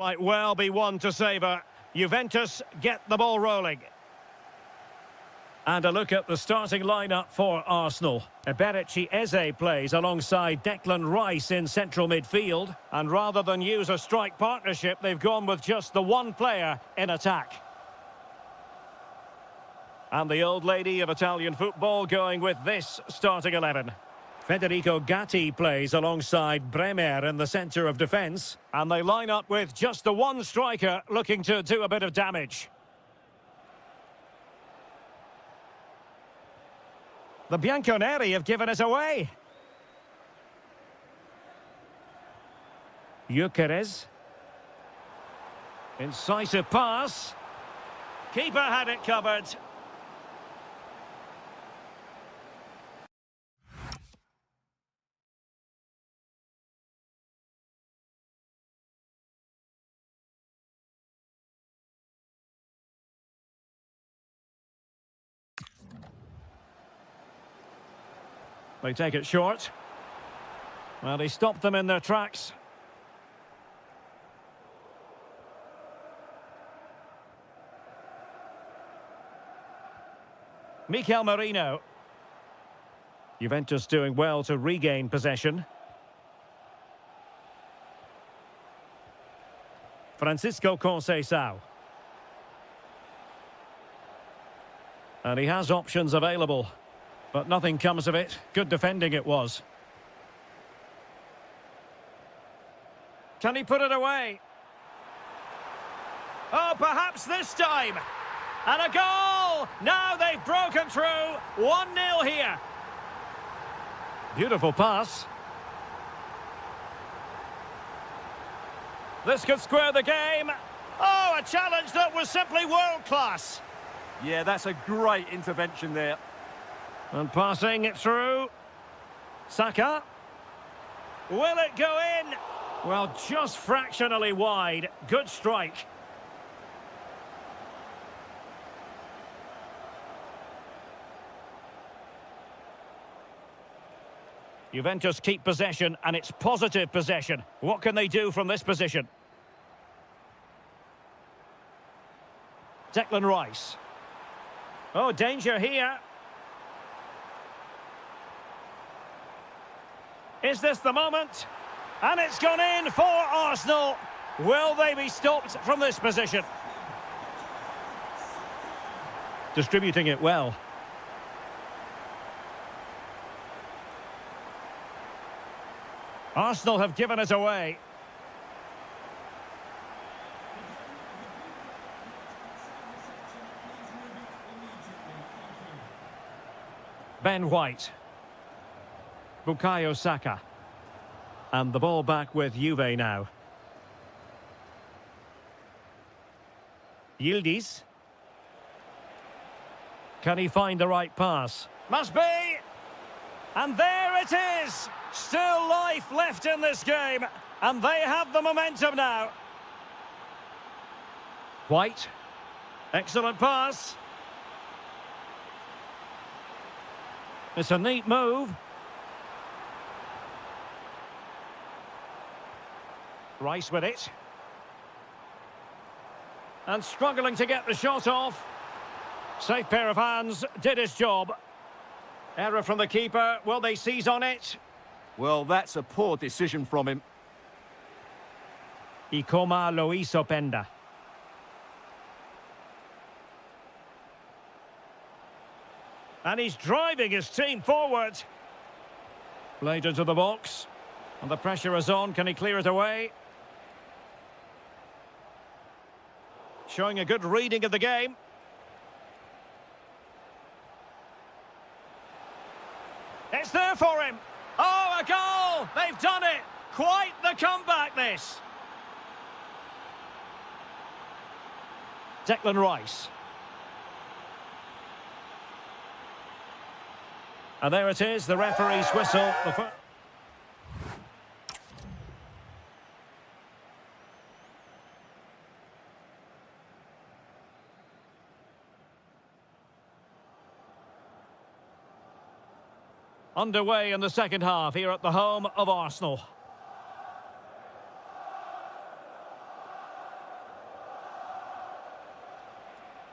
Might well be one to savour. Juventus get the ball rolling. And a look at the starting lineup for Arsenal. Eberechi Eze plays alongside Declan Rice in central midfield. And rather than use a strike partnership, they've gone with just the one player in attack. And the old lady of Italian football going with this starting 11. Federico Gatti plays alongside Bremer in the centre of defence. And they line up with just the one striker looking to do a bit of damage. The Bianconeri have given us away. Gyökeres. Incisive pass. Keeper had it covered. They take it short. Well, they stopped them in their tracks. Mikel Merino. Juventus doing well to regain possession. Francisco Conceição. And he has options available. But nothing comes of it. Good defending it was. Can he put it away? Oh, perhaps this time. And a goal! Now they've broken through. 1-0 here. Beautiful pass. This could square the game. Oh, a challenge that was simply world-class. Yeah, that's a great intervention there. And passing it through. Saka. Will it go in? Well, just fractionally wide. Good strike. Juventus keep possession, and it's positive possession. What can they do from this position? Declan Rice. Oh, danger here. Is this the moment? And it's gone in for Arsenal. Will they be stopped from this position? Distributing it well. Arsenal have given it away. Ben White. Bukayo Saka. And the ball back with Juve now. Yildiz. Can he find the right pass? Must be! And there it is! Still life left in this game. And they have the momentum now. White. Excellent pass. It's a neat move. Rice with it. And struggling to get the shot off. Safe pair of hands, did his job. Error from the keeper, will they seize on it? Well, that's a poor decision from him. Ikoma Loisopenda. And he's driving his team forward. Played into the box. And the pressure is on, can he clear it away? Showing a good reading of the game. It's there for him. Oh, a goal! They've done it! Quite the comeback, this. Declan Rice. And there it is, the referee's whistle. Underway in the second half here at the home of Arsenal.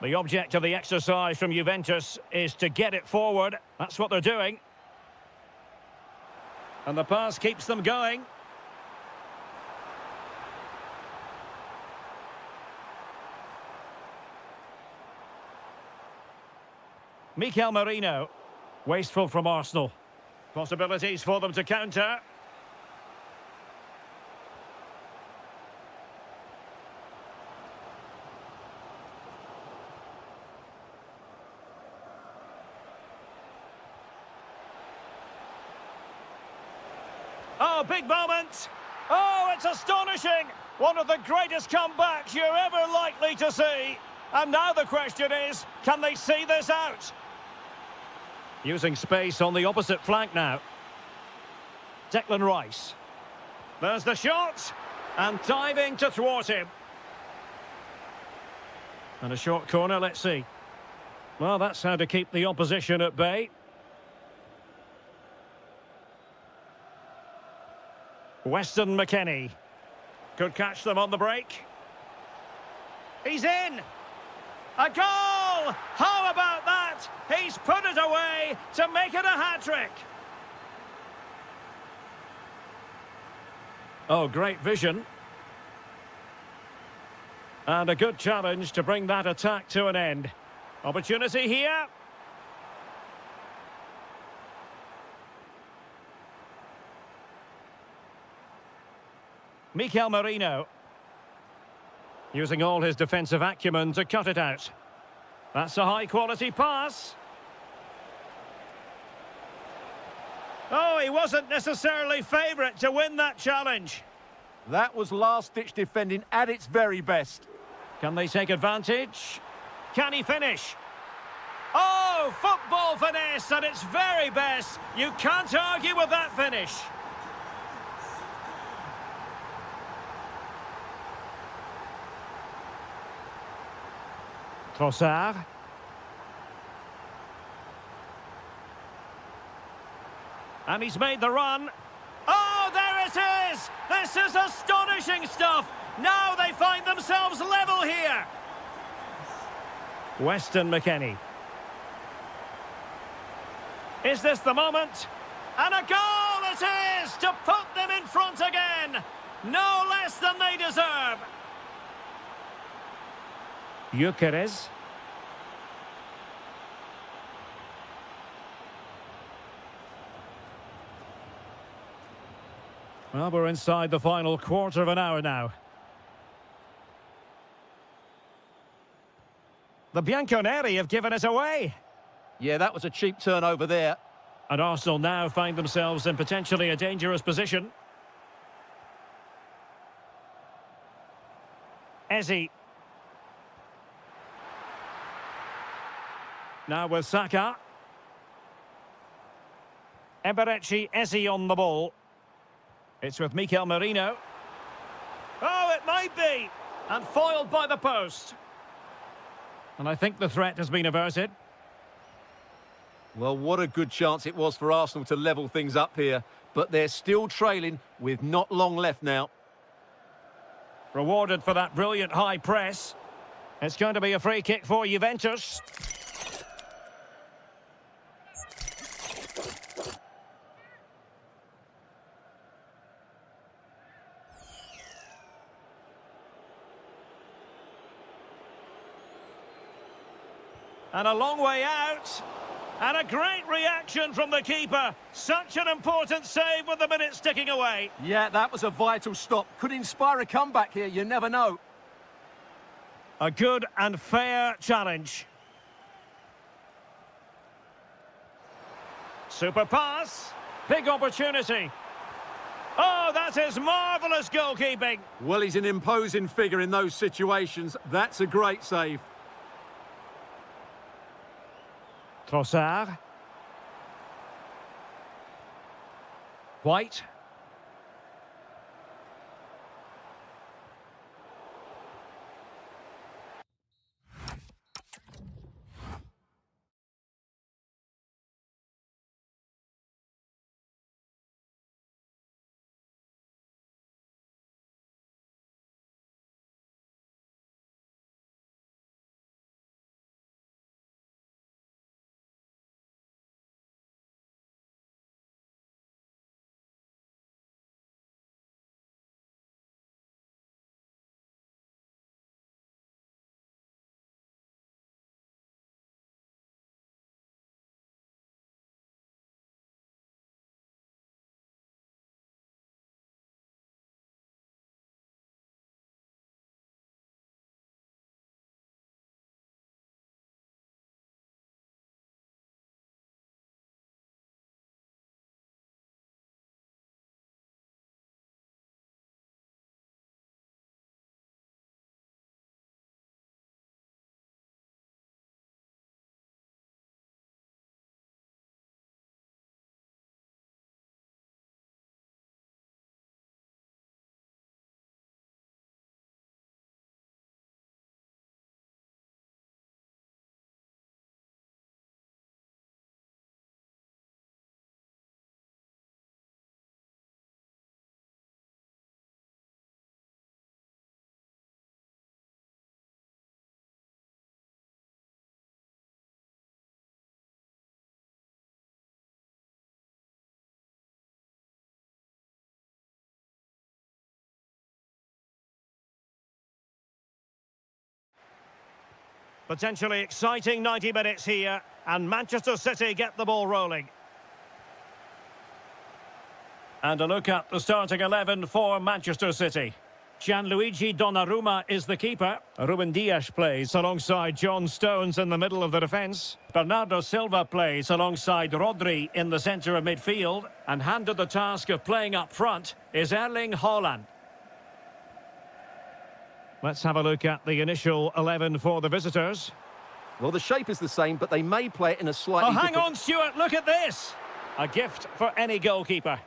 The object of the exercise from Juventus is to get it forward. That's what they're doing. And the pass keeps them going. Mikel Merino. Wasteful from Arsenal. Possibilities for them to counter. Oh, big moment. Oh, it's astonishing. One of the greatest comebacks you're ever likely to see. And now the question is, can they see this out? Using space on the opposite flank now. Declan Rice. There's the shot. And diving to thwart him. And a short corner, let's see. Well, that's how to keep the opposition at bay. Weston McKennie. Could catch them on the break. He's in! A goal! How about that? He's put it away to make it a hat-trick. Oh, great vision. And a good challenge to bring that attack to an end. Opportunity here. Mikel Merino. Using all his defensive acumen to cut it out. That's a high-quality pass. Oh, he wasn't necessarily favourite to win that challenge. That was last-ditch defending at its very best. Can they take advantage? Can he finish? Oh, football finesse at its very best. You can't argue with that finish. Trossard. And he's made the run. Oh, there it is! This is astonishing stuff! Now they find themselves level here! Weston McKennie. Is this the moment? And a goal it is to put them in front again! No less than they deserve! Gyökeres. Well, we're inside the final quarter of an hour now. The Bianconeri have given it away. Yeah, that was a cheap turnover there. And Arsenal now find themselves in potentially a dangerous position. Eze. Now with Saka. Eberechi Eze on the ball. It's with Mikel Merino. Oh, it might be! And foiled by the post. And I think the threat has been averted. Well, what a good chance it was for Arsenal to level things up here. But they're still trailing with not long left now. Rewarded for that brilliant high press. It's going to be a free kick for Juventus. And a long way out. And a great reaction from the keeper. Such an important save with the minutes ticking away. Yeah, that was a vital stop. Could inspire a comeback here, you never know. A good and fair challenge. Super pass. Big opportunity. Oh, that is marvellous goalkeeping. Well, he's an imposing figure in those situations. That's a great save. Trossard. White. Potentially exciting 90 minutes here, and Manchester City get the ball rolling. And a look at the starting 11 for Manchester City. Gianluigi Donnarumma is the keeper. Ruben Dias plays alongside John Stones in the middle of the defence. Bernardo Silva plays alongside Rodri in the centre of midfield. And handed the task of playing up front is Erling Haaland. Let's have a look at the initial 11 for the visitors. Well, the shape is the same, but they may play it in a slightly hang different... on, Stuart, look at this! A gift for any goalkeeper.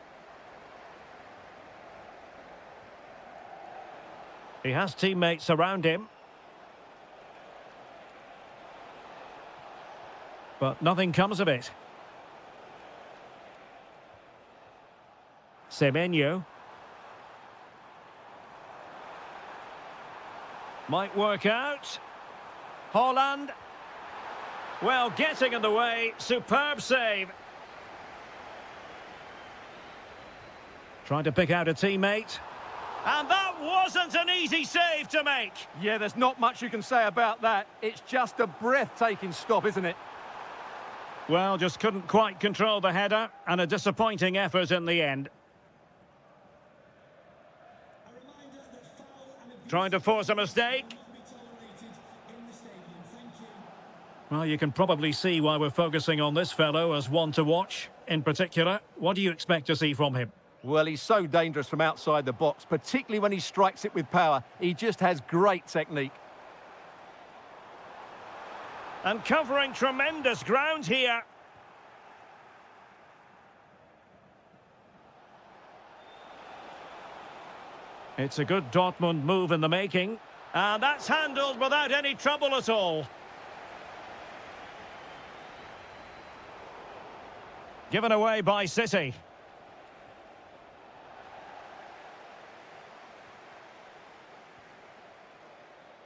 He has teammates around him. But nothing comes of it. Semenyo. Might work out. Haaland. Well, getting in the way. Superb save. Trying to pick out a teammate. And that wasn't an easy save to make. Yeah, there's not much you can say about that. It's just a breathtaking stop, isn't it? Well, just couldn't quite control the header, and a disappointing effort in the end. Trying to force a mistake. Well, you can probably see why we're focusing on this fellow as one to watch. In particular, what do you expect to see from him? Well, he's so dangerous from outside the box, particularly when he strikes it with power. He just has great technique. And covering tremendous ground here. It's a good Dortmund move in the making. And that's handled without any trouble at all. Given away by City.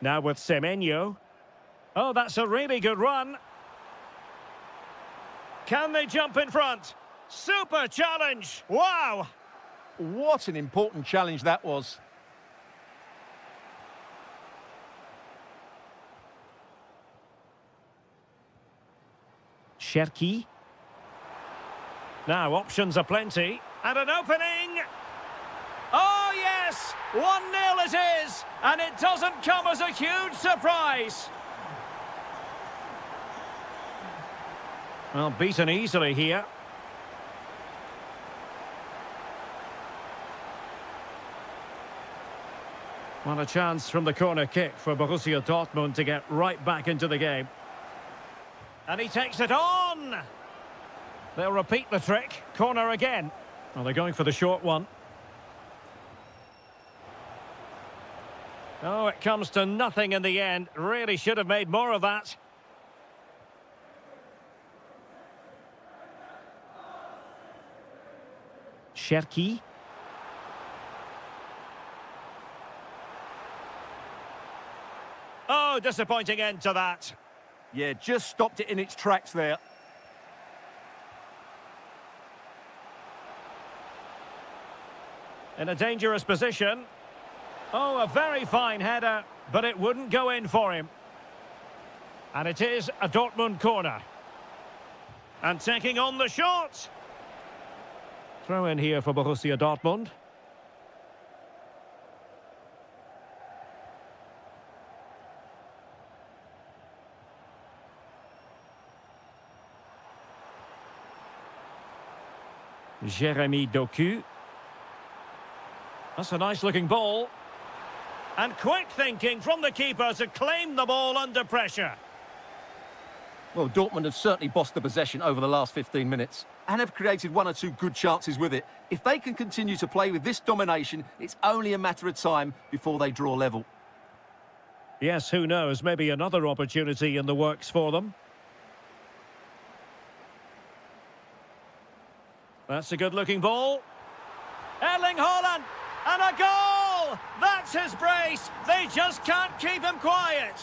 Now with Semenyo. Oh, that's a really good run. Can they jump in front? Super challenge! Wow! What an important challenge that was. Cherki. Now options are plenty. And an opening! Oh, yes! 1-0 it is! And it doesn't come as a huge surprise. Well, beaten easily here. Well, a chance from the corner kick for Borussia Dortmund to get right back into the game. And he takes it on! They'll repeat the trick. Corner again. Well, they're going for the short one. Oh, it comes to nothing in the end. Really should have made more of that. Cherki. Oh, disappointing end to that. Yeah, just stopped it in its tracks there. In a dangerous position. Oh, a very fine header, but it wouldn't go in for him. And it is a Dortmund corner. And taking on the shot. Throw in here for Borussia Dortmund. Jeremy Doku. That's a nice-looking ball. And quick thinking from the keeper to claim the ball under pressure. Well, Dortmund have certainly bossed the possession over the last 15 minutes and have created one or two good chances with it. If they can continue to play with this domination, it's only a matter of time before they draw level. Yes, who knows? Maybe another opportunity in the works for them. That's a good-looking ball. Erling Haaland! And a goal! That's his brace! They just can't keep him quiet!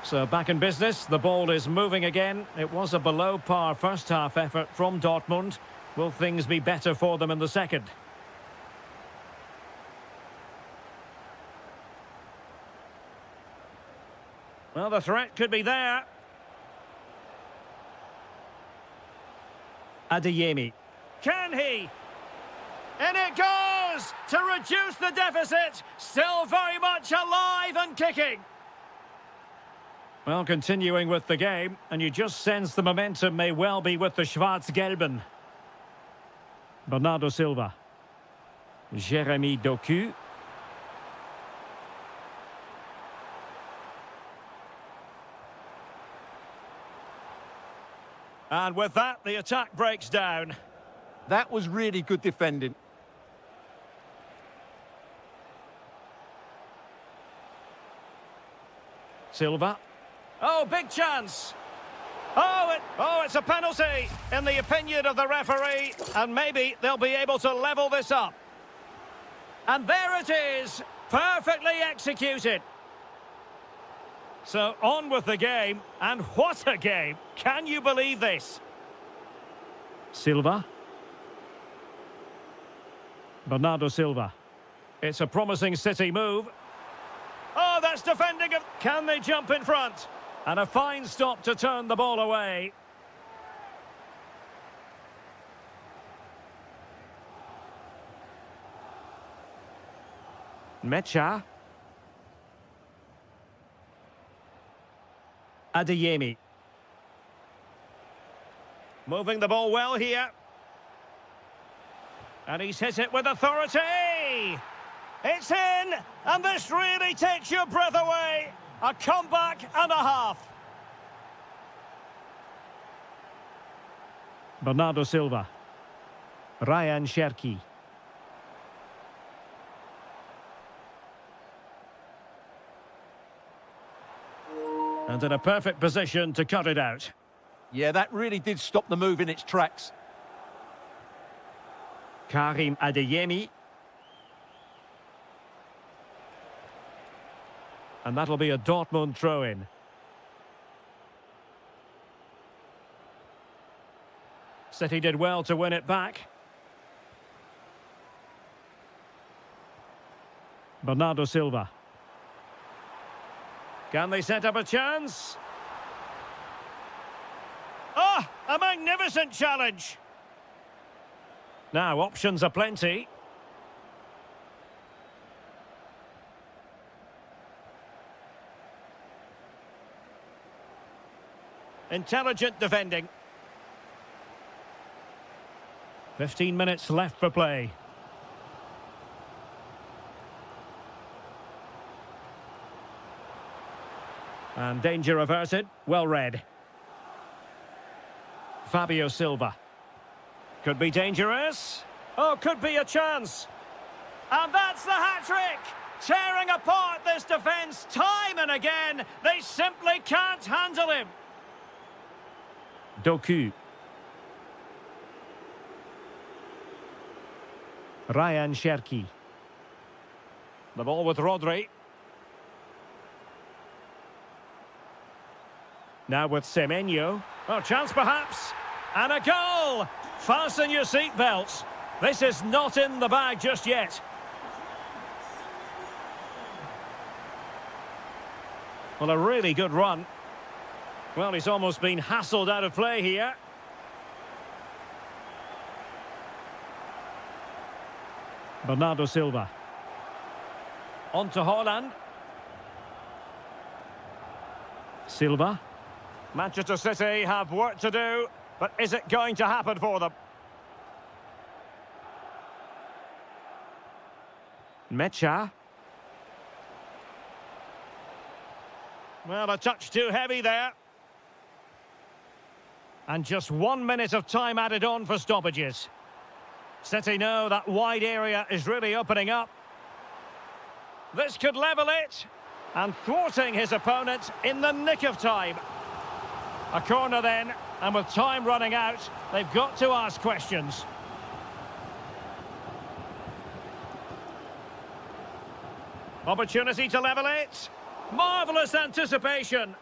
So back in business, the ball is moving again. It was a below-par first-half effort from Dortmund. Will things be better for them in the second? Well, the threat could be there. Adeyemi. Can he? And it goes to reduce the deficit. Still very much alive and kicking. Well, continuing with the game, and you just sense the momentum may well be with the Schwarz-Gelben. Bernardo Silva. Jeremy Doku. And with that, the attack breaks down. That was really good defending. Silva. Oh, big chance. It's a penalty in the opinion of the referee, and maybe they'll be able to level this up. And there it is, perfectly executed. So on with the game, and what a game! Can you believe this? Silva. Bernardo Silva. It's a promising City move. Oh, that's defending him. Can they jump in front? And a fine stop to turn the ball away. Mecha. Adeyemi. Moving the ball well here. And he's hit it with authority. It's in, and this really takes your breath away. A comeback and a half. Bernardo Silva. Ryan Cherki. And in a perfect position to cut it out. Yeah, that really did stop the move in its tracks. Karim Adeyemi. And that'll be a Dortmund throw-in. City did well to win it back. Bernardo Silva. Can they set up a chance? Oh, a magnificent challenge. Now, options are plenty. Intelligent defending. 15 minutes left for play. And danger averted. Well read. Fabio Silva. Could be dangerous. Oh, could be a chance. And that's the hat-trick! Tearing apart this defence time and again. They simply can't handle him. Doku. Ryan Cherki. The ball with Rodri. Now with Semenyo. Oh, chance perhaps. And a goal! Fasten your seatbelts. This is not in the bag just yet. Well, a really good run. Well, he's almost been hassled out of play here. Bernardo Silva. On to Haaland. Silva. Manchester City have work to do, but is it going to happen for them? Mecha. Well, a touch too heavy there. And just 1 minute of time added on for stoppages. City know that wide area is really opening up. This could level it. And thwarting his opponent in the nick of time. A corner then, and with time running out, they've got to ask questions. Opportunity to level it. Marvellous anticipation.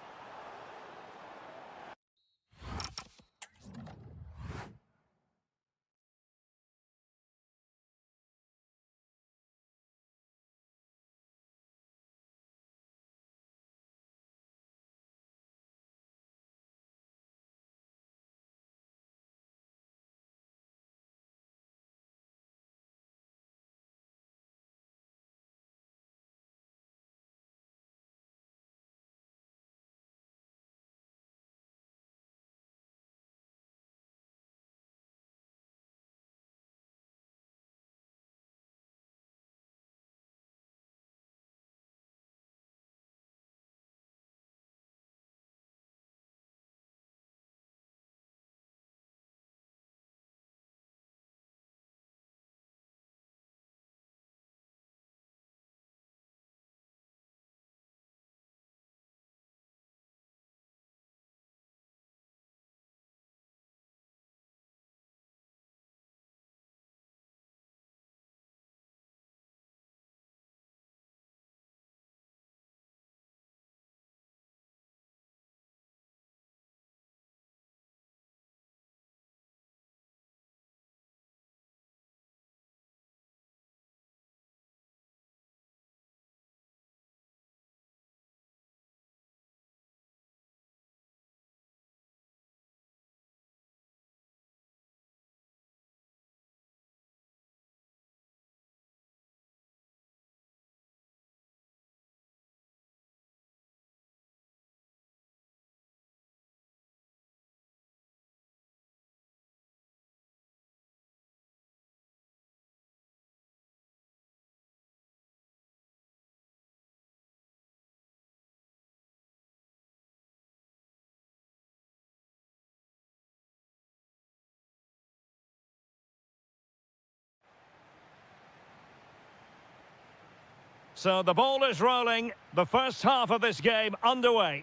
So the ball is rolling. The first half of this game underway.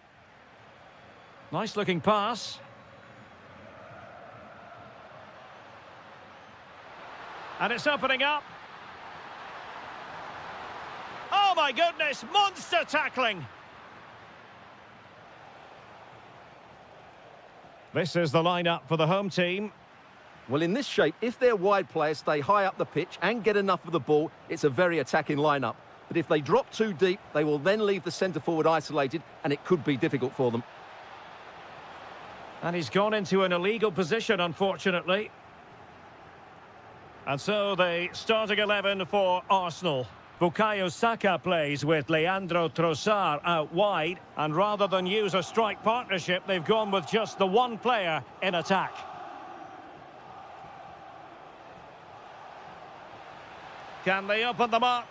Nice looking pass. And it's opening up. Oh my goodness, monster tackling. This is the lineup for the home team. Well, in this shape, if their wide players stay high up the pitch and get enough of the ball, it's a very attacking lineup. But if they drop too deep, they will then leave the centre-forward isolated, and it could be difficult for them. And he's gone into an illegal position, unfortunately. And so the starting 11 for Arsenal. Bukayo Saka plays with Leandro Trossard out wide. And rather than use a strike partnership, they've gone with just the one player in attack. Can they open them up?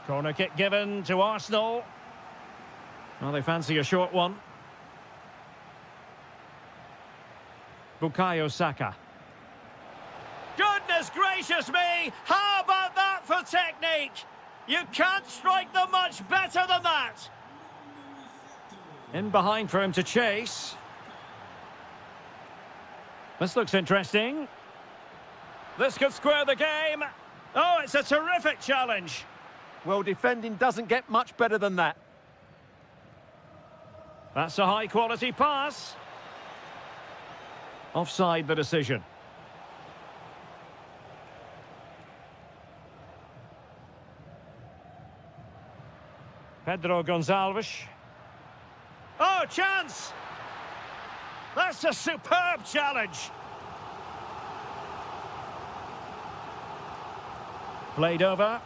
Corner kick given to Arsenal. Well, they fancy a short one. Bukayo Saka. Goodness gracious me! How about that for technique? You can't strike them much better than that. In behind for him to chase. This looks interesting. This could square the game. Oh, it's a terrific challenge. Well, defending doesn't get much better than that. That's a high-quality pass. Offside the decision. Pedro Gonçalves. Oh, chance! That's a superb challenge. Played over.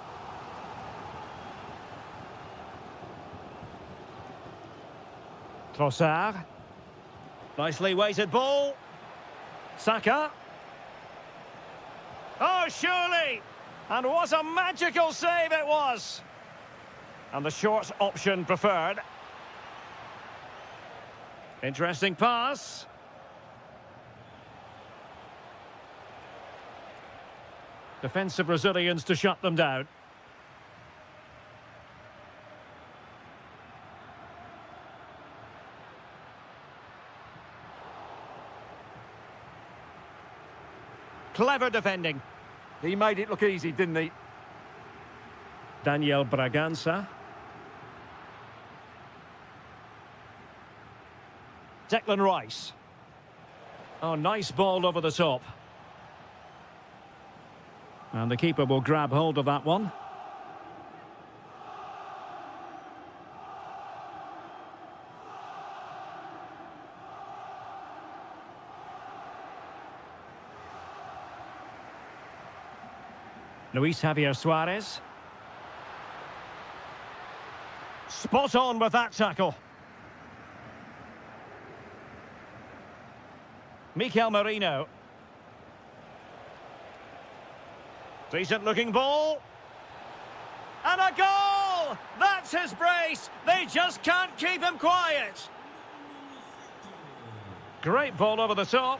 Trossard. Nicely weighted ball. Saka. Oh, surely! And what a magical save it was! And the short option preferred. Interesting pass. Defensive Brazilians to shut them down. Clever defending. He made it look easy, didn't he? Daniel Bragança. Declan Rice. Oh, nice ball over the top. And the keeper will grab hold of that one. Luis Javier Suarez. Spot on with that tackle. Mikel Merino. Decent looking ball. And a goal! That's his brace. They just can't keep him quiet. Great ball over the top.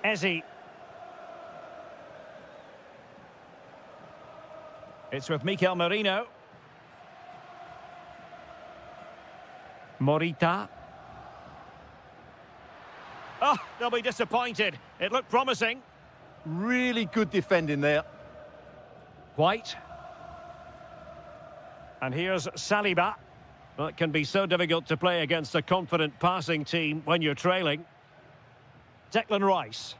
Eze. It's with Mikel Merino. Morita. Oh, they'll be disappointed. It looked promising. Really good defending there. White. And here's Saliba. Well, it can be so difficult to play against a confident passing team when you're trailing. Declan Rice.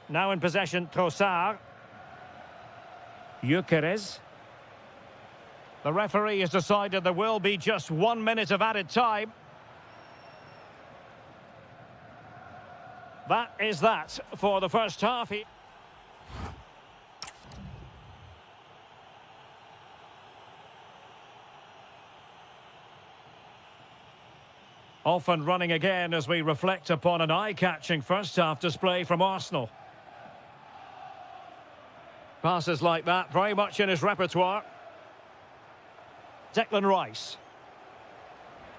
Now in possession, Trossard. Gyökeres. The referee has decided there will be just 1 minute of added time. That is that for the first half. Off and running again as we reflect upon an eye-catching first-half display from Arsenal. Passes like that, very much in his repertoire. Declan Rice.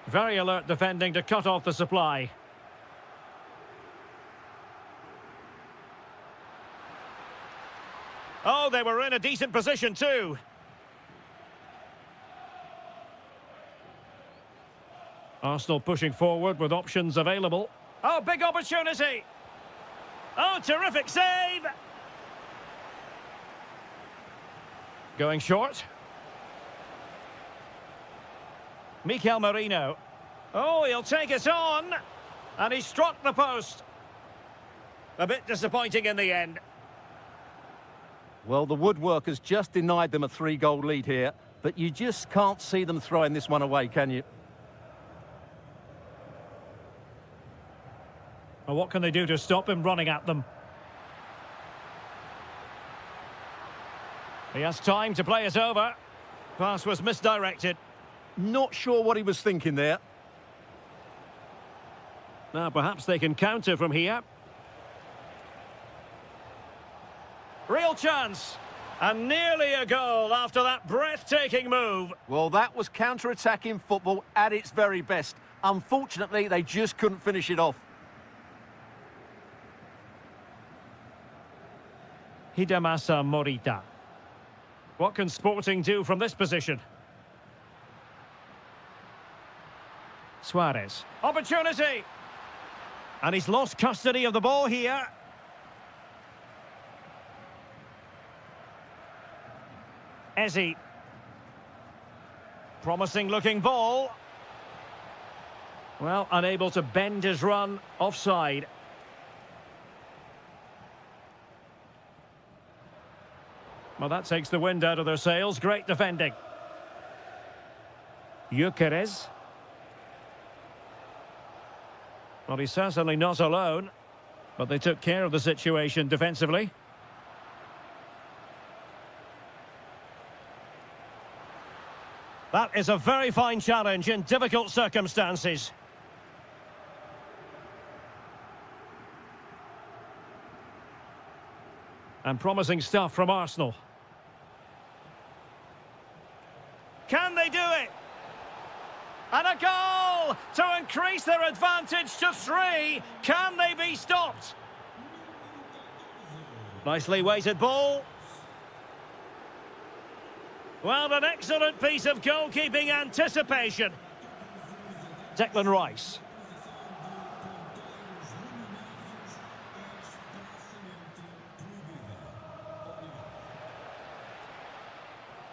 Very alert defending to cut off the supply. Oh, they were in a decent position too. Arsenal pushing forward with options available. Oh, big opportunity. Oh, terrific save. Going short. Mikel Merino. Oh, he'll take it on. And he struck the post. A bit disappointing in the end. Well, the woodworkers just denied them a 3-goal lead here, but you just can't see them throwing this one away, can you? Well, what can they do to stop him running at them? He has time to play it over. Pass was misdirected. Not sure what he was thinking there. Now, perhaps they can counter from here. Real chance. And nearly a goal after that breathtaking move. Well, that was counter-attacking football at its very best. Unfortunately, they just couldn't finish it off. Hidemasa Morita. What can Sporting do from this position? Suarez. Opportunity! And he's lost custody of the ball here. Eze. Promising looking ball. Well, unable to bend his run. Offside. Well, that takes the wind out of their sails. Great defending. Gyökeres. Well, he's certainly not alone, but they took care of the situation defensively. That is a very fine challenge in difficult circumstances. And promising stuff from Arsenal. Can they do it? And a goal to increase their advantage to 3. Can they be stopped? Nicely weighted ball. Well, an excellent piece of goalkeeping anticipation. Declan Rice.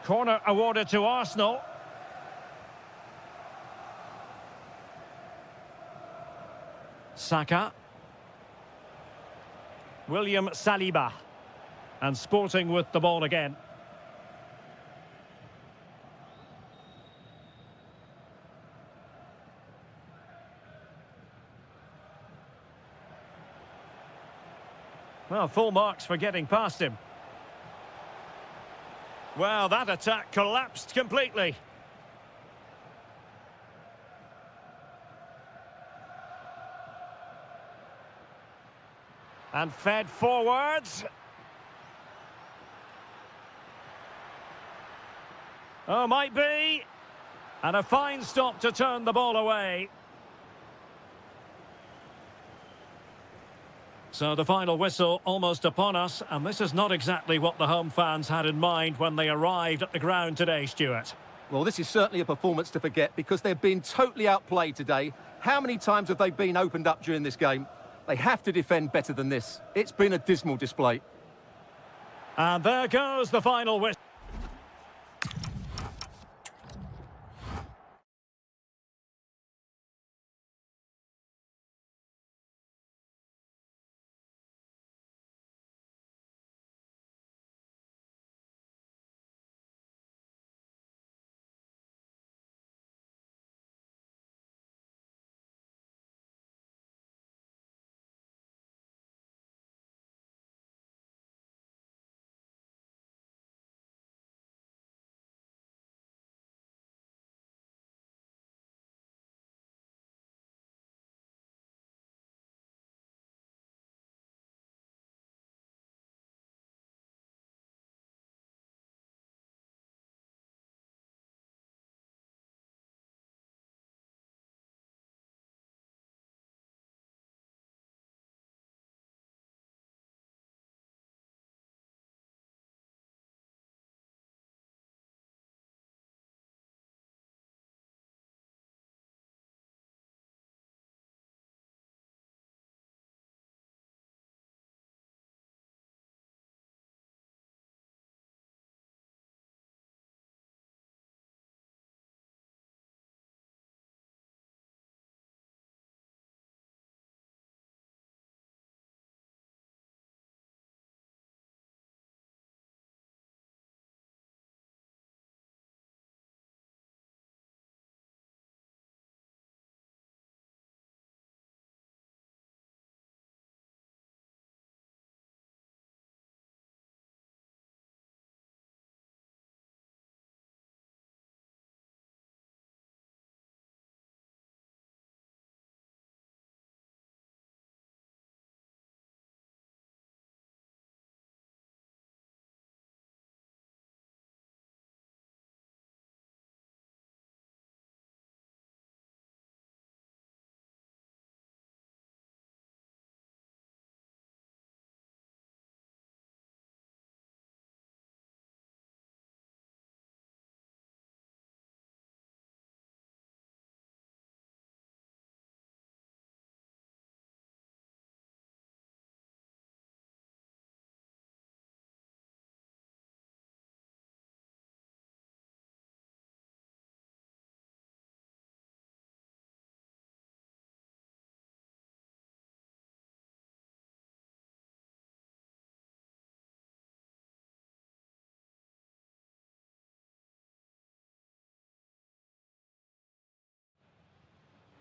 Corner awarded to Arsenal. Saka. William Saliba. And Sporting with the ball again. Well, full marks for getting past him. Well, that attack collapsed completely. And fed forwards. Oh, might be. And a fine stop to turn the ball away. So the final whistle almost upon us, and this is not exactly what the home fans had in mind when they arrived at the ground today, Stuart. Well, this is certainly a performance to forget because they've been totally outplayed today. How many times have they been opened up during this game? They have to defend better than this. It's been a dismal display. And there goes the final whistle.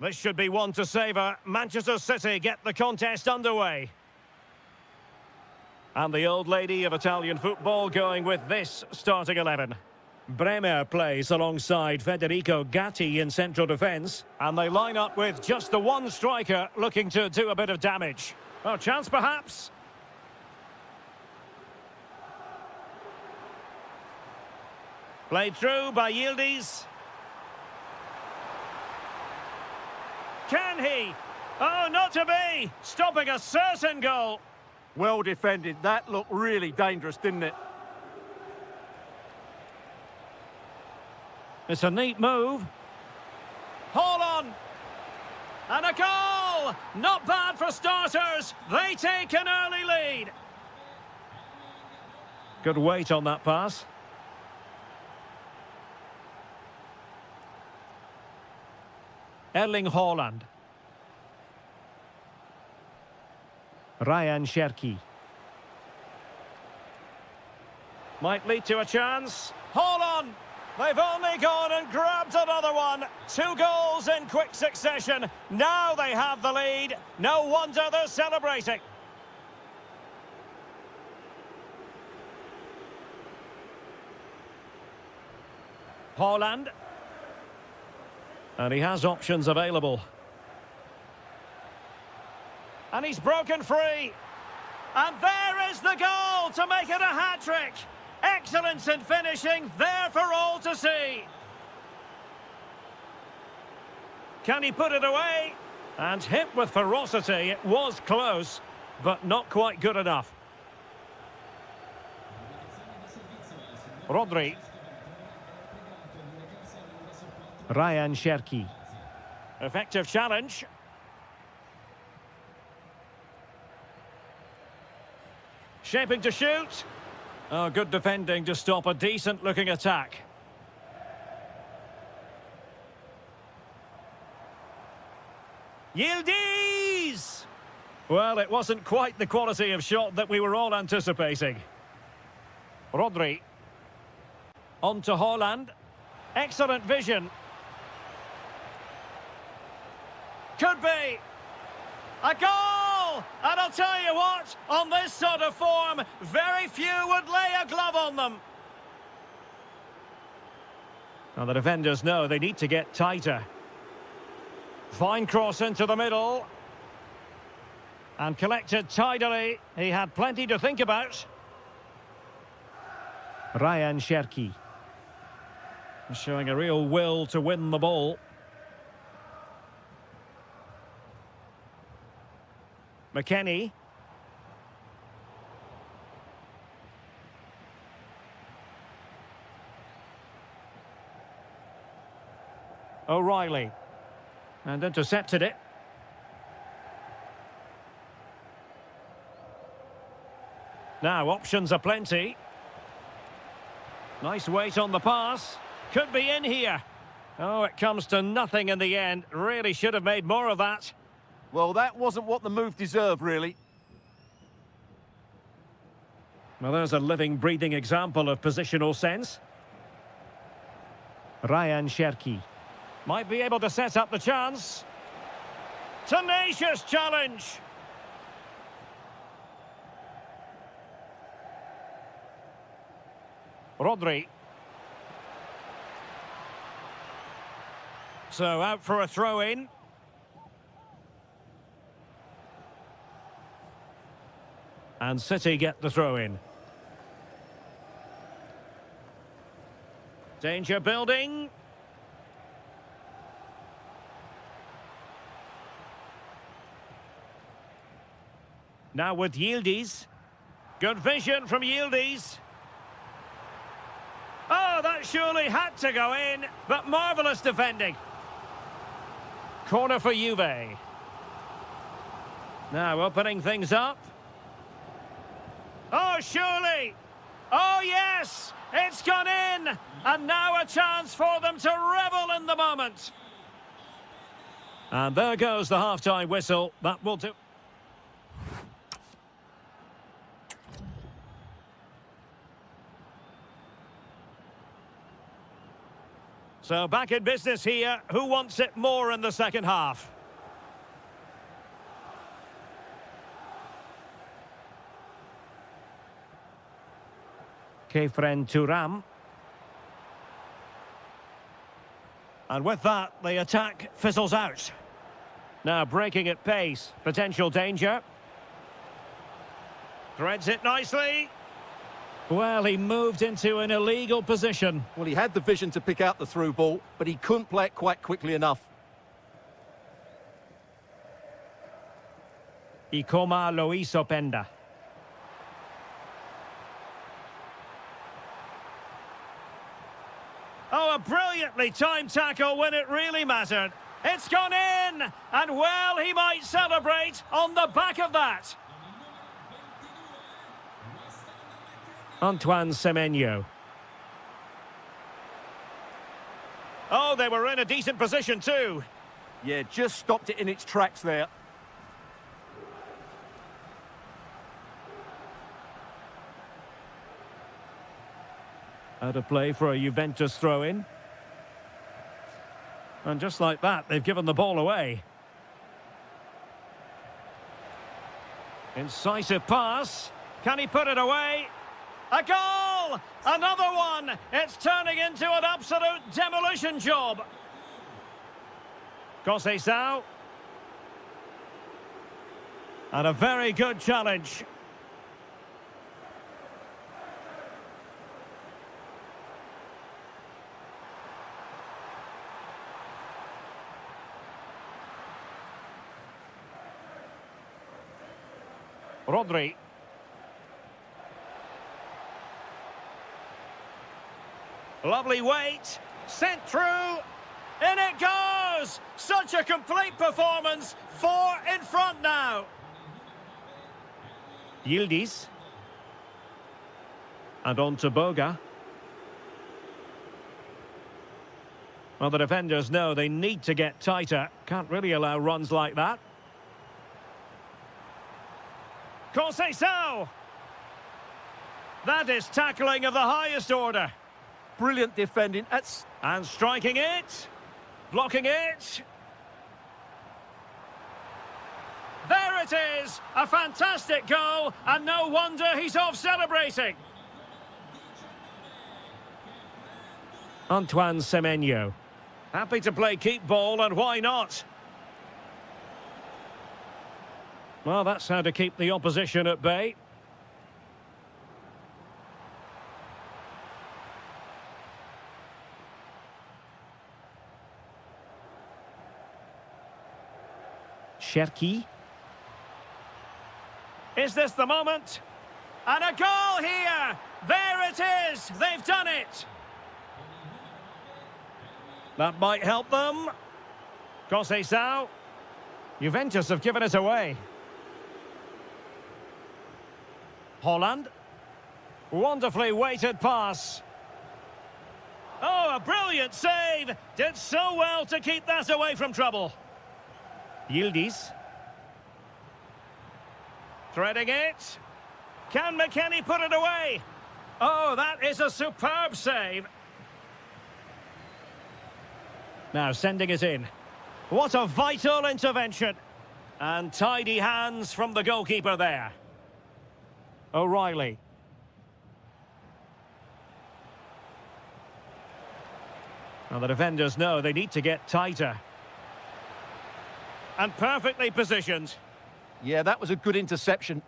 This should be one to savour. Manchester City get the contest underway. And the old lady of Italian football going with this starting 11. Bremer plays alongside Federico Gatti in central defence. And they line up with just the one striker looking to do a bit of damage. Oh, chance perhaps. Played through by Yildiz. Can he? Oh, not to be! Stopping a certain goal. Well defended. That looked really dangerous, didn't it? It's a neat move. Haul on! And a goal! Not bad for starters. They take an early lead. Good weight on that pass. Erling Haaland. Ryan Cherki. Might lead to a chance. Haaland! They've only gone and grabbed another one. 2 goals in quick succession. Now they have the lead. No wonder they're celebrating. Haaland. And he has options available. And he's broken free. And there is the goal to make it a hat-trick. Excellence in finishing, there for all to see. Can he put it away? And hit with ferocity. It was close, but not quite good enough. Rodri. Ryan Cherki. Effective challenge. Shaping to shoot. Oh, good defending to stop a decent-looking attack. Yildiz! Well, it wasn't quite the quality of shot that we were all anticipating. Rodri. On to Haaland. Excellent vision. Could be. A goal! And I'll tell you what, on this sort of form, very few would lay a glove on them. Now the defenders know they need to get tighter. Fine cross into the middle. And collected tidily. He had plenty to think about. Ryan Cherki. Showing a real will to win the ball. McKennie. O'Reilly. And intercepted it. Now, options are plenty. Nice weight on the pass. Could be in here. Oh, it comes to nothing in the end. Really should have made more of that. Well, that wasn't what the move deserved, really. Well, there's a living, breathing example of positional sense. Ryan Cherki. Might be able to set up the chance. Tenacious challenge. Rodri. So out for a throw-in. And City get the throw-in. Danger building. Now with Yildiz. Good vision from Yildiz. Oh, that surely had to go in, but marvellous defending. Corner for Juve. Now opening things up. Oh, surely. Oh, yes. It's gone in. And now a chance for them to revel in the moment. And there goes the half-time whistle. That will do. So back in business here. Who wants it more in the second half? Kefren Turam. And with that, the attack fizzles out. Now breaking at pace. Potential danger. Threads it nicely. Well, he moved into an illegal position. Well, he had the vision to pick out the through ball, but he couldn't play it quite quickly enough. Ikoma Loisopenda. Oh, a brilliantly timed tackle when it really mattered. It's gone in! And, well, he might celebrate on the back of that. Antoine Semenyo. Oh, they were in a decent position too. Yeah, just stopped it in its tracks there. Out of play for a Juventus throw-in. And just like that, they've given the ball away. Incisive pass. Can he put it away? A goal! Another one! It's turning into an absolute demolition job. Conceição. And a very good challenge. Rodri. Lovely weight, sent through, in it goes! Such a complete performance, 4 in front now. Yildiz. And on to Boga. Well, the defenders know they need to get tighter. Can't really allow runs like that. Conceição! That is tackling of the highest order. Brilliant defending. And striking it. Blocking it. There it is! A fantastic goal, and no wonder he's off celebrating. Antoine Semenyo. Happy to play keep ball, and why not? Well, that's how to keep the opposition at bay. Cherki. Is this the moment? And a goal here! There it is! They've done it! That might help them. Conceição. Juventus have given it away. Holland. Wonderfully weighted pass. Oh, a brilliant save! Did so well to keep that away from trouble. Yildiz. Threading it. Can McKennie put it away? Oh, that is a superb save. Now sending it in. What a vital intervention. And tidy hands from the goalkeeper there. O'Reilly. Now the defenders know they need to get tighter. And perfectly positioned. Yeah, that was a good interception.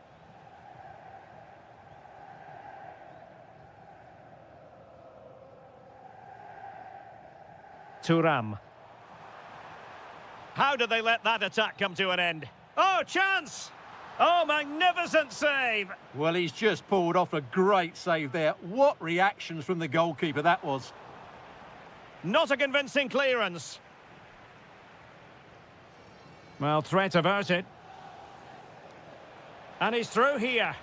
Turam. How did they let that attack come to an end? Oh, chance! Oh, magnificent save! Well, he's just pulled off a great save there. What reactions from the goalkeeper that was. Not a convincing clearance. Well, threat averted. And he's through here.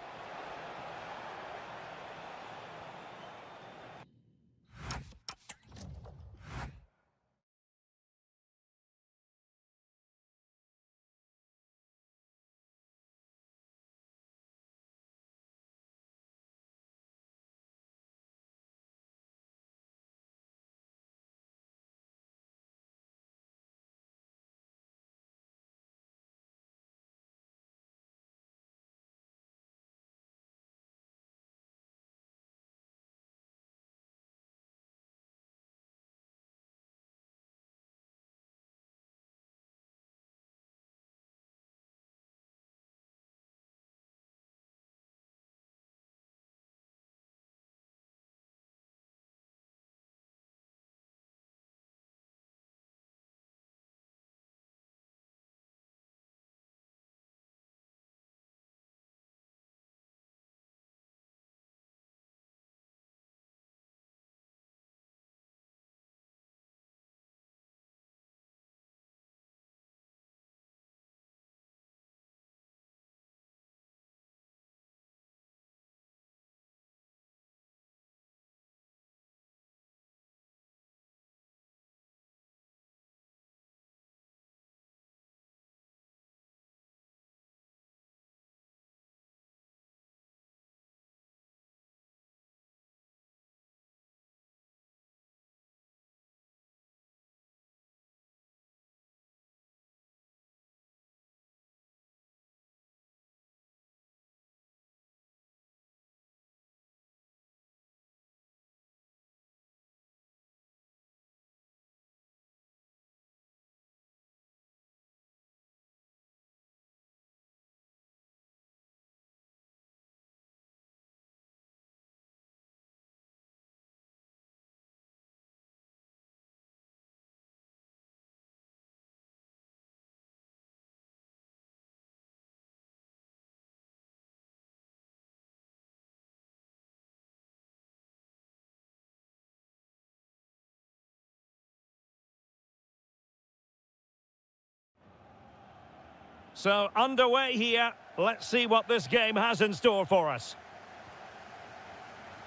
So, underway here. Let's see what this game has in store for us.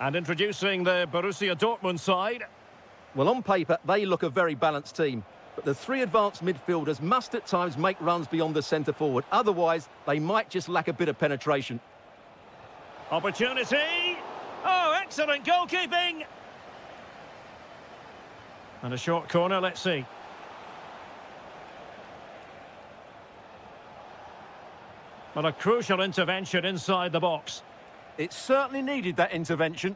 And introducing the Borussia Dortmund side. Well, on paper, they look a very balanced team. But the three advanced midfielders must at times make runs beyond the centre-forward. Otherwise, they might just lack a bit of penetration. Opportunity! Oh, excellent goalkeeping! And a short corner, let's see. Well, a crucial intervention inside the box. It certainly needed that intervention.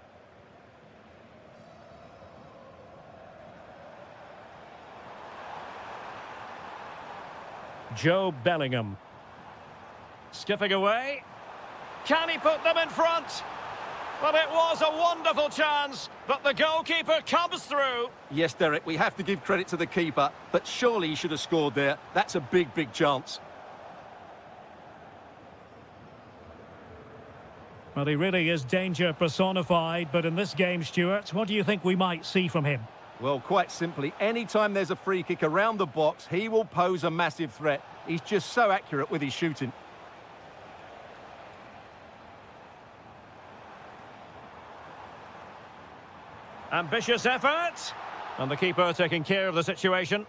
Joe Bellingham. Skipping away. Can he put them in front? Well, it was a wonderful chance, but the goalkeeper comes through. Yes, Derek, we have to give credit to the keeper, but surely he should have scored there. That's a big, big chance. Well, he really is danger personified, but in this game, Stuart, what do you think we might see from him? Well, quite simply, anytime there's a free kick around the box, he will pose a massive threat. He's just so accurate with his shooting. Ambitious effort. And the keeper taking care of the situation.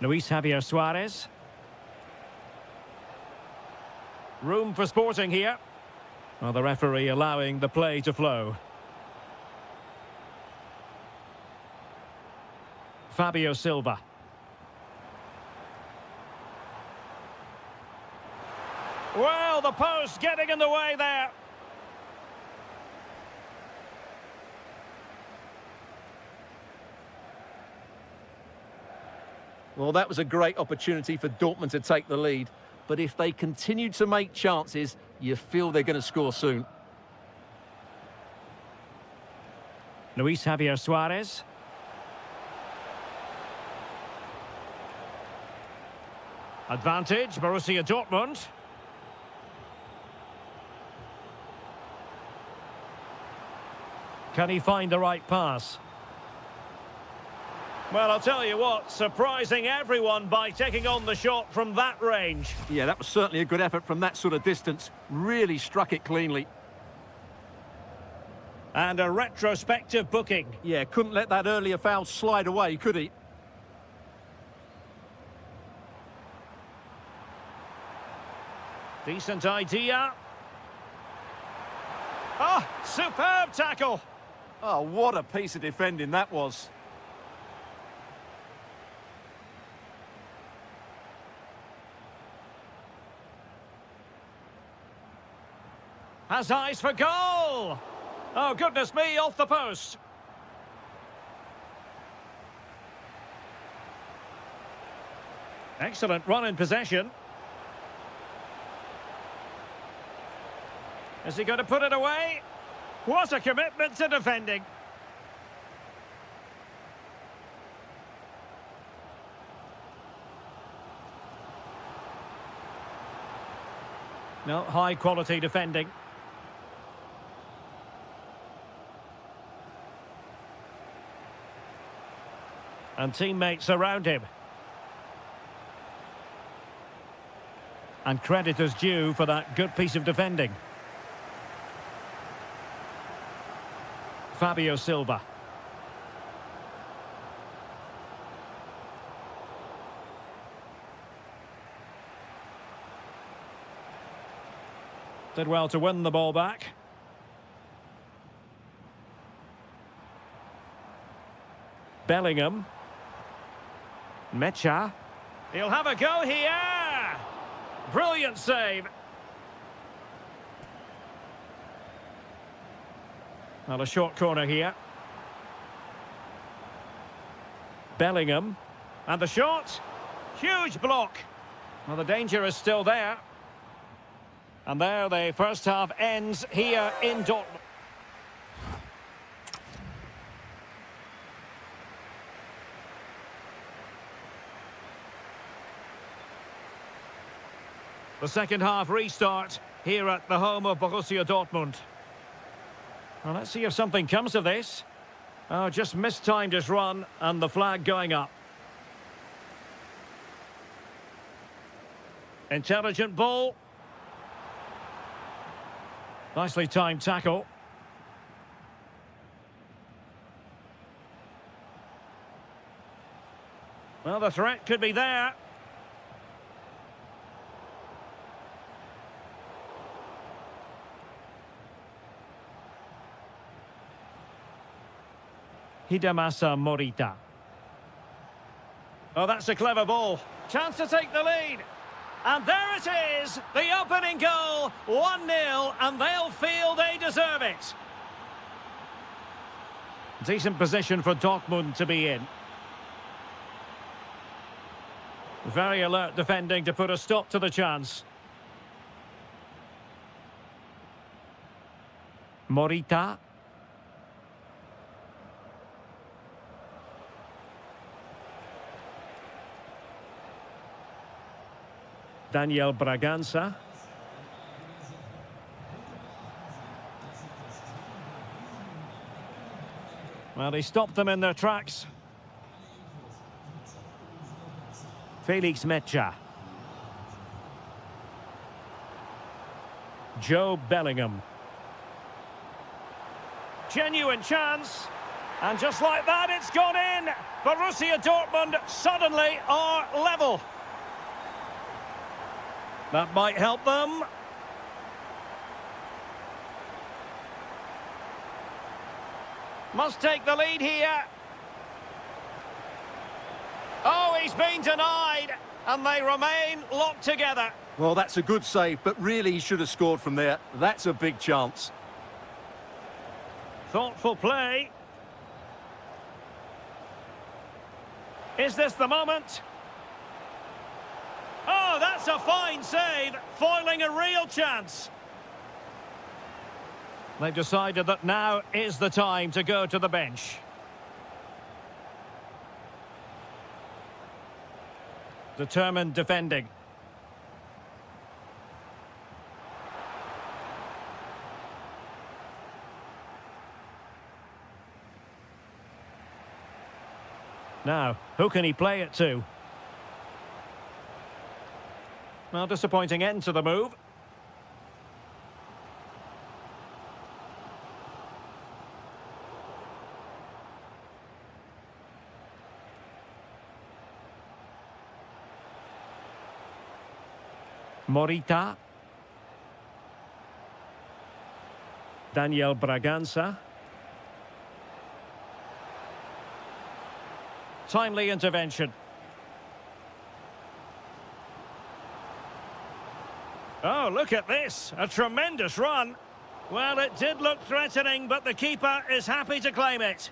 Luis Javier Suarez. Room for sporting here. Well, the referee allowing the play to flow. Fabio Silva. Well, the post getting in the way there. Well, that was a great opportunity for Dortmund to take the lead. But if they continue to make chances, you feel they're going to score soon. Luis Javier Suarez. Advantage, Borussia Dortmund. Can he find the right pass? Well, I'll tell you what, surprising everyone by taking on the shot from that range. Yeah, that was certainly a good effort from that sort of distance. Really struck it cleanly. And a retrospective booking. Yeah, couldn't let that earlier foul slide away, could he? Decent idea. Oh, superb tackle. Oh, what a piece of defending that was. Has eyes for goal. Oh, goodness me, off the post. Excellent run in possession. Is he going to put it away? What a commitment to defending. No, high quality defending. And teammates around him. And credit is due for that good piece of defending. Fabio Silva. Did well to win the ball back. Bellingham. Mecha. He'll have a go here. Brilliant save. Well, a short corner here. Bellingham. And the shot. Huge block. Well, the danger is still there. And there the first half ends here in Dortmund. The second half restart here at the home of Borussia Dortmund. Well, let's see if something comes of this. Oh, just mistimed his run and the flag going up. Intelligent ball. Nicely timed tackle. Well, the threat could be there. Hidemasa Morita. Oh, that's a clever ball. Chance to take the lead. And there it is, the opening goal, 1-0, and they'll feel they deserve it. Decent position for Dortmund to be in. Very alert defending to put a stop to the chance. Morita. Daniel Bragança. Well, he stopped them in their tracks. Felix Mecha. Joe Bellingham. Genuine chance. And just like that, it's gone in. Borussia Dortmund suddenly are level. That might help them. Must take the lead here. Oh, he's been denied, and they remain locked together. Well, that's a good save, but really he should have scored from there. That's a big chance. Thoughtful play. Is this the moment? Oh, that's a fine save, foiling a real chance. They've decided that now is the time to go to the bench. Determined defending. Now, who can he play it to? Well, disappointing end to the move. Morita. Daniel Bragança. Timely intervention. Oh, look at this. A tremendous run. Well, it did look threatening, but the keeper is happy to claim it.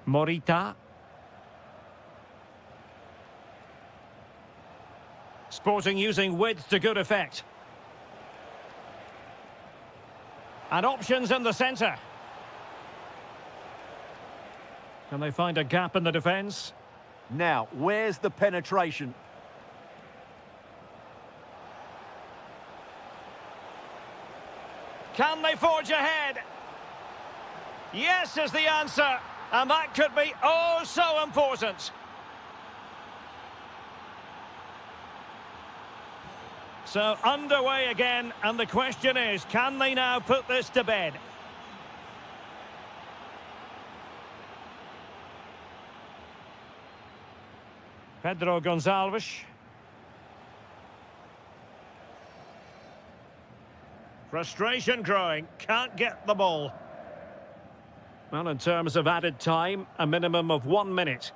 Morita. Sporting using width to good effect. And options in the centre. Can they find a gap in the defence? Now, where's the penetration? Can they forge ahead? Yes is the answer. And that could be oh so important. So underway again, and the question is, can they now put this to bed? Pedro Gonçalves. Frustration growing, can't get the ball. Well, in terms of added time, a minimum of 1 minute.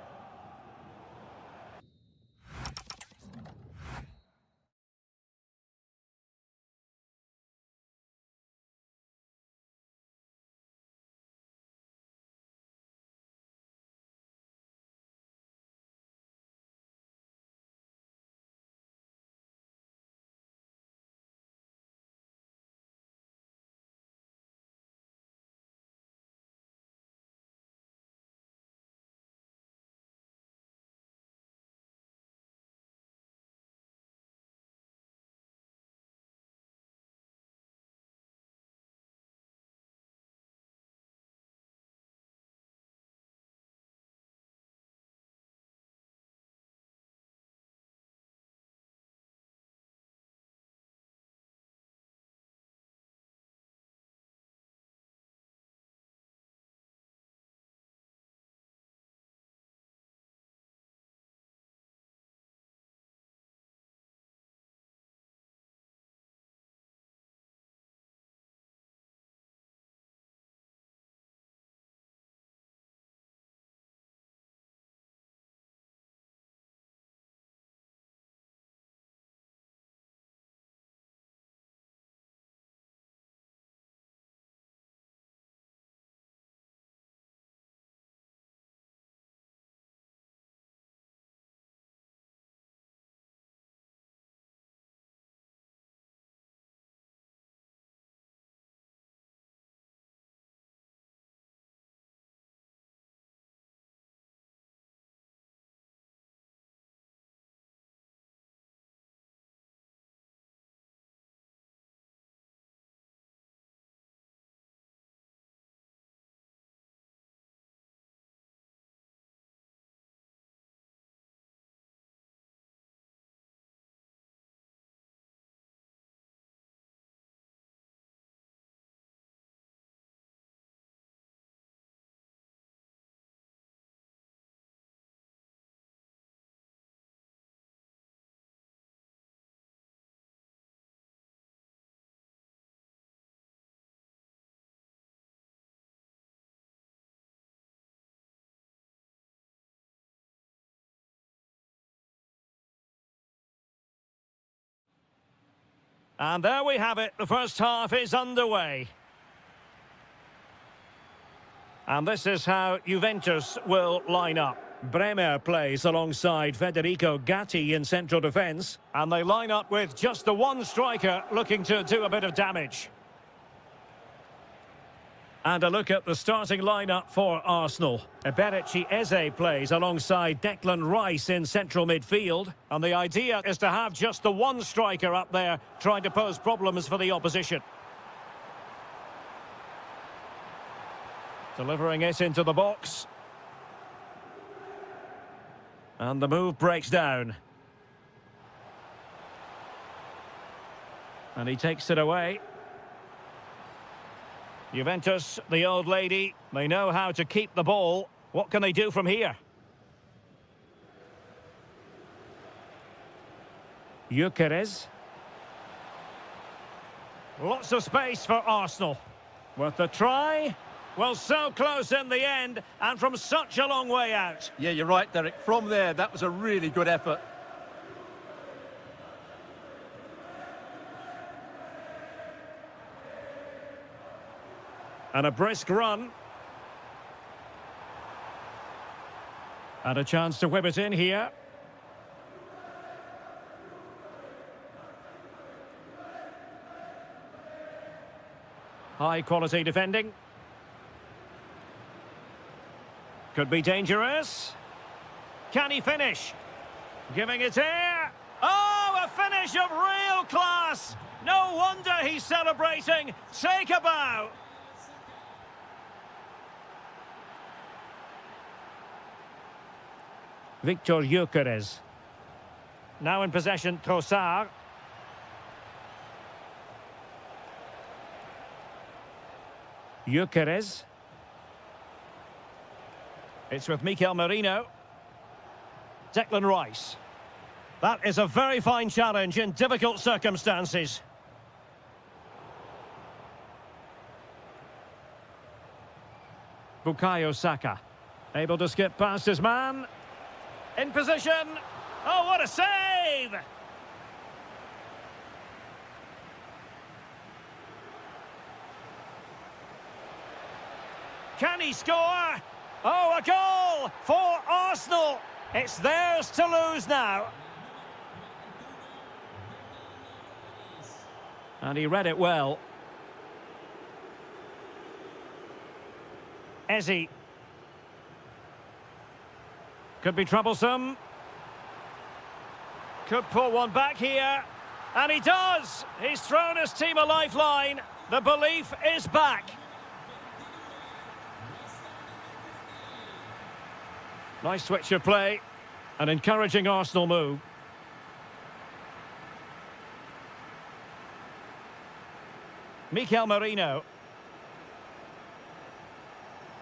And there we have it. The first half is underway. And this is how Juventus will line up. Bremer plays alongside Federico Gatti in central defence. And they line up with just the one striker looking to do a bit of damage. And a look at the starting lineup for Arsenal. Eberechi Eze plays alongside Declan Rice in central midfield. And the idea is to have just the one striker up there trying to pose problems for the opposition. Delivering it into the box. And the move breaks down. And he takes it away. Juventus, the old lady, they know how to keep the ball. What can they do from here? Gyökeres. Lots of space for Arsenal. With the try, well, so close in the end, and from such a long way out. Yeah, you're right, Derek. From there, that was a really good effort. And a brisk run. And a chance to whip it in here. High quality defending. Could be dangerous. Can he finish? Giving it air. Oh, a finish of real class. No wonder he's celebrating. Take a bow. Victor Gyökeres. Now in possession, Trossard. Gyökeres. It's with Mikel Merino. Declan Rice. That is a very fine challenge in difficult circumstances. Bukayo Saka. Able to skip past his man. In position. Oh, what a save! Can he score? Oh, a goal for Arsenal. It's theirs to lose now. And he read it well. Eze. Could be troublesome. Could pull one back here. And he does! He's thrown his team a lifeline. The belief is back. Nice switch of play. An encouraging Arsenal move. Mikel Merino.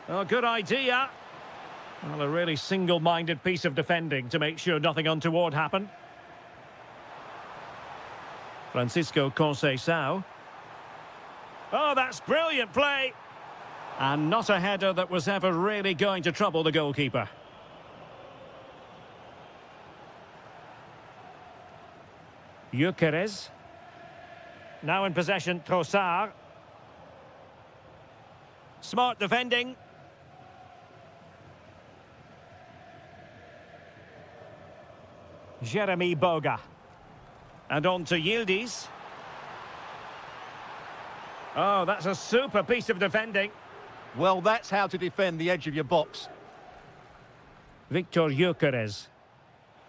Oh, good idea. Well, a really single-minded piece of defending to make sure nothing untoward happened. Francisco Conceição. Oh, that's brilliant play. And not a header that was ever really going to trouble the goalkeeper. Gyökeres. Now in possession, Trossard. Smart defending. Jeremy Boga. And on to Yildiz. Oh, that's a super piece of defending. Well, that's how to defend the edge of your box. Victor Gyökeres.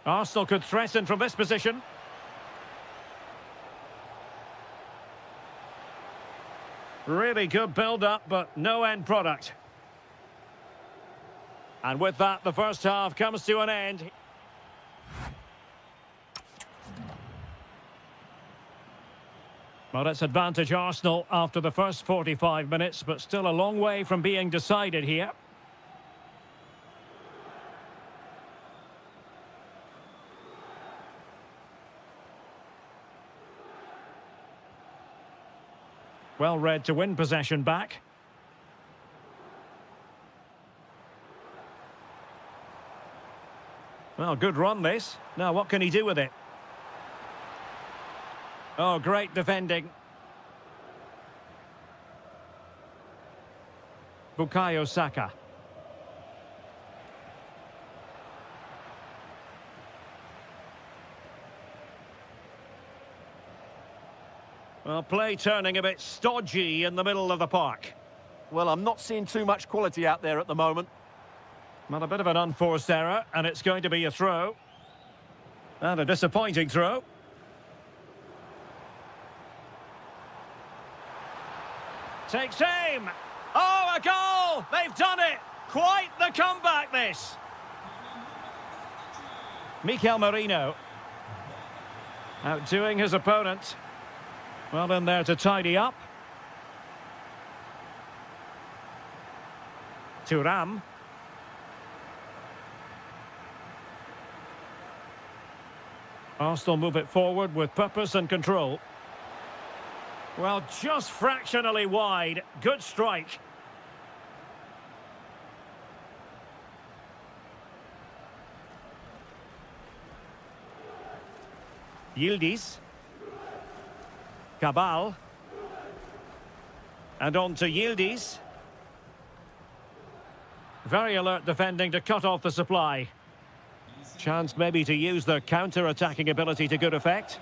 Arsenal could threaten from this position. Really good build-up, but no end product. And with that, the first half comes to an end. Well, it's advantage Arsenal after the first 45 minutes, but still a long way from being decided here. Well read to win possession back. Well, good run this. Now, what can he do with it? Oh, great defending. Bukayo Saka. Well, play turning a bit stodgy in the middle of the park. Well, I'm not seeing too much quality out there at the moment. Well, a bit of an unforced error, and it's going to be a throw. And a disappointing throw. Takes aim. Oh, a goal! They've done it! Quite the comeback, this. Mikel Merino. Outdoing his opponent. Well in there to tidy up. Thuram. Arsenal move it forward with purpose and control. Well, just fractionally wide. Good strike. Yildiz. Cabal. And on to Yildiz. Very alert defending to cut off the supply. Chance maybe to use their counter-attacking ability to good effect.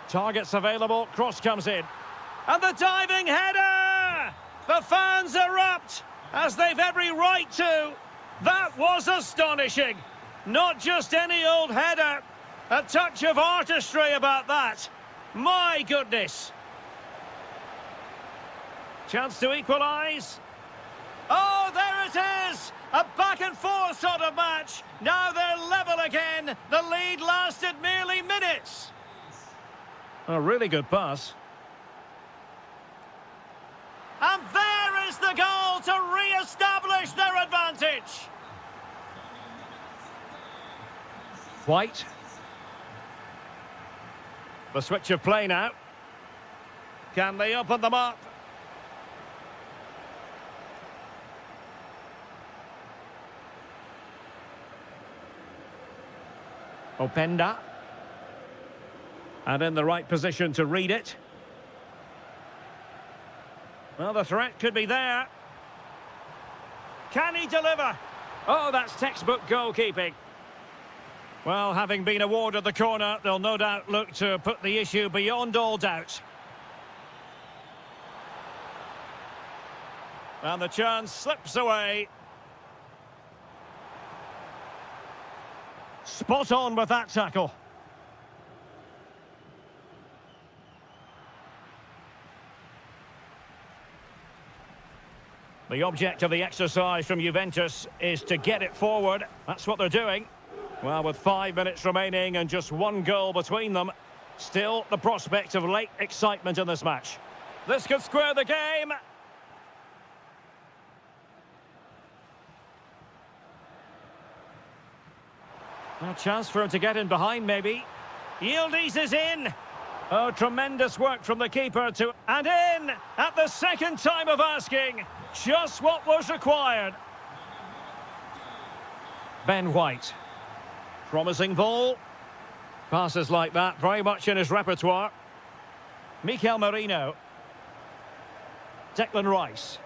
Targets available, cross comes in. And the diving header! The fans erupt, as they've every right to. That was astonishing. Not just any old header. A touch of artistry about that. My goodness. Chance to equalise. Oh, there it is! A back and forth sort of match. Now they're level again. The lead lasted merely minutes. A really good pass. And there is the goal to re-establish their advantage. White. The switch of play now. Can they open them up? Openda. And in the right position to read it. Well, the threat could be there. Can he deliver? Oh, that's textbook goalkeeping. Well, having been awarded the corner, they'll no doubt look to put the issue beyond all doubt. And the chance slips away. Spot on with that tackle. The object of the exercise from Juventus is to get it forward. That's what they're doing. Well, with 5 minutes remaining and just one goal between them, still the prospect of late excitement in this match. This could square the game. A chance for him to get in behind, maybe. Yildiz is in. Oh, tremendous work from the keeper to... And in! At the second time of asking. Just what was required. Ben White. Promising ball. Passes like that, very much in his repertoire. Mikel Merino. Declan Rice.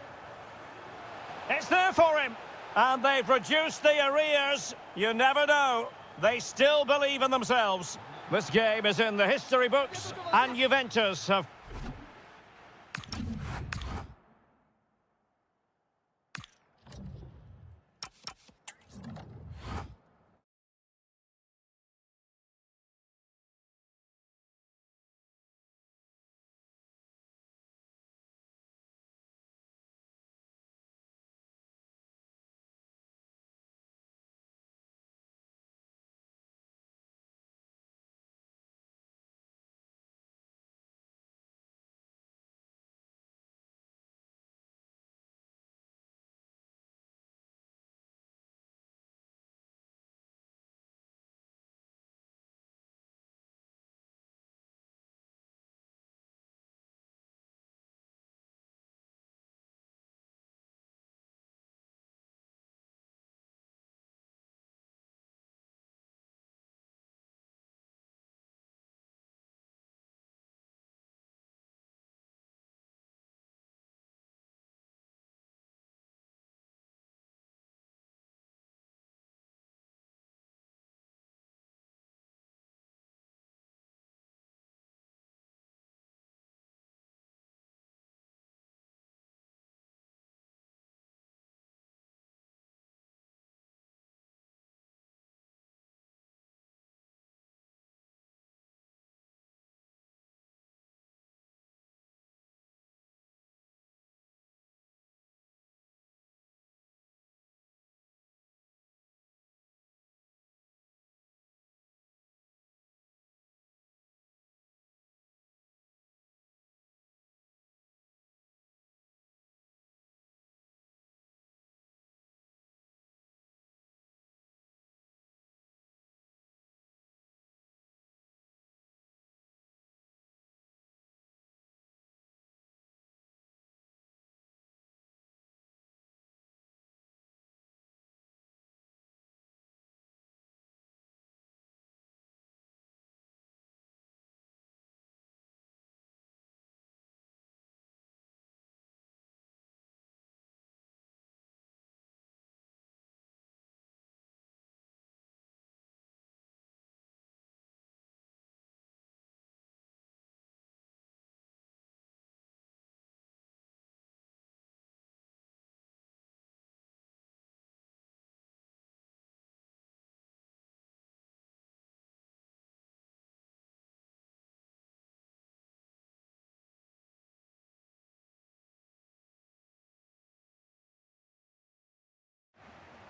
It's there for him. And they've reduced the arrears. You never know. They still believe in themselves. This game is in the history books, and Juventus have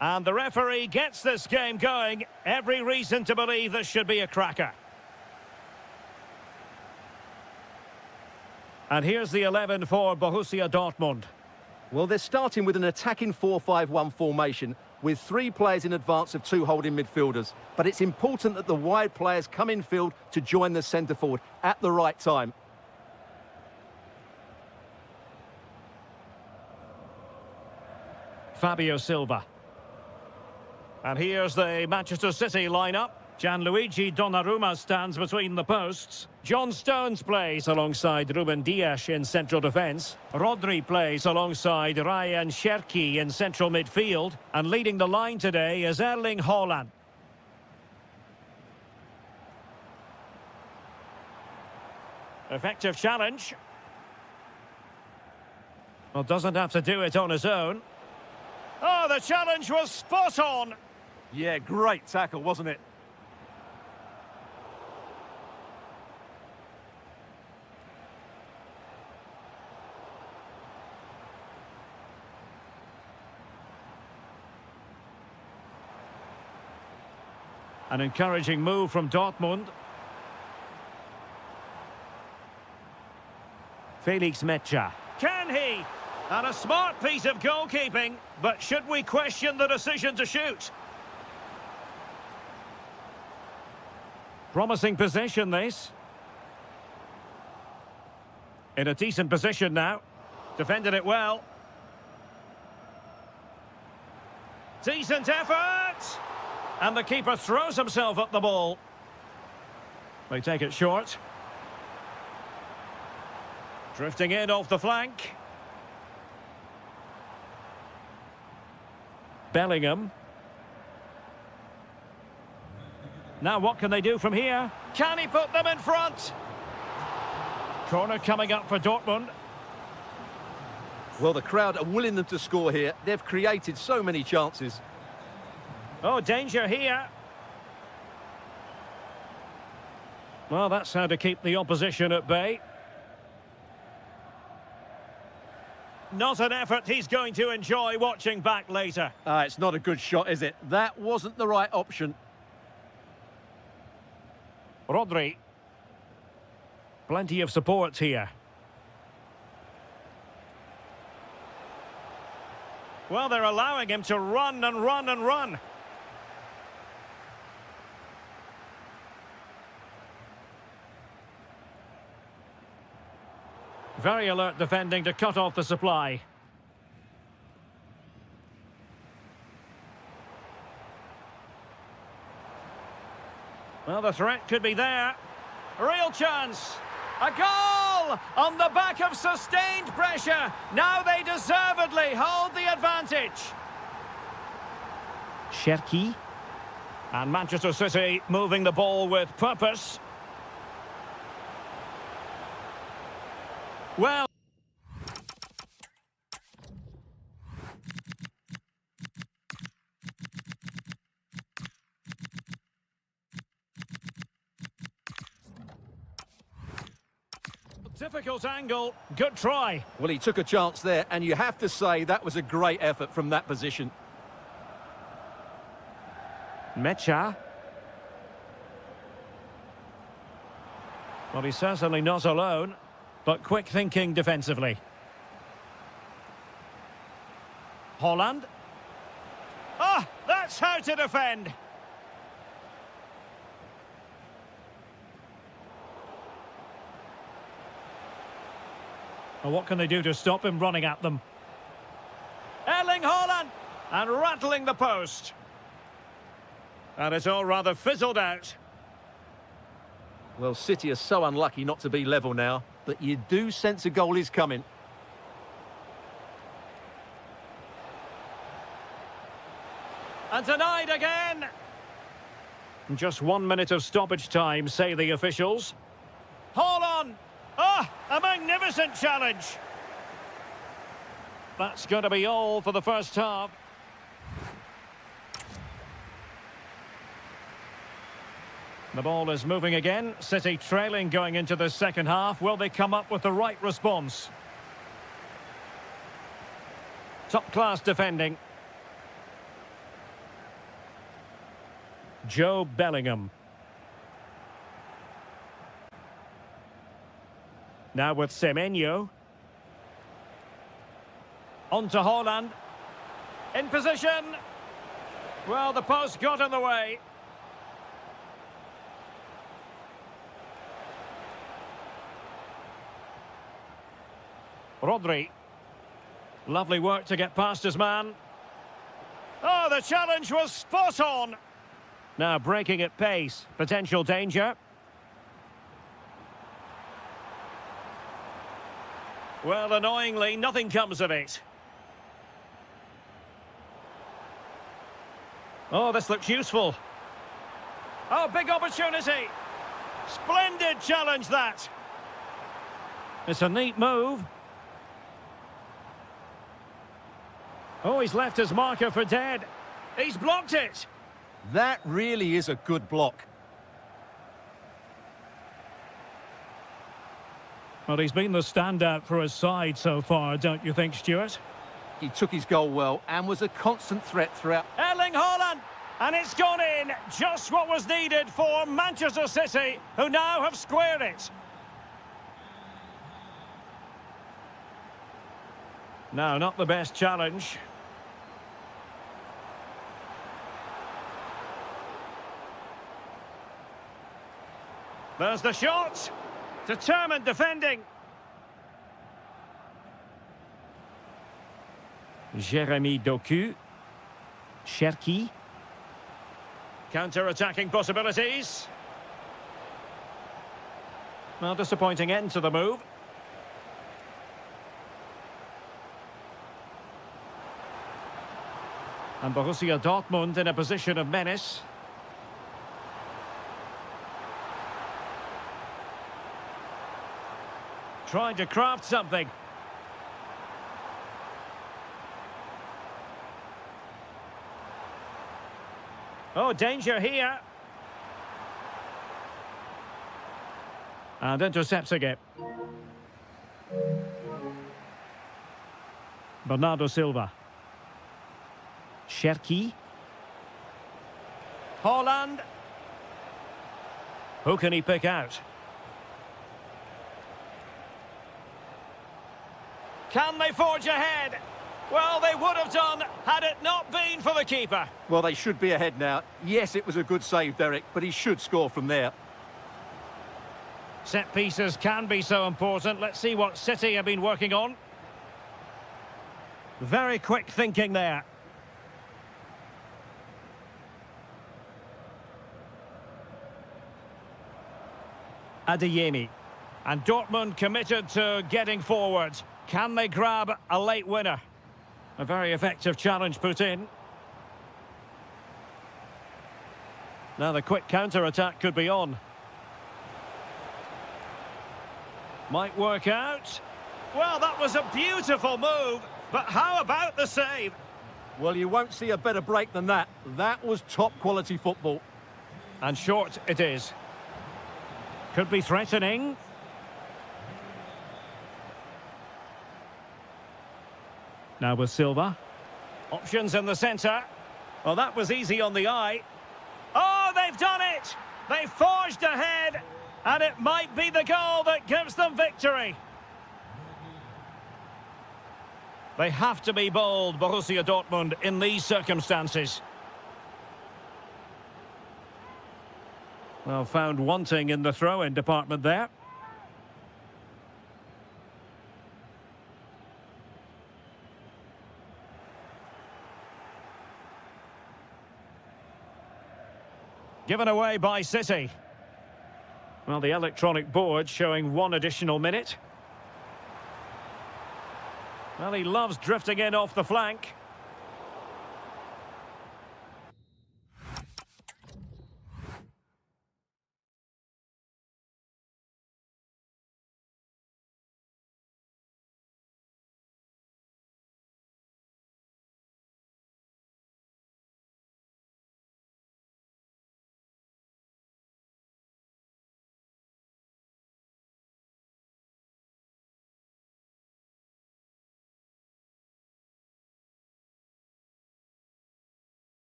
And the referee gets this game going. Every reason to believe this should be a cracker. And here's the 11 for Borussia Dortmund. Well, they're starting with an attacking 4-5-1 formation with 3 players in advance of 2 holding midfielders. But it's important that the wide players come in field to join the centre forward at the right time. Fabio Silva. And here's the Manchester City lineup. Gianluigi Donnarumma stands between the posts. John Stones plays alongside Ruben Dias in central defence. Rodri plays alongside Ryan Cherki in central midfield. And leading the line today is Erling Haaland. Effective challenge. Well, doesn't have to do it on his own. Oh, the challenge was spot on. Yeah, great tackle, wasn't it? An encouraging move from Dortmund. Felix Mecha. Can he? And a smart piece of goalkeeping, but should we question the decision to shoot? Promising possession, this. In a decent position now. Defended it well. Decent effort! And the keeper throws himself at the ball. They take it short. Drifting in off the flank. Bellingham. Now what can they do from here? Can he put them in front? Corner coming up for Dortmund. Well, the crowd are willing them to score here. They've created so many chances. Oh, danger here. Well, that's how to keep the opposition at bay. Not an effort he's going to enjoy watching back later. It's not a good shot, is it? That wasn't the right option. Rodri. Plenty of support here. Well, they're allowing him to run and run and run. Very alert defending to cut off the supply. Well, the threat could be there. Real chance. A goal on the back of sustained pressure. Now they deservedly hold the advantage. Cherki. And Manchester City moving the ball with purpose. Well, difficult angle, good try. Well, he took a chance there, and you have to say that was a great effort from that position. Mecha. Well, he's certainly not alone, but quick thinking defensively. Haaland. Ah, that's how to defend. Well, what can they do to stop him running at them? Erling Haaland! And rattling the post. And it's all rather fizzled out. Well, City are so unlucky not to be level now, but you do sense a goal is coming. And denied again. Just 1 minute of stoppage time, say the officials. Hold on! Ah, a magnificent challenge. That's going to be all for the first half. The ball is moving again. City trailing going into the second half. Will they come up with the right response? Top-class defending. Joe Bellingham. Now with Semenyo. On to Haaland. In position. Well, the post got in the way. Rodri. Lovely work to get past his man. Oh, the challenge was spot on. Now breaking at pace. Potential danger. Well, annoyingly, nothing comes of it. Oh, this looks useful. Oh, big opportunity. Splendid challenge, that. It's a neat move. Oh, he's left his marker for dead. He's blocked it. That really is a good block. Well, he's been the standout for his side so far, don't you think, Stuart? He took his goal well and was a constant threat throughout. Erling Haaland! And it's gone in. Just what was needed for Manchester City, who now have squared it. No, not the best challenge. There's the shot. Determined defending. Jeremy Doku. Cherki. Counter-attacking possibilities. Well, disappointing end to the move. And Borussia Dortmund in a position of menace. Trying to craft something. Oh, danger here. And intercepting it. Bernardo Silva. Cherki. Haaland. Who can he pick out? Can they forge ahead? Well, they would have done had it not been for the keeper. Well, they should be ahead now. Yes, it was a good save, Derek, but he should score from there. Set pieces can be so important. Let's see what City have been working on. Very quick thinking there. Adeyemi. And Dortmund committed to getting forward. Can they grab a late winner? A very effective challenge put in. Now the quick counter-attack could be on. Might work out. Well, that was a beautiful move, but how about the save? Well, you won't see a better break than that. That was top-quality football. And short it is. Could be threatening. Now with Silva. Options in the centre. Well, that was easy on the eye. Oh, they've done it! They forged ahead, and it might be the goal that gives them victory. They have to be bold, Borussia Dortmund, in these circumstances. Well, found wanting in the throw-in department there. Given away by City. Well, the electronic board showing one additional minute. Well, he loves drifting in off the flank.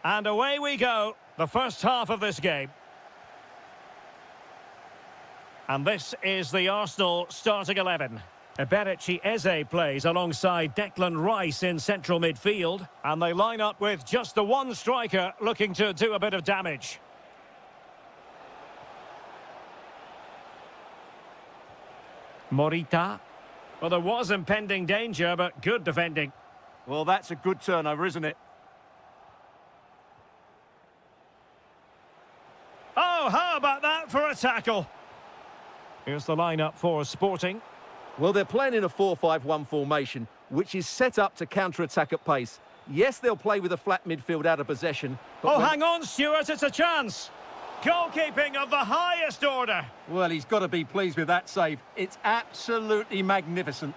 And away we go, the first half of this game. And this is the Arsenal starting 11. Eberechi Eze plays alongside Declan Rice in central midfield. And they line up with just the one striker looking to do a bit of damage. Morita. Well, there was impending danger, but good defending. Well, that's a good turnover, isn't it? Oh, how about that for a tackle? Here's the lineup for Sporting. Well, they're playing in a 4-5-1 formation, which is set up to counter-attack at pace. Yes, they'll play with a flat midfield out of possession. Oh, hang on, Stuart, it's a chance. Goalkeeping of the highest order. Well, he's got to be pleased with that save. It's absolutely magnificent.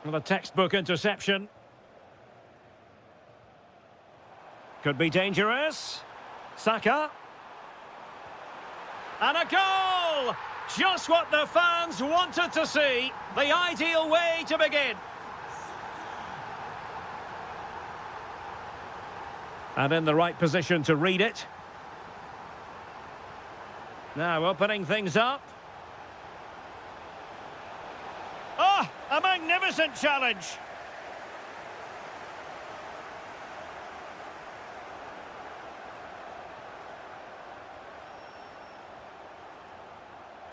Well, a textbook interception. Could be dangerous. Saka. And a goal! Just what the fans wanted to see. The ideal way to begin. And in the right position to read it. Now opening things up. Oh, a magnificent challenge.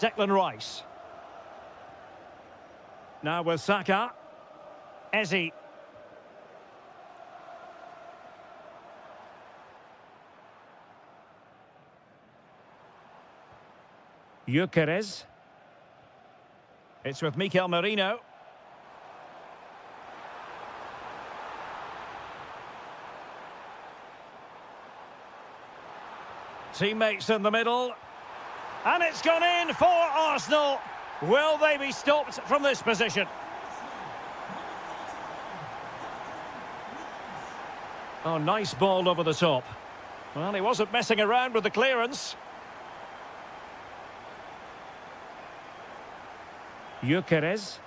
Declan Rice. Now with Saka. Eze. Gyökeres. It's with Mikel Merino. Teammates in the middle. And it's gone in for Arsenal. Will they be stopped from this position? Oh, nice ball over the top. Well, he wasn't messing around with the clearance. Gyökeres.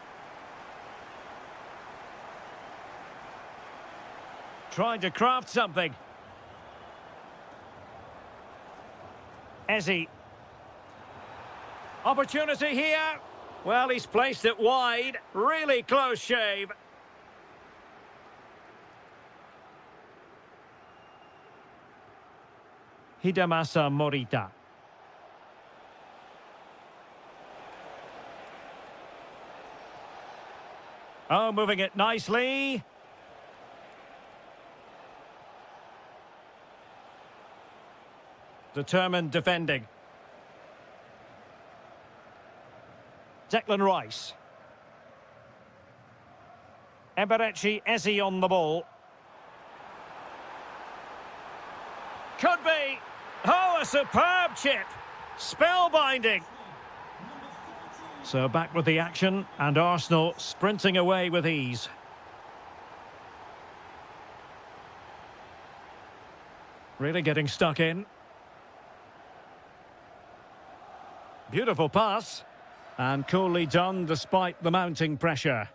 Trying to craft something. Eze. Opportunity here. Well, he's placed it wide. Really close shave. Hidemasa Morita. Oh, moving it nicely. Determined defending. Declan Rice. Eberechi Eze on the ball. Could be. Oh, a superb chip. Spellbinding. So back with the action, and Arsenal sprinting away with ease. Really getting stuck in. Beautiful pass. And coolly done despite the mounting pressure.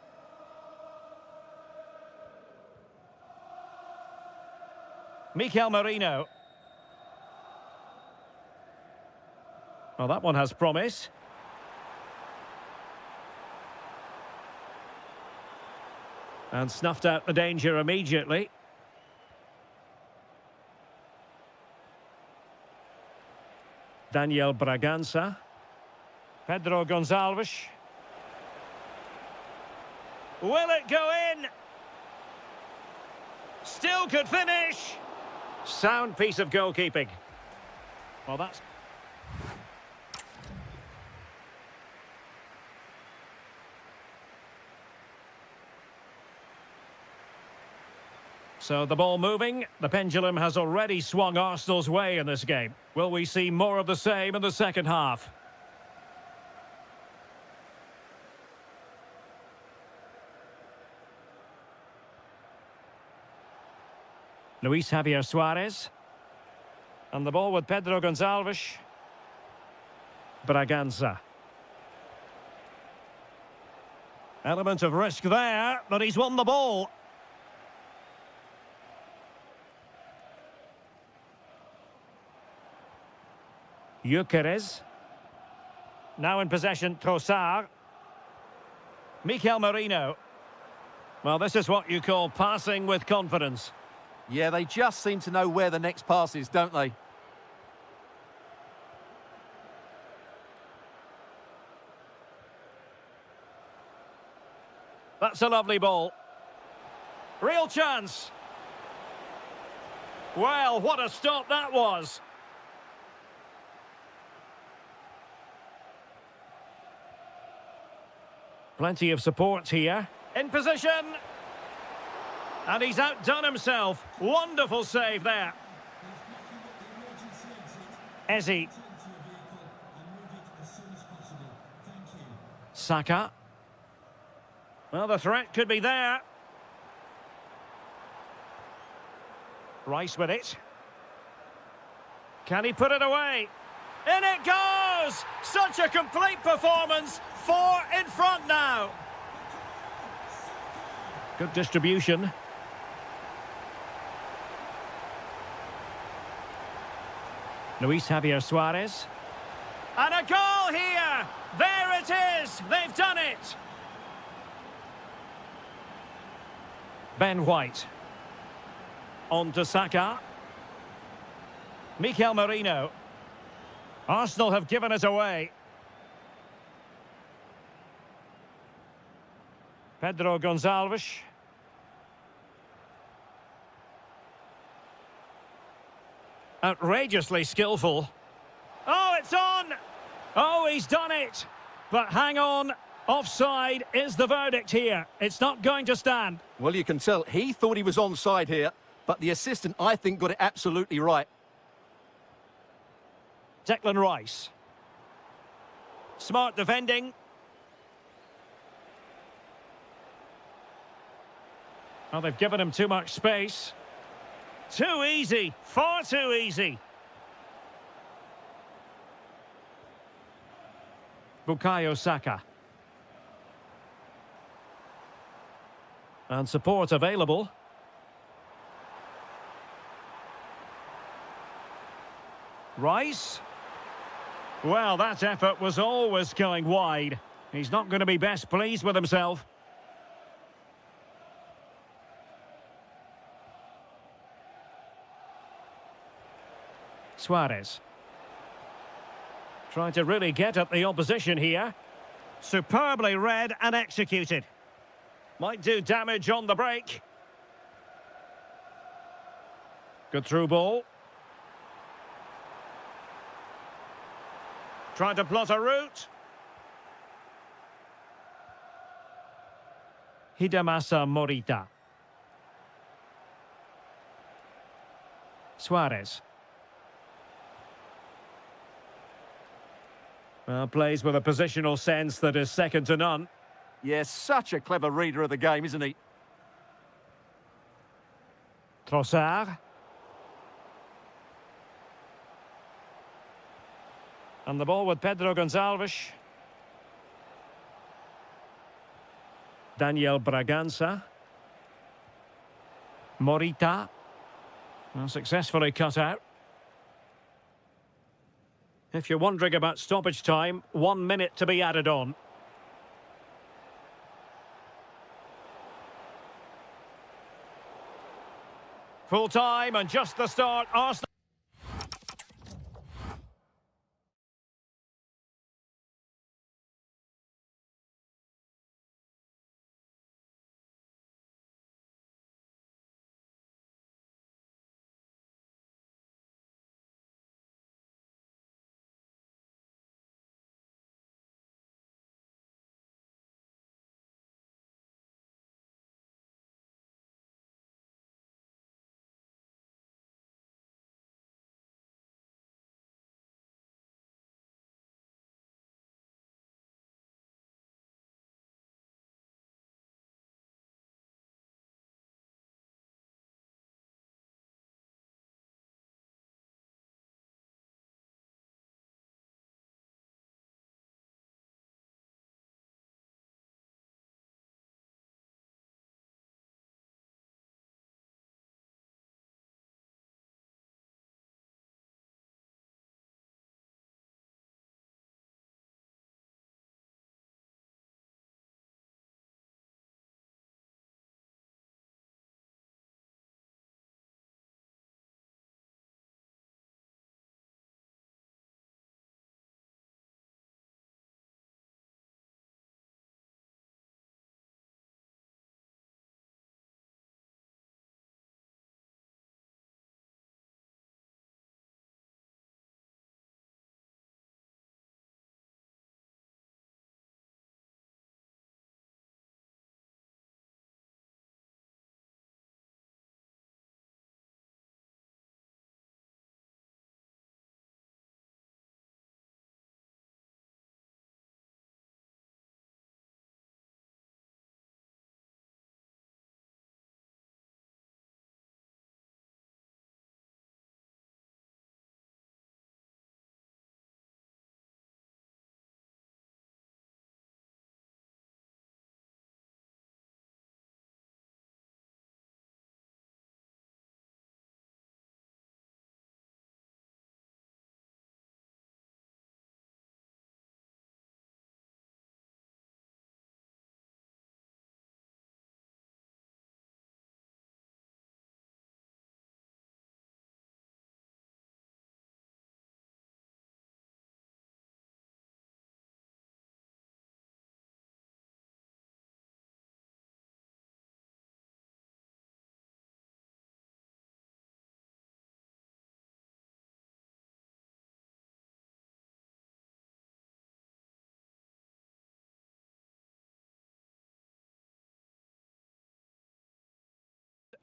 Mikel Merino. Well, that one has promise. And snuffed out the danger immediately. Daniel Bragança. Pedro Gonçalves. Will it go in? Still could finish. Sound piece of goalkeeping. Well, that's... So the ball moving. The pendulum has already swung Arsenal's way in this game. Will we see more of the same in the second half? Luis Javier Suarez. And the ball with Pedro Gonçalves. Bragança. Element of risk there, but he's won the ball. Gyökeres. Now in possession, Trossard. Mikel Merino. Well, this is what you call passing with confidence. Yeah, they just seem to know where the next pass is, don't they? That's a lovely ball. Real chance. Well, what a stop that was. Plenty of support here. In position. And he's outdone himself. Wonderful save there. Eze. Saka. Well, the threat could be there. Rice with it. Can he put it away? In it goes! Such a complete performance. 4 in front now. Good distribution. Luis Javier Suarez. And a goal here! There it is! They've done it! Ben White. On to Saka. Mikel Merino. Arsenal have given it away. Pedro Gonçalves. Outrageously skillful. Oh, it's on! Oh, he's done it! But hang on, offside is the verdict here. It's not going to stand. Well, you can tell he thought he was onside here, but the assistant, I think, got it absolutely right. Declan Rice. Smart defending. Well, they've given him too much space. Too easy. Far too easy. Bukayo Saka. And support available. Rice. Well, that effort was always going wide. He's not going to be best pleased with himself. Suarez. Trying to really get at the opposition here. Superbly read and executed. Might do damage on the break. Good through ball. Trying to plot a route. Hidemasa Morita. Suarez. Well, plays with a positional sense that is second to none. Yes, such a clever reader of the game, isn't he? Trossard. And the ball with Pedro Gonçalves. Daniel Bragança. Morita. Well, successfully cut out. If you're wondering about stoppage time, 1 minute to be added on. Full time and just the start. Arsenal.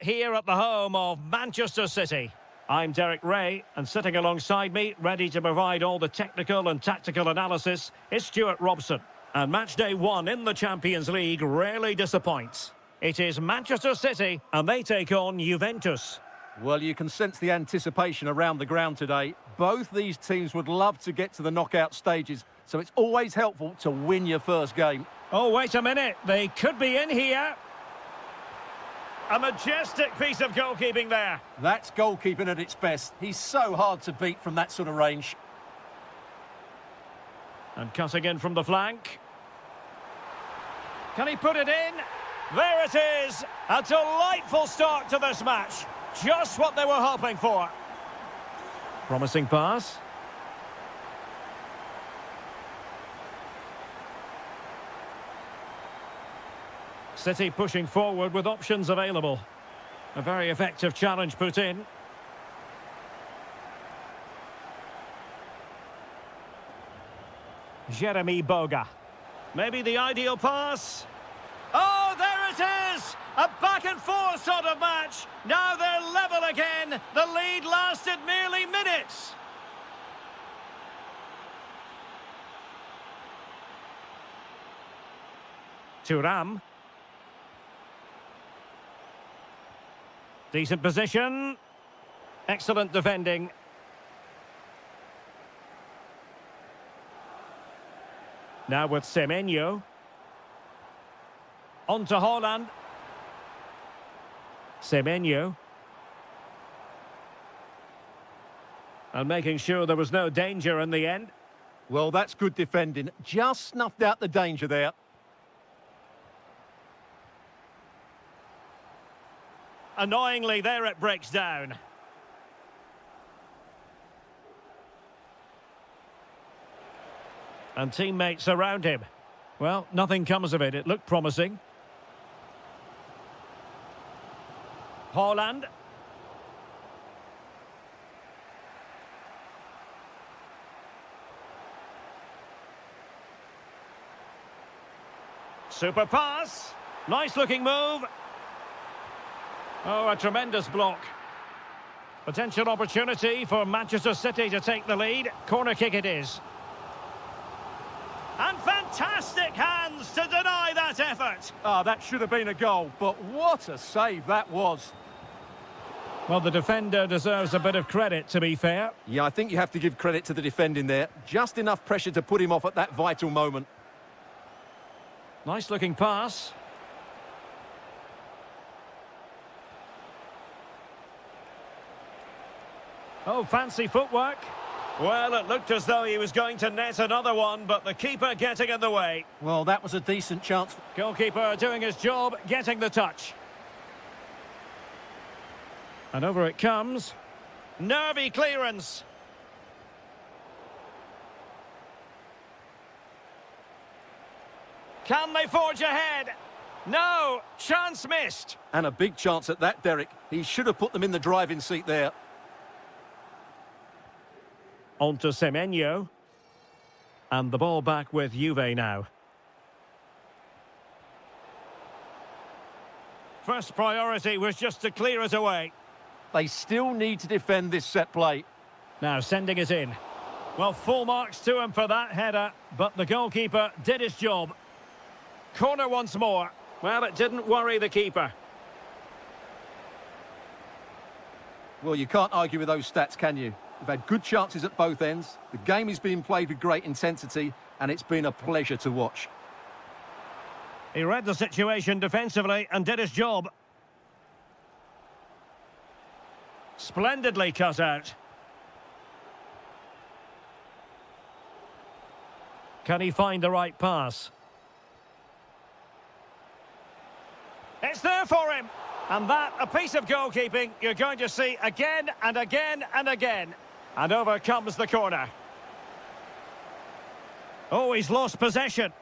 here at the home of Manchester City. I'm Derek Ray, and sitting alongside me, ready to provide all the technical and tactical analysis, is Stuart Robson. And match day 1 in the Champions League rarely disappoints. It is Manchester City, and they take on Juventus. Well, you can sense the anticipation around the ground today. Both these teams would love to get to the knockout stages, so it's always helpful to win your first game. Oh, wait a minute. They could be in here. A majestic piece of goalkeeping there. That's goalkeeping at its best. He's so hard to beat from that sort of range. And cutting in from the flank. Can he put it in? There it is. A delightful start to this match. Just what they were hoping for. Promising pass. City pushing forward with options available. A very effective challenge put in. Jeremy Boga. Maybe the ideal pass. Oh, there it is! A back-and-forth sort of match. Now they're level again. The lead lasted merely minutes. Thuram. Decent position. Excellent defending. Now with Semenyo. On to Haaland. Semenyo. And making sure there was no danger in the end. Well, that's good defending. Just snuffed out the danger there. Annoyingly, there it breaks down. And teammates around him. Well, nothing comes of it. It looked promising. Haaland. Super pass. Nice looking move. Oh, a tremendous block. Potential opportunity for Manchester City to take the lead. Corner kick it is. And fantastic hands to deny that effort. Ah, that should have been a goal, but what a save that was. Well, the defender deserves a bit of credit, to be fair. Yeah, I think you have to give credit to the defending there. Just enough pressure to put him off at that vital moment. Nice looking pass. Oh, fancy footwork. Well, it looked as though he was going to net another one, but the keeper getting in the way. Well, that was a decent chance. Goalkeeper doing his job, getting the touch. And over it comes. Nervy clearance. Can they forge ahead? No, chance missed. And a big chance at that, Derek. He should have put them in the driving seat there. On to Semenyo. And the ball back with Juve now. First priority was just to clear it away. They still need to defend this set play. Now sending it in. Well, full marks to him for that header, but the goalkeeper did his job. Corner once more. Well, it didn't worry the keeper. Well, you can't argue with those stats, can you? We've had good chances at both ends. The game is being played with great intensity, and it's been a pleasure to watch. He read the situation defensively and did his job. Splendidly cut out. Can he find the right pass? It's there for him. And that, a piece of goalkeeping you're going to see again and again and again. And over comes the corner. Oh, he's lost possession.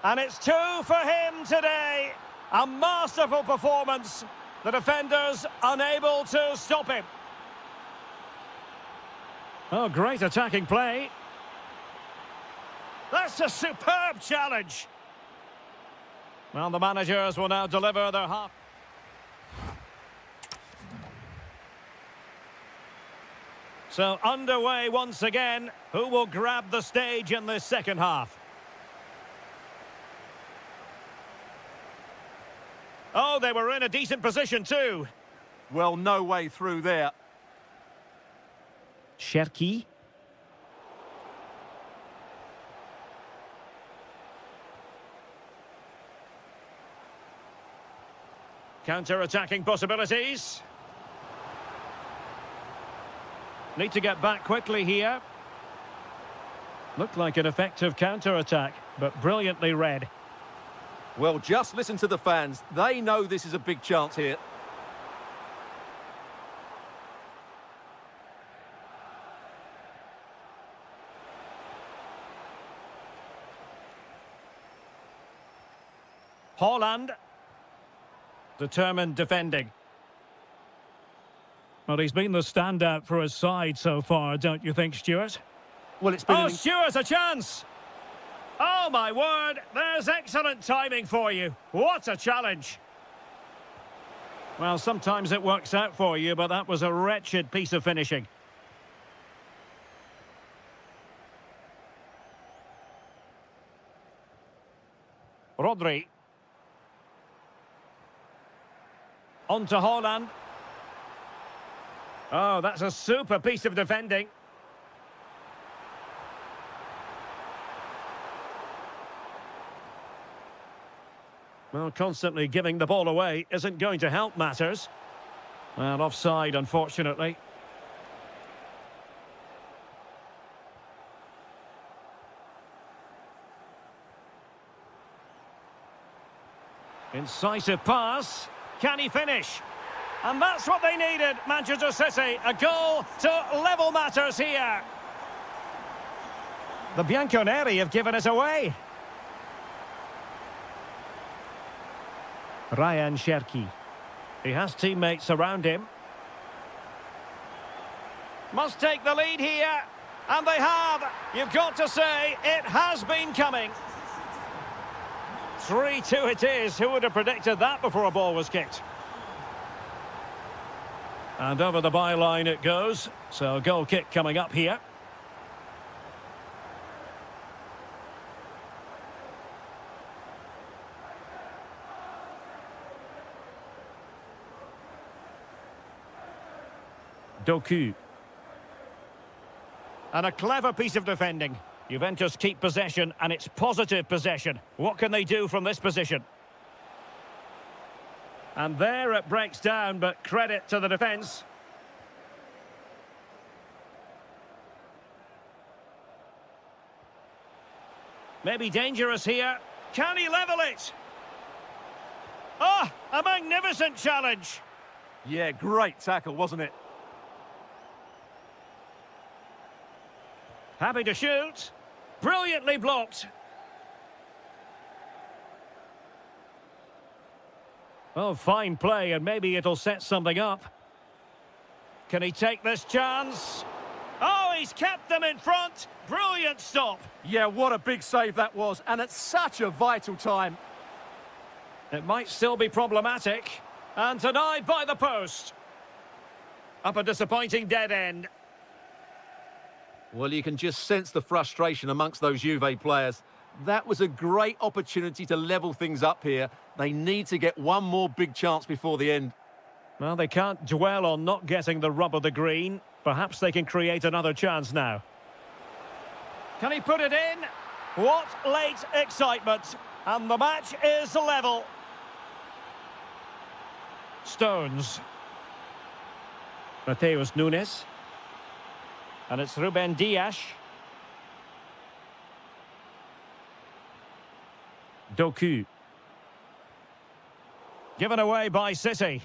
And it's 2 for him today. A masterful performance. The defenders unable to stop him. Oh, great attacking play. That's a superb challenge. Well, the managers will now deliver their half. So underway once again. Who will grab the stage in this second half? Oh, they were in a decent position too. Well, no way through there. Cherki. Counter-attacking possibilities. Need to get back quickly here. Looked like an effective counter-attack, but brilliantly read. Well, just listen to the fans. They know this is a big chance here. Holland. Determined defending. Well, he's been the standout for his side so far, don't you think, Stuart? Well, it's been... Oh, Stuart, a chance! Oh, my word, there's excellent timing for you. What a challenge. Well, sometimes it works out for you, but that was a wretched piece of finishing. Rodri. On to Holland. Oh, that's a super piece of defending. Well, constantly giving the ball away isn't going to help matters. Well, offside, unfortunately. Incisive pass. Can he finish? And that's what they needed, Manchester City. A goal to level matters here. The Bianconeri have given it away. Ryan Cherki. He has teammates around him. Must take the lead here. And they have. You've got to say, it has been coming. 3-2 it is. Who would have predicted that before a ball was kicked? And over the byline it goes. So a goal kick coming up here. Doku. And a clever piece of defending. Juventus keep possession, and it's positive possession. What can they do from this position? And there it breaks down, but credit to the defence. Maybe dangerous here. Can he level it? Ah, a magnificent challenge. Yeah, great tackle, wasn't it? Happy to shoot. Brilliantly blocked. Oh, fine play, and maybe it'll set something up. Can he take this chance? Oh, he's kept them in front. Brilliant stop. Yeah, what a big save that was, and at such a vital time. It might still be problematic. And denied by the post. Up a disappointing dead end. Well, you can just sense the frustration amongst those Juve players. That was a great opportunity to level things up here. They need to get one more big chance before the end. Well, they can't dwell on not getting the rub of the green. Perhaps they can create another chance now. Can he put it in? What late excitement. And the match is level. Stones. Mateus Nunes. And it's Ruben Dias. Doku. Given away by City.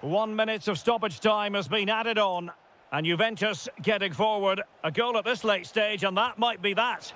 One minute of stoppage time has been added on. And Juventus getting forward. A goal at this late stage, and that might be that.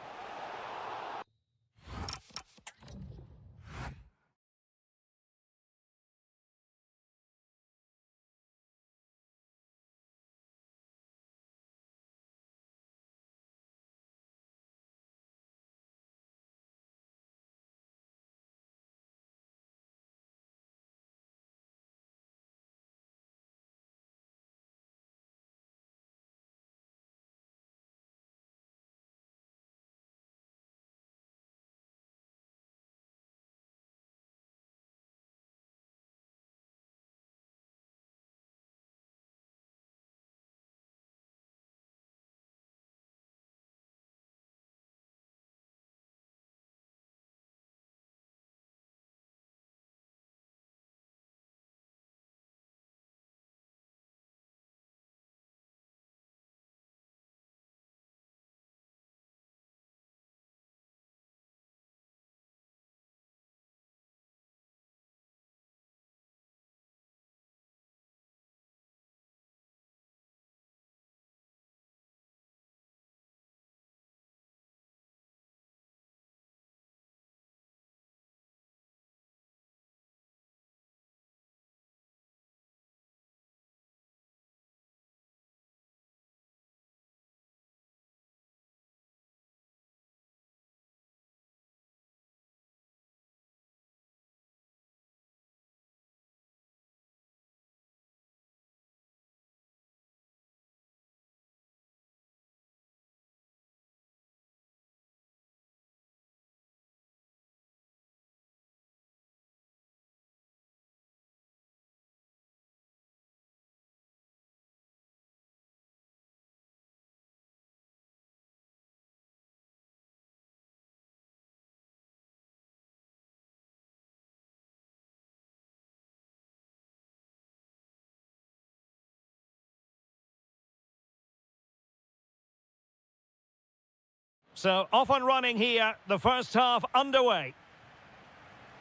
So off and running here, the first half underway.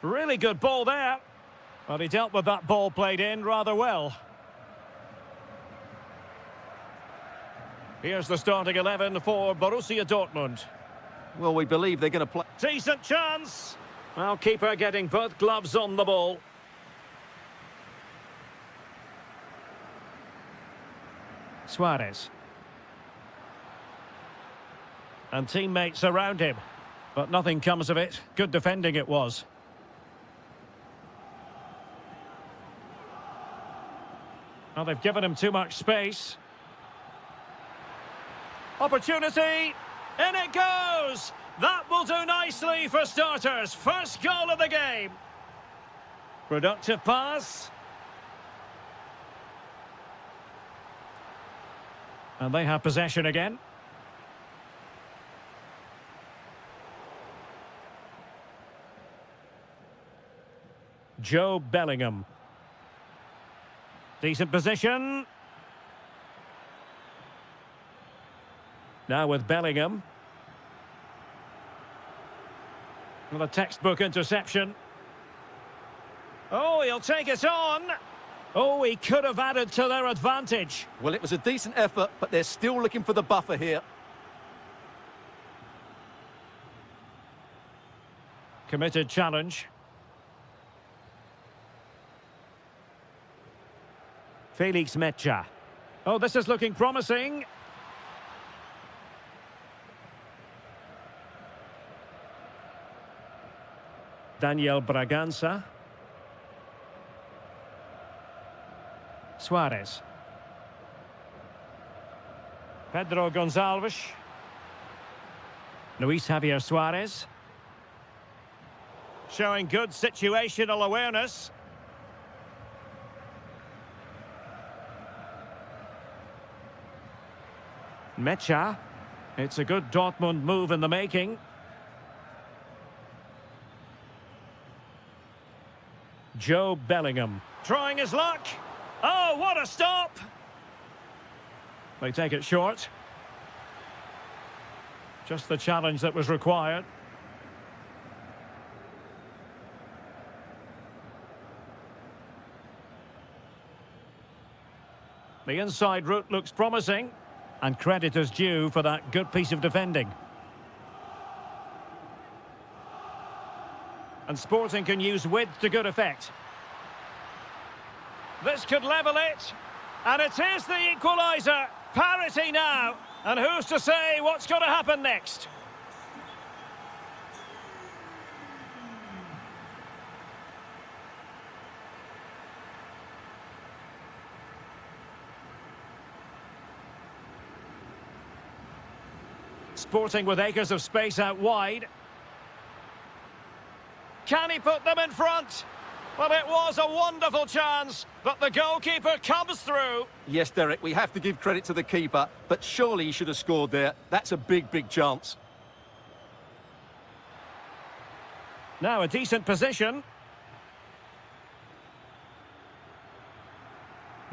Really good ball there. Well, he dealt with that ball played in rather well. Here's the starting 11 for Borussia Dortmund. Well, we believe they're going to play. Decent chance. Well, keeper getting both gloves on the ball. Suarez. And teammates around him. But nothing comes of it. Good defending it was. Well, they've given him too much space. Opportunity. In it goes. That will do nicely for starters. First goal of the game. Productive pass. And they have possession again. Joe Bellingham. Decent position. Now with Bellingham. With a textbook interception. Oh, he'll take it on. Oh, he could have added to their advantage. Well, it was a decent effort, but they're still looking for the buffer here. Committed challenge. Felix Mecha. Oh, this is looking promising. Daniel Bragança. Suarez. Pedro Gonçalves. Luis Javier Suarez. Showing good situational awareness. Mecha. It's a good Dortmund move in the making. Joe Bellingham. Trying his luck. Oh, what a stop! They take it short. Just the challenge that was required. The inside route looks promising, and credit is due for that good piece of defending. And Sporting can use width to good effect. This could level it, and it is the equaliser. Parity now, and who's to say what's going to happen next? Sporting with acres of space out wide. Can he put them in front? Well, it was a wonderful chance, but the goalkeeper comes through. Yes, Derek, we have to give credit to the keeper, but surely he should have scored there. That's a big, big chance. Now a decent position.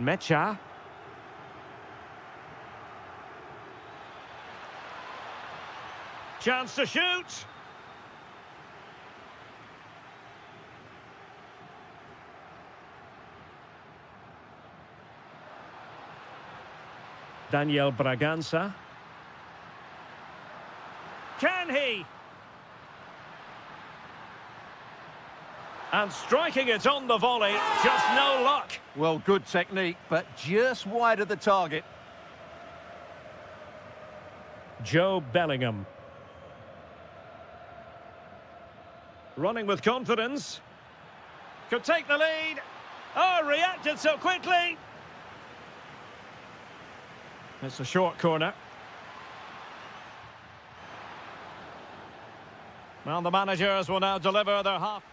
Mecha. Chance to shoot. Daniel Bragança. Can he? And striking it on the volley, just no luck. Well, good technique, but just wide of the target. Joe Bellingham. Running with confidence. Could take the lead. Oh, reacted so quickly. It's a short corner. Well, the managers will now deliver their half.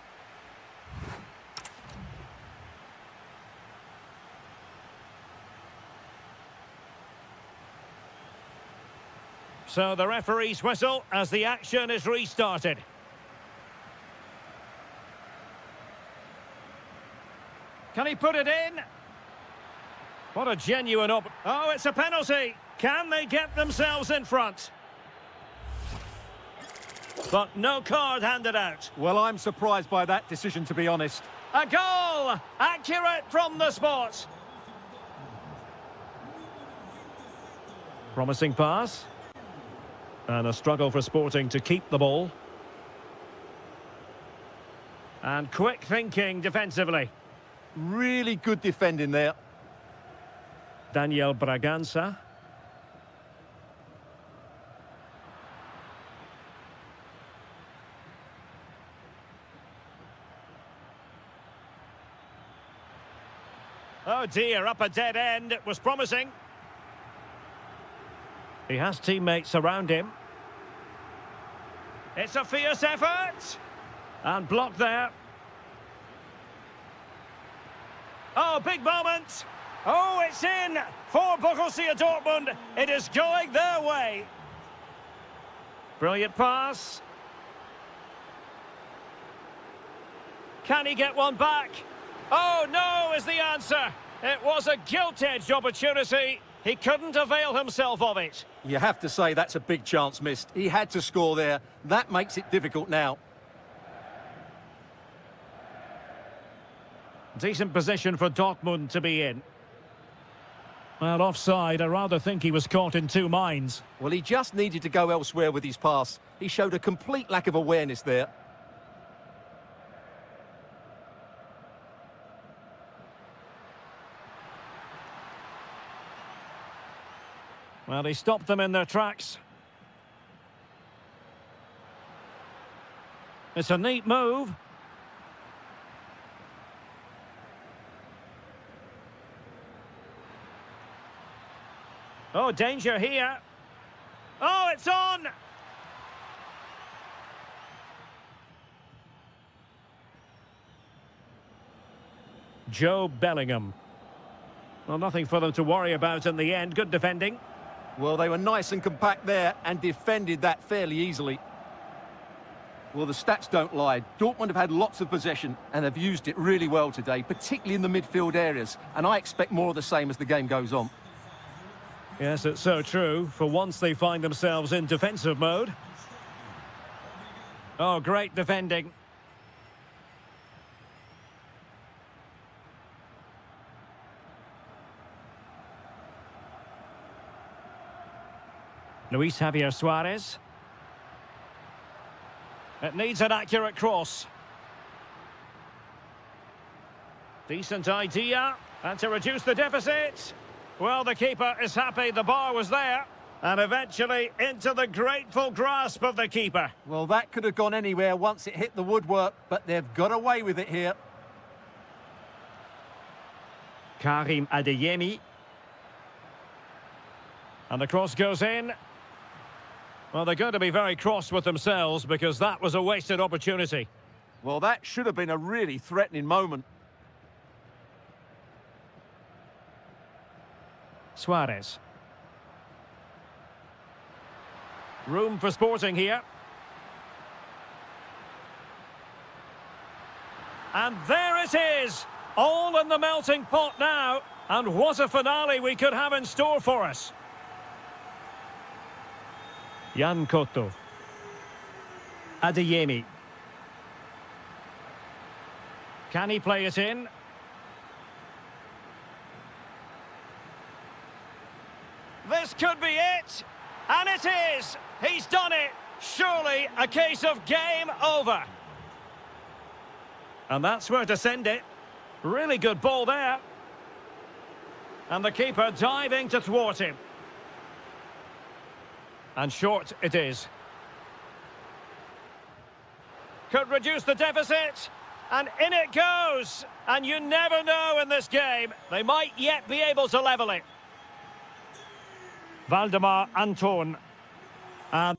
So the referee's whistle as the action is restarted. Can he put it in? What a genuine Oh, it's a penalty. Can they get themselves in front? but no card handed out. Well, I'm surprised by that decision, to be honest. A goal! Accurate from the spot. Promising pass. And a struggle for Sporting to keep the ball. And quick thinking defensively. Really good defending there. Daniel Bragança. Oh dear, up a dead end. It was promising. He has teammates around him. It's a fierce effort. And blocked there. Oh, big moment. Oh, it's in for Borussia Dortmund. It is going their way. Brilliant pass. Can he get one back? Oh, no is the answer. It was a gilt-edged opportunity. He couldn't avail himself of it. You have to say that's a big chance missed. He had to score there. That makes it difficult now. Decent position for Dortmund to be in. Well, offside. I rather think he was caught in two minds. Well, he just needed to go elsewhere with his pass. He showed a complete lack of awareness there. Well, he stopped them in their tracks. It's a neat move. Oh, danger here. Oh, it's on! Joe Bellingham. Well, nothing for them to worry about in the end. Good defending. Well, they were nice and compact there and defended that fairly easily. Well, the stats don't lie. Dortmund have had lots of possession and have used it really well today, particularly in the midfield areas. And I expect more of the same as the game goes on. Yes, it's so true. For once they find themselves in defensive mode. Oh, great defending. Luis Javier Suarez. It needs an accurate cross. Decent idea. And to reduce the deficit. Well, the keeper is happy the bar was there. And eventually into the grateful grasp of the keeper. Well, that could have gone anywhere once it hit the woodwork, but they've got away with it here. Karim Adeyemi. And the cross goes in. Well, they're going to be very cross with themselves because that was a wasted opportunity. Well, that should have been a really threatening moment. Suarez. Room for Sporting here. And there it is! All in the melting pot now. And what a finale we could have in store for us. Jan Cotto. Adeyemi. Can he play it in? This could be it! And it is! He's done it! Surely a case of game over. And that's where to send it. Really good ball there. And the keeper diving to thwart him. And short it is. Could reduce the deficit. And in it goes. And you never know in this game. They might yet be able to level it. Valdemar Anton. And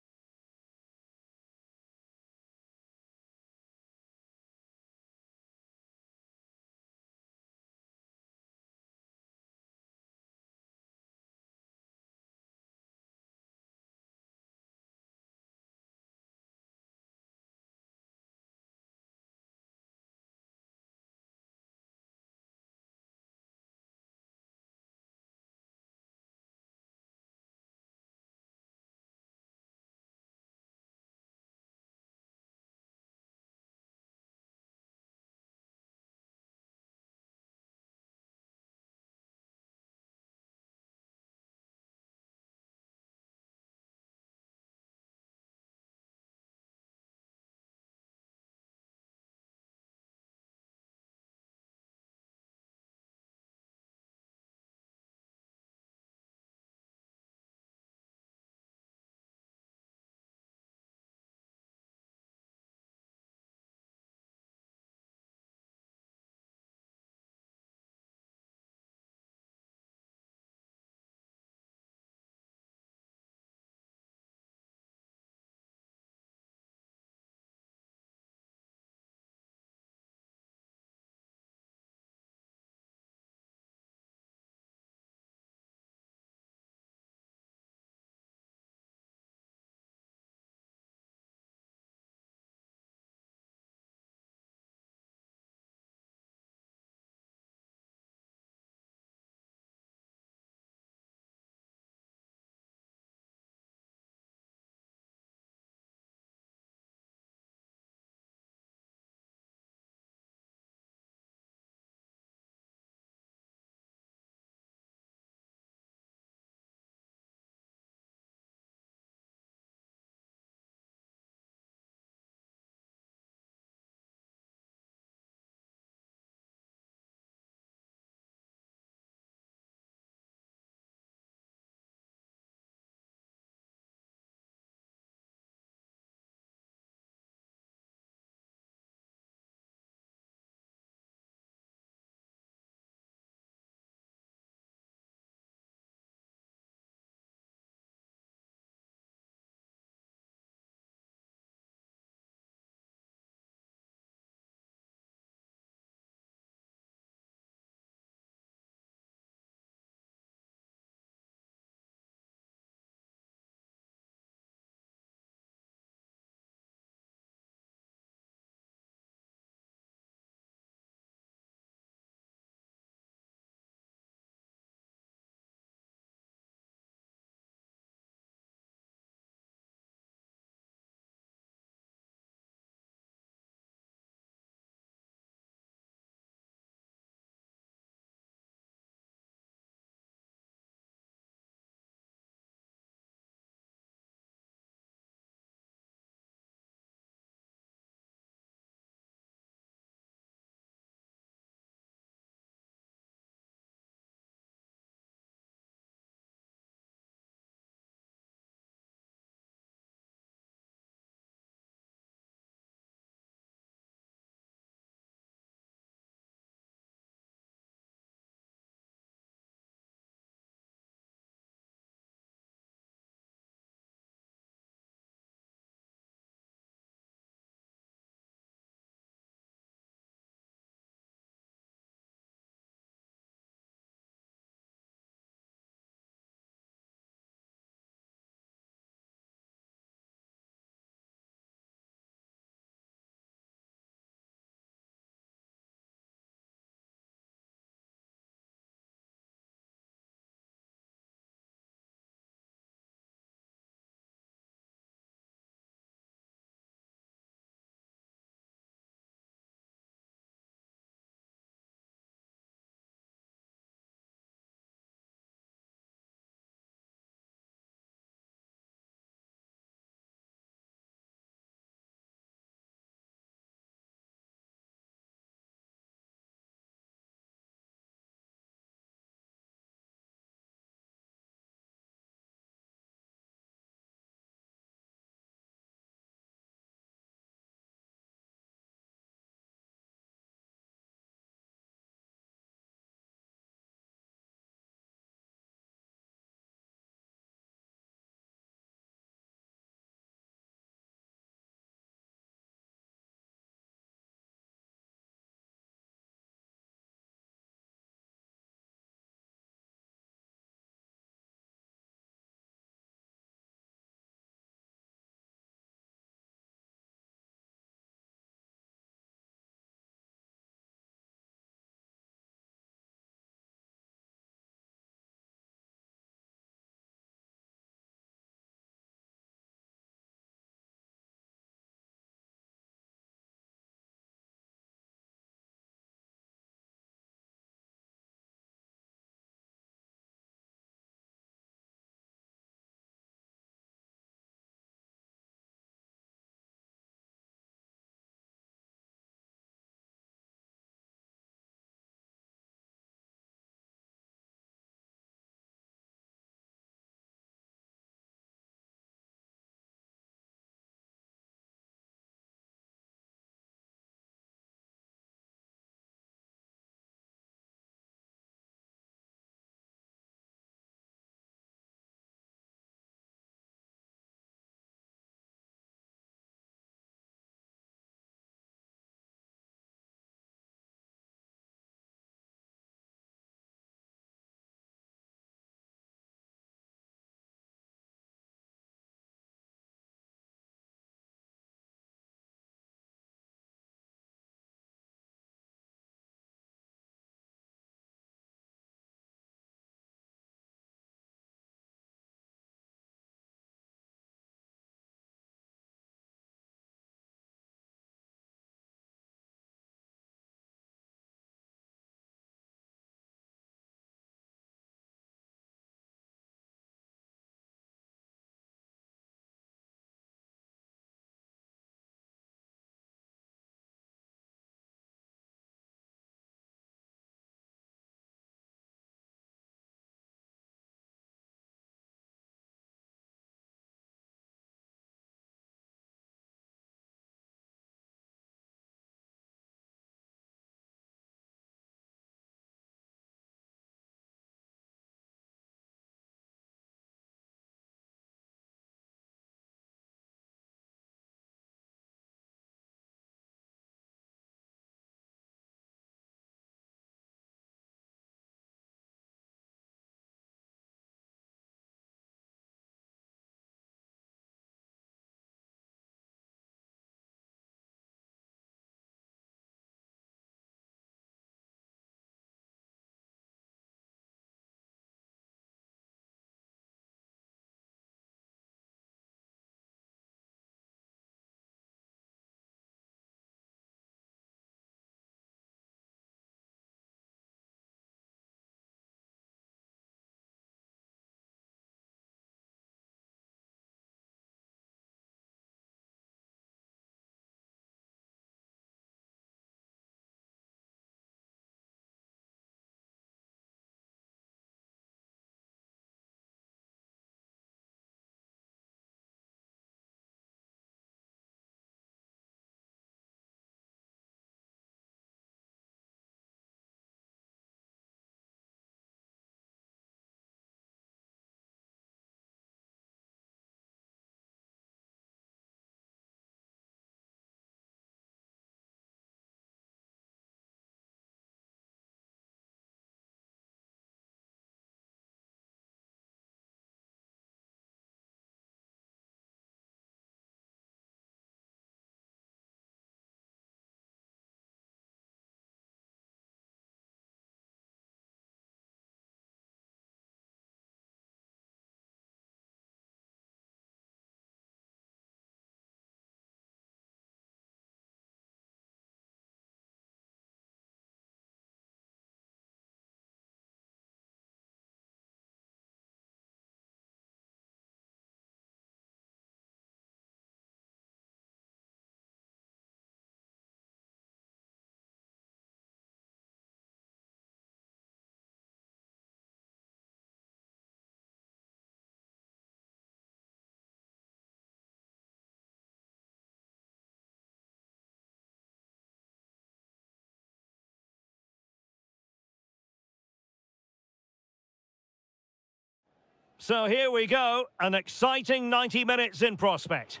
So here we go, an exciting 90 minutes in prospect.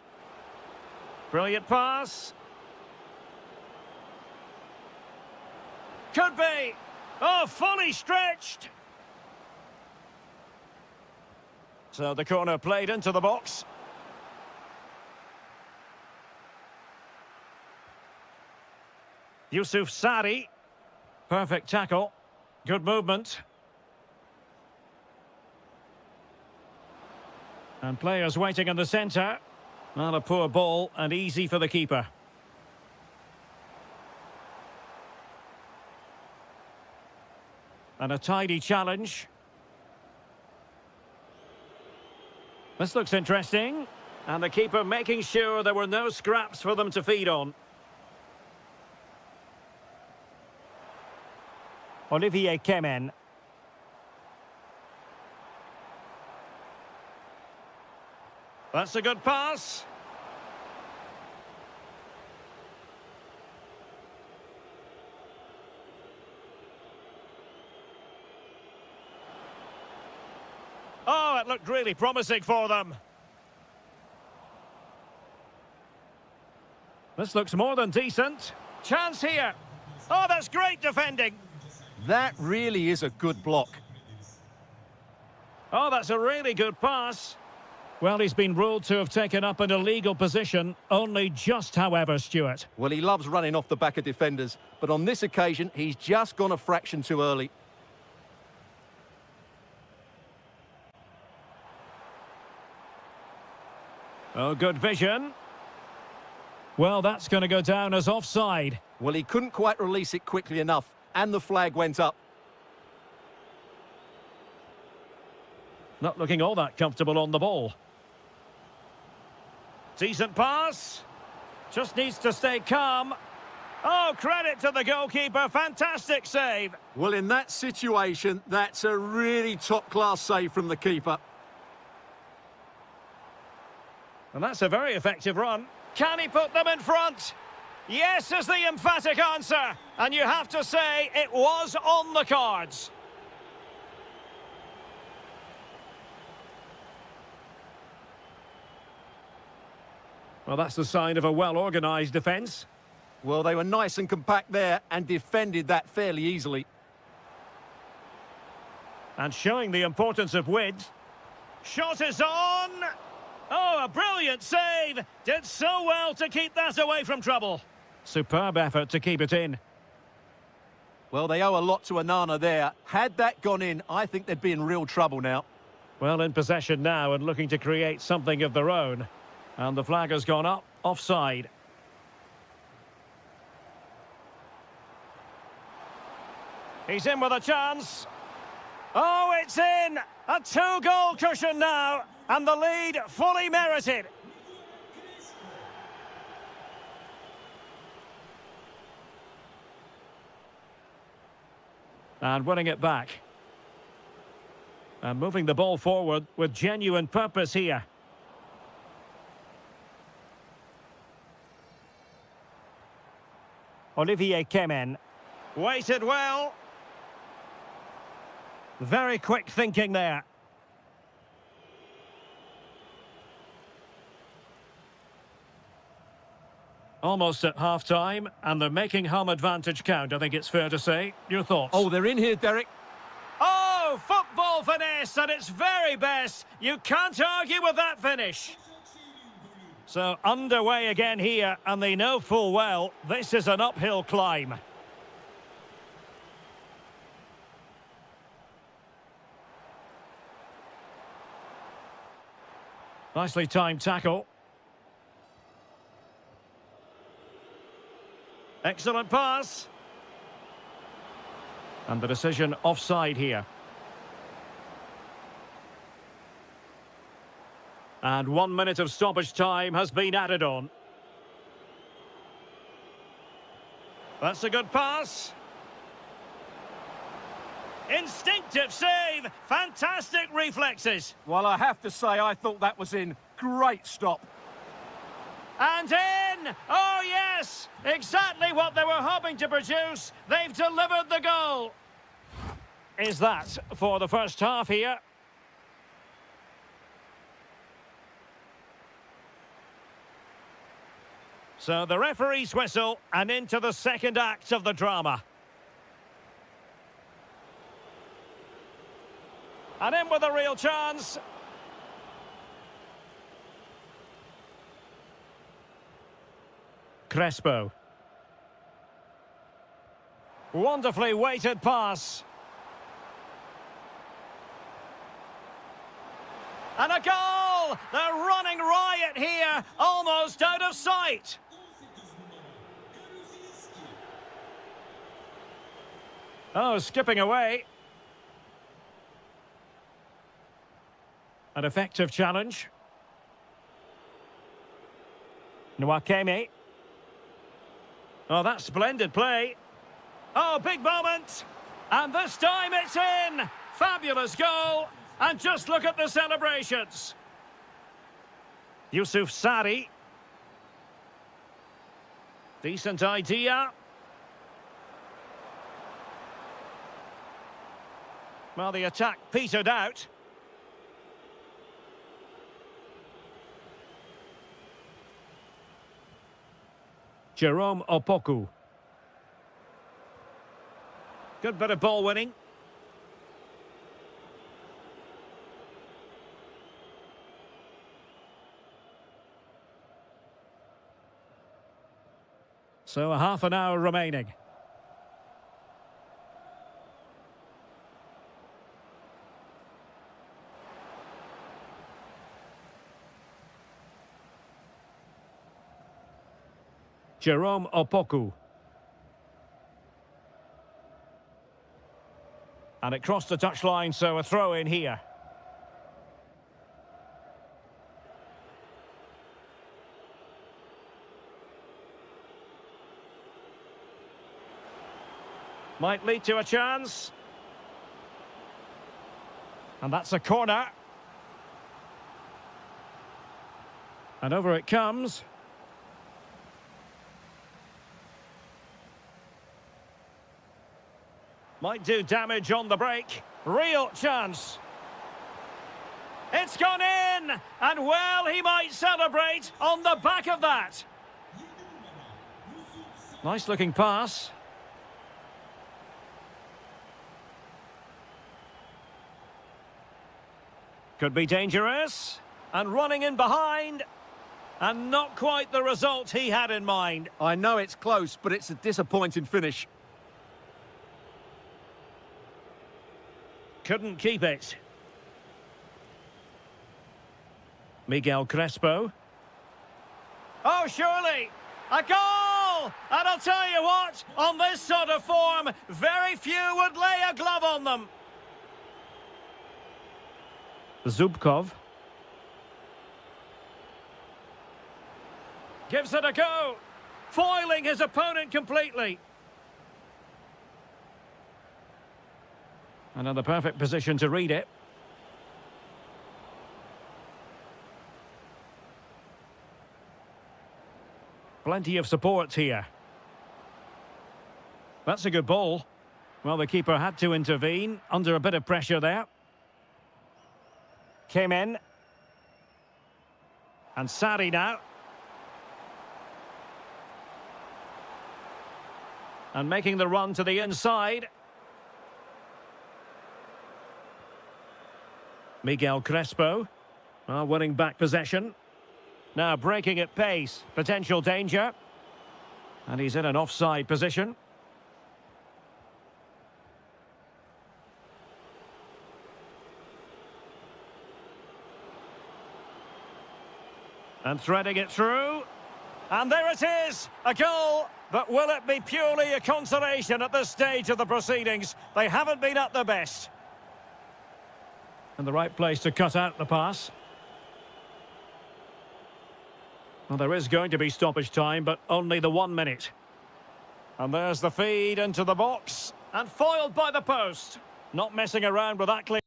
Brilliant pass. Could be. Oh, fully stretched. So the corner played into the box. Yusuf Sari. Perfect tackle. Good movement. And players waiting in the centre. Not a poor ball and easy for the keeper. And a tidy challenge. This looks interesting. And the keeper making sure there were no scraps for them to feed on. Olivier Kemen. That's a good pass. Oh, it looked really promising for them. This looks more than decent. Chance here. Oh, that's great defending. That really is a good block. Oh, that's a really good pass. Well, he's been ruled to have taken up an illegal position, only just, however, Stuart. Well, he loves running off the back of defenders, but on this occasion, he's just gone a fraction too early. Oh, good vision. Well, that's going to go down as offside. Well, he couldn't quite release it quickly enough, and the flag went up. Not looking all that comfortable on the ball. Decent pass. Just needs to stay calm. Oh, credit to the goalkeeper. Fantastic save. Well, in that situation, that's a really top-class save from the keeper. And that's a very effective run. Can he put them in front? Yes is the emphatic answer. And you have to say it was on the cards. Well, that's the sign of a well-organised defence. Well, they were nice and compact there and defended that fairly easily. And showing the importance of width. Shot is on! Oh, a brilliant save! Did so well to keep that away from trouble. Superb effort to keep it in. Well, they owe a lot to Anana there. Had that gone in, I think they'd be in real trouble now. Well, in possession now and looking to create something of their own. And the flag has gone up, offside. He's in with a chance. Oh, it's in! A two-goal cushion now, and the lead fully merited. And winning it back. And moving the ball forward with genuine purpose here. Olivier Kemen. Waited well. Very quick thinking there. Almost at half-time, and they're making home advantage count, I think it's fair to say. Your thoughts? Oh, they're in here, Derek. Oh, football finesse at its very best. You can't argue with that finish. So underway again here, and they know full well this is an uphill climb. Nicely timed tackle. Excellent pass. And the decision offside here. And 1 minute of stoppage time has been added on. That's a good pass. Instinctive save. Fantastic reflexes. Well, I have to say, I thought that was in. Great stop. And in! Oh, yes! Exactly what they were hoping to produce. They've delivered the goal. Is that for the first half here? So the referee's whistle and into the second act of the drama. And in with a real chance. Crespo. Wonderfully weighted pass. And a goal! They're running riot here, almost out of sight. Oh, skipping away. An effective challenge. Nwakeme. Oh, that's splendid play. Oh, big moment. And this time it's in. Fabulous goal. And just look at the celebrations. Yusuf Sari. Decent idea. Well, the attack petered out. Jerome Opoku. Good bit of ball winning. So a half an hour remaining. Jerome Opoku. And it crossed the touchline, so a throw in here. Might lead to a chance. And that's a corner. And over it comes. Might do damage on the break. Real chance. It's gone in! And well, he might celebrate on the back of that. Nice looking pass. Could be dangerous. And running in behind. And not quite the result he had in mind. I know it's close, but it's a disappointing finish. Couldn't keep it. Miguel Crespo. Oh, surely! A goal! And I'll tell you what, on this sort of form, very few would lay a glove on them. Zubkov. Gives it a go. Foiling his opponent completely. Another perfect position to read it. Plenty of support here. That's a good ball. Well, the keeper had to intervene under a bit of pressure there. Came in. And Sari now. And making the run to the inside. Miguel Crespo, winning back possession. Now breaking at pace, potential danger. And he's in an offside position. And threading it through. And there it is, a goal. But will it be purely a consolation at this stage of the proceedings? They haven't been at their best. And the right place to cut out the pass. Well, there is going to be stoppage time, but only the 1 minute. And there's the feed into the box. And foiled by the post. Not messing around with that clear.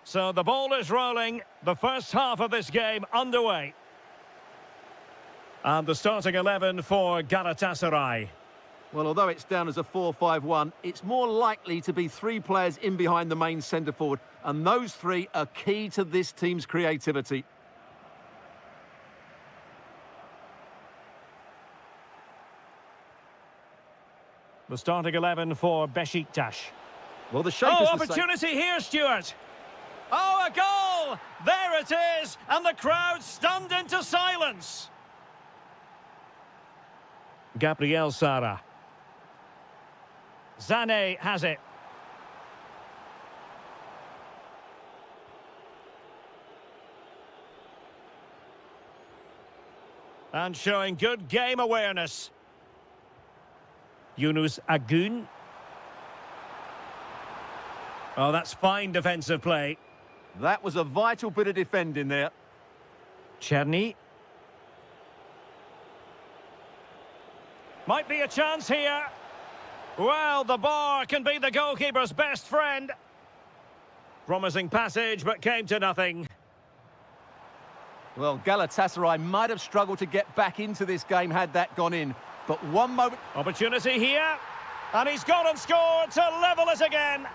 So the ball is rolling. The first half of this game underway. And the starting 11 for Galatasaray. Well, although it's down as a 4-5-1, it's more likely to be three players in behind the main centre forward, and those three are key to this team's creativity. The starting 11 for Besiktas. Well, the shape is the opportunity here, Stuart. Oh, a goal! There it is, and the crowd stunned into silence. Gabriel Sara. Zane has it. And showing good game awareness. Yunus Agun. Oh, that's fine defensive play. That was a vital bit of defending there. Cherny. Might be a chance here. Well, the bar can be the goalkeeper's best friend. Promising passage, but came to nothing. Well, Galatasaray might have struggled to get back into this game had that gone in. But one moment... Opportunity here. And he's gone and scored to level it again.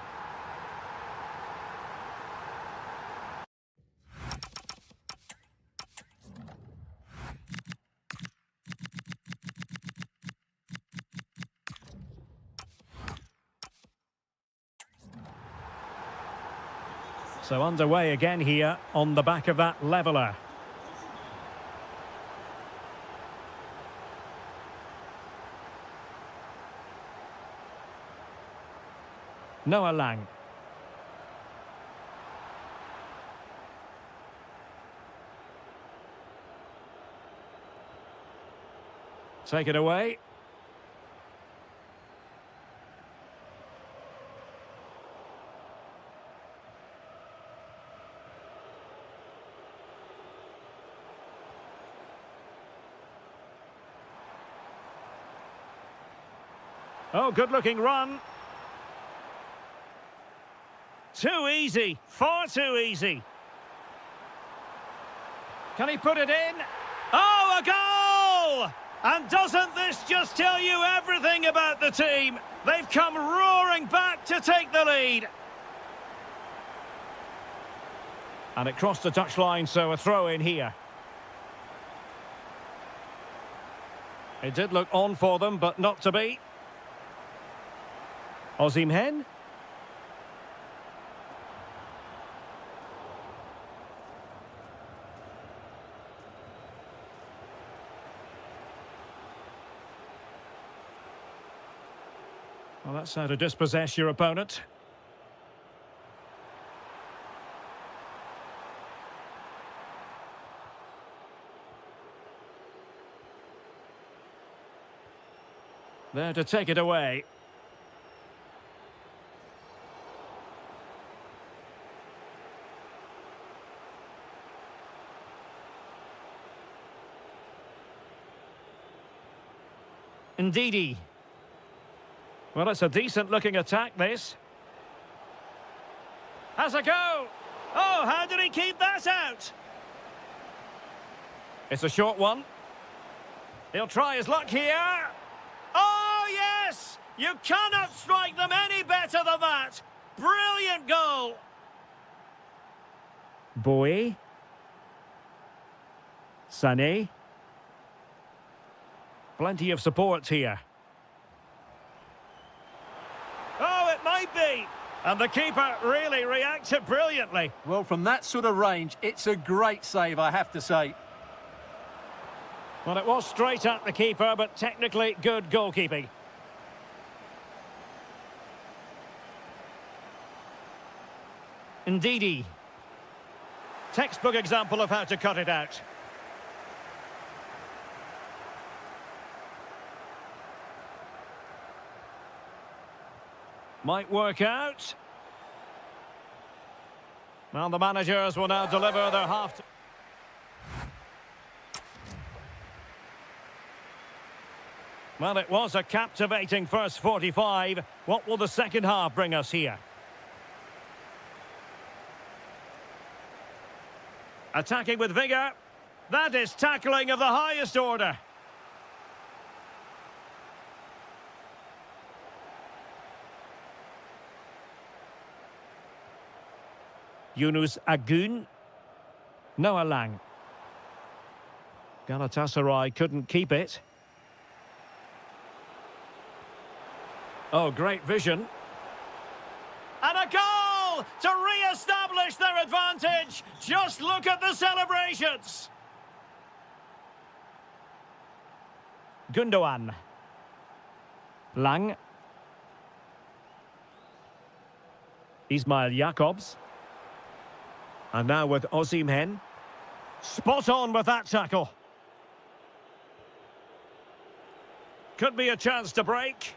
So underway again here on the back of that leveller. Noah Lang. Take it away. Oh, good-looking run. Too easy, far too easy. Can he put it in? Oh, a goal! And doesn't this just tell you everything about the team? They've come roaring back to take the lead. And it crossed the touchline, so a throw in here. It did look on for them, but not to be. Osimhen. Well, that's how to dispossess your opponent. There to take it away. Ndidi. Well, it's a decent-looking attack, this. Has a go! Oh, how did he keep that out? It's a short one. He'll try his luck here. Oh, yes! You cannot strike them any better than that. Brilliant goal! Bowie. Sané. Plenty of support here. Oh, it might be. And the keeper really reacted brilliantly. Well, from that sort of range, it's a great save, I have to say. Well, it was straight at the keeper, but technically good goalkeeping. Ndidi. Textbook example of how to cut it out. Might work out. Well, the managers will now deliver their half... Well, it was a captivating first 45. What will the second half bring us here? Attacking with vigour. That is tackling of the highest order. Yunus Agun. Noah Lang. Galatasaray couldn't keep it. Oh, great vision. And a goal to re-establish their advantage. Just look at the celebrations. Gundogan. Lang. Ismail Jakobs. And now with Osimhen. Spot on with that tackle. Could be a chance to break.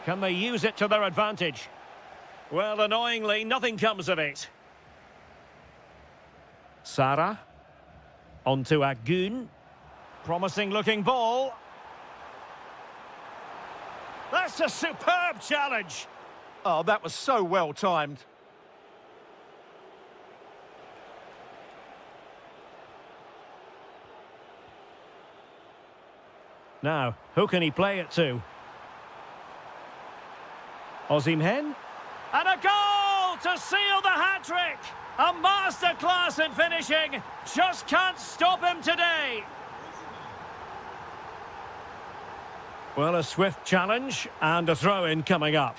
Can they use it to their advantage? Well, annoyingly, nothing comes of it. Sara. On to Agun. Promising looking ball. That's a superb challenge. Oh, that was so well timed. Now, who can he play it to? Osimhen. And a goal to seal the hat-trick! A masterclass in finishing. Just can't stop him today. Well, a swift challenge and a throw-in coming up.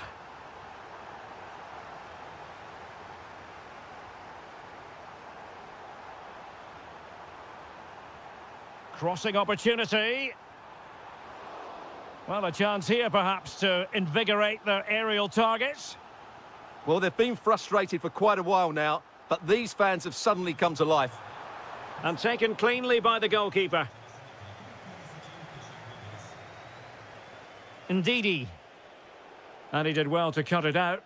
Crossing opportunity. Well, a chance here perhaps to invigorate their aerial targets. Well, they've been frustrated for quite a while now, but these fans have suddenly come to life. And taken cleanly by the goalkeeper. Ndidi. And he did well to cut it out.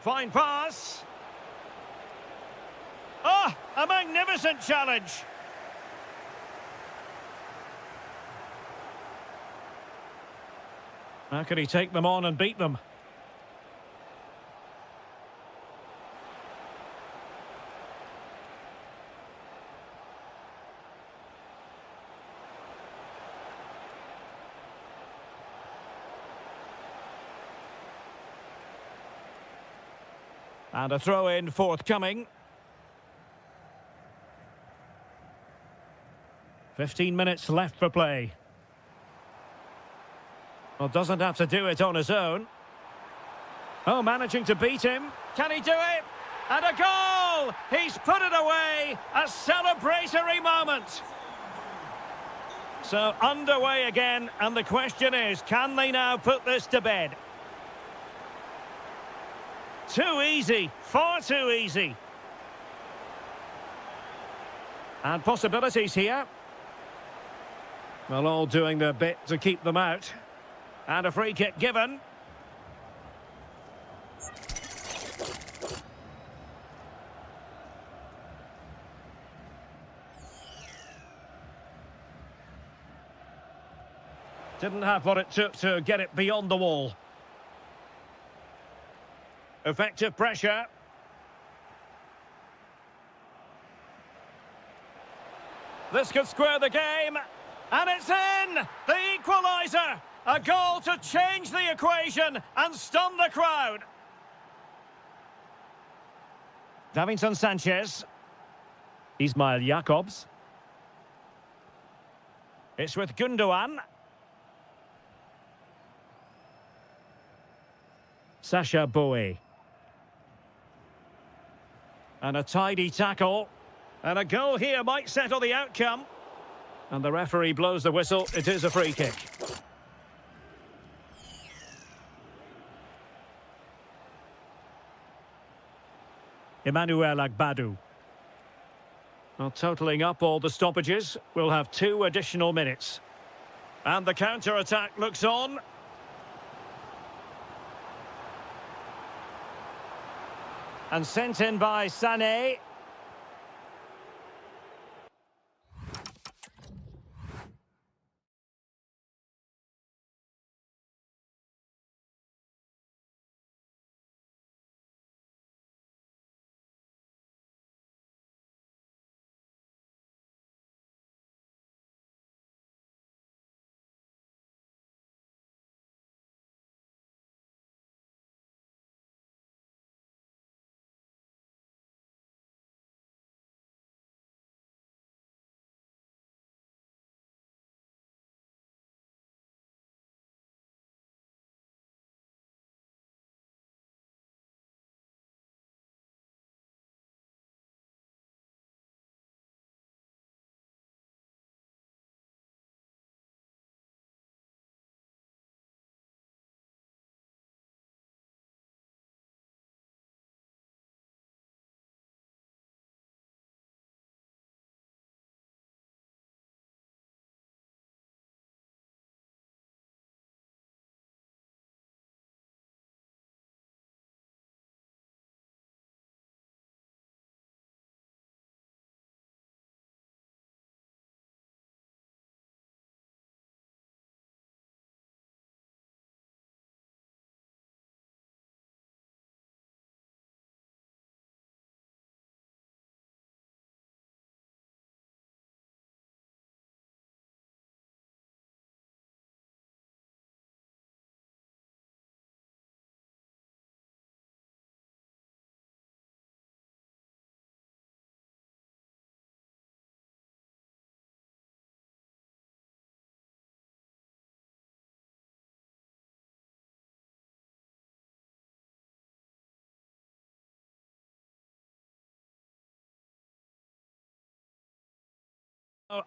Fine pass. Oh, a magnificent challenge. How can he take them on and beat them? And a throw-in forthcoming. 15 minutes left for play. Well, doesn't have to do it on his own. Oh, managing to beat him. Can he do it? And a goal! He's put it away. A celebratory moment. So underway again, and the question is, can they now put this to bed? Too easy, far too easy. And possibilities here. Well, all doing their bit to keep them out. And a free kick given. Didn't have what it took to get it beyond the wall. Effective pressure. This could square the game. And it's in! The equaliser! A goal to change the equation and stun the crowd. Davinson Sanchez. Ismail Jakobs. It's with Gundogan. Sasha Bowie. And a tidy tackle. And a goal here might settle the outcome. And the referee blows the whistle. It is a free kick. Emmanuel Agbadou. Well, totalling up all the stoppages, we'll have 2 additional minutes. And the counter-attack looks on. And sent in by Sané.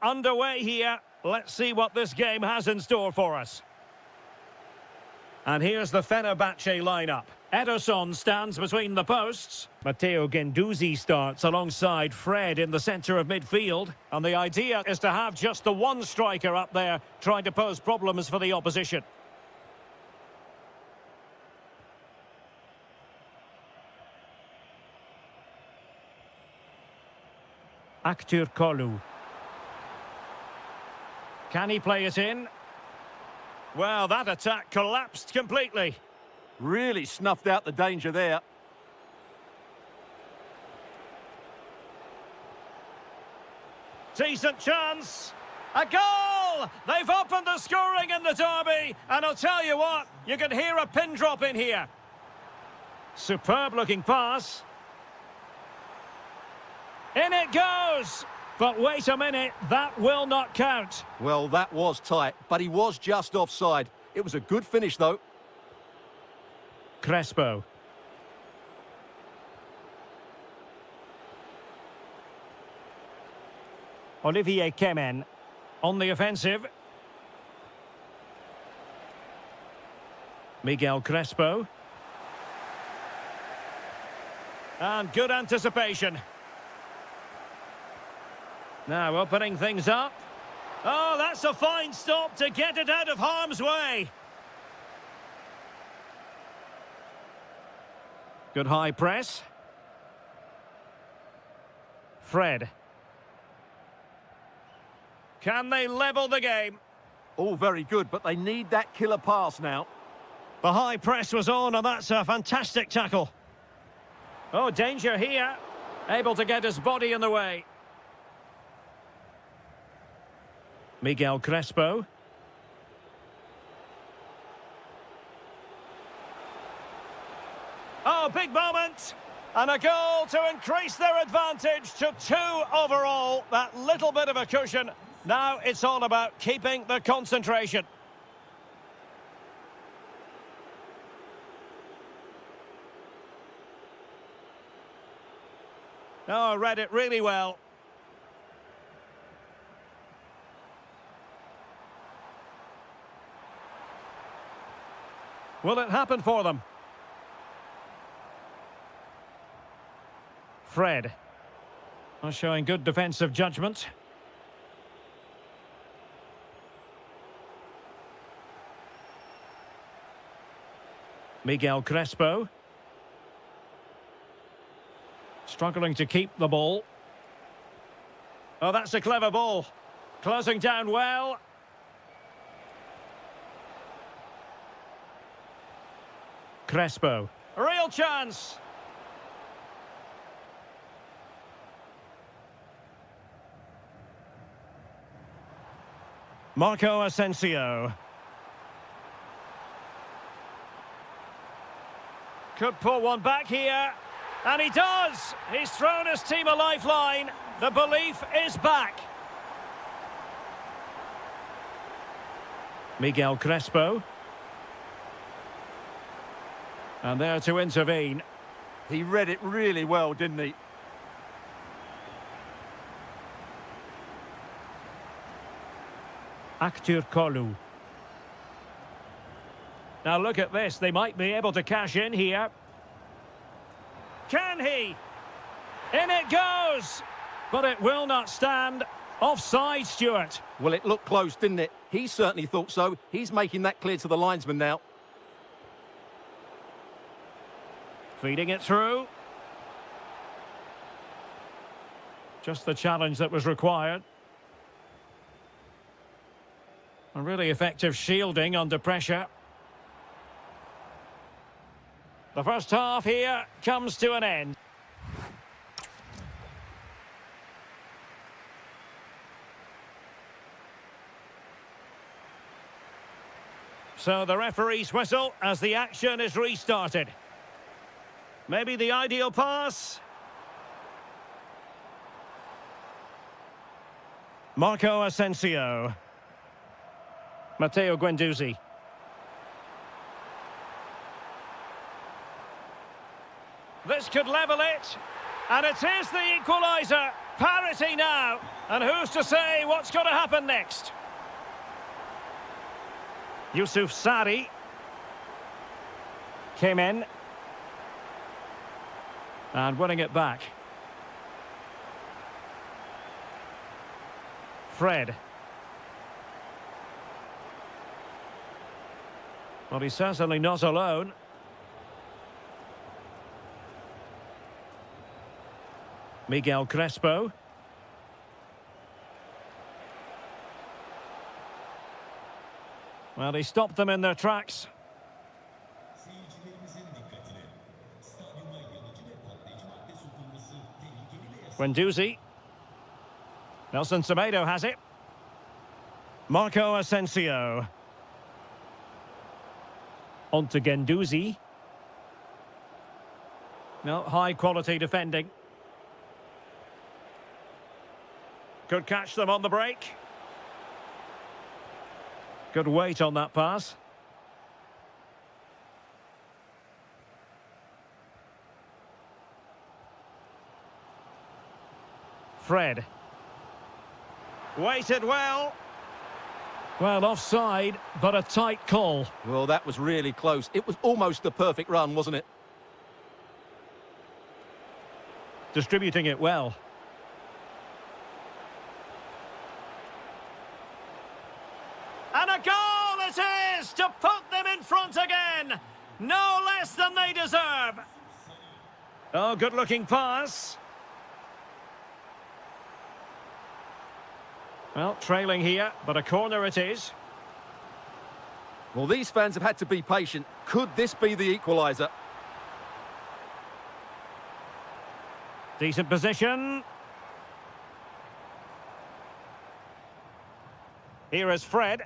Underway here. Let's see what this game has in store for us. And here's the Fenerbahce lineup. Ederson stands between the posts. Matteo Guendouzi starts alongside Fred in the centre of midfield. And the idea is to have just the one striker up there trying to pose problems for the opposition. Aktür Kolu. Can he play it in? Well, that attack collapsed completely. Really snuffed out the danger there. Decent chance. A goal! They've opened the scoring in the derby. And I'll tell you what, you can hear a pin drop in here. Superb looking pass. In it goes! But wait a minute, that will not count. Well, that was tight, but he was just offside. It was a good finish, though. Crespo. Olivier Kemen on the offensive. Miguel Crespo. And good anticipation. Now opening things up. Oh, that's a fine stop to get it out of harm's way. Good high press. Fred. Can they level the game? All very good, but they need that killer pass now. The high press was on, and that's a fantastic tackle. Oh, danger here. Able to get his body in the way. Miguel Crespo. Oh, big moment. And a goal to increase their advantage to 2 overall. That little bit of a cushion. Now it's all about keeping the concentration. Oh, I read it really well. Will it happen for them? Fred. Showing good defensive judgment. Miguel Crespo. Struggling to keep the ball. Oh, that's a clever ball. Closing down well. Crespo. A real chance. Marco Asensio. Could pull one back here. And he does. He's thrown his team a lifeline. The belief is back. Miguel Crespo. And there to intervene. He read it really well, didn't he? Aktür Kolu. Now look at this. They might be able to cash in here. Can he? In it goes. But it will not stand. Offside, Stuart. Well, it looked close, didn't it? He certainly thought so. He's making that clear to the linesman now. Feeding it through. Just the challenge that was required. A really effective shielding under pressure. The first half here comes to an end. So the referee's whistle as the action is restarted. Maybe the ideal pass. Marco Asensio. Matteo Guendouzi. This could level it. And it is the equaliser. Parity now. And who's to say what's going to happen next? Yusuf Sari came in and winning it back. Fred. Well, he's certainly not alone. Miguel Crespo. Well, he stopped them in their tracks. Guendouzi. Nelson Semedo has it. Marco Asensio. On to Guendouzi. No, high-quality defending. Could catch them on the break. Good weight on that pass. Fred. Weighted well. Well, offside, but a tight call. Well, that was really close. It was almost the perfect run, wasn't it? Distributing it well. And a goal it is to put them in front again. No less than they deserve. Oh, good-looking pass. Well, trailing here, but a corner it is. Well, these fans have had to be patient. Could this be the equaliser? Decent position. Here is Fred.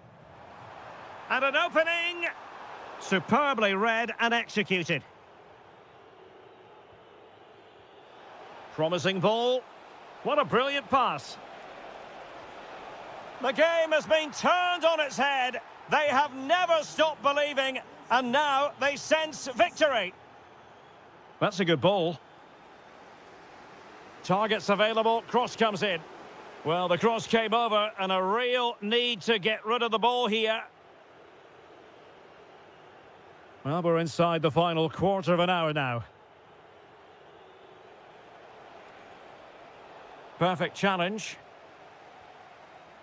And an opening. Superbly read and executed. Promising ball. What a brilliant pass. The game has been turned on its head. They have never stopped believing, and now they sense victory. That's a good ball. Targets available, cross comes in. Well, the cross came over, and a real need to get rid of the ball here. Well, we're inside the final quarter of an hour now. Perfect challenge.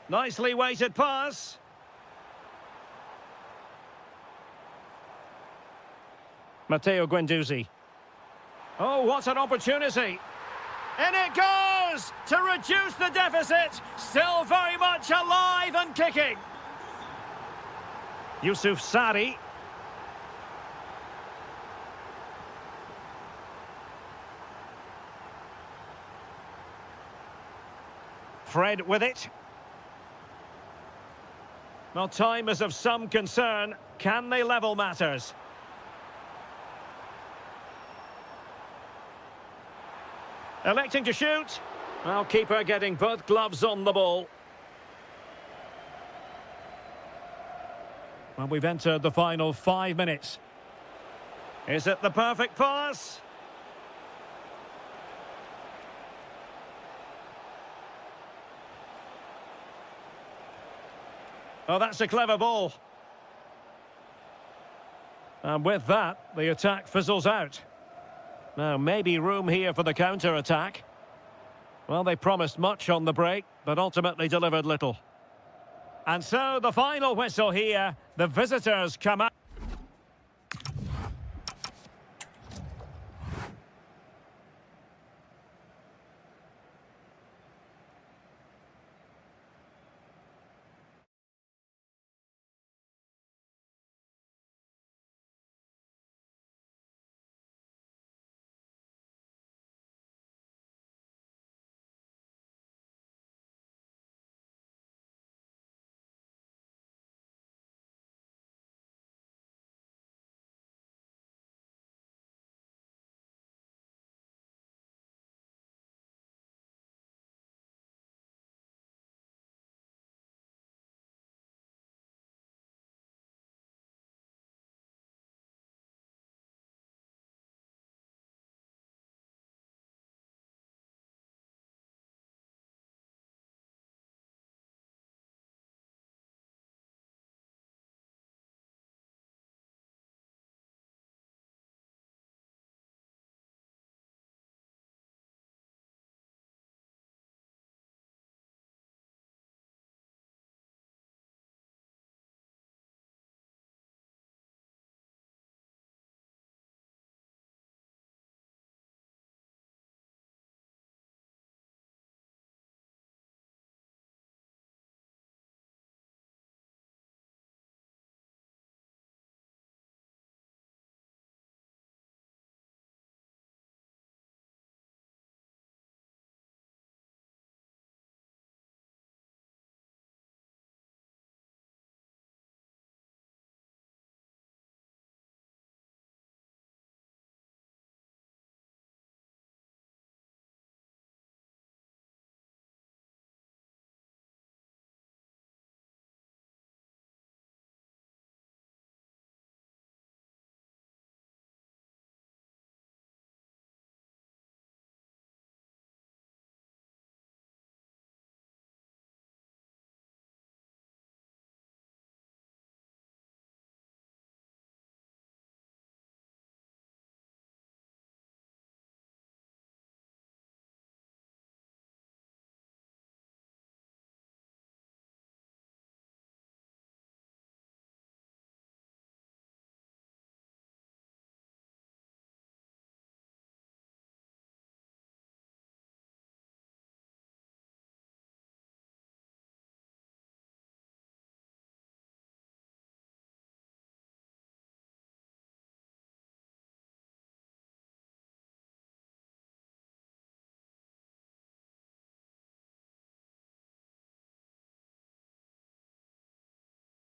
Nicely weighted pass. Matteo Guendouzi. Oh, what an opportunity. And it goes to reduce the deficit. Still very much alive and kicking. Yusuf Sari. Fred with it. Well, time is of some concern. Can they level matters? Electing to shoot. Well, keeper getting both gloves on the ball. Well, we've entered the final 5 minutes. Is it the perfect pass? Oh, that's a clever ball. And with that, the attack fizzles out. Now, maybe room here for the counter-attack. Well, they promised much on the break, but ultimately delivered little. And so, the final whistle here. The visitors come out.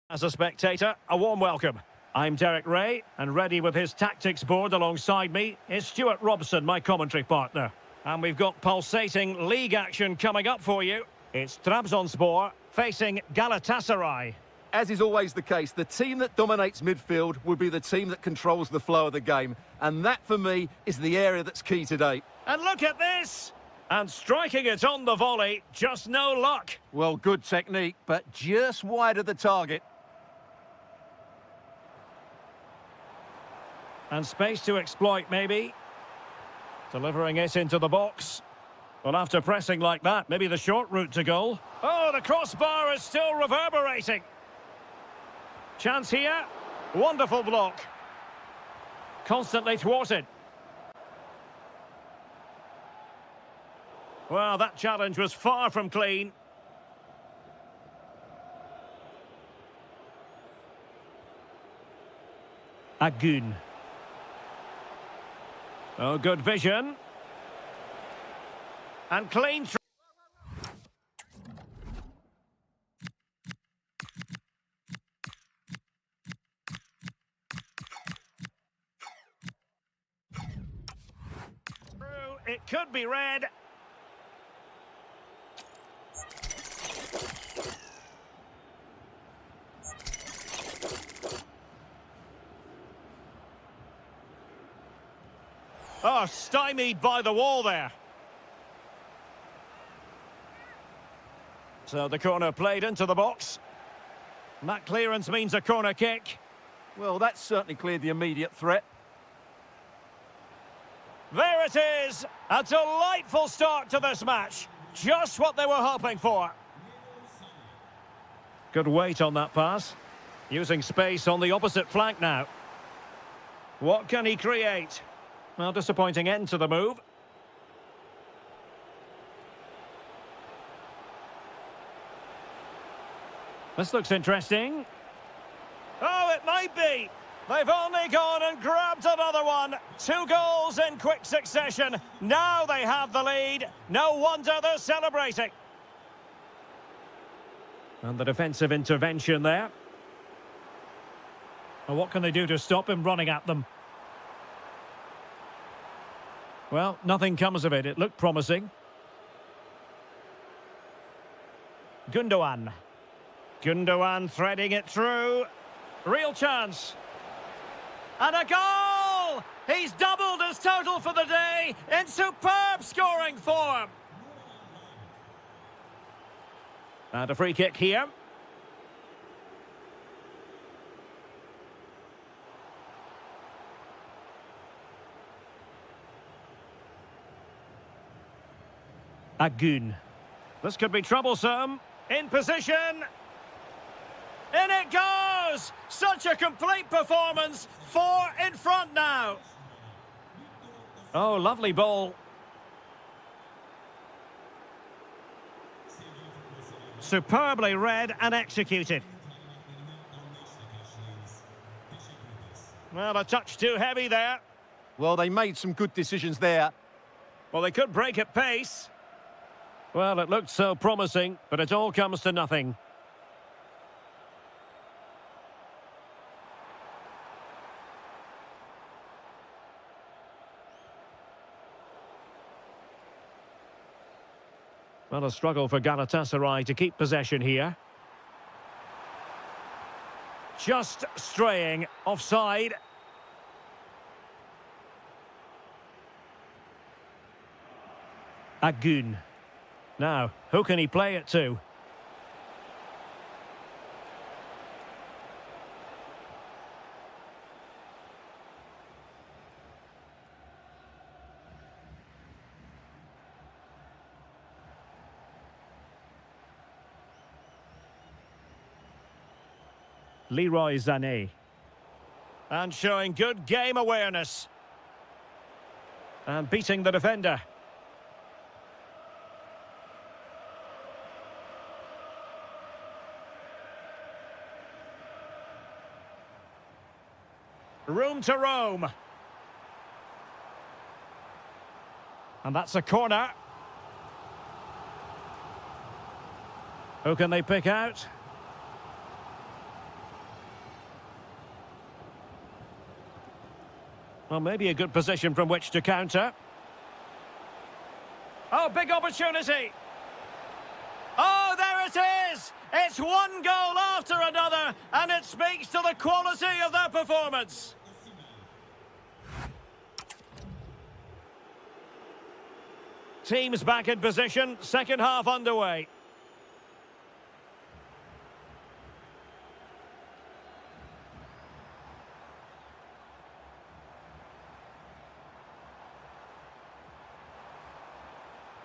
As a spectator, a warm welcome. I'm Derek Ray, and ready with his tactics board alongside me is Stuart Robson, my commentary partner. And we've got pulsating league action coming up for you. It's Trabzonspor facing Galatasaray. As is always the case, the team that dominates midfield will be the team that controls the flow of the game. And that, for me, is the area that's key today. And look at this! And striking it on the volley, just no luck. Well, good technique, but just wide of the target. And space to exploit, maybe. Delivering it into the box. Well, after pressing like that, maybe the short route to goal. Oh, the crossbar is still reverberating. Chance here. Wonderful block. Constantly thwarted. Well, that challenge was far from clean. Agun. Oh, good vision. And clean. It could be red. Oh, stymied by the wall there. So the corner played into the box. And that clearance means a corner kick. Well, that's certainly cleared the immediate threat. There it is! A delightful start to this match. Just what they were hoping for. Good weight on that pass. Using space on the opposite flank now. What can he create? Well, disappointing end to the move. This looks interesting. Oh, it might be. They've only gone and grabbed another one. 2 goals in quick succession. Now they have the lead. No wonder they're celebrating. And the defensive intervention there. And what can they do to stop him running at them? Well, nothing comes of it. It looked promising. Gundogan. Gundogan threading it through. Real chance. And a goal! He's doubled his total for the day in superb scoring form. And a free kick here. Agun. This could be troublesome. In position. In it goes! Such a complete performance. 4 in front now. Oh, lovely ball. Superbly read and executed. Well, a touch too heavy there. Well, they made some good decisions there. Well, they could break at pace. Well, it looked so promising, but it all comes to nothing. Well, a struggle for Galatasaray to keep possession here. Just straying offside. Agun. Now, who can he play it to? Leroy Sané. And showing good game awareness. And beating the defender. Room to roam. And that's a corner. Who can they pick out? Well, maybe a good position from which to counter. Oh, big opportunity. Oh, there it is! It's one goal after another, and it speaks to the quality of their performance. Teams back in position, second half underway.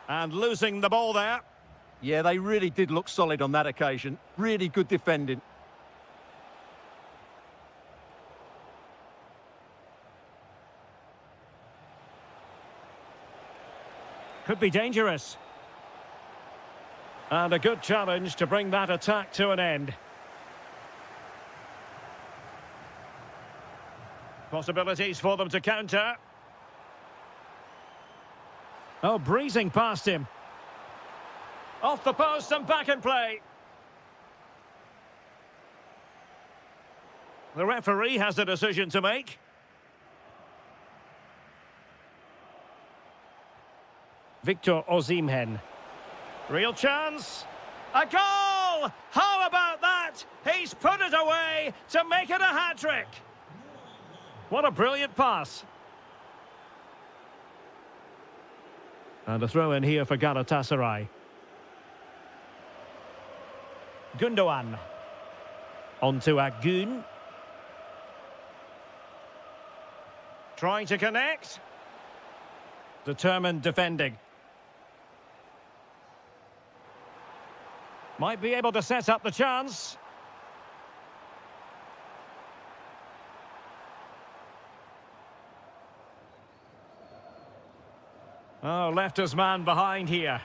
And losing the ball there. Yeah, they really did look solid on that occasion. Really good defending. Could be dangerous. And a good challenge to bring that attack to an end. Possibilities for them to counter. Oh, breezing past him. Off the post and back in play. The referee has a decision to make. Victor Osimhen. Real chance. A goal! How about that? He's put it away to make it a hat-trick. What a brilliant pass. And a throw in here for Galatasaray. Gundogan. On to Agun. Trying to connect. Determined defending. Might be able to set up the chance. Oh, left his man behind here.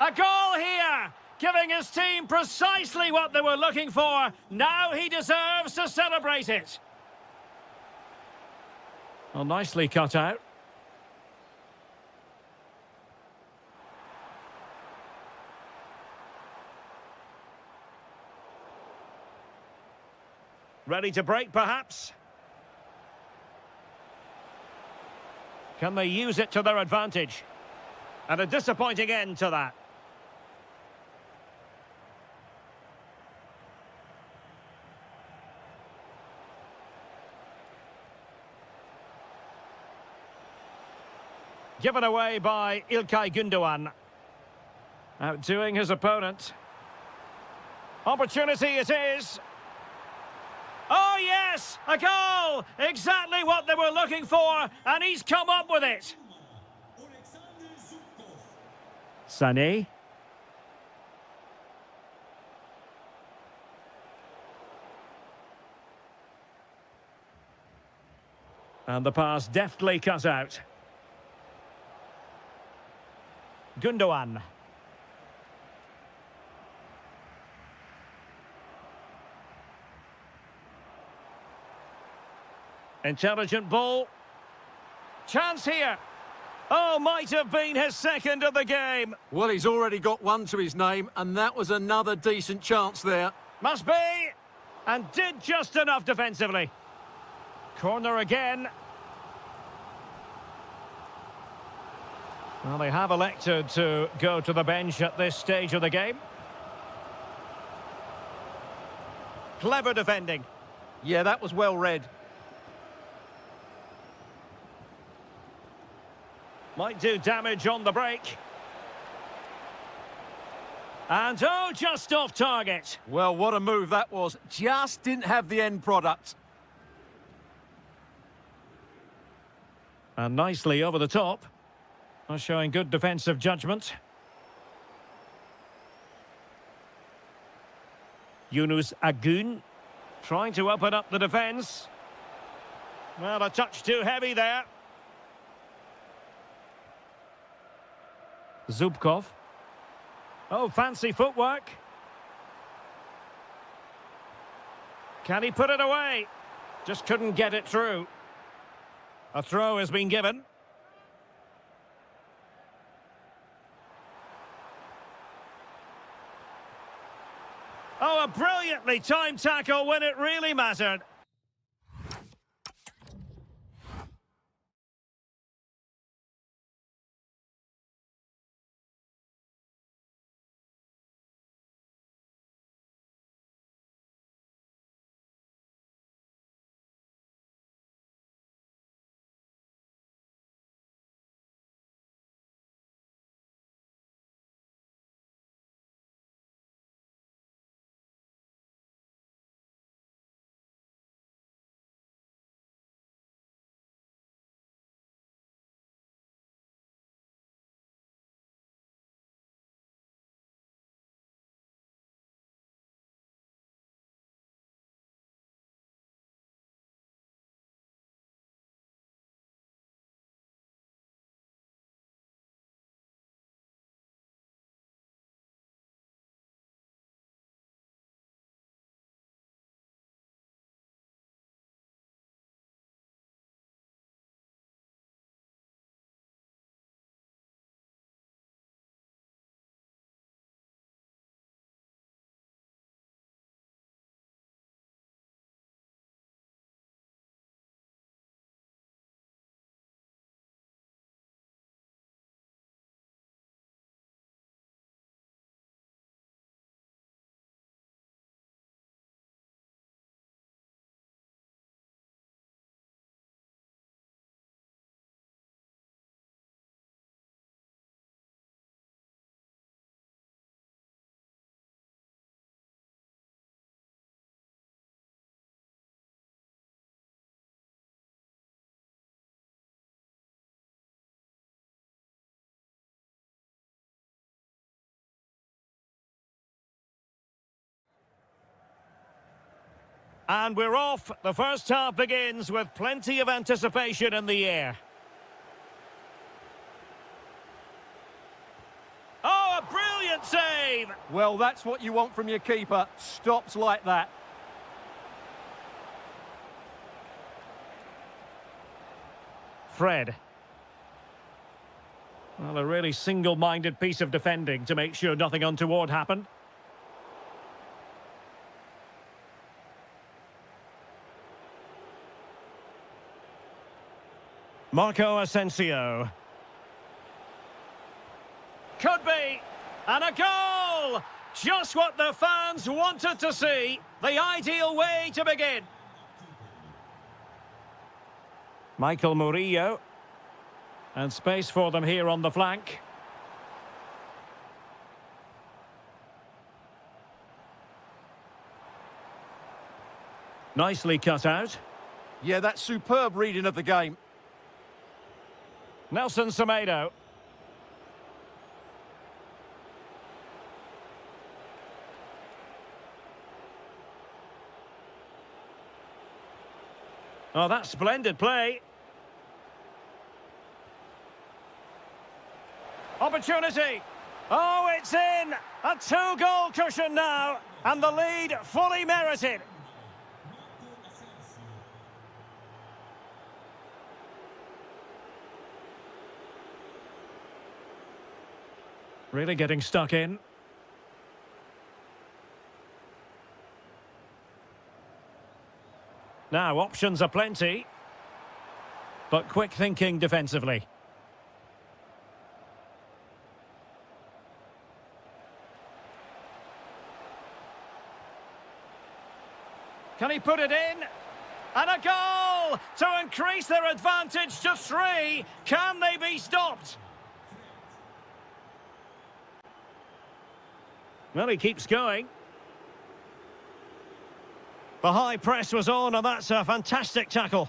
A goal here! Giving his team precisely what they were looking for. Now he deserves to celebrate it. Well, nicely cut out. Ready to break, perhaps? Can they use it to their advantage? And a disappointing end to that. Given away by İlkay Gündoğan. Outdoing his opponent. Opportunity it is. Oh, yes! A goal! Exactly what they were looking for, and he's come up with it. Sané. And the pass deftly cut out. Gundogan. Intelligent ball. Chance here. Oh, might have been his second of the game. Well, he's already got one to his name, and that was another decent chance there. Must be. And did just enough defensively. Corner again. Well, they have elected to go to the bench at this stage of the game. Clever defending. Yeah, that was well read. Might do damage on the break. And oh, just off target. Well, what a move that was. Just didn't have the end product. And nicely over the top. Showing good defensive judgment. Yunus Agun trying to open up the defence. Well, a touch too heavy there. Zubkov. Oh, fancy footwork. Can he put it away? Just couldn't get it through. A throw has been given. Oh, a brilliantly timed tackle when it really mattered. And we're off. The first half begins with plenty of anticipation in the air. Oh, a brilliant save! Well, that's what you want from your keeper. Stops like that. Fred. Well, a really single-minded piece of defending to make sure nothing untoward happened. Marco Asensio. Could be. And a goal! Just what the fans wanted to see. The ideal way to begin. Michael Murillo. And space for them here on the flank. Nicely cut out. Yeah, that's superb reading of the game. Nelson Semedo. Oh, that's splendid play. Opportunity. Oh, it's in. A two-goal cushion now. And the lead fully merited. Really getting stuck in. Now, options are plenty. But quick thinking defensively. Can he put it in? And a goal to increase their advantage to 3. Can they be stopped? Well, he keeps going. The high press was on, and that's a fantastic tackle.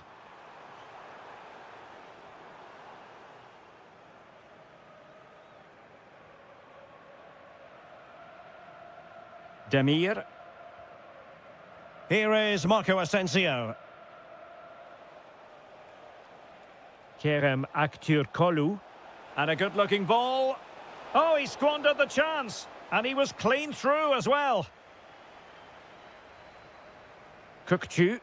Demir. Here is Marco Asensio. Kerem Aktürkoğlu. And a good-looking ball. Oh, he squandered the chance. And he was clean through as well. Kukçu.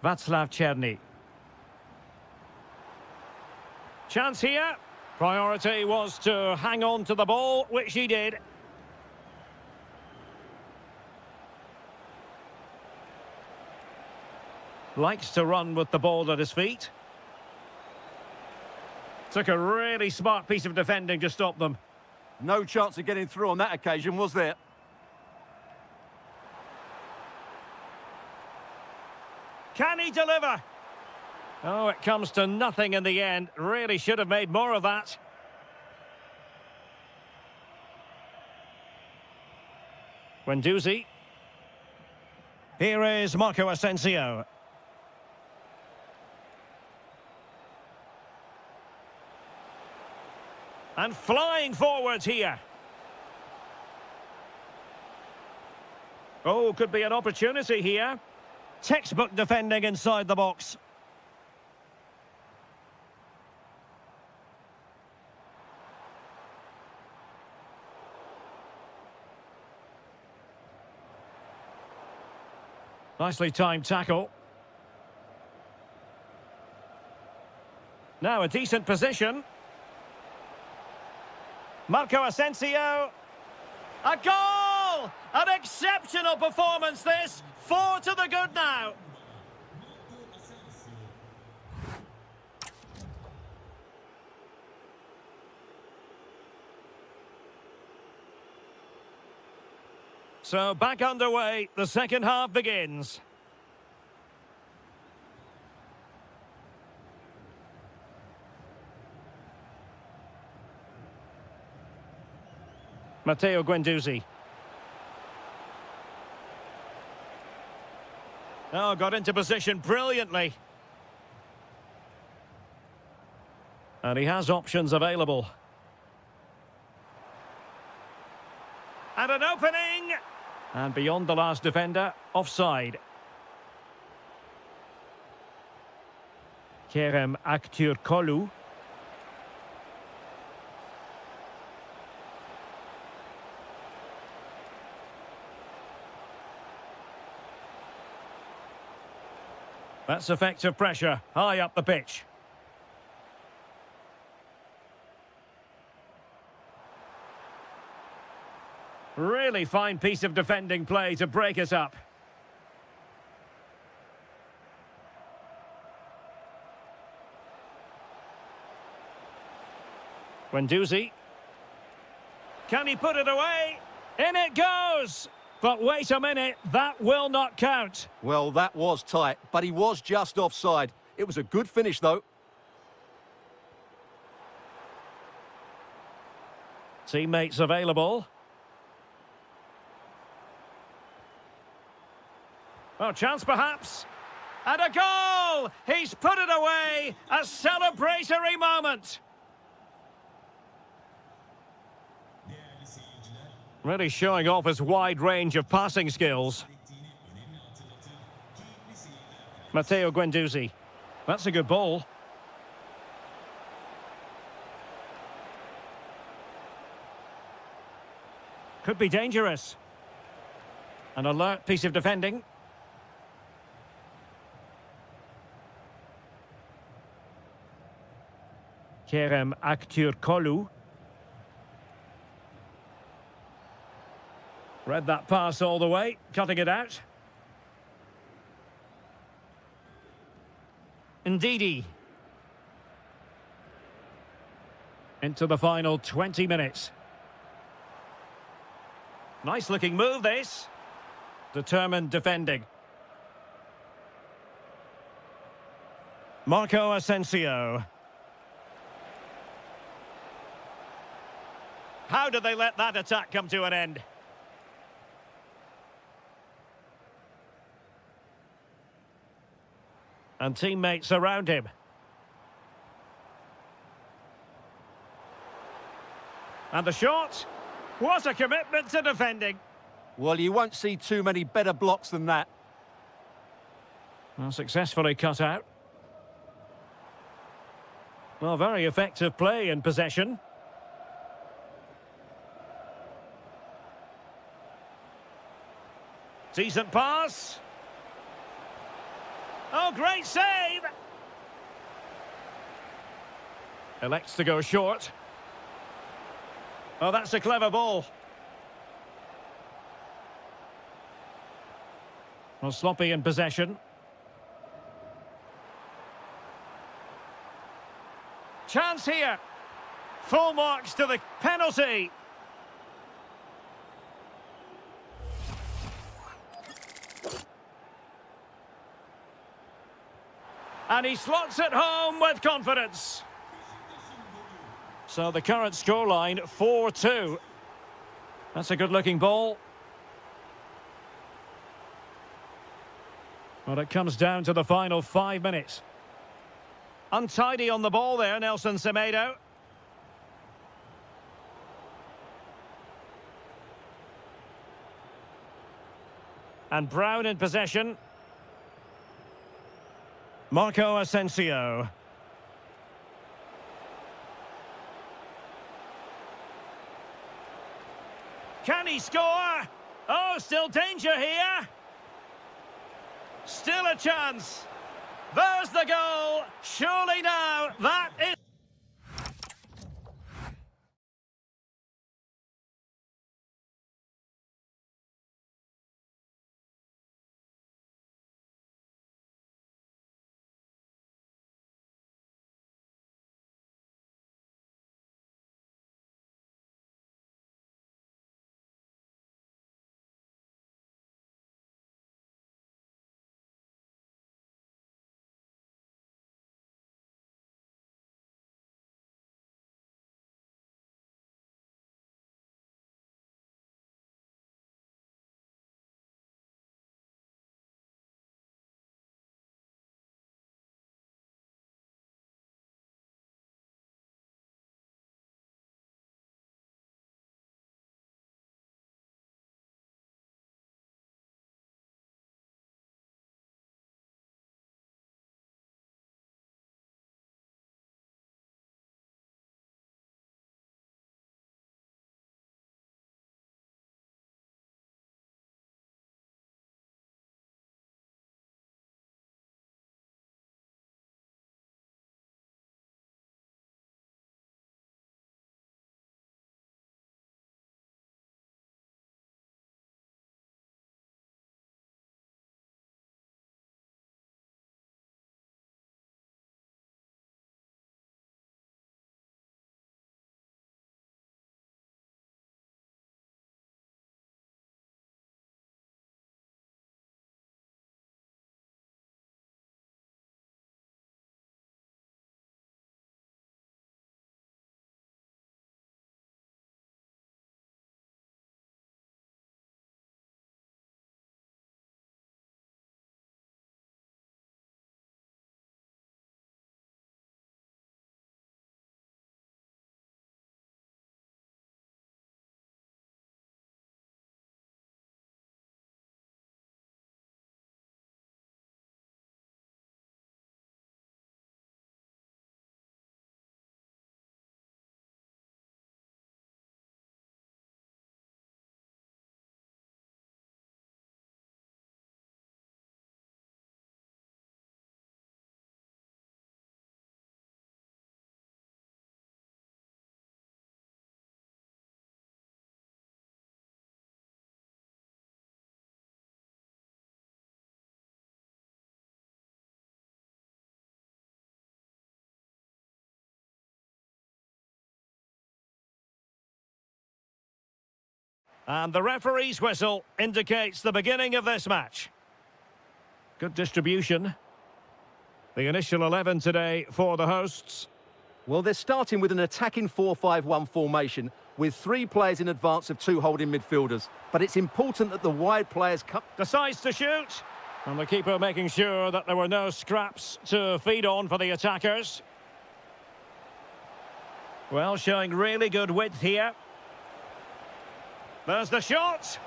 Václav Černý. Chance here. Priority was to hang on to the ball, which he did. Likes to run with the ball at his feet. Took a really smart piece of defending to stop them. No chance of getting through on that occasion, was there? Can he deliver? Oh, it comes to nothing in the end. Really should have made more of that. Guendouzi. Here is Marco Asensio. And flying forwards here. Oh, could be an opportunity here. Textbook defending inside the box. Nicely timed tackle. Now a decent position. Marco Asensio. A goal! An exceptional performance this. 4 to the good now. So back underway, the second half begins. Matteo Guendouzi. Oh, got into position brilliantly. And he has options available. And an opening! And beyond the last defender, offside. Kerem Aktürkoğlu. That's effective pressure, high up the pitch. Really fine piece of defending play to break us up. Guendouzi. Can he put it away? In it goes! But wait a minute, that will not count. Well, that was tight, but he was just offside. It was a good finish, though. Teammates available. Oh, chance perhaps. And a goal! He's put it away! A celebratory moment! Really showing off his wide range of passing skills. Matteo Guendouzi. That's a good ball. Could be dangerous. An alert piece of defending. Kerem Aktürkoğlu. Read that pass all the way, cutting it out. Ndidi. Into the final 20 minutes. Nice looking move, this. Determined defending. Marco Asensio. How did they let that attack come to an end? And teammates around him. And the shot. What a commitment to defending. Well, you won't see too many better blocks than that. Well, successfully cut out. Well, very effective play in possession. Decent pass. Oh, great save! Elects to go short. Oh, that's a clever ball. Well, sloppy in possession. Chance here. Full marks to the penalty. And he slots it home with confidence. So the current scoreline, 4-2. That's a good-looking ball. Well, it comes down to the final 5 minutes. Untidy on the ball there, Nelson Semedo. And Brown in possession. Marco Asensio. Can he score? Oh, still danger here. Still a chance. There's the goal. Surely now, that is... And the referee's whistle indicates the beginning of this match. Good distribution. The initial 11 today for the hosts. Well, they're starting with an attacking 4-5-1 formation with 3 players in advance of 2 holding midfielders. But it's important that the wide players come... Decides to shoot. And the keeper making sure that there were no scraps to feed on for the attackers. Well, showing really good width here. There's the shot.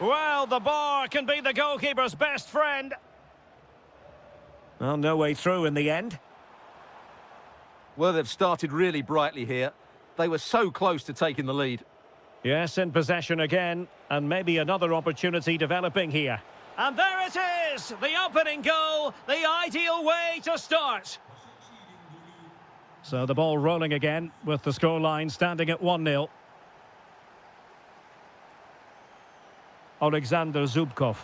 Well, the bar can be the goalkeeper's best friend. Well, no way through in the end. Well, they've started really brightly here. They were so close to taking the lead. Yes, in possession again, and maybe another opportunity developing here. And there it is! The opening goal, the ideal way to start. So the ball rolling again, with the scoreline standing at 1-0. Alexander Zubkov.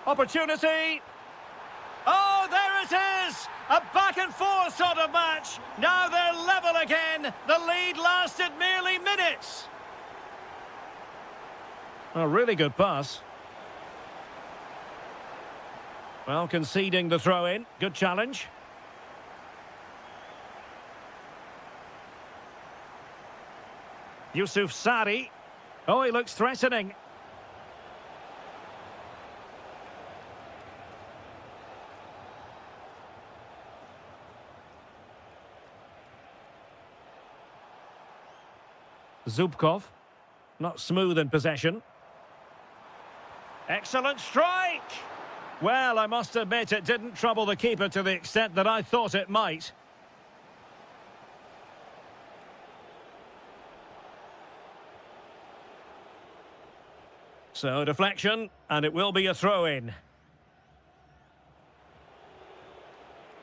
Opportunity! Oh, there it is! A back-and-forth sort of match. Now they're level again. The lead lasted merely minutes. A really good pass. Well, conceding the throw-in. Good challenge. Yusuf Sari. Oh, he looks threatening. Zubkov, not smooth in possession. Excellent strike! Well, I must admit it didn't trouble the keeper to the extent that I thought it might. So, deflection, and it will be a throw-in.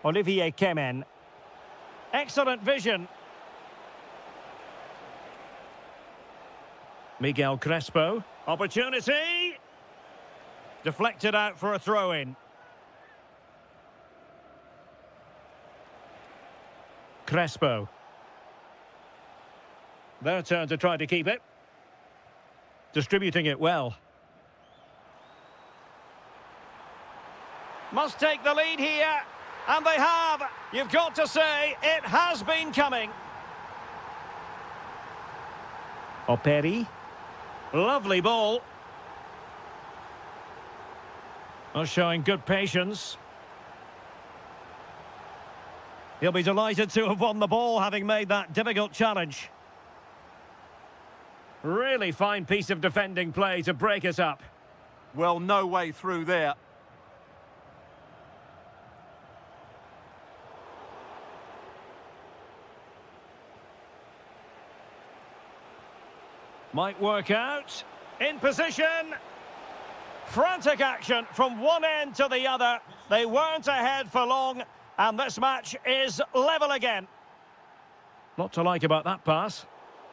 Olivier Kemen. Excellent vision. Miguel Crespo. Opportunity! Deflected out for a throw-in. Crespo. Their turn to try to keep it. Distributing it well. Must take the lead here. And they have. You've got to say, it has been coming. Operi. Lovely ball. Oh, showing good patience. He'll be delighted to have won the ball, having made that difficult challenge. Really fine piece of defending play to break it up. Well, no way through there. Might work out. In position. Frantic action from one end to the other. They weren't ahead for long, and this match is level again. Lot to like about that pass.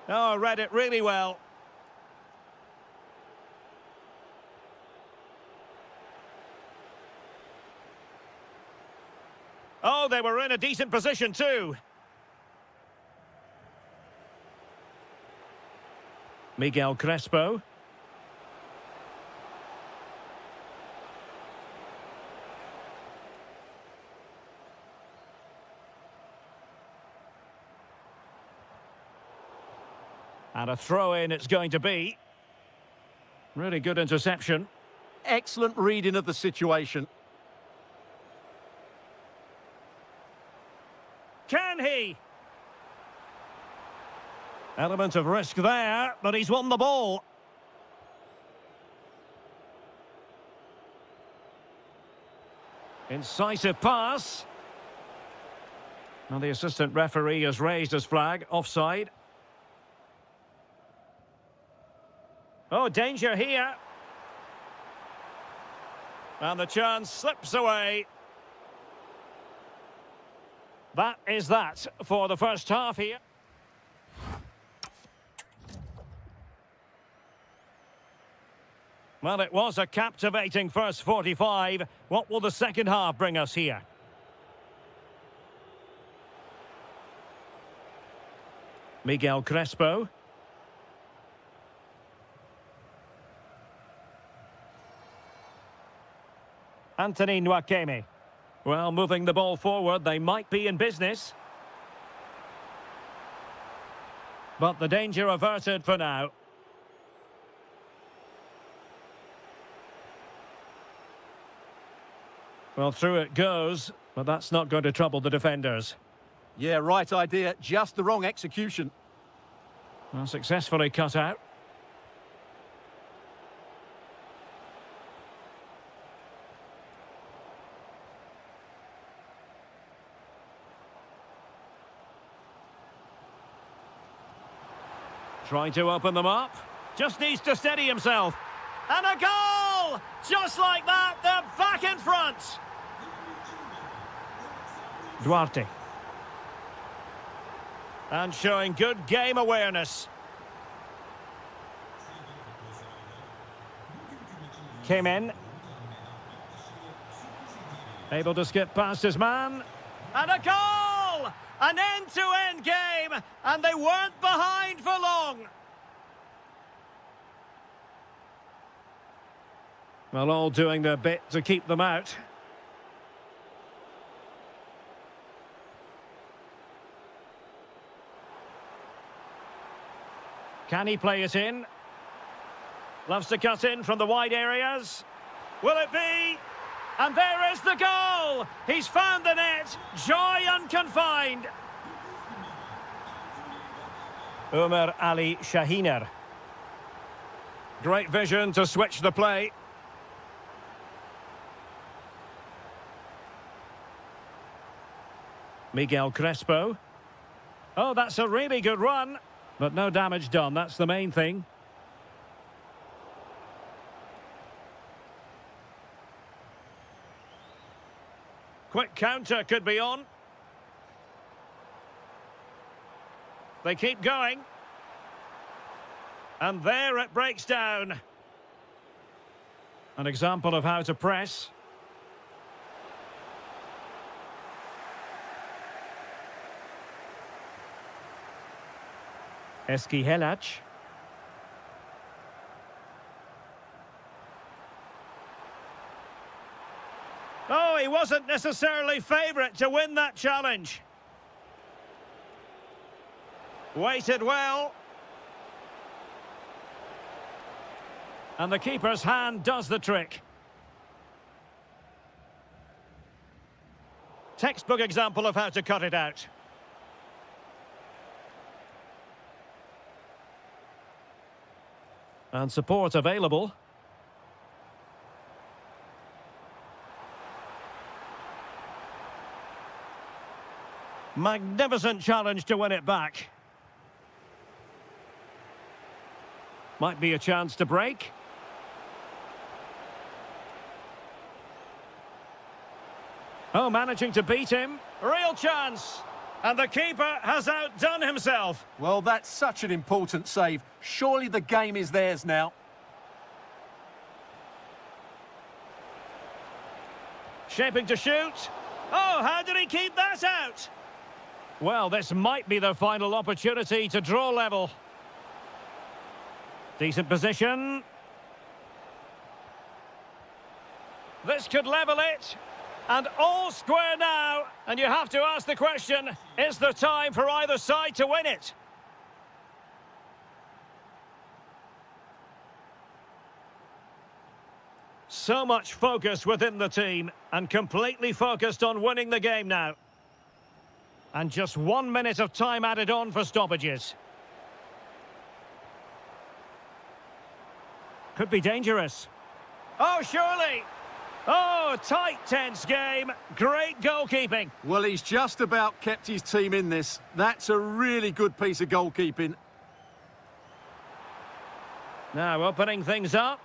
Oh, read it really well. Oh, they were in a decent position too. Miguel Crespo. And a throw-in it's going to be. Really good interception. Excellent reading of the situation. Can he? Element of risk there, but he's won the ball. Incisive pass. Now the assistant referee has raised his flag, offside. Oh, danger here. And the chance slips away. That is that for the first half here. Well, it was a captivating first 45. What will the second half bring us here? Miguel Crespo. Anthony Nwakeme. Well, moving the ball forward, they might be in business. But the danger averted for now. Well, through it goes, but that's not going to trouble the defenders. Yeah, right idea, just the wrong execution. Well, successfully cut out. Trying to open them up. Just needs to steady himself. And a goal! Just like that, they're back in front. Duarte. And showing good game awareness. Came in. Able to skip past his man. And a goal! An end-to-end game, and they weren't behind for long. Well, all doing their bit to keep them out. Can he play it in? Loves to cut in from the wide areas. Will it be? And there is the goal! He's found the net. Joy unconfined. Umar Ali Shahiner. Great vision to switch the play. Miguel Crespo. Oh, that's a really good run. But no damage done, that's the main thing. Quick counter could be on. They keep going. And there it breaks down. An example of how to press. Eski Helac. Oh, he wasn't necessarily favourite to win that challenge. Waited well. And the keeper's hand does the trick. Textbook example of how to cut it out. And support available. Magnificent challenge to win it back. Might be a chance to break. Oh, managing to beat him. Real chance. And the keeper has outdone himself. Well, that's such an important save. Surely the game is theirs now. Shaping to shoot. Oh, how did he keep that out? Well, this might be their final opportunity to draw level. Decent position. This could level it. And all square now. And you have to ask the question, is there time for either side to win it? So much focus within the team and completely focused on winning the game now. And just 1 minute of time added on for stoppages. Could be dangerous. Oh, surely. Oh, tight, tense game. Great goalkeeping. Well, he's just about kept his team in this. That's a really good piece of goalkeeping. Now opening things up.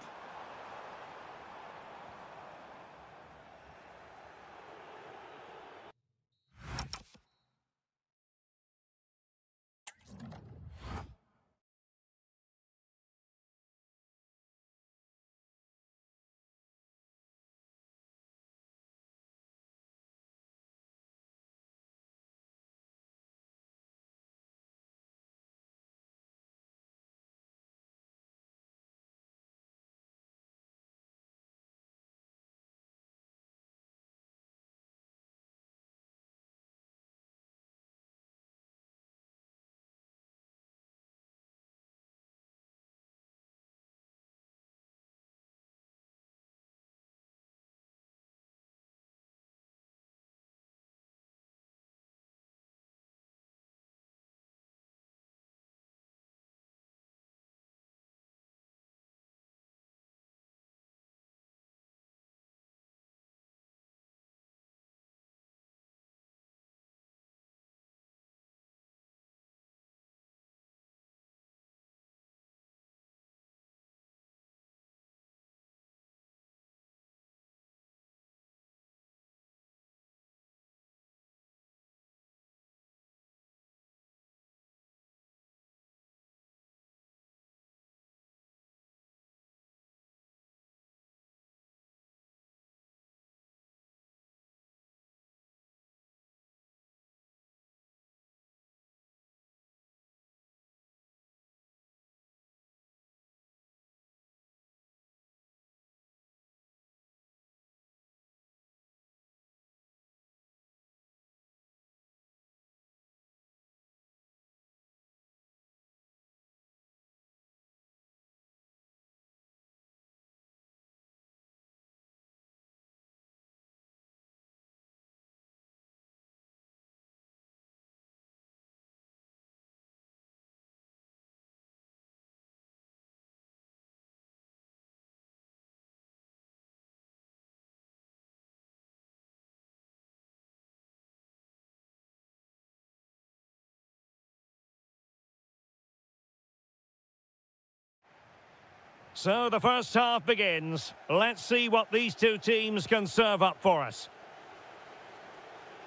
So the first half begins. Let's see what these two teams can serve up for us.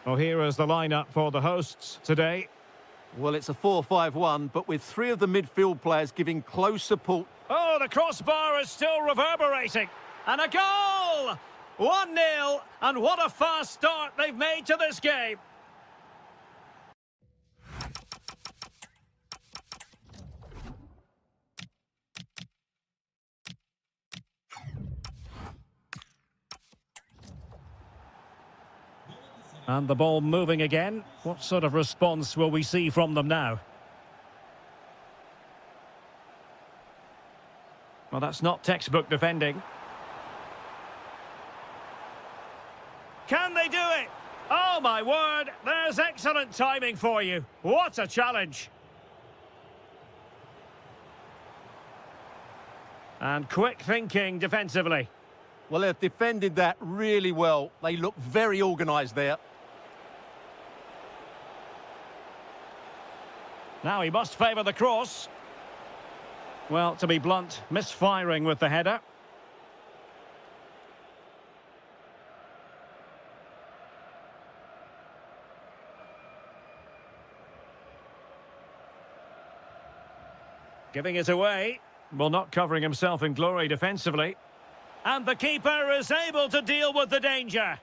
Well, here is the lineup for the hosts today. Well, it's a 4-5-1, but with three of the midfield players giving close support. Oh, the crossbar is still reverberating. And a goal! 1-0, and what a fast start they've made to this game. And the ball moving again. What sort of response will we see from them now? Well, that's not textbook defending. Can they do it? Oh, my word. There's excellent timing for you. What a challenge. And quick thinking defensively. Well, they've defended that really well. They look very organised there. Now he must favour the cross. Well, to be blunt, misfiring with the header. Giving it away. Well, not covering himself in glory defensively. And the keeper is able to deal with the danger.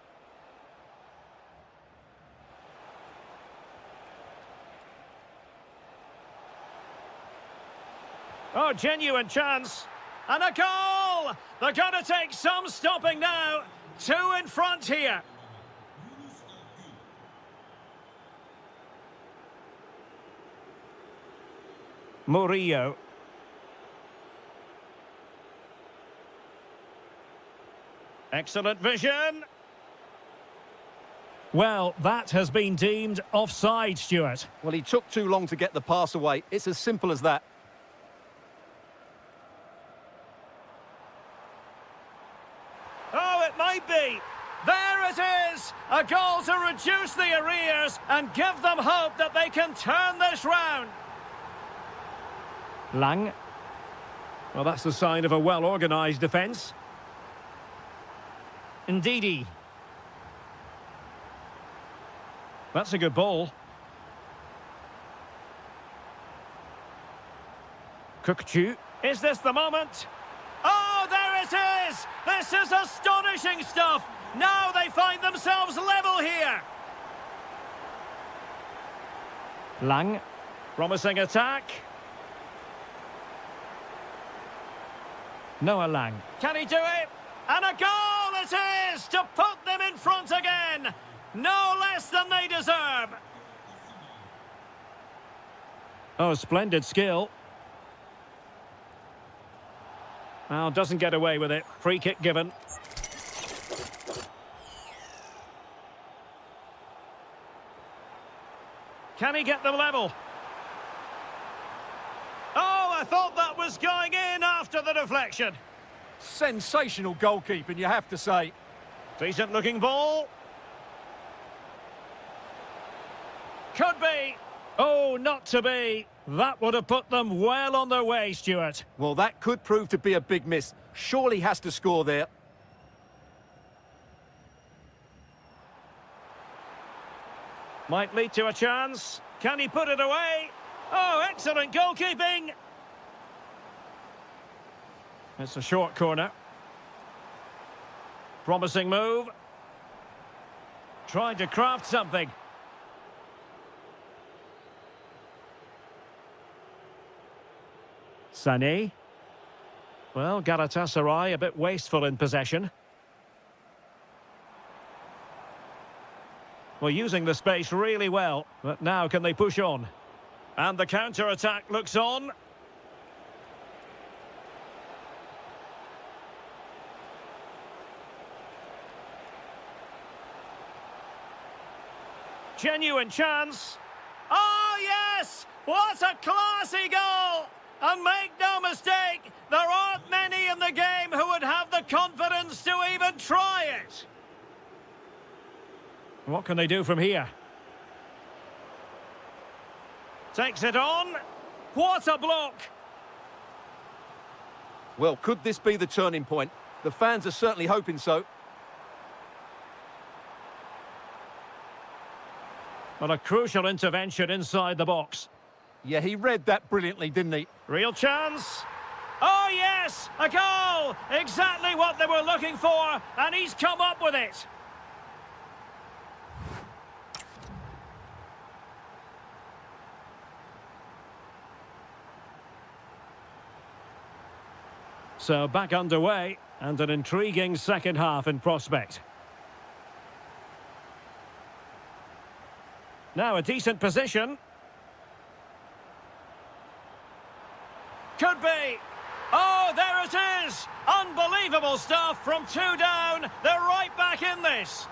Oh, genuine chance. And a goal! They're going to take some stopping now. Two in front here. Murillo. Excellent vision. Well, that has been deemed offside, Stuart. Well, he took too long to get the pass away. It's as simple as that. Oh, it might be. There it is! A goal to reduce the arrears and give them hope that they can turn this round. Lang. Well, that's the sign of a well-organised defence. Ndidi. That's a good ball. Kukchu. Is this the moment? Oh, there it is! This is astonishing stuff! Now they find themselves level here! Lang. Promising attack. Noah Lang. Can he do it? And a goal it is to put them in front again! No less than they deserve! Oh, splendid skill. Well, doesn't get away with it. Free kick given. Can he get them level? Oh, I thought that was going in after the deflection. Sensational goalkeeping, you have to say. Decent looking ball. Could be. Oh, not to be. That would have put them well on their way, Stuart. Well, that could prove to be a big miss. Surely has to score there. Might lead to a chance. Can he put it away? Oh, excellent goalkeeping. It's a short corner. Promising move. Trying to craft something. Sané. Well, Galatasaray a bit wasteful in possession. Well, using the space really well, but now can they push on? And the counter-attack looks on. Genuine chance. Oh, yes! What a classy goal! And make no mistake, there aren't many in the game who would have the confidence to even try it. What can they do from here? Takes it on. What a block! Well, could this be the turning point? The fans are certainly hoping so. Well, a crucial intervention inside the box. Yeah, he read that brilliantly, didn't he? Real chance. Oh, yes! A goal! Exactly what they were looking for, and he's come up with it. So back underway, and an intriguing second half in prospect. Now a decent position. Could be. Oh, there it is! Unbelievable stuff from 2 down. They're right back in this.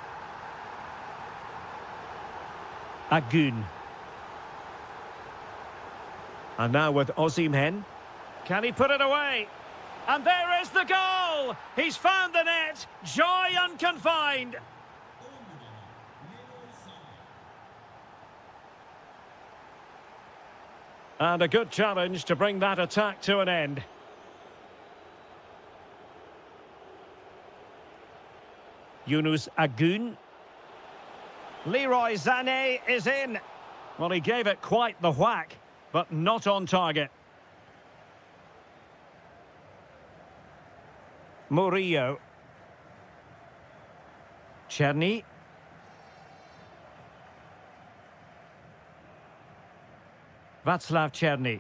Agun. And now with Osimhen. Can he put it away? And there is the goal! He's found the net. Joy unconfined. And a good challenge to bring that attack to an end. Yunus Agun. Leroy Sané is in. Well, he gave it quite the whack, but not on target. Murillo. Cherny. Václav Cherny.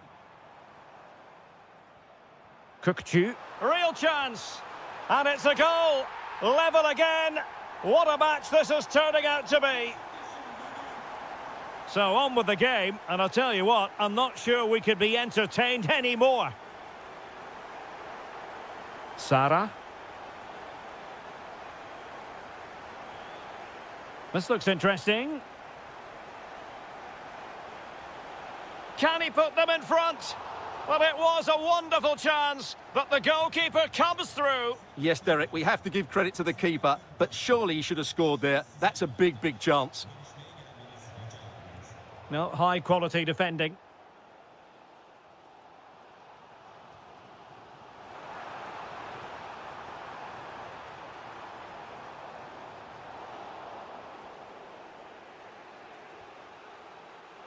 Kukçu. Real chance. And it's a goal. Level again. What a match this is turning out to be. So on with the game. And I'll tell you what, I'm not sure we could be entertained anymore. Sara. This looks interesting. Can he put them in front? Well, it was a wonderful chance, but the goalkeeper comes through. Yes, Derek, we have to give credit to the keeper, but surely he should have scored there. That's a big, big chance. No, high-quality defending.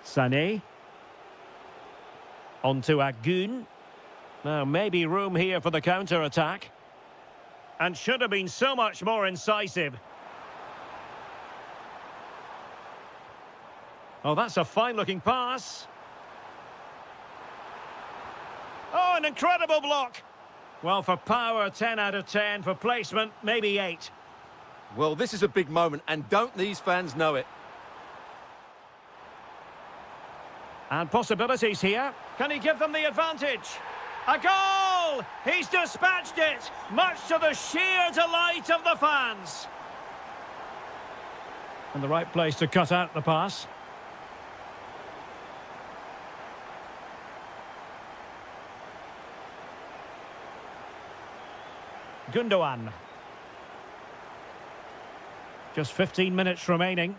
Sané. On to Agun. Now, maybe room here for the counter-attack. And should have been so much more incisive. Oh, that's a fine-looking pass. Oh, an incredible block. Well, for power, 10 out of 10. For placement, maybe 8. Well, this is a big moment, and don't these fans know it? And possibilities here. Can he give them the advantage? A goal! He's dispatched it, much to the sheer delight of the fans. And the right place to cut out the pass. Gundogan. Just 15 minutes remaining.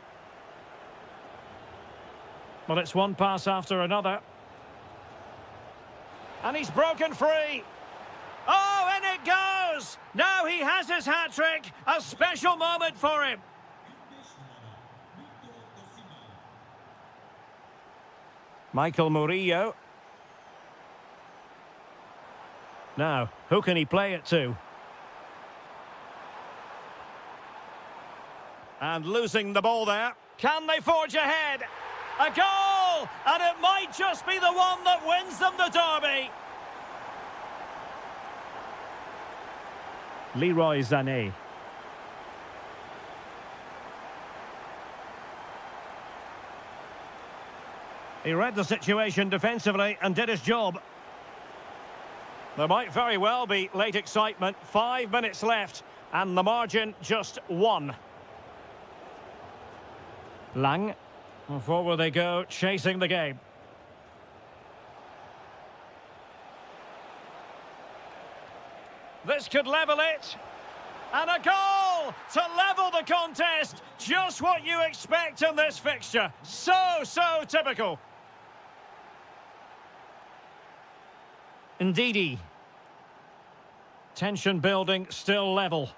Well, it's one pass after another. And he's broken free. Oh, in it goes! Now he has his hat-trick. A special moment for him. Michael Murillo. Now, who can he play it to? And losing the ball there. Can they forge ahead? A goal! And it might just be the one that wins them the derby. Leroy Sané. He read the situation defensively and did his job. There might very well be late excitement. 5 minutes left and the margin just 1. Lang. Well, forward they go, chasing the game. This could level it. And a goal to level the contest. Just what you expect in this fixture. So typical. Ndidi. Tension building, still level.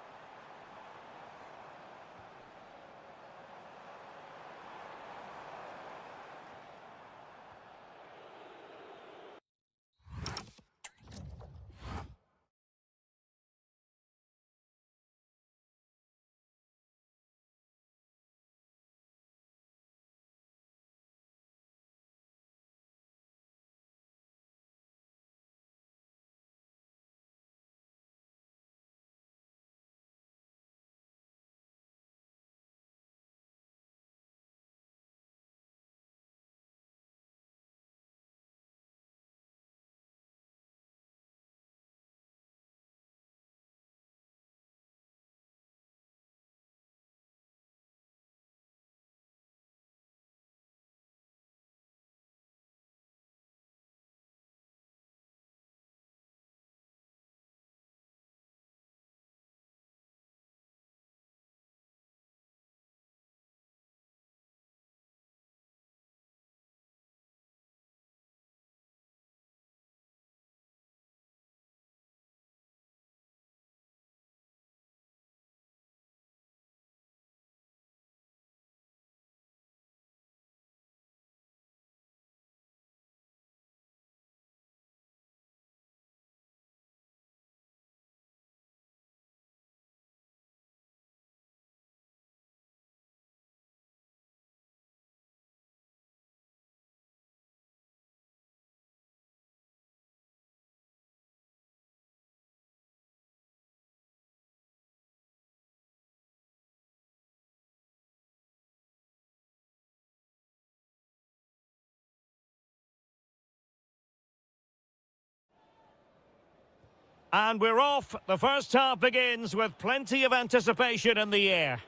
And we're off. The first half begins with plenty of anticipation in the air.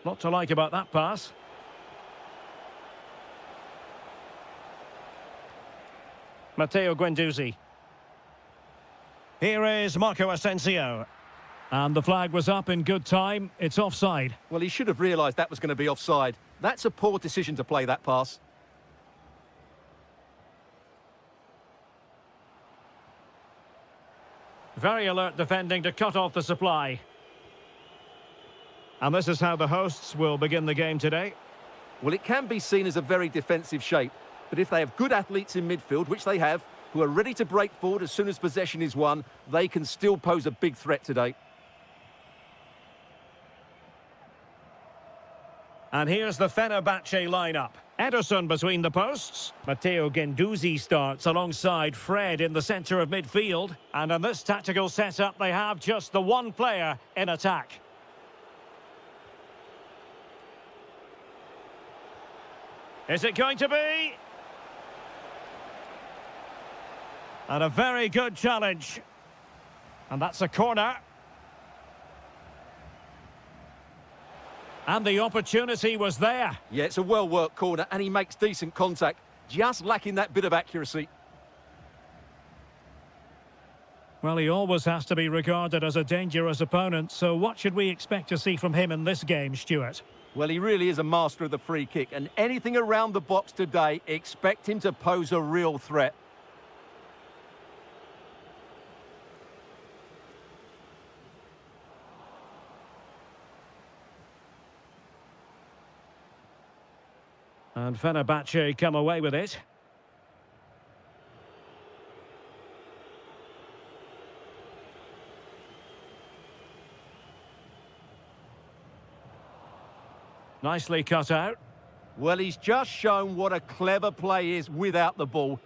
Lot to like about that pass. Matteo Guendouzi. Here is Marco Asensio. And the flag was up in good time. It's offside. Well, he should have realised that was going to be offside. That's a poor decision to play that pass. Very alert defending to cut off the supply. And this is how the hosts will begin the game today. Well, it can be seen as a very defensive shape, but if they have good athletes in midfield, which they have, who are ready to break forward as soon as possession is won, they can still pose a big threat today. And here's the Fenerbahce lineup. Ederson between the posts. Matteo Guendouzi starts alongside Fred in the centre of midfield. And in this tactical setup, they have just the one player in attack. Is it going to be? And a very good challenge. And that's a corner. And the opportunity was there. Yeah, it's a well-worked corner, and he makes decent contact, just lacking that bit of accuracy. Well, he always has to be regarded as a dangerous opponent, so what should we expect to see from him in this game, Stuart? Well, he really is a master of the free kick, and anything around the box today, expect him to pose a real threat. And Fenerbahce come away with it. Nicely cut out. Well, he's just shown what a clever play is without the ball.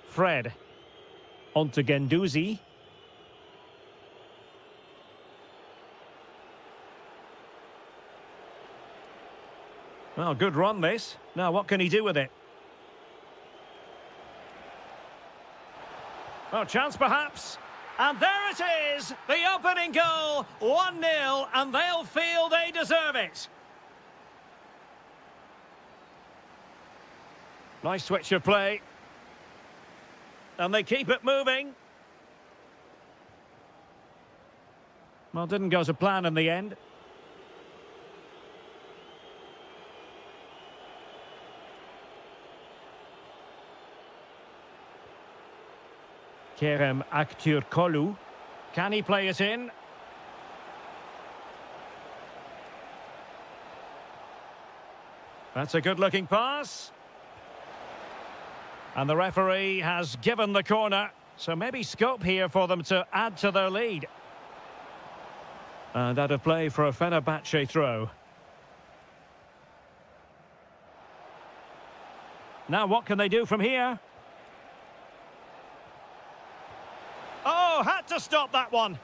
Fred. On to Guendouzi. Well, good run this. Now, what can he do with it? Oh, chance perhaps. And there it is! The opening goal, 1-0, and they'll feel they deserve it. Nice switch of play. And they keep it moving. Well, didn't go to plan in the end. Kerem Aktürkoğlu. Can he play it in? That's a good-looking pass. And the referee has given the corner. So maybe scope here for them to add to their lead. And out of play for a Fenerbahce throw. Now what can they do from here? Oh, had to stop that one.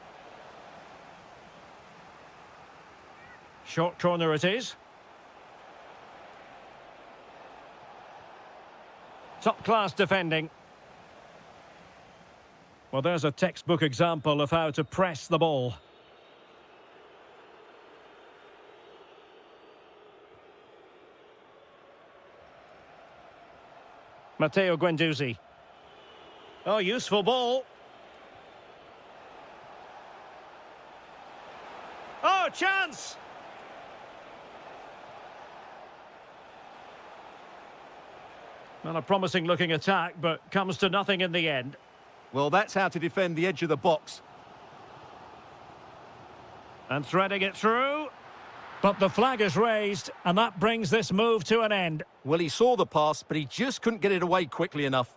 Short corner it is. Top-class defending. Well, there's a textbook example of how to press the ball. Matteo Guendouzi. Oh, useful ball. Oh, chance! Not a promising-looking attack, but comes to nothing in the end. Well, that's how to defend the edge of the box. And threading it through. But the flag is raised, and that brings this move to an end. Well, he saw the pass, but he just couldn't get it away quickly enough.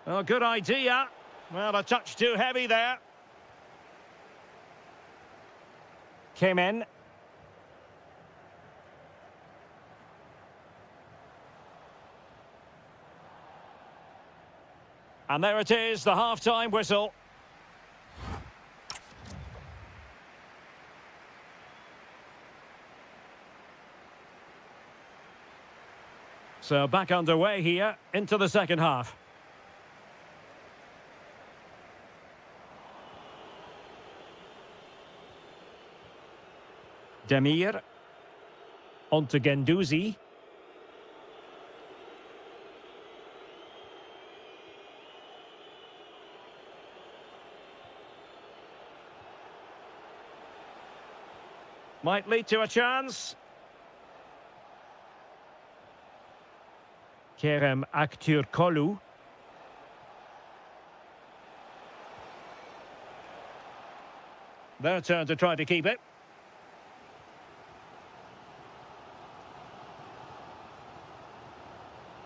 Oh, good idea. Well, a touch too heavy there. Came in. And there it is, the half-time whistle. So back underway here, into the second half. Demir. On to Guendouzi. Might lead to a chance. Kerem Aktürkoğlu. Their turn to try to keep it.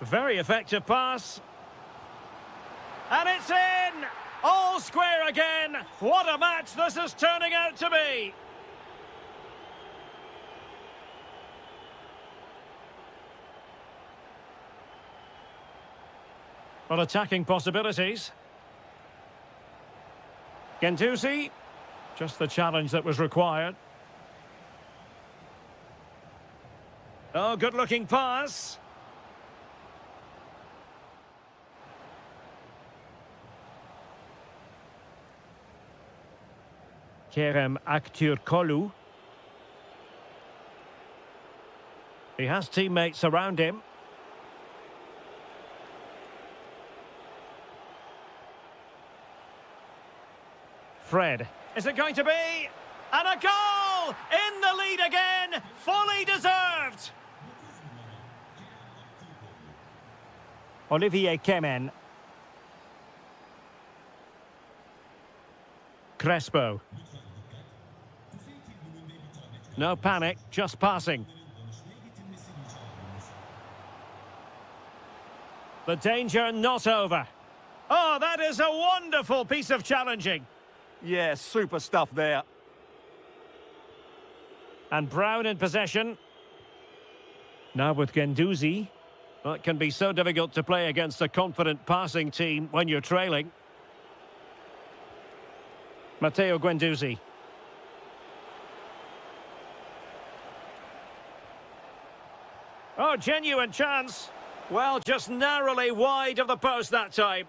Very effective pass. And it's in! All square again! What a match this is turning out to be! Well, attacking possibilities. Guendouzi, just the challenge that was required. Oh, good-looking pass. Kerem Aktürkoğlu. He has teammates around him. Fred. Is it going to be? And a goal! In the lead again! Fully deserved! Olivier Kemen. Crespo. No panic, just passing. The danger not over. Oh, that is a wonderful piece of challenging. Yeah, super stuff there. And Brown in possession. Now with Guendouzi. Well, it can be so difficult to play against a confident passing team when you're trailing. Matteo Guendouzi. Oh, genuine chance. Well, just narrowly wide of the post that time.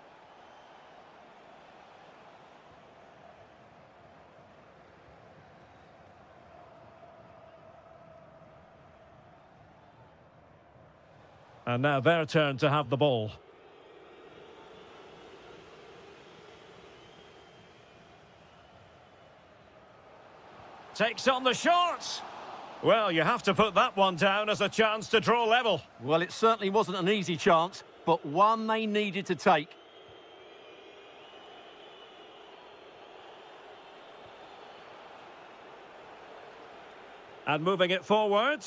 And now their turn to have the ball. Takes on the shot. Well, you have to put that one down as a chance to draw level. Well, it certainly wasn't an easy chance, but one they needed to take. And moving it forward.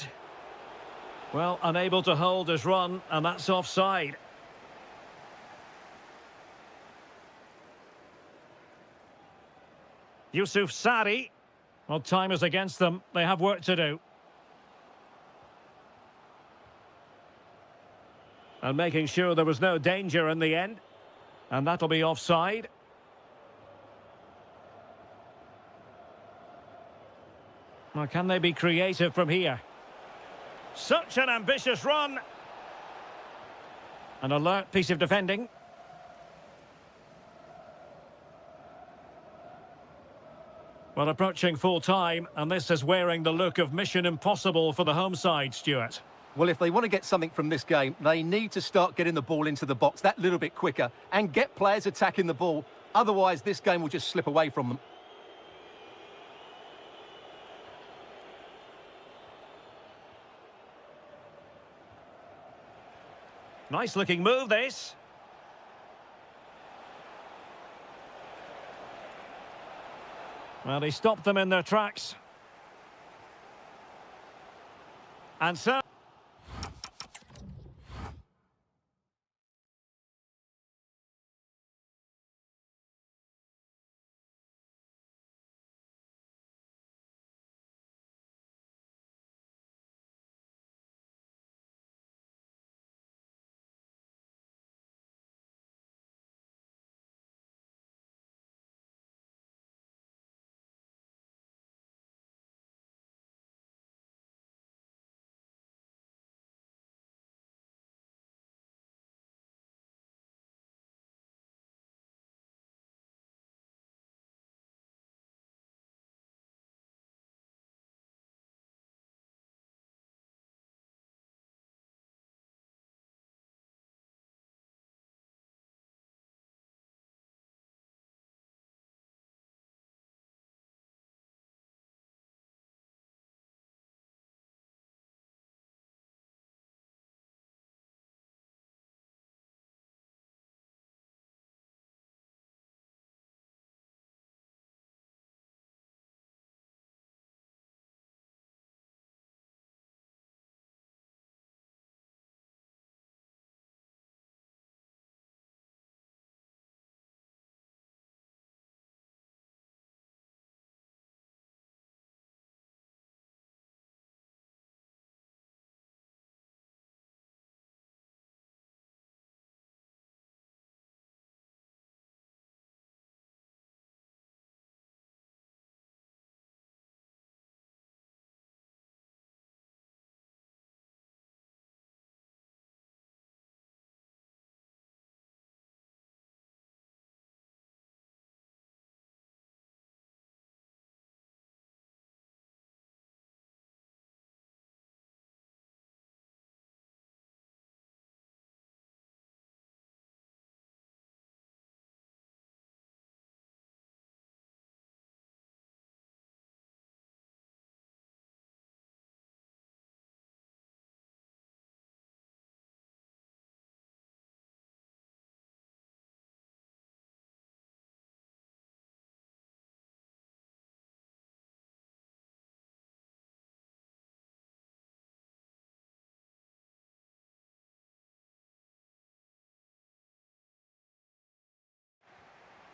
Well, unable to hold his run, and that's offside. Yusuf Sari. Well, time is against them. They have work to do. And making sure there was no danger in the end. And that'll be offside. Now, can they be creative from here? Such an ambitious run. An alert piece of defending. Well, approaching full time, and this is wearing the look of mission impossible for the home side, Stuart. Well, if they want to get something from this game, they need to start getting the ball into the box that little bit quicker and get players attacking the ball. Otherwise, this game will just slip away from them. Nice looking move, this. Well, he stopped them in their tracks. And so...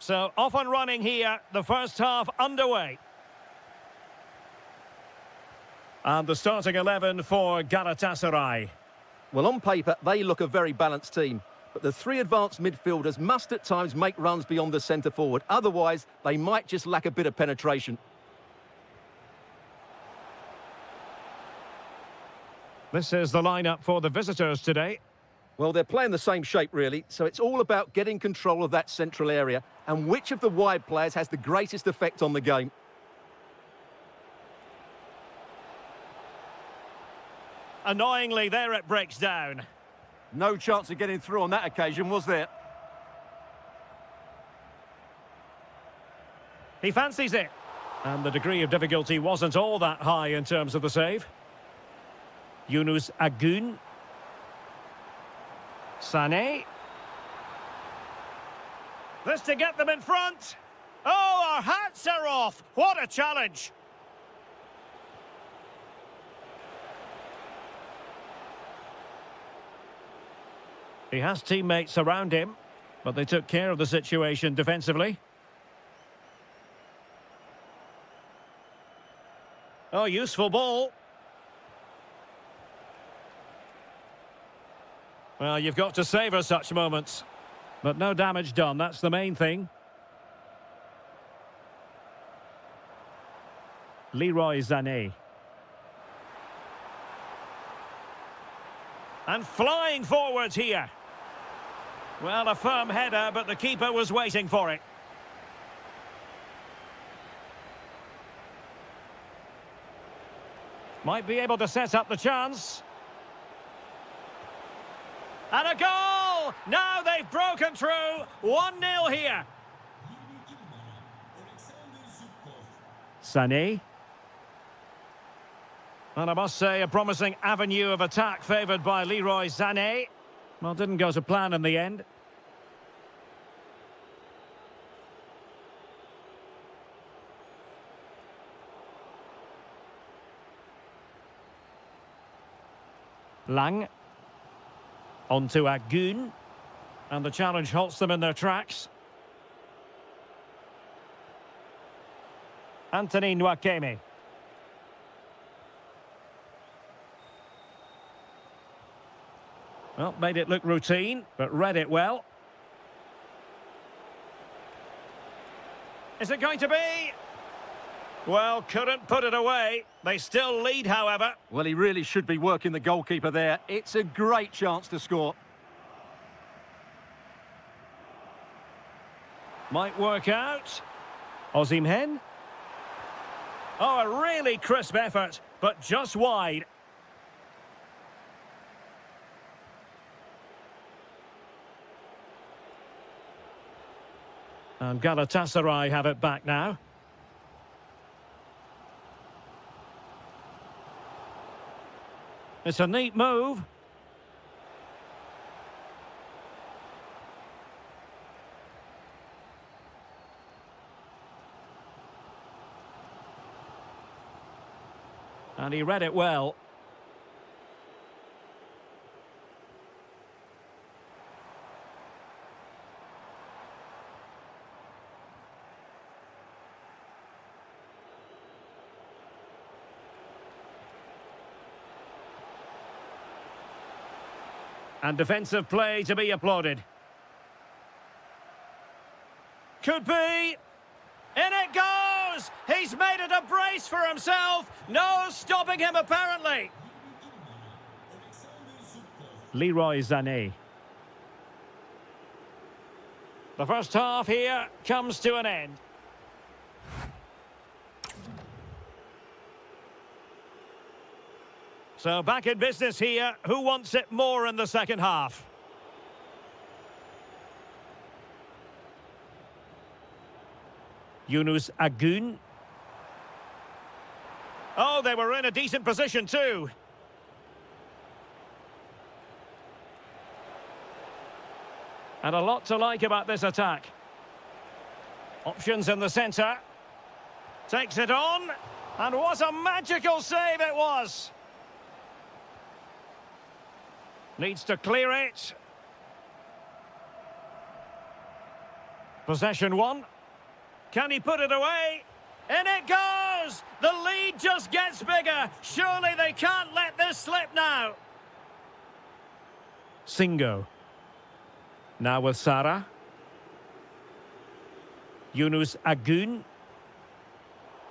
So, off and running here, the first half underway. And the starting 11 for Galatasaray. Well, on paper, they look a very balanced team. But the three advanced midfielders must at times make runs beyond the centre-forward. Otherwise, they might just lack a bit of penetration. This is the lineup for the visitors today. Well, they're playing the same shape, really, so it's all about getting control of that central area and which of the wide players has the greatest effect on the game. Annoyingly, there it breaks down. No chance of getting through on that occasion, was there? He fancies it. And the degree of difficulty wasn't all that high in terms of the save. Yunus Agun. Sané. This to get them in front. Oh, our hats are off. What a challenge. He has teammates around him, but they took care of the situation defensively. Oh, useful ball. Well, you've got to savour such moments. But no damage done, that's the main thing. Leroy Sané. And flying forwards here. Well, a firm header, but the keeper was waiting for it. Might be able to set up the chance. And a goal! Now they've broken through. 1-0 here. Sané. And I must say, a promising avenue of attack favoured by Leroy Sané. Well, didn't go to plan in the end. Lang. On to Agun. And the challenge halts them in their tracks. Anthony Nwakeme. Well, made it look routine, but read it well. Is it going to be? Well, couldn't put it away. They still lead, however. Well, he really should be working the goalkeeper there. It's a great chance to score. Might work out. Osimhen. Oh, a really crisp effort, but just wide. And Galatasaray have it back now. It's a neat move. And he read it well. And defensive play to be applauded. Could be. In it goes! He's made it a brace for himself. No stopping him, apparently. Leroy Sané. The first half here comes to an end. So back in business here. Who wants it more in the second half? Yunus Agun. Oh, they were in a decent position too. And a lot to like about this attack. Options in the centre. Takes it on. And what a magical save it was. Needs to clear it. Possession one. Can he put it away? In it goes! The lead just gets bigger. Surely they can't let this slip now. Singo. Now with Sara. Yunus Agun.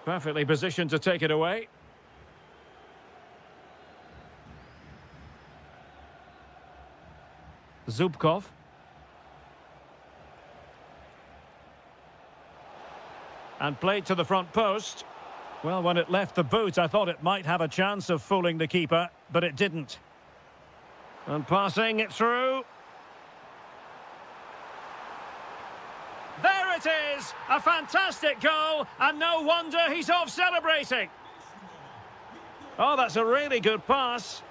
Perfectly positioned to take it away. Zubkov. And played to the front post. Well, when it left the boot, I thought it might have a chance of fooling the keeper, but it didn't. And passing it through. There it is! A fantastic goal, and no wonder he's off celebrating. Oh, that's a really good pass.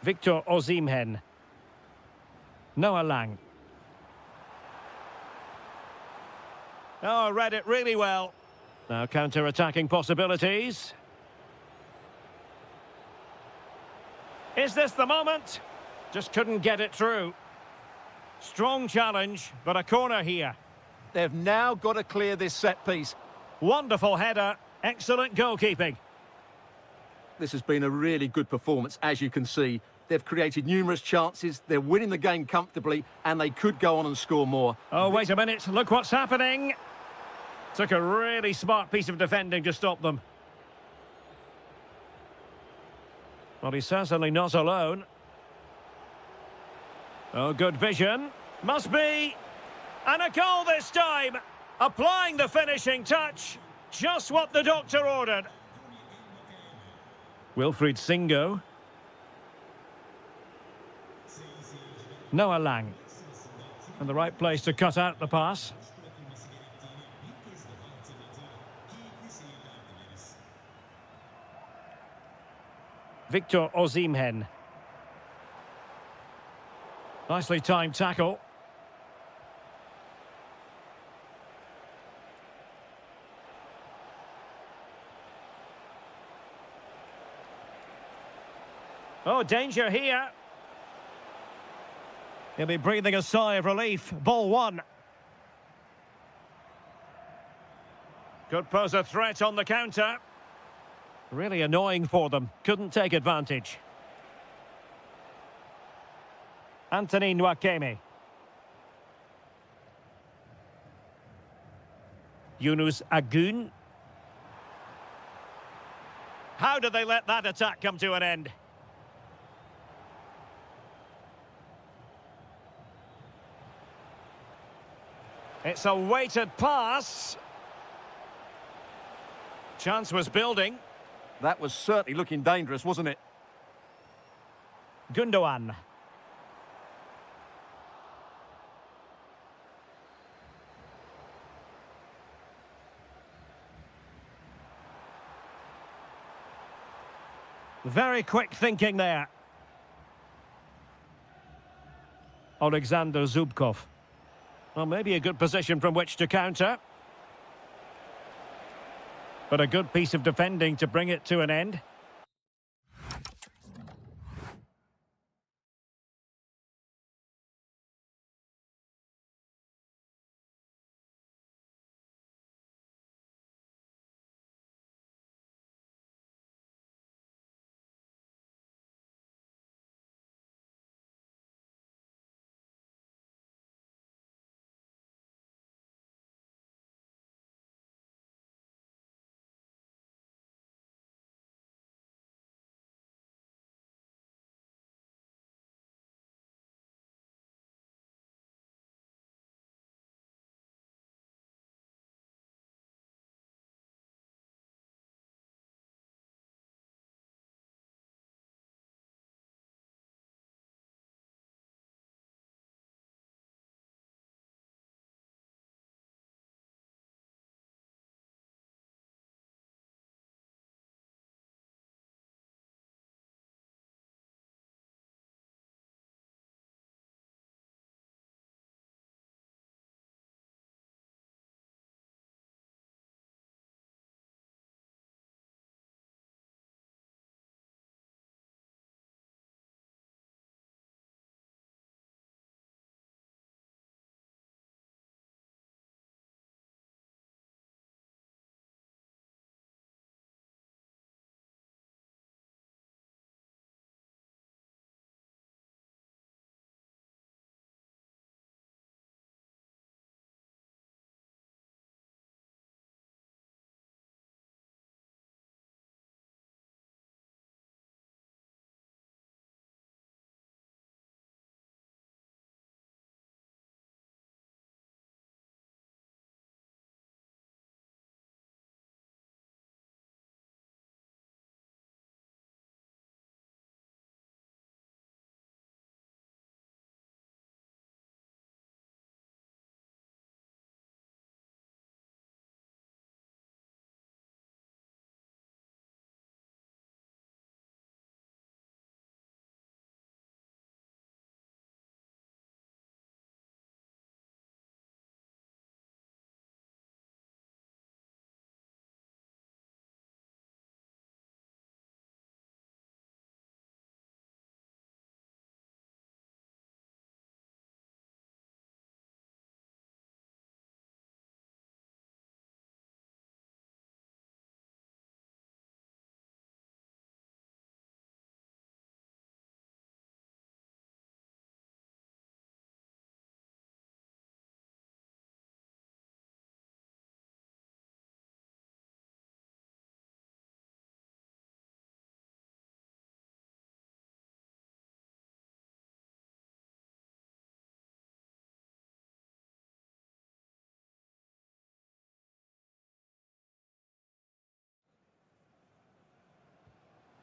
Victor Osimhen. Noah Lang. Oh, read it really well. Now counter-attacking possibilities. Is this the moment? Just couldn't get it through. Strong challenge, but a corner here. They've now got to clear this set piece. Wonderful header. Excellent goalkeeping. This has been a really good performance, as you can see. They've created numerous chances, they're winning the game comfortably, and they could go on and score more. Oh, wait a minute. Look what's happening. Took a really smart piece of defending to stop them. Well, he's certainly not alone. Oh, good vision. Must be. And a goal this time. Applying the finishing touch. Just what the doctor ordered. Wilfried Singo. Noah Lang. And the right place to cut out the pass. Victor Osimhen. Nicely timed tackle. Oh, danger here. He'll be breathing a sigh of relief. Ball one. Could pose a threat on the counter. Really annoying for them. Couldn't take advantage. Anthony Nwakeme. Yunus Agun. How did they let that attack come to an end? It's a weighted pass. Chance was building. That was certainly looking dangerous, wasn't it? Gundogan. Very quick thinking there. Alexander Zubkov. Well, maybe a good position from which to counter. But a good piece of defending to bring it to an end.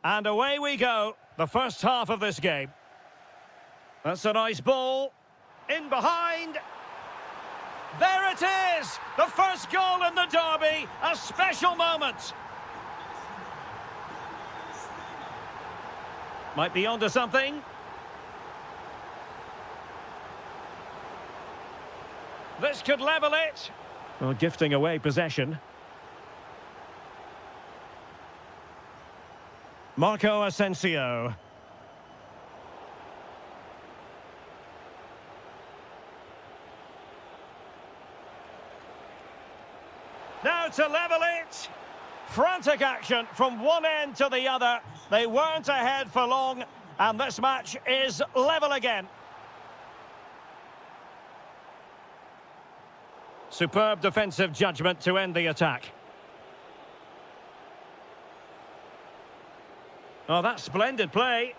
And away we go, the first half of this game. That's a nice ball. In behind. There it is! The first goal in the derby. A special moment. Might be onto something. This could level it. Well, gifting away possession. Marco Asensio. Now to level it. Frantic action from one end to the other. They weren't ahead for long, and this match is level again. Superb defensive judgment to end the attack. Oh, that's splendid play.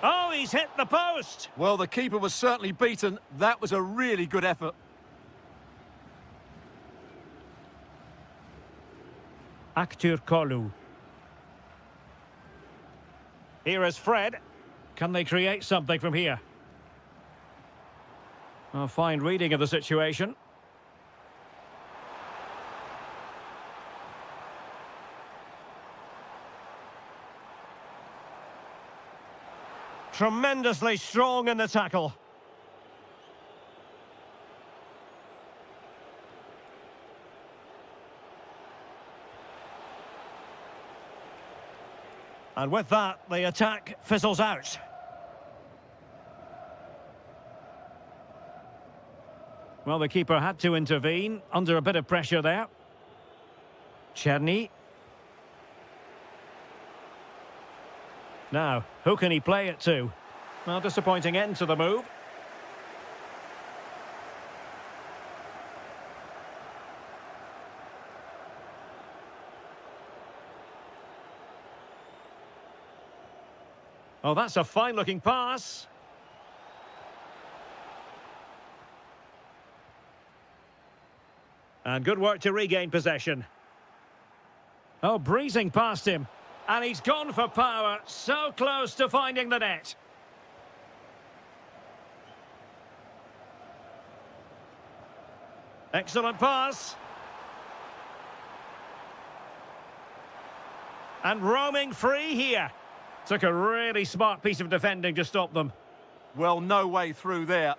Oh, he's hit the post. Well, the keeper was certainly beaten. That was a really good effort. Aktur Kolu. Here is Fred. Can they create something from here? A fine reading of the situation. Tremendously strong in the tackle. And with that, the attack fizzles out. Well, the keeper had to intervene, under a bit of pressure there. Cherny. Now, who can he play it to? Well, disappointing end to the move. Oh, that's a fine-looking pass. And good work to regain possession. Oh, breezing past him. And he's gone for power, so close to finding the net. Excellent pass. And roaming free here. Took a really smart piece of defending to stop them. Well, no way through there.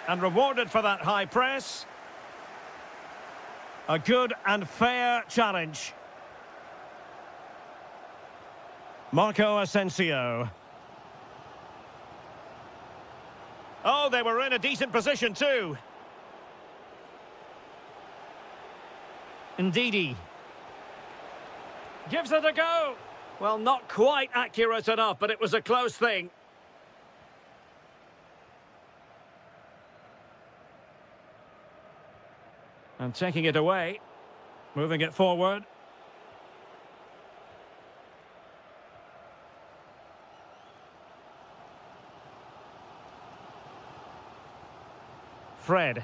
And rewarded for that high press. A good and fair challenge. Marco Asensio. Oh, they were in a decent position too. Ndidi. Gives it a go. Well, not quite accurate enough, but it was a close thing. And taking it away. Moving it forward. Fred.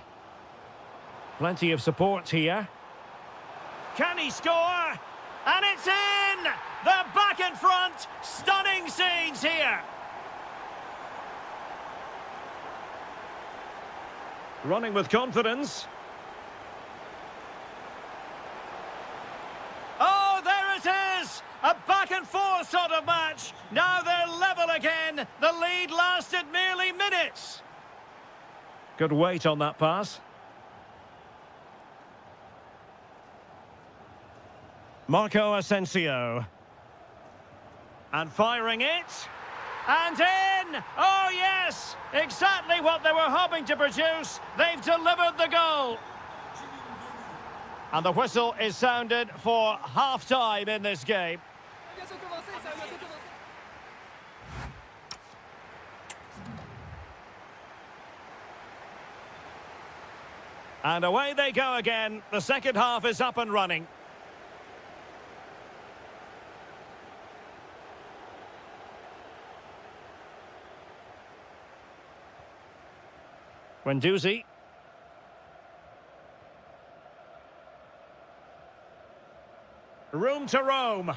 Plenty of support here. Can he score? And it's in! They're back in front! Stunning scenes here! Running with confidence. Oh, there it is! A back-and-forth sort of match. Now they're level again. The lead lasted merely minutes. Good weight on that pass. Marco Asensio. And firing it. And in! Oh, yes! Exactly what they were hoping to produce. They've delivered the goal. And the whistle is sounded for half-time in this game. And away they go again. The second half is up and running. Guendouzi. Room to roam.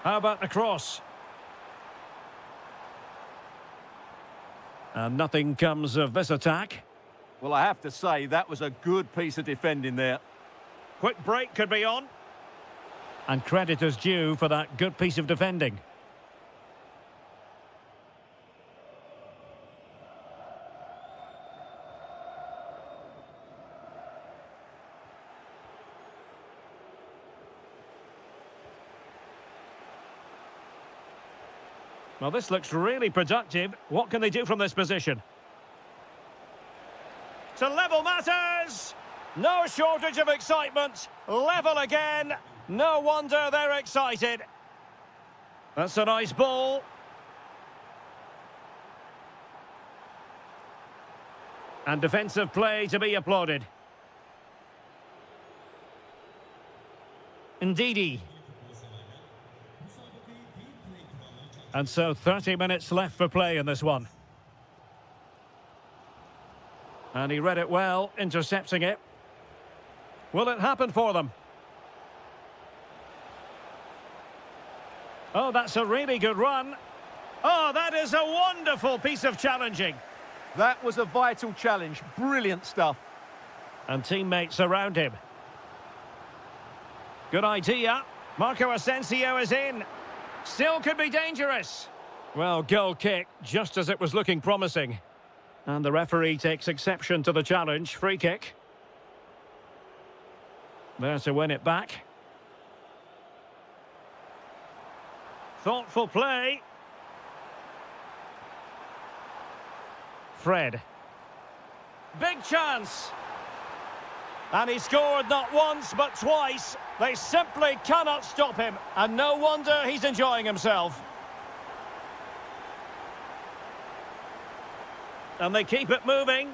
How about the cross? And nothing comes of this attack. Well, I have to say, that was a good piece of defending there. Quick break could be on. And credit is due for that good piece of defending. Well, this looks really productive. What can they do from this position? To level matters! No shortage of excitement. Level again. No wonder they're excited. That's a nice ball. And defensive play to be applauded. Ndidi. And so 30 minutes left for play in this one. And he read it well, intercepting it. Will it happen for them? Oh, that's a really good run. Oh, that is a wonderful piece of challenging. That was a vital challenge. Brilliant stuff. And teammates around him. Good idea. Marco Asensio is in. Still could be dangerous. Well, goal kick, just as it was looking promising. And the referee takes exception to the challenge. Free kick. There to win it back. Thoughtful play. Fred. Big chance. And he scored not once, but twice. They simply cannot stop him. And no wonder he's enjoying himself. And they keep it moving.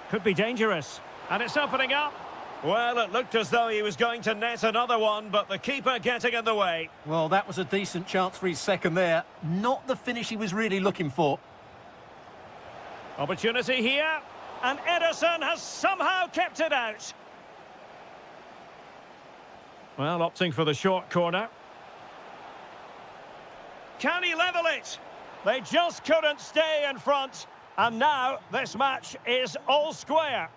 Could be dangerous. And it's opening up. Well, it looked as though he was going to net another one, but the keeper getting in the way. Well, that was a decent chance for his second there. Not the finish he was really looking for. Opportunity here. And Ederson has somehow kept it out. Well, opting for the short corner. Can he level it? They just couldn't stay in front. And now this match is all square.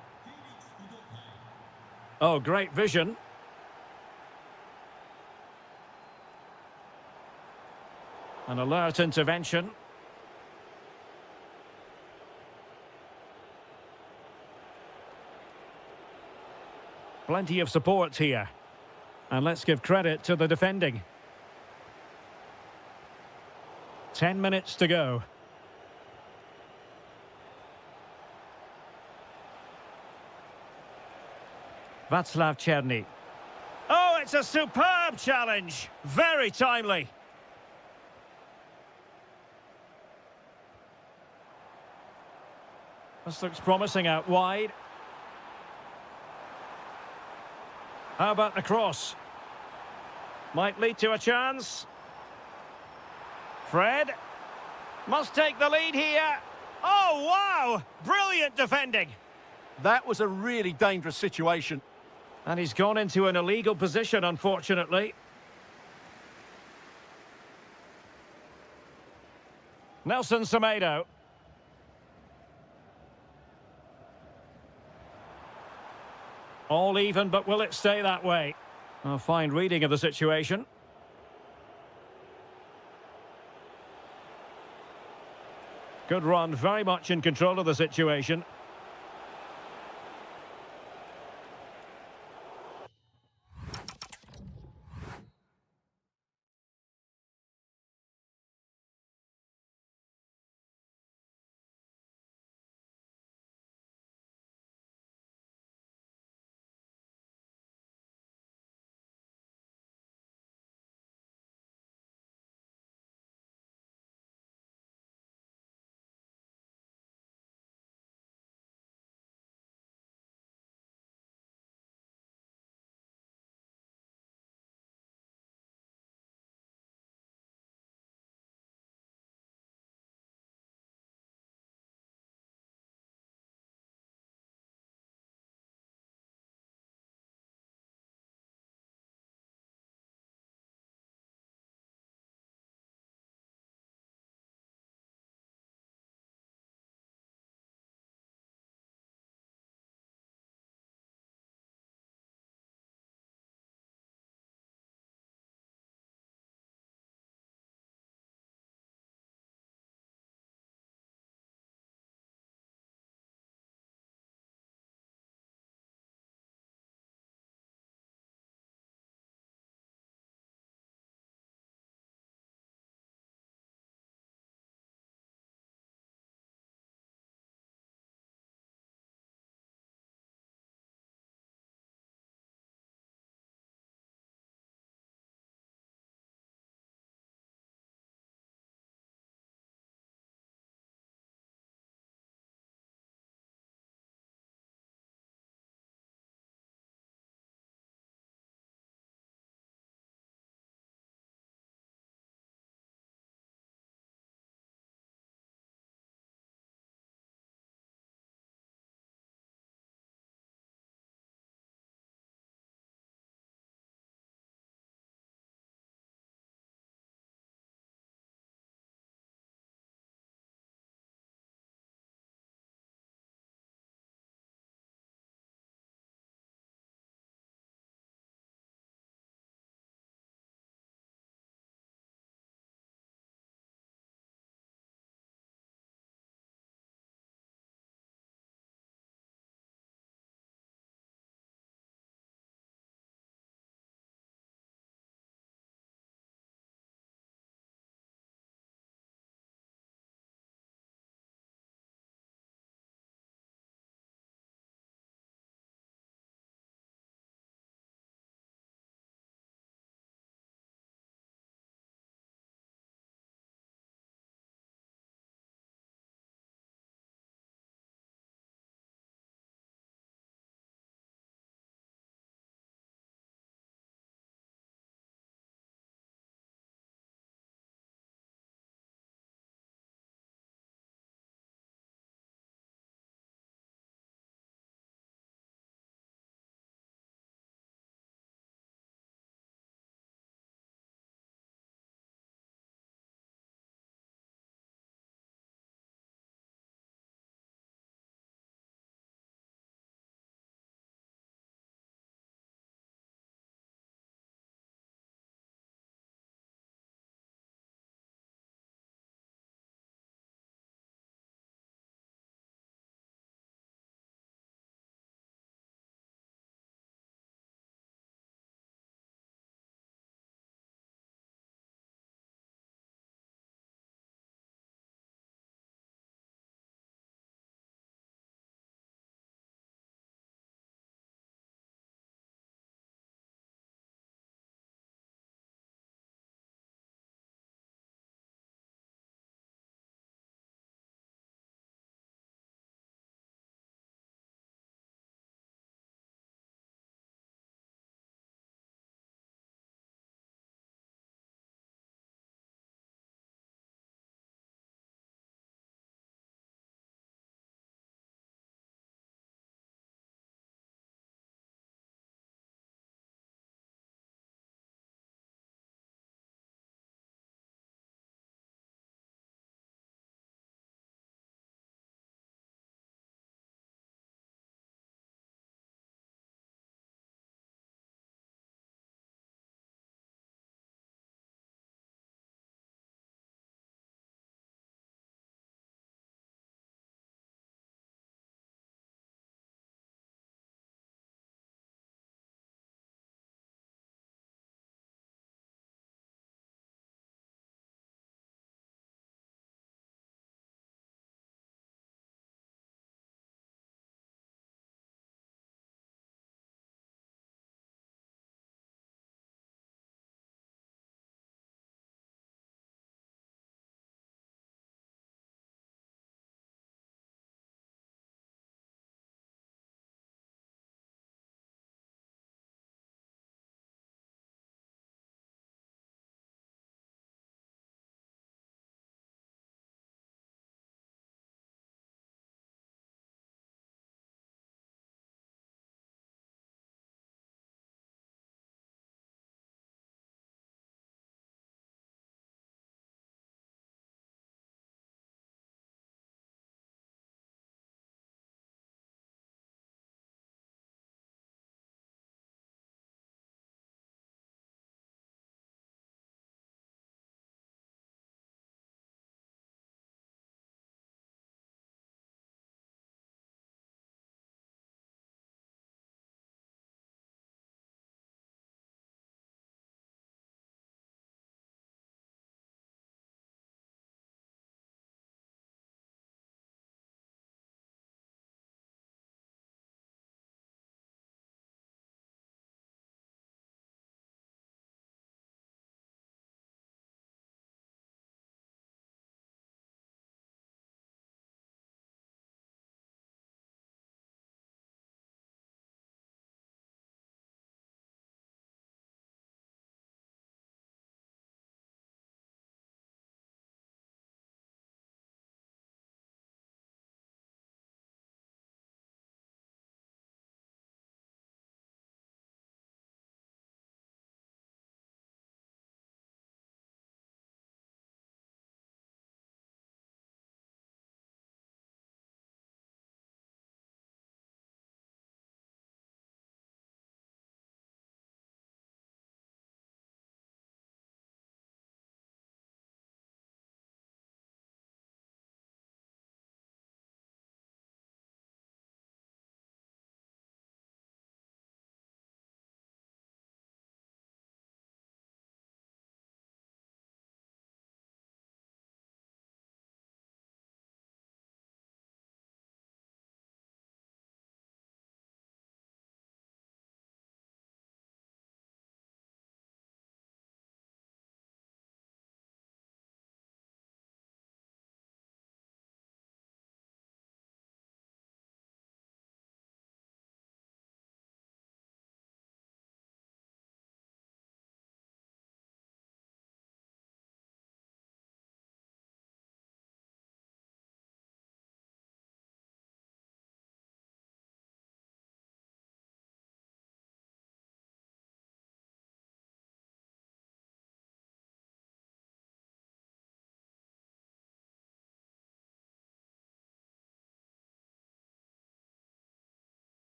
Oh, great vision. An alert intervention. Plenty of support here. And let's give credit to the defending. 10 minutes to go. Václav Černý. Oh, it's a superb challenge. Very timely. This looks promising out wide. How about the cross? Might lead to a chance. Fred. Must take the lead here. Oh, wow! Brilliant defending. That was a really dangerous situation. And he's gone into an illegal position, unfortunately. Nelson Semedo. All even, but will it stay that way? A fine reading of the situation. Good run, very much in control of the situation.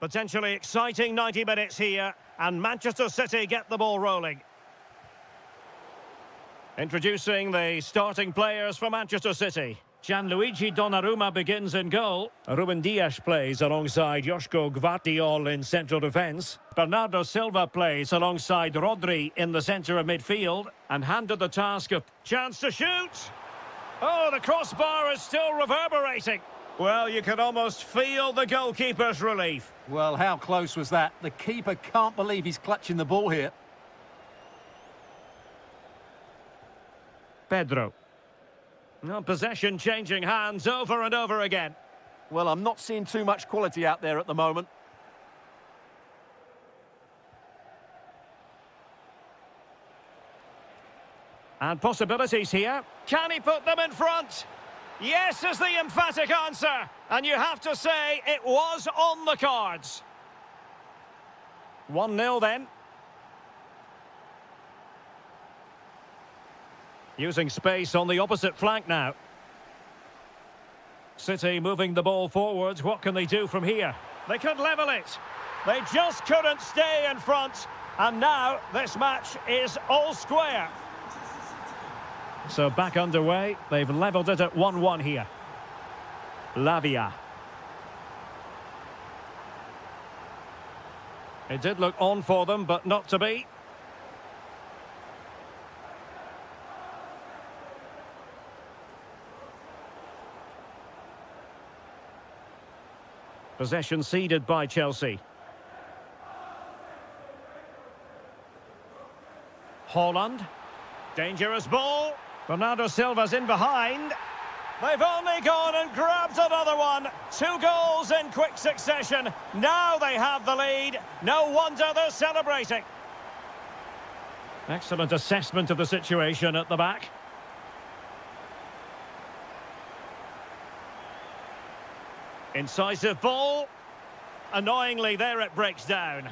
Potentially exciting 90 minutes here, and Manchester City get the ball rolling. Introducing the starting players for Manchester City. Gianluigi Donnarumma begins in goal. Ruben Dias plays alongside Joško Gvardiol in central defence. Bernardo Silva plays alongside Rodri in the centre of midfield, and handed the task of chance to shoot. Oh, the crossbar is still reverberating. Well, you can almost feel the goalkeeper's relief. Well, how close was that? The keeper can't believe he's clutching the ball here. Pedro. No, possession changing hands over and over again. Well, I'm not seeing too much quality out there at the moment. And possibilities here. Can he put them in front? Yes is the emphatic answer. And you have to say it was on the cards. 1-0 then. Using space on the opposite flank now. City moving the ball forwards. What can they do from here? They could level it. They just couldn't stay in front. And now this match is all square. So back underway. They've levelled it at 1-1 here. Lavia. It did look on for them, but not to be. Possession ceded by Chelsea. Haaland. Dangerous ball. Bernardo Silva's in behind. They've only gone and grabbed another one. 2 goals in quick succession. Now they have the lead. No wonder they're celebrating. Excellent assessment of the situation at the back. Incisive ball. Annoyingly, there it breaks down.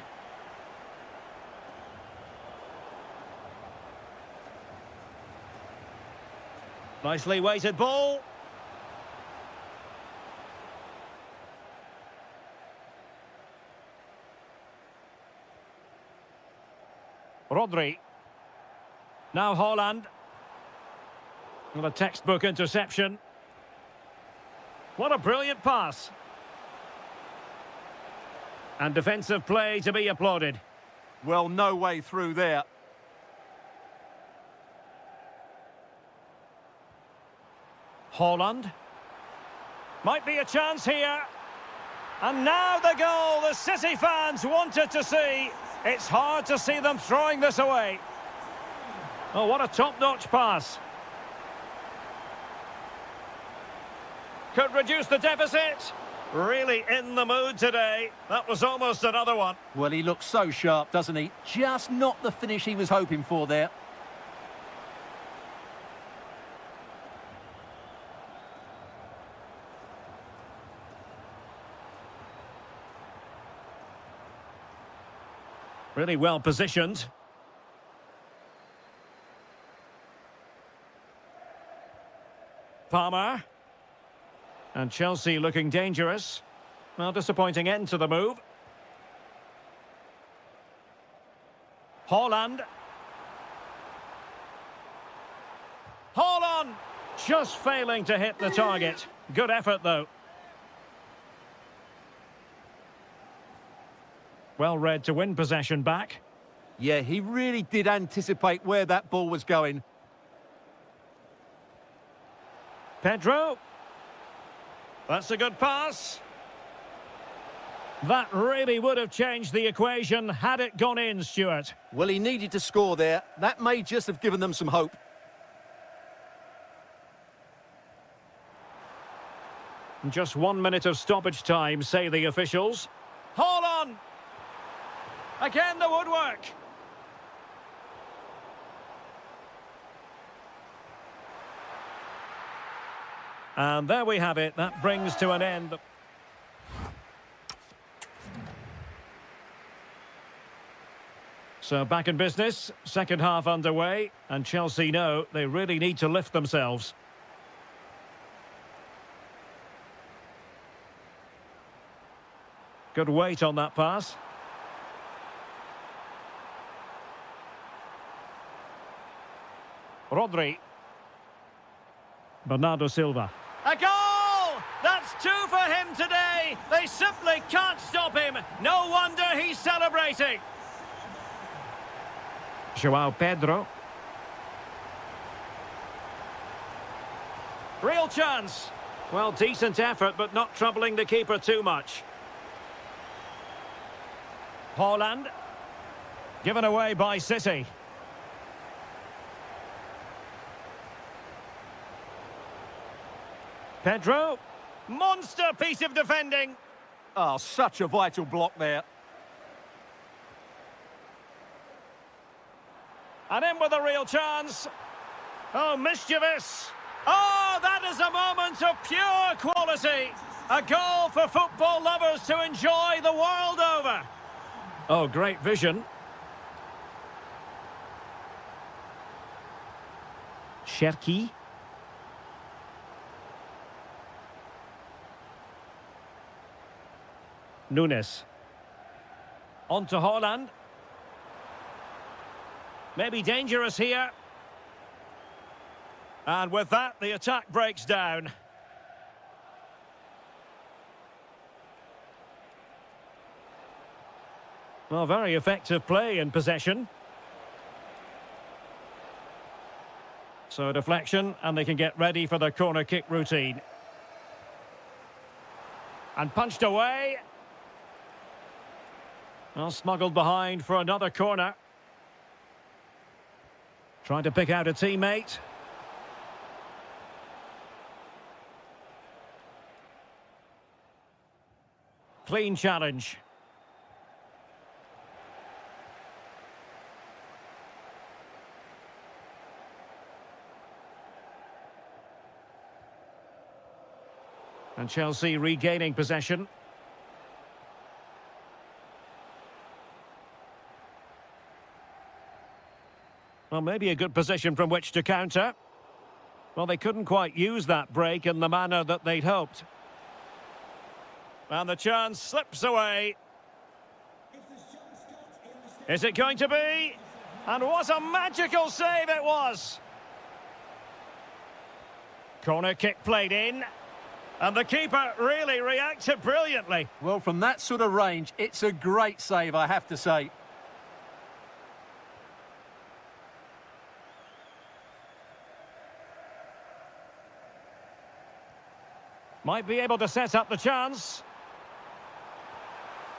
Nicely weighted ball. Rodri. Now Haaland. Well, a textbook interception. What a brilliant pass. And defensive play to be applauded. Well, no way through there. Haaland. Might be a chance here. And now the goal the City fans wanted to see. It's hard to see them throwing this away. Oh, what a top-notch pass. Could reduce the deficit. Really in the mood today. That was almost another one. Well, he looks so sharp, doesn't he? Just not the finish he was hoping for there. Really well positioned. Palmer. And Chelsea looking dangerous. Well, disappointing end to the move. Haaland. Haaland! Just failing to hit the target. Good effort, though. Well read to win possession back. Yeah, he really did anticipate where that ball was going. Pedro. That's a good pass. That really would have changed the equation had it gone in, Stuart. Well, he needed to score there. That may just have given them some hope. Just 1 minute of stoppage time, say the officials. Hold on! Again, the woodwork. And there we have it. That brings to an end. So back in business, second half underway, and Chelsea know they really need to lift themselves. Good weight on that pass. Rodri. Bernardo Silva. A goal! That's two for him today. They simply can't stop him. No wonder he's celebrating. João Pedro. Real chance. Well, decent effort, but not troubling the keeper too much. Haaland. Given away by City. Pedro. Monster piece of defending. Oh, such a vital block there. And in with a real chance. Oh, mischievous. Oh, that is a moment of pure quality. A goal for football lovers to enjoy the world over. Oh, great vision. Cherki. Nunes. On to Haaland. Maybe dangerous here. And with that, the attack breaks down. Well, very effective play in possession. So a deflection, and they can get ready for the corner kick routine. And punched away. Well, smuggled behind for another corner. Trying to pick out a teammate. Clean challenge. And Chelsea regaining possession. Well, maybe a good position from which to counter. Well, they couldn't quite use that break in the manner that they'd hoped. And the chance slips away. Is it going to be? And what a magical save it was! Corner kick played in. And the keeper really reacted brilliantly. Well, from that sort of range, it's a great save, I have to say. Might be able to set up the chance.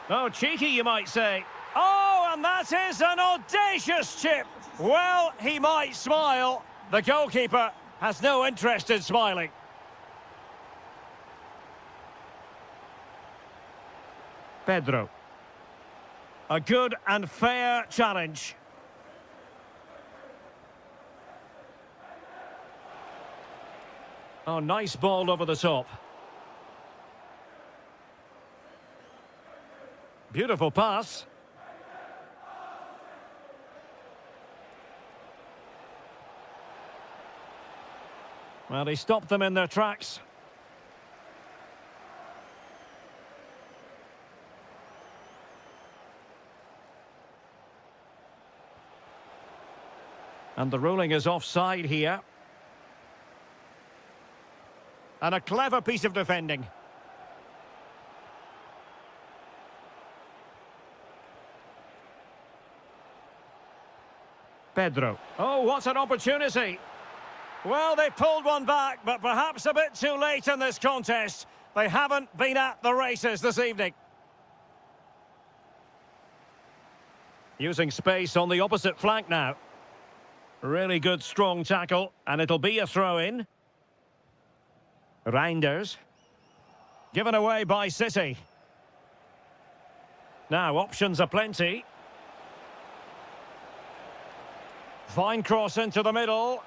Oh, cheeky, you might say. Oh, and that is an audacious chip. Well, he might smile. The goalkeeper has no interest in smiling. Pedro. A good and fair challenge. Oh, nice ball over the top. Beautiful pass. Well, he stopped them in their tracks. And the ruling is offside here. And a clever piece of defending. Pedro. Oh, what an opportunity. Well, they pulled one back, but perhaps a bit too late in this contest. They haven't been at the races this evening. Using space on the opposite flank now. Really good, strong tackle, and it'll be a throw-in. Reinders. Given away by City. Now, options are plenty. Fine cross into the middle.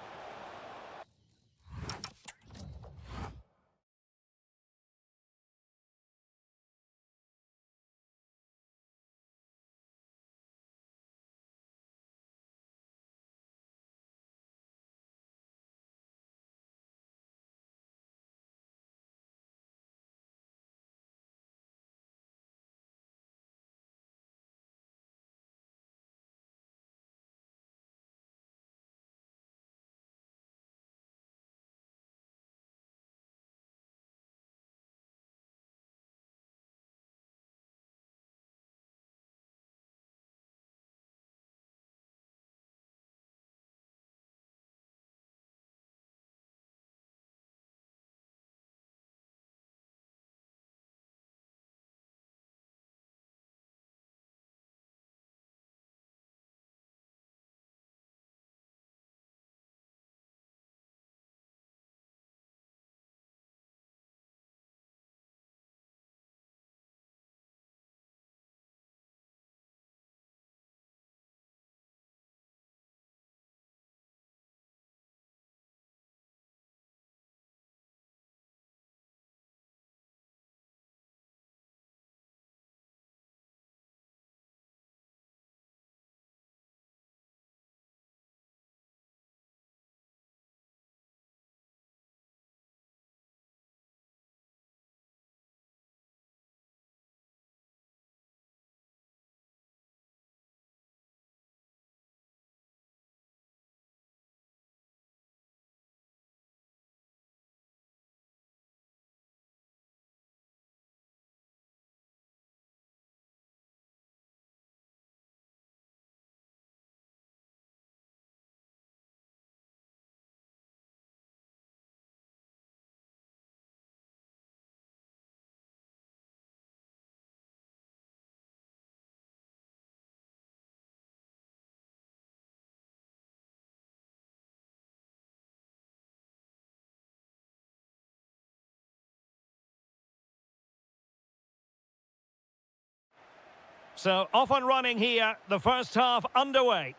So off and running here, the first half underway.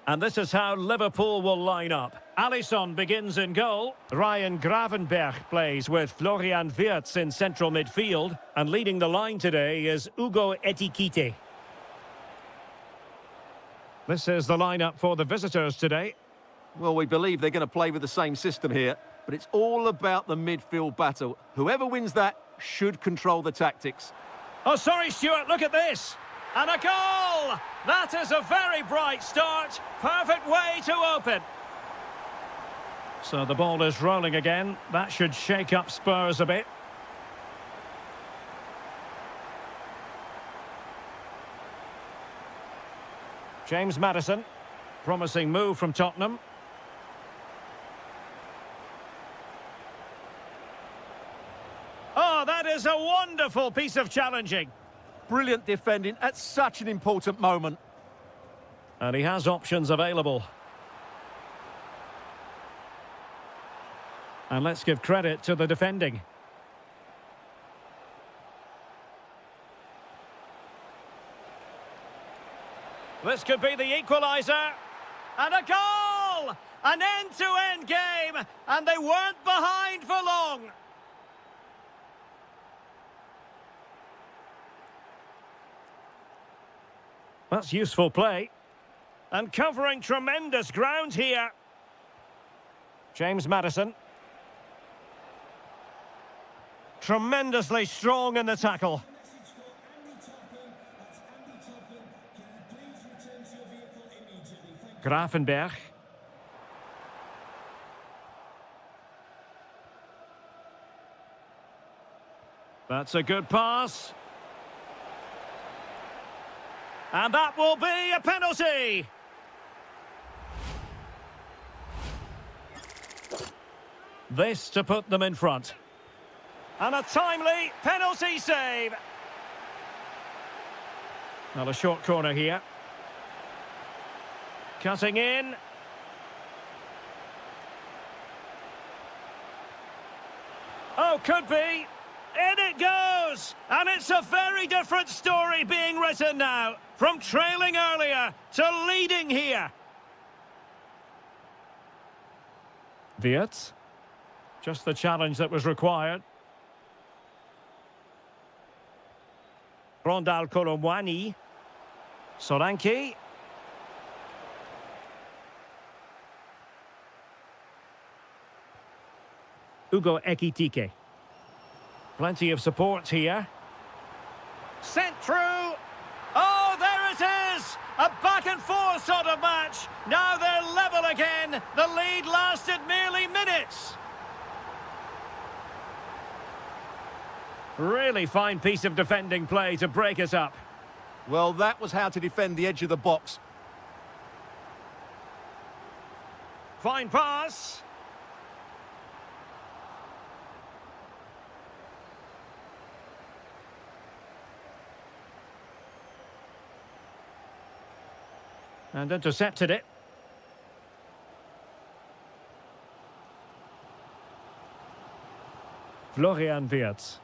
And this is how Liverpool will line up. Alisson begins in goal. Ryan Gravenberch plays with Florian Wirtz in central midfield. And leading the line today is Ugo Etikite. This is the lineup for the visitors today. Well, we believe they're going to play with the same system here, but it's all about the midfield battle. Whoever wins that should control the tactics. Oh, sorry, Stuart, look at this. And a goal! That is a very bright start. Perfect way to open. So the ball is rolling again. That should shake up Spurs a bit. James Maddison. Promising move from Tottenham. Oh, that is a wonderful piece of challenging. Brilliant defending at such an important moment. And he has options available. And let's give credit to the defending. This could be the equaliser. And a goal! An end-to-end game, and they weren't behind for long. That's useful play. And covering tremendous ground here. James Maddison. Tremendously strong in the tackle. Gravenberch. That's a good pass. And that will be a penalty. This to put them in front. And a timely penalty save. Now a short corner here. Cutting in. Oh, could be. In it goes! And it's a very different story being written now. From trailing earlier to leading here. Wirtz. Just the challenge that was required. Rondal Kolomwani. Solanke. Ugo Ekitike. Plenty of support here. Sent through. Oh, there it is! A back-and-forth sort of match. Now they're level again. The lead lasted merely minutes. Really fine piece of defending play to break us up. Well, that was how to defend the edge of the box. Fine pass. And intercepted it. Florian Wirtz.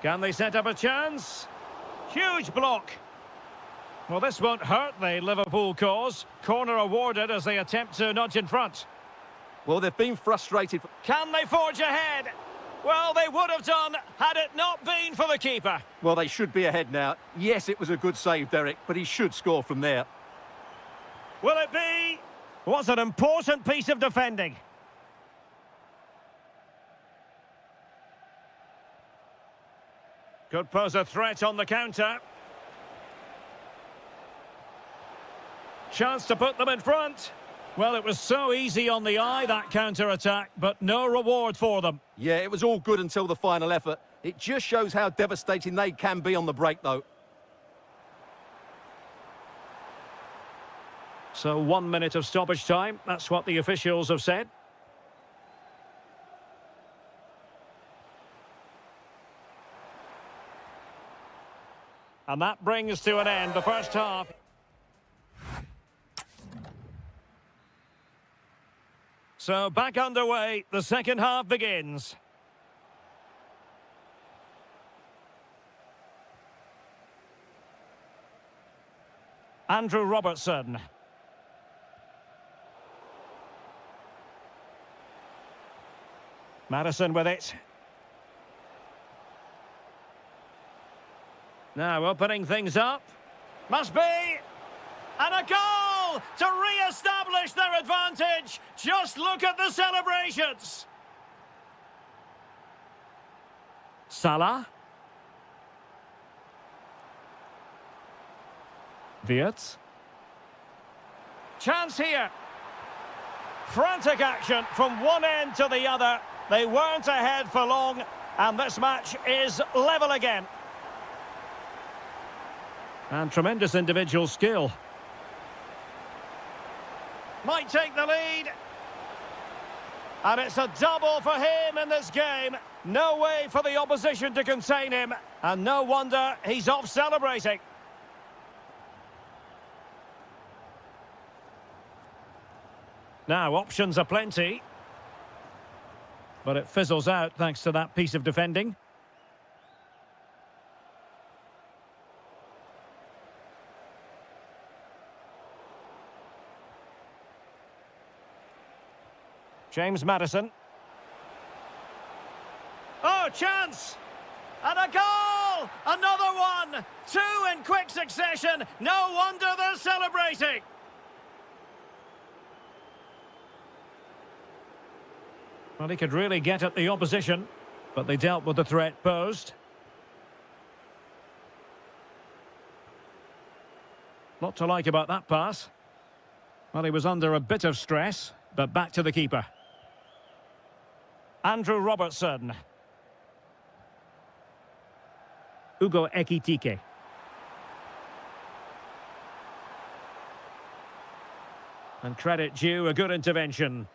Can they set up a chance? Huge block. Well, this won't hurt the Liverpool cause. Corner awarded as they attempt to nudge in front. Well, they've been frustrated. Can they forge ahead? Well, they would have done had it not been for the keeper. Well, they should be ahead now. Yes, it was a good save, Derek, but he should score from there. Will it be? Was an important piece of defending. Could pose a threat on the counter. Chance to put them in front. Well, it was so easy on the eye, that counter-attack, but no reward for them. Yeah, it was all good until the final effort. It just shows how devastating they can be on the break, though. So 1 minute of stoppage time. That's what the officials have said. And that brings to an end the first half. So back underway, the second half begins. Andrew Robertson. Madison with it. Now opening things up. Must be! And a goal to re-establish their advantage. Just look at the celebrations. Salah. Wirtz. Chance here. Frantic action from one end to the other. They weren't ahead for long, and this match is level again. And tremendous individual skill. Might take the lead. And it's a double for him in this game. No way for the opposition to contain him. And no wonder he's off celebrating. Now, options are plenty. But it fizzles out thanks to that piece of defending. James Madison. Oh, chance! And a goal! Another one! Two in quick succession. No wonder they're celebrating. Well, he could really get at the opposition, but they dealt with the threat posed. Lot to like about that pass. Well, he was under a bit of stress, but back to the keeper. Andrew Robertson. Ugo Ekitike. And credit due, a good intervention.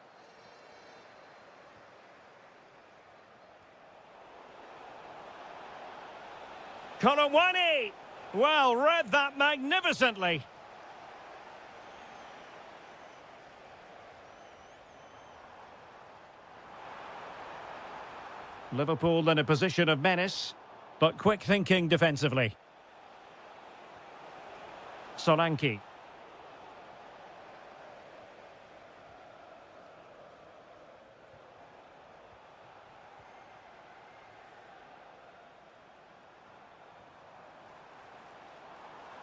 Kolomwani! Well, read that magnificently. Liverpool in a position of menace, but quick thinking defensively. Solanke.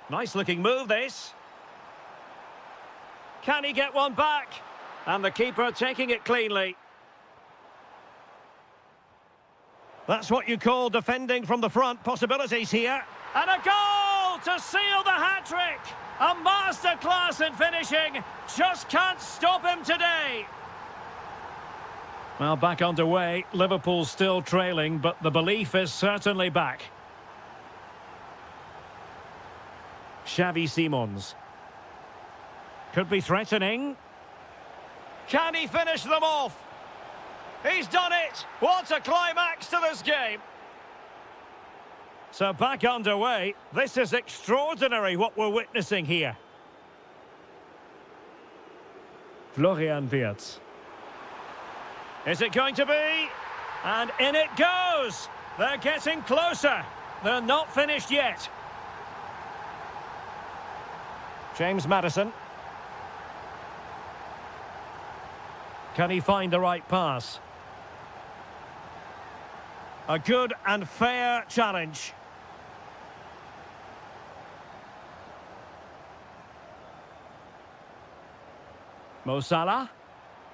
Nice looking move, this. Can he get one back? And the keeper taking it cleanly. That's what you call defending from the front. Possibilities here. And a goal to seal the hat-trick. A masterclass in finishing. Just can't stop him today. Well, back underway. Liverpool still trailing, but the belief is certainly back. Xavi Simons. Could be threatening. Can he finish them off? He's done it! What a climax to this game! So back underway. This is extraordinary what we're witnessing here. Florian Wirtz. Is it going to be? And in it goes! They're getting closer. They're not finished yet. James Madison. Can he find the right pass? A good and fair challenge. Mo Salah.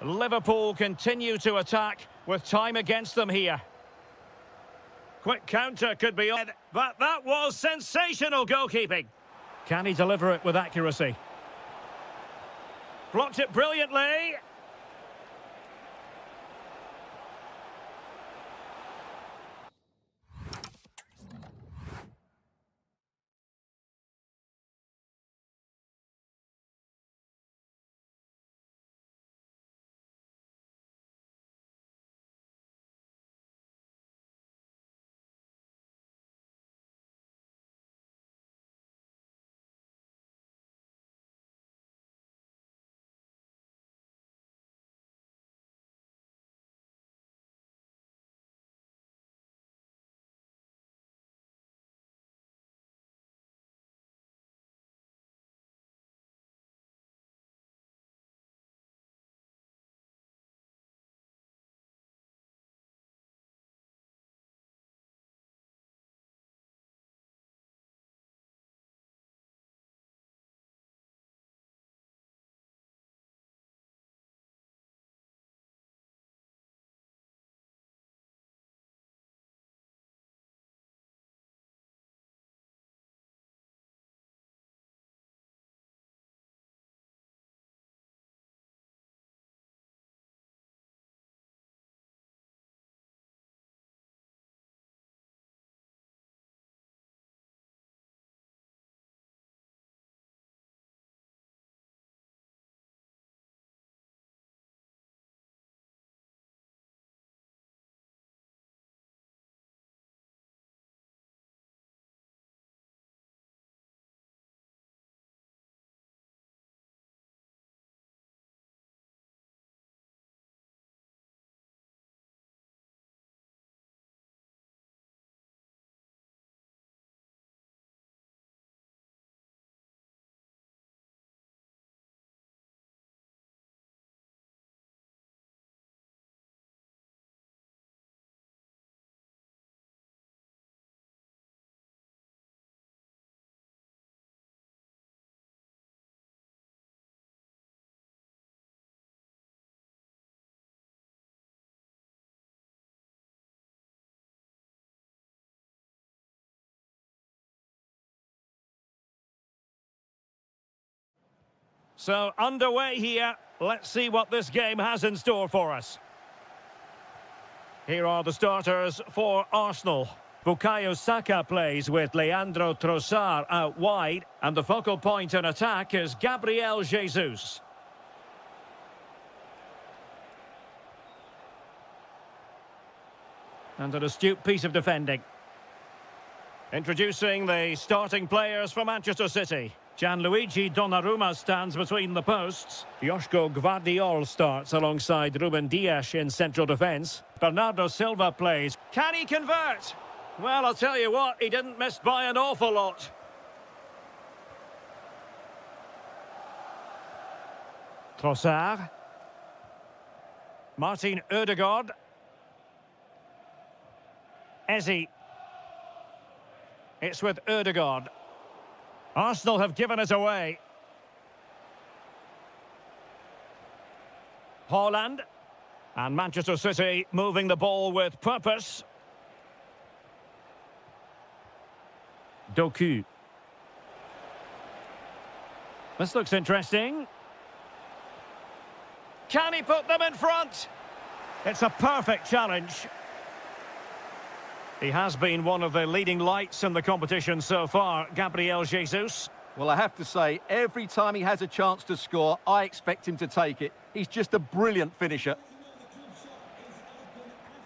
Liverpool continue to attack with time against them here. Quick counter could be on, but that was sensational goalkeeping. Can he deliver it with accuracy? Blocked it brilliantly. So, underway here. Let's see what this game has in store for us. Here are the starters for Arsenal. Bukayo Saka plays with Leandro Trossard out wide, and the focal point in attack is Gabriel Jesus. And an astute piece of defending. Introducing the starting players for Manchester City. Gianluigi Donnarumma stands between the posts. Joško Gvardiol starts alongside Ruben Dias in central defence. Bernardo Silva plays. Can he convert? Well, I'll tell you what, he didn't miss by an awful lot. Trossard. Martin Ødegaard. Eze. It's with Ødegaard. Arsenal have given it away. Haaland. And Manchester City moving the ball with purpose. Doku. This looks interesting. Can he put them in front? It's a perfect challenge. He has been one of the leading lights in the competition so far, Gabriel Jesus. Well, I have to say, every time he has a chance to score, I expect him to take it. He's just a brilliant finisher.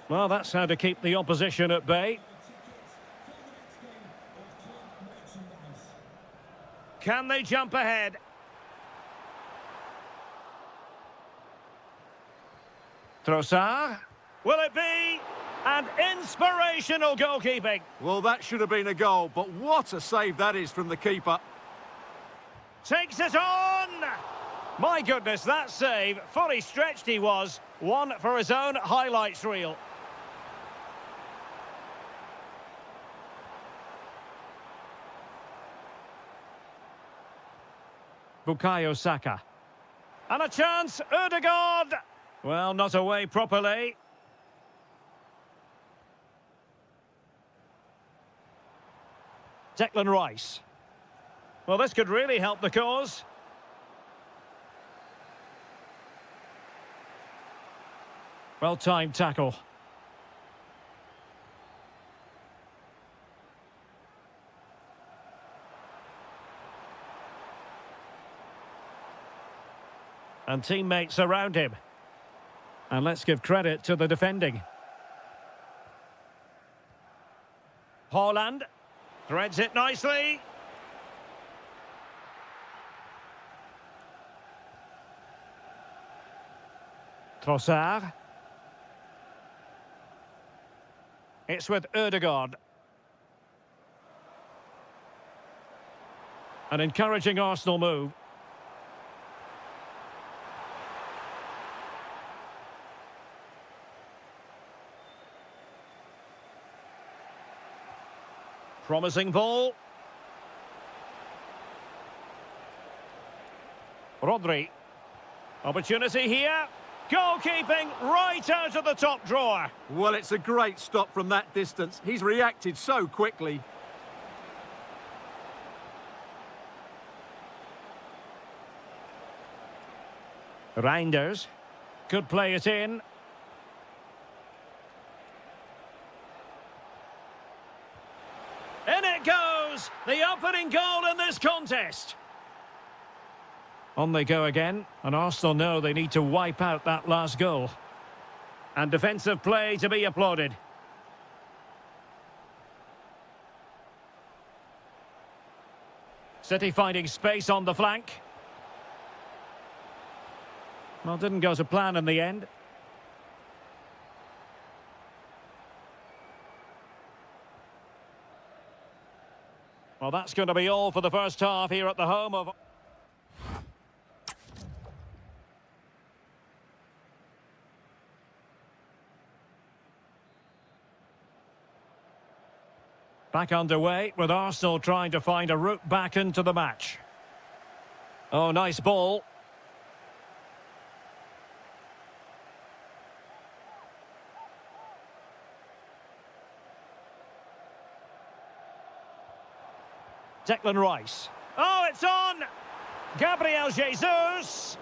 Well, that's how to keep the opposition at bay. Can they jump ahead? Trossard. Will it be? And inspirational goalkeeping. Well, that should have been a goal, but what a save that is from the keeper. Takes it on! My goodness, that save, fully stretched he was. One for his own highlights reel. Bukayo Saka. And a chance, Ødegaard! Well, not away properly. Declan Rice. Well, this could really help the cause. Well-timed tackle. And teammates around him. And let's give credit to the defending. Haaland. Threads it nicely. Trossard. It's with Ødegaard. An encouraging Arsenal move. Promising ball. Rodri. Opportunity here. Goalkeeping right out of the top drawer. Well, it's a great stop from that distance. He's reacted so quickly. Reinders. Could play it in. In it goes! The opening goal in this contest. On they go again, and Arsenal know they need to wipe out that last goal. And defensive play to be applauded. City finding space on the flank. Well, didn't go to plan in the end. Well, that's going to be all for the first half here at the home of... Back underway with Arsenal trying to find a route back into the match. Oh, nice ball. Declan Rice. Oh, it's on! Gabriel Jesus.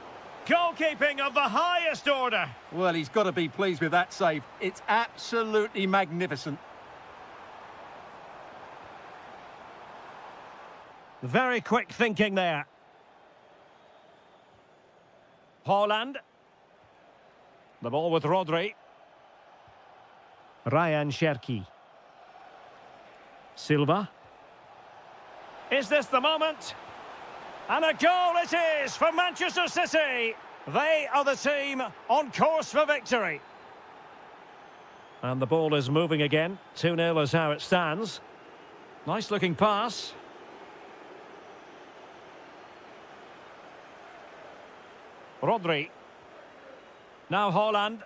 Goalkeeping of the highest order. Well, he's got to be pleased with that save. It's absolutely magnificent. Very quick thinking there. Haaland. The ball with Rodri. Ryan Cherki. Silva. Is this the moment? And a goal it is for Manchester City. They are the team on course for victory. And the ball is moving again. 2-0 is how it stands. Nice looking pass. Rodri. Now Haaland.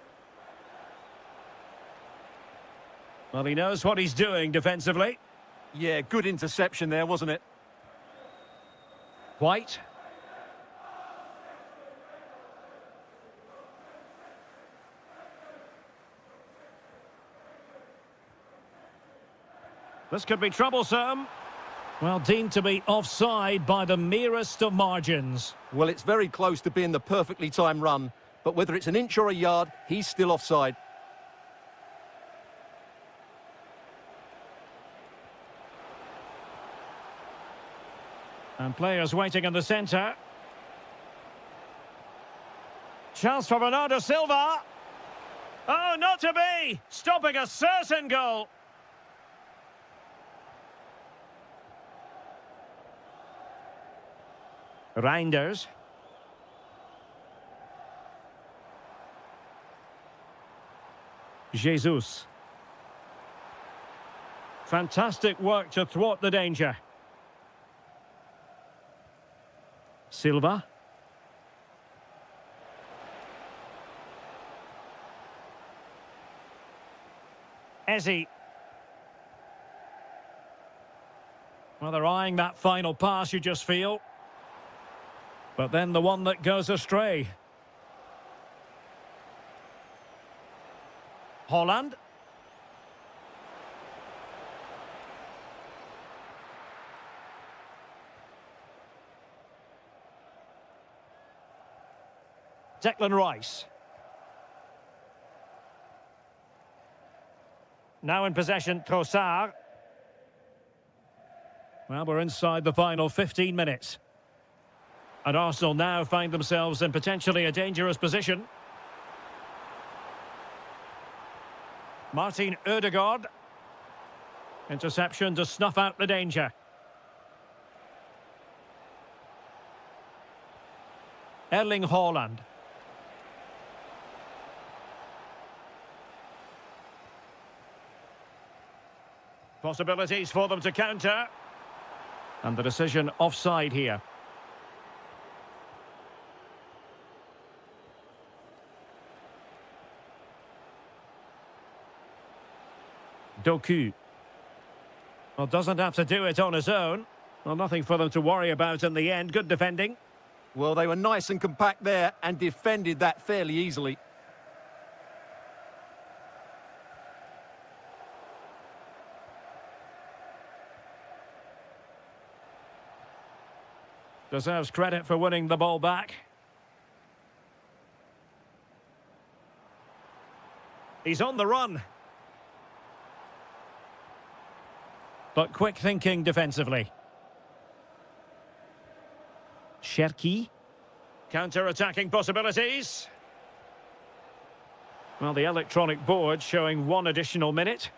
Well, he knows what he's doing defensively. Yeah, good interception there, wasn't it? White. This could be troublesome. Well, deemed to be offside by the merest of margins. Well, it's very close to being the perfectly timed run, but whether it's an inch or a yard, he's still offside. And players waiting in the centre. Chance for Bernardo Silva. Oh, not to be! Stopping a certain goal. Reinders. Jesus. Fantastic work to thwart the danger. Silva. Eze. Well, they're eyeing that final pass, you just feel. But then the one that goes astray. Haaland. Declan Rice. Now in possession, Trossard. Well, we're inside the final 15 minutes. And Arsenal now find themselves in potentially a dangerous position. Martin Ødegaard. Interception to snuff out the danger. Erling Haaland. Possibilities for them to counter. And the decision offside here. Doku. Well, doesn't have to do it on his own. Well, nothing for them to worry about in the end. Good defending. Well, they were nice and compact there and defended that fairly easily. Deserves credit for winning the ball back. He's on the run. But quick thinking defensively. Cherki. Counter-attacking possibilities. Well, the electronic board showing 1 additional minute.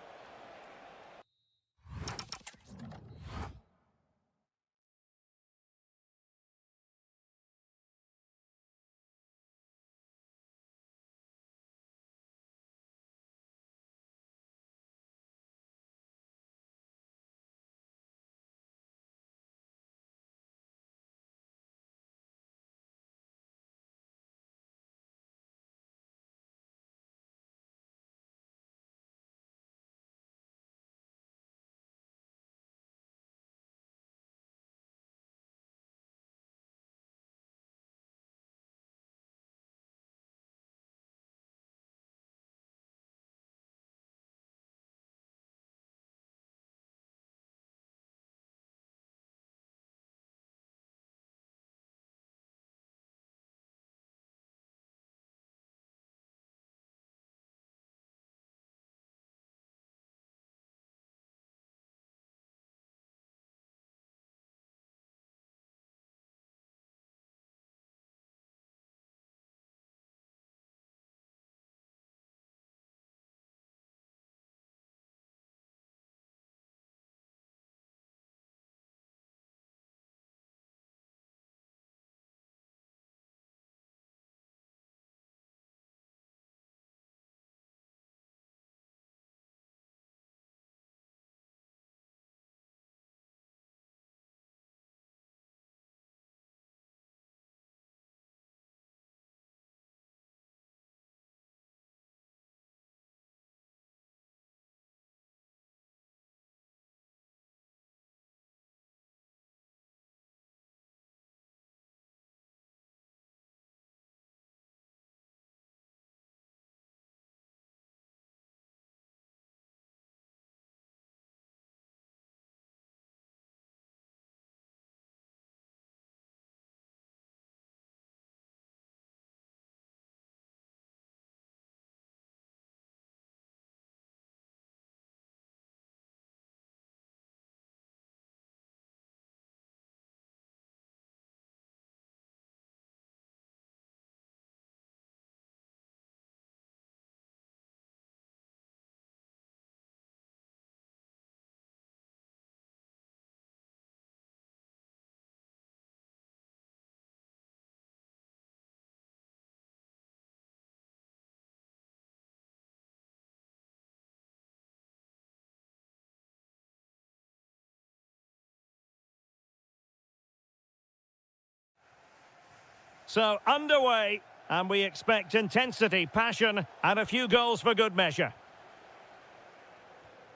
So, underway, and we expect intensity, passion, and a few goals for good measure.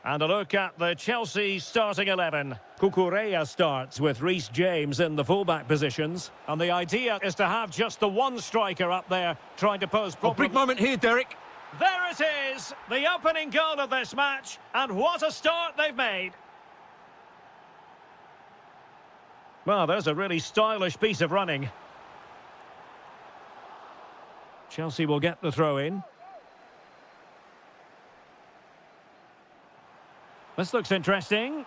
And a look at the Chelsea starting 11. Cucurella starts with Reece James in the fullback positions. And the idea is to have just the one striker up there trying to pose problems. A big moment here, Derek. There it is, the opening goal of this match. And what a start they've made. Well, there's a really stylish piece of running. Chelsea will get the throw in. This looks interesting.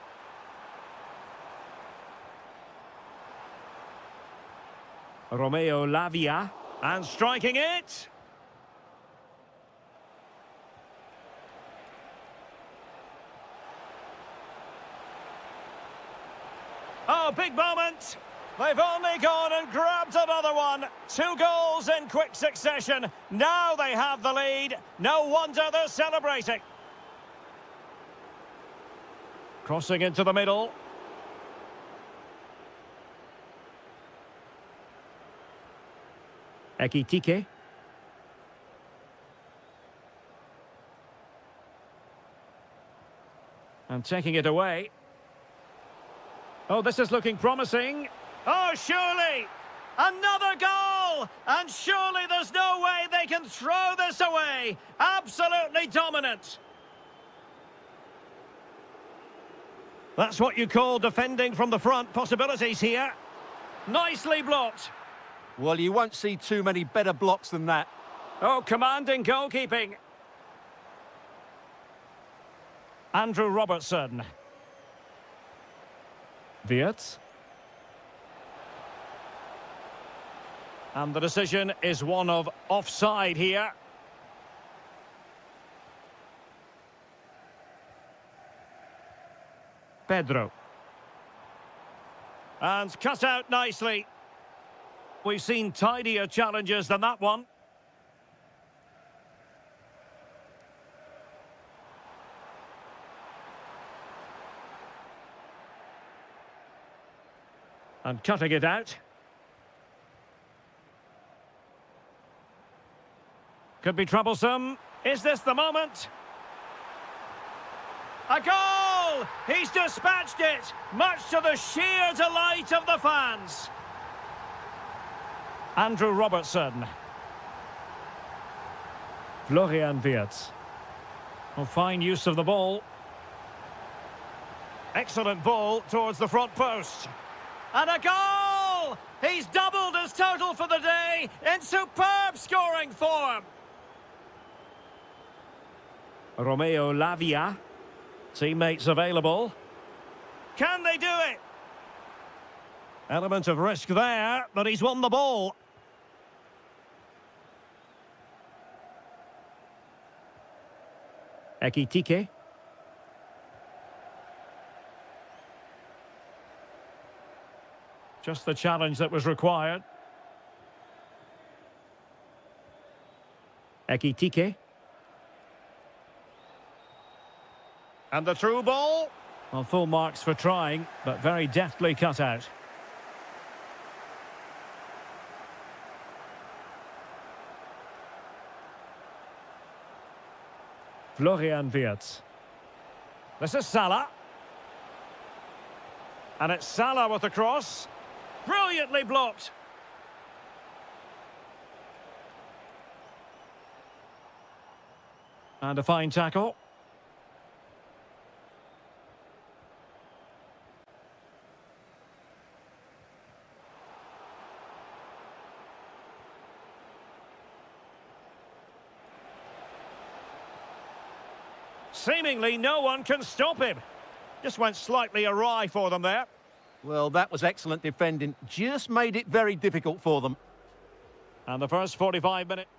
Romeo Lavia, and striking it. Oh, big moment. They've only gone and grabbed another one. 2 goals in quick succession. Now they have the lead. No wonder they're celebrating. Crossing into the middle. Ekitike. And taking it away. Oh, this is looking promising. Oh, surely! Another goal! And surely there's no way they can throw this away. Absolutely dominant. That's what you call defending from the front. Possibilities here. Nicely blocked. Well, you won't see too many better blocks than that. Oh, commanding goalkeeping. Andrew Robertson. Wirtz. And the decision is one of offside here. Pedro. And cut out nicely. We've seen tidier challenges than that one. And cutting it out. Could be troublesome. Is this the moment? A goal! He's dispatched it, much to the sheer delight of the fans. Andrew Robertson. Florian Wirtz. Oh, fine use of the ball. Excellent ball towards the front post. And a goal! He's doubled his total for the day in superb scoring form. Romeo Lavia. Teammates available. Can they do it? Element of risk there, but he's won the ball. Ekitike. Just the challenge that was required. Ekitike. And the through ball. Well, full marks for trying, but very deftly cut out. Florian Wirtz. This is Salah. And it's Salah with the cross. Brilliantly blocked. And a fine tackle. Seemingly no one can stop him. Just went slightly awry for them there. Well, that was excellent defending. Just made it very difficult for them. And the first 45 minutes.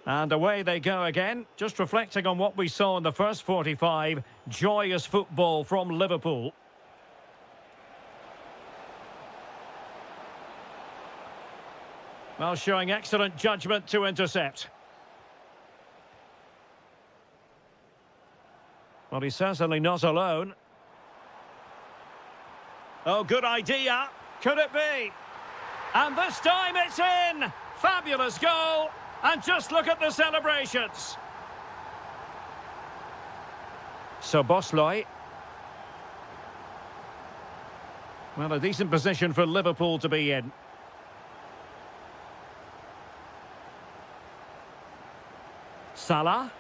And away they go again. Just reflecting on what we saw in the first 45. Joyous football from Liverpool. Well, showing excellent judgment to intercept. Well, he's certainly not alone. Oh, good idea. Could it be? And this time it's in. Fabulous goal. And just look at the celebrations. So Bosloy. Well, a decent position for Liverpool to be in. Salah.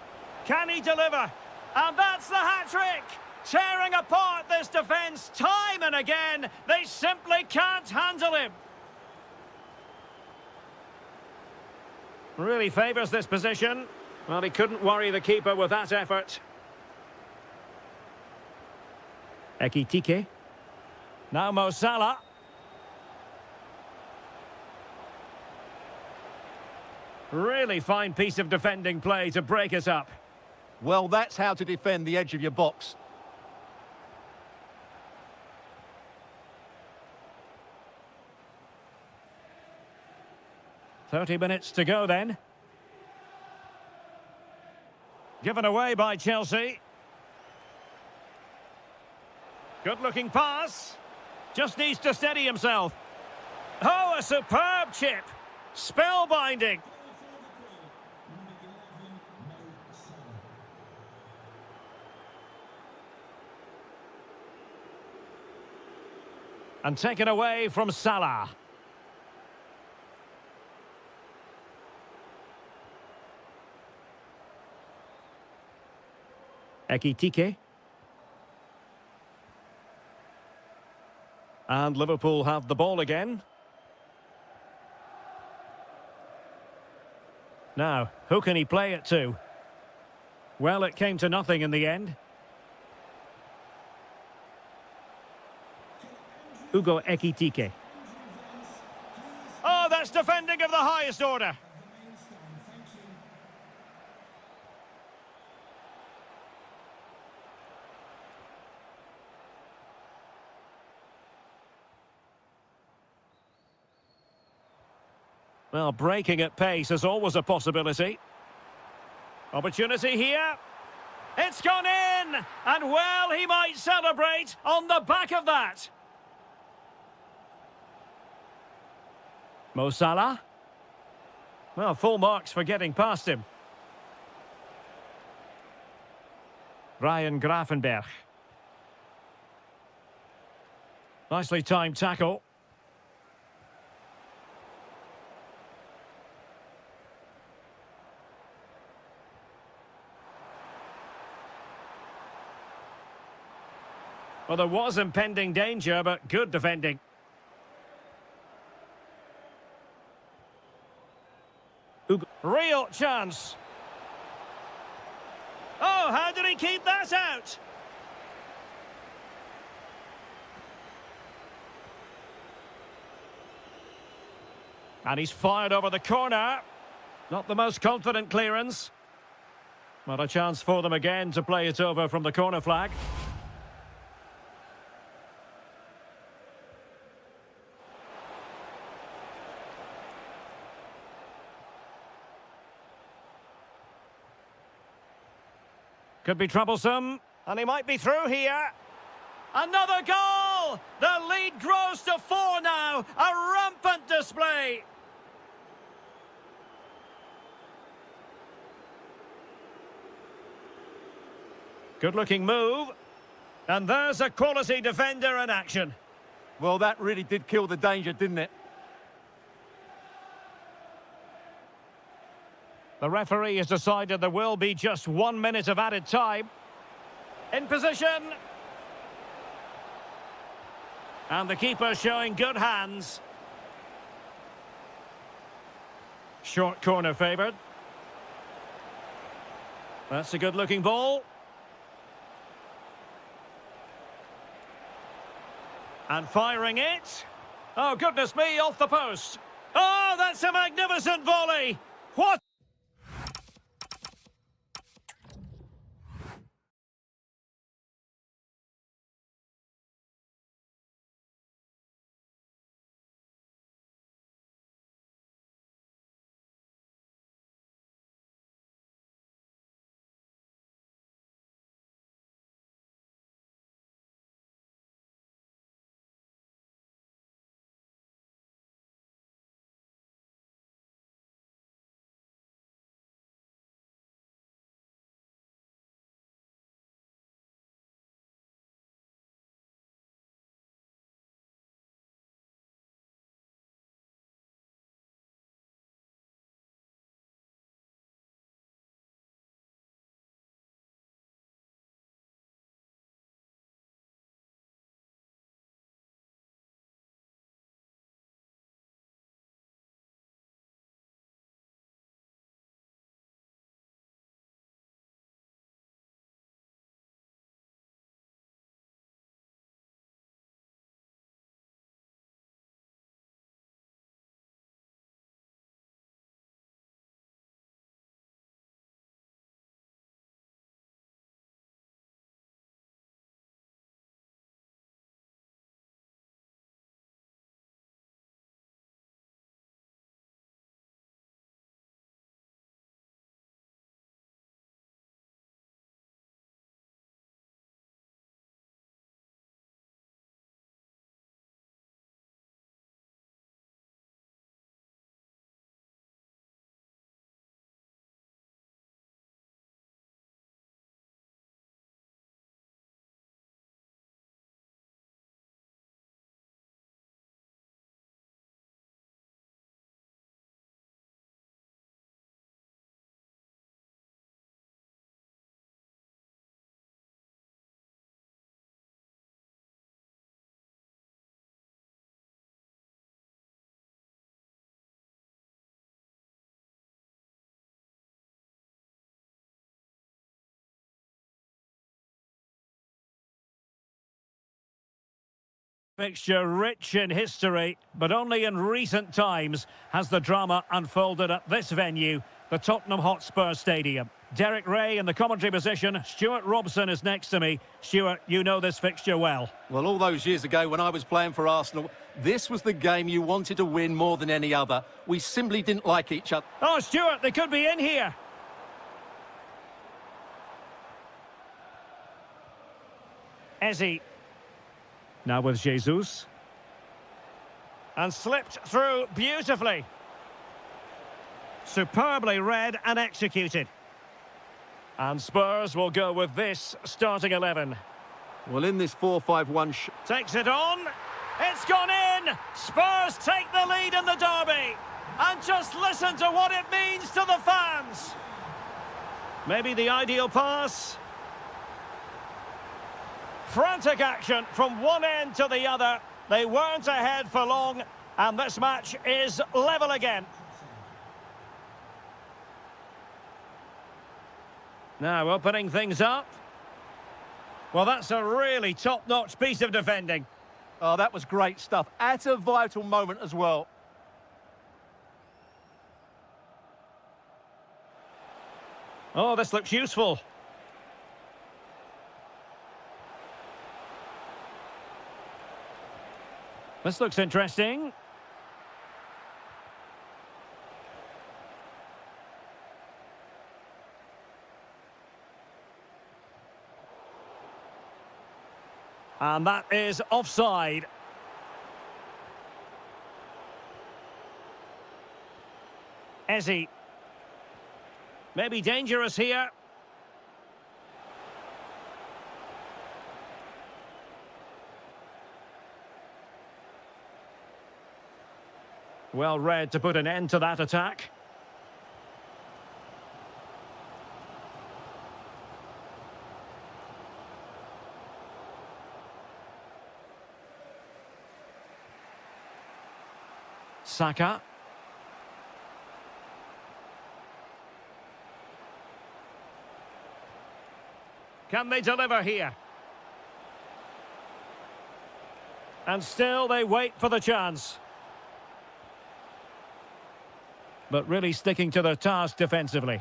Can he deliver? And that's the hat-trick! Tearing apart this defence time and again. They simply can't handle him. Really favours this position. Well, he couldn't worry the keeper with that effort. Ekitike. Now Mo Salah. Really fine piece of defending play to break us up. Well, that's how to defend the edge of your box. "30 minutes to go then. Given away by Chelsea. Good-looking pass. Just needs to steady himself. Oh, a superb chip. Spellbinding. And taken away from Salah. Ekitike. And Liverpool have the ball again. Now, who can he play it to? Well, it came to nothing in the end. Hugo Ekitike. Oh, that's defending of the highest order. Well, breaking at pace is always a possibility. Opportunity here. It's gone in! And well, he might celebrate on the back of that. Mo Salah. Well, full marks for getting past him. Ryan Gravenberch. Nicely timed tackle. Well, there was impending danger, but good defending. Real chance. Oh, how did he keep that out? And he's fired over the corner. Not the most confident clearance. Not a chance for them again to play it over from the corner flag. Could be troublesome, and he might be through here. Another goal! The lead grows to 4 now. A rampant display. Good-looking move. And there's a quality defender in action. Well, that really did kill the danger, didn't it? The referee has decided there will be just 1 minute of added time. In position. And the keeper showing good hands. Short corner favoured. That's a good-looking ball. And firing it. Oh, goodness me, off the post. Oh, that's a magnificent volley. What? Fixture rich in history, but only in recent times has the drama unfolded at this venue, the Tottenham Hotspur Stadium. Derek Ray in the commentary position. Stuart Robson is next to me. Stuart, you know this fixture well. Well, all those years ago when I was playing for Arsenal, this was the game you wanted to win more than any other. We simply didn't like each other. Oh, Stuart, they could be in here. Eze. Now with Jesus. And slipped through beautifully. Superbly read and executed. And Spurs will go with this starting 11. Well, in this 4-5-1... Takes it on. It's gone in. Spurs take the lead in the derby. And just listen to what it means to the fans. Maybe the ideal pass. Frantic action from one end to the other. They weren't ahead for long, and this match is level again. Now opening things up. Well, that's a really top-notch piece of defending. Oh, that was great stuff. At a vital moment as well. Oh, this looks useful. This looks interesting. And that is offside. Eze. Maybe dangerous here. Well read to put an end to that attack. Saka. Can they deliver here? And still they wait for the chance. But really sticking to their task defensively.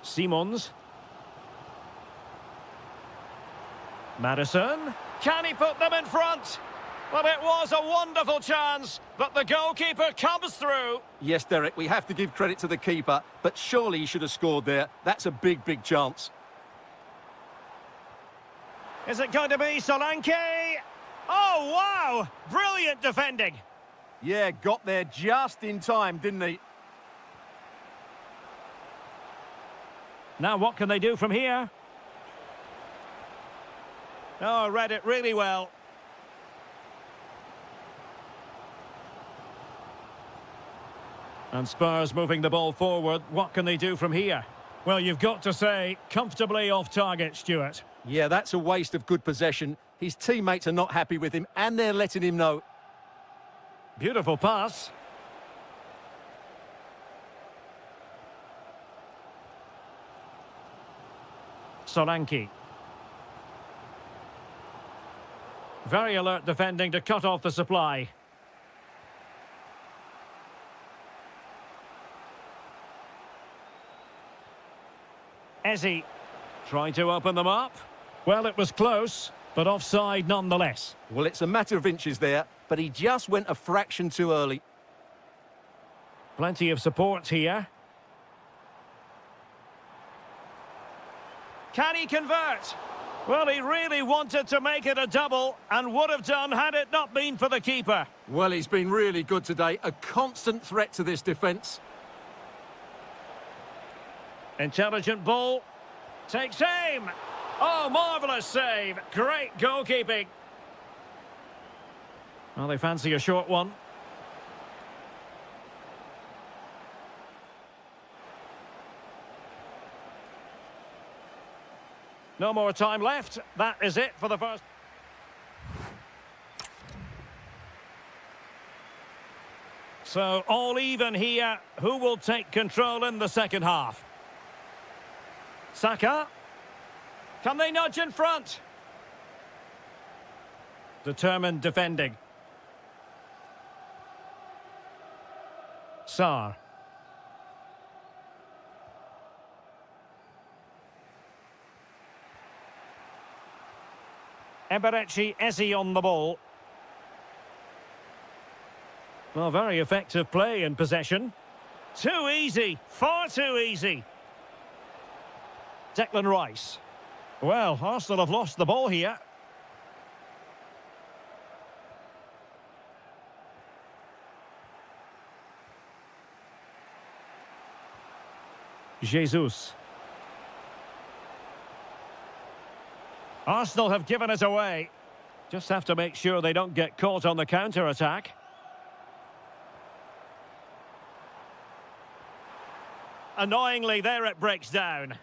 Simons. Madison. Can he put them in front? Well, it was a wonderful chance, but the goalkeeper comes through. Yes, Derek, we have to give credit to the keeper, but surely he should have scored there. That's a big, big chance. Is it going to be Solanke? Oh, wow! Brilliant defending. Yeah, got there just in time, didn't he? Now what can they do from here? Oh, read it really well. And Spurs moving the ball forward. What can they do from here? Well, you've got to say, comfortably off target, Stuart. Yeah, that's a waste of good possession. His teammates are not happy with him, and they're letting him know. Beautiful pass. Solanke. Very alert defending to cut off the supply. Eze trying to open them up. Well, it was close, but offside nonetheless. Well, it's a matter of inches there, but he just went a fraction too early. Plenty of support here. Can he convert? Well, he really wanted to make it a double and would have done had it not been for the keeper. Well, he's been really good today. A constant threat to this defence. Intelligent ball. Takes aim. Oh, marvellous save. Great goalkeeping. Well, they fancy a short one. No more time left. That is it for the first. So, all even here. Who will take control in the second half? Saka. Can they nudge in front? Determined defending. Sarr. Eberechi Eze on the ball. Well, very effective play in possession. Too easy, far too easy. Declan Rice. Well, Arsenal have lost the ball here. Jesus. Arsenal have given it away. Just have to make sure they don't get caught on the counter-attack. Annoyingly, there it breaks down.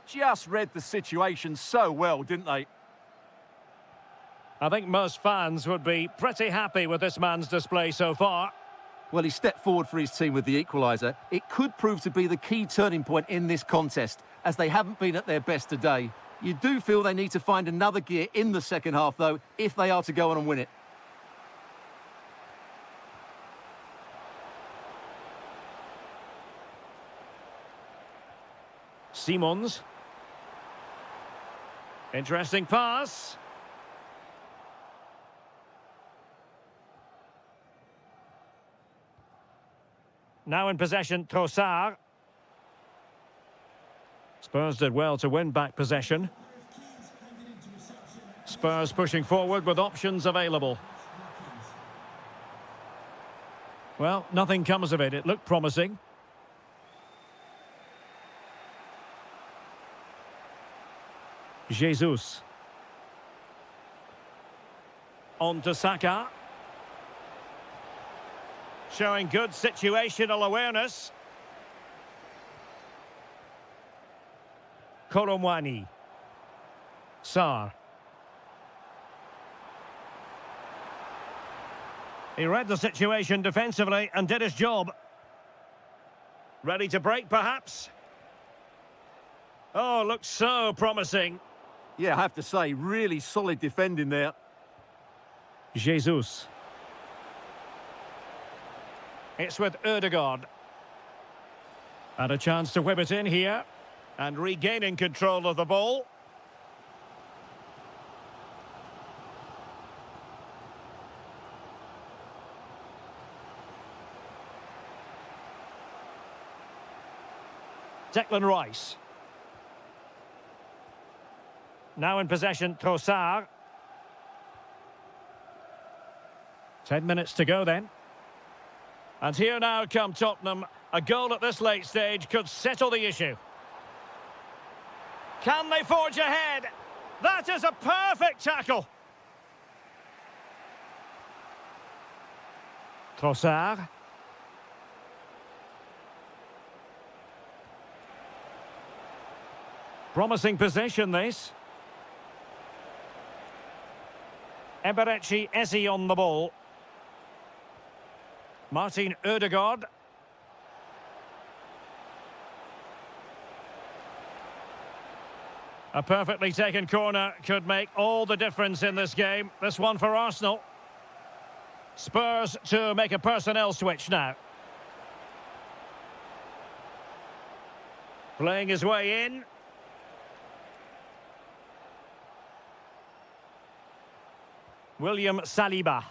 Just read the situation so well, didn't they? I think most fans would be pretty happy with this man's display so far. Well, he stepped forward for his team with the equaliser. It could prove to be the key turning point in this contest, as they haven't been at their best today. You do feel they need to find another gear in the second half, though, if they are to go on and win it. Simons. Interesting pass. Now in possession, Trossard. Spurs did well to win back possession. Spurs pushing forward with options available. Well, nothing comes of it. It looked promising. Jesus. On to Saka. Showing good situational awareness. Koromwani. Sarr. He read the situation defensively and did his job. Ready to break, perhaps? Oh, looks so promising. Yeah, I have to say, really solid defending there. Jesus. It's with Ødegaard. And a chance to whip it in here. And regaining control of the ball. Declan Rice. Now in possession, Trossard. 10 minutes to go then. And here now come Tottenham. A goal at this late stage could settle the issue. Can they forge ahead? That is a perfect tackle. Trossard. Promising position, this. Eberechi Eze on the ball. Martin Ødegaard. A perfectly taken corner could make all the difference in this game. This one for Arsenal. Spurs to make a personnel switch now. Playing his way in. William Saliba.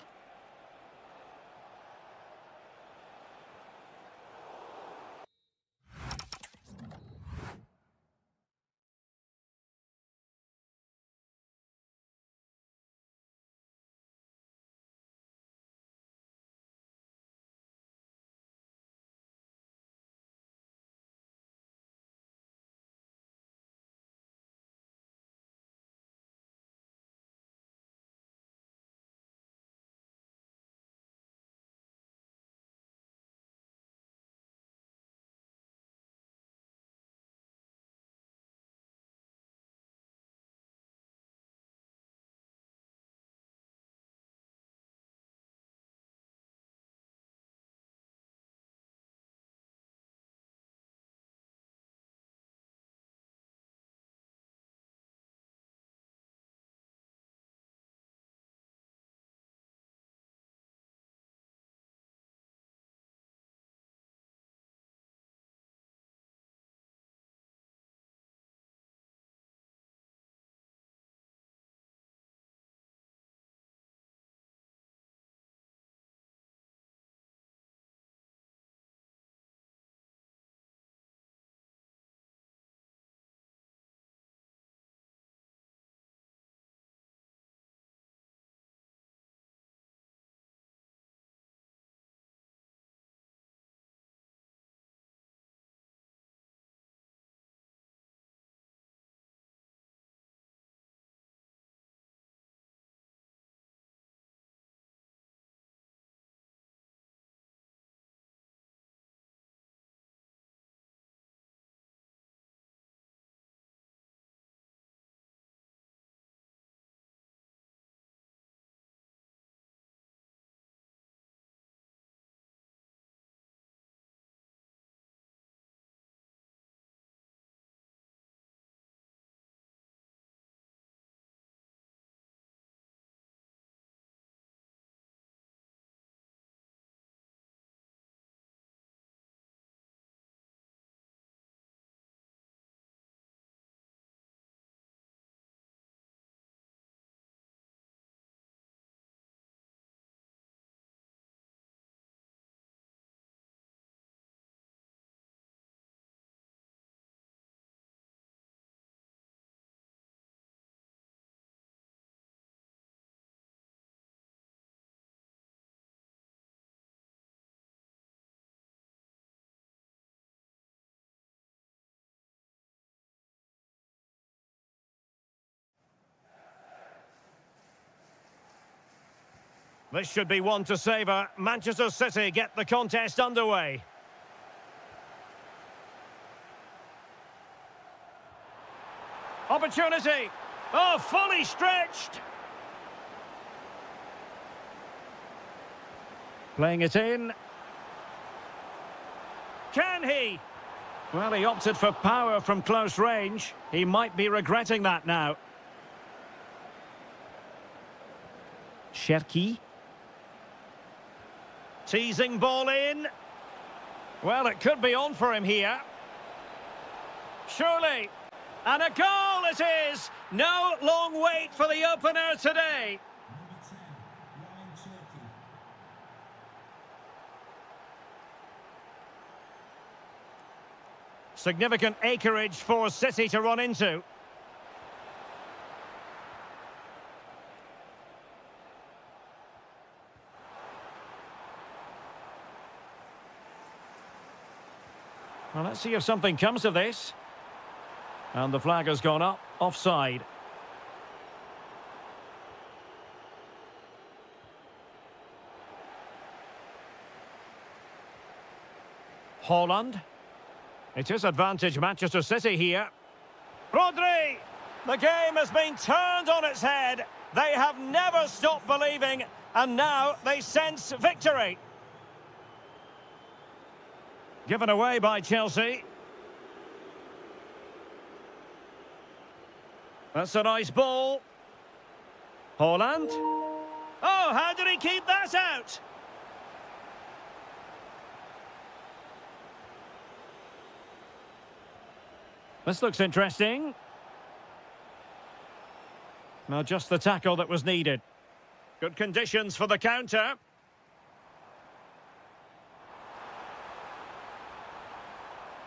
This should be one to savour. Manchester City get the contest underway. Opportunity. Oh, fully stretched. Playing it in. Can he? Well, he opted for power from close range. He might be regretting that now. Cherki. Teasing ball in. Well, it could be on for him here. Surely. And a goal it is! No long wait for the opener today. Significant acreage for City to run into. Well, let's see if something comes of this. And the flag has gone up, offside. Haaland. It is advantage Manchester City here. Rodri! The game has been turned on its head. They have never stopped believing, and now they sense victory. Given away by Chelsea. That's a nice ball. Haaland. Oh, how did he keep that out? This looks interesting. Now just the tackle that was needed. Good conditions for the counter.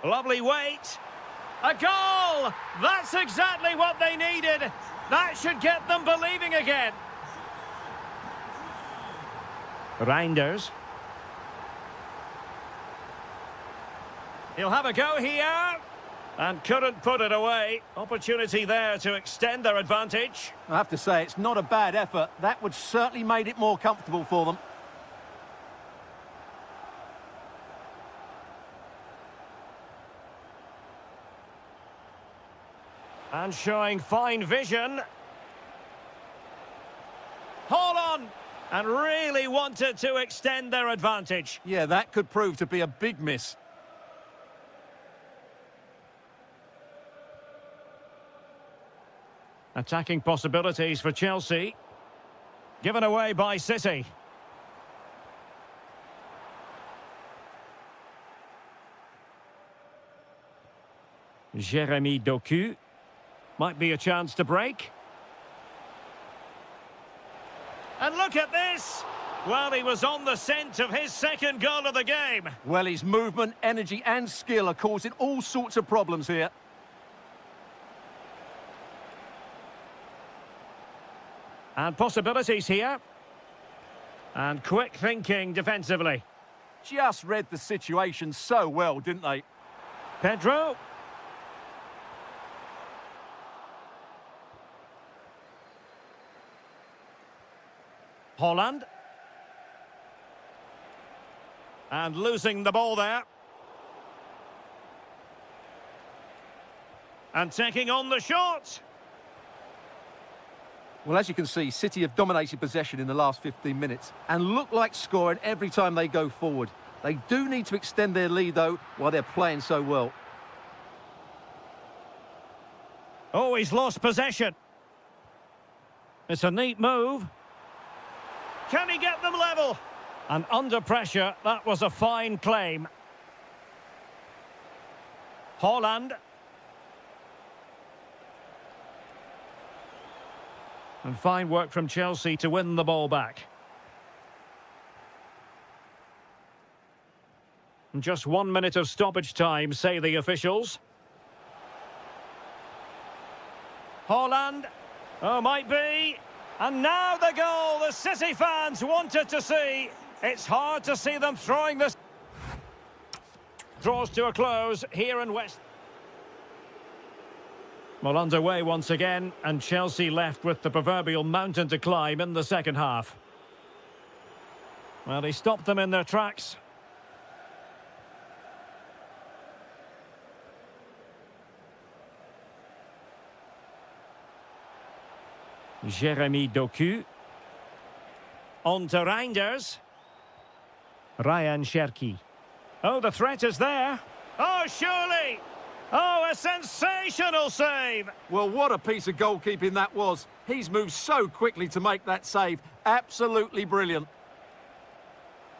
Lovely weight. A goal! That's exactly what they needed. That should get them believing again. Reinders. He'll have a go here. And couldn't put it away. Opportunity there to extend their advantage. I have to say, it's not a bad effort. That would certainly made it more comfortable for them. And showing fine vision. Hold on! And really wanted to extend their advantage. Yeah, that could prove to be a big miss. Attacking possibilities for Chelsea. Given away by City. Jeremy Doku. Might be a chance to break. And look at this! Well, he was on the scent of his second goal of the game. Well, his movement, energy and skill are causing all sorts of problems here. And possibilities here. And quick thinking defensively. Just read the situation so well, didn't they? Pedro. Haaland. And losing the ball there. And taking on the shot. Well, as you can see, City have dominated possession in the last 15 minutes and look like scoring every time they go forward. They do need to extend their lead, though, while they're playing so well. Oh, he's lost possession. It's a neat move. Can he get them level? And under pressure, that was a fine claim. Haaland. And fine work from Chelsea to win the ball back. And just 1 minute of stoppage time, say the officials. Haaland. Oh, might be. And now the goal the City fans wanted to see. It's hard to see them throwing this. Draws to a close here in West. Well, underway once again, and Chelsea left with the proverbial mountain to climb in the second half. Well, he stopped them in their tracks. Jeremy Doku. On to Reinders. Ryan Cherki. Oh, the threat is there. Oh, surely. Oh, a sensational save. Well, what a piece of goalkeeping that was. He's moved so quickly to make that save. Absolutely brilliant.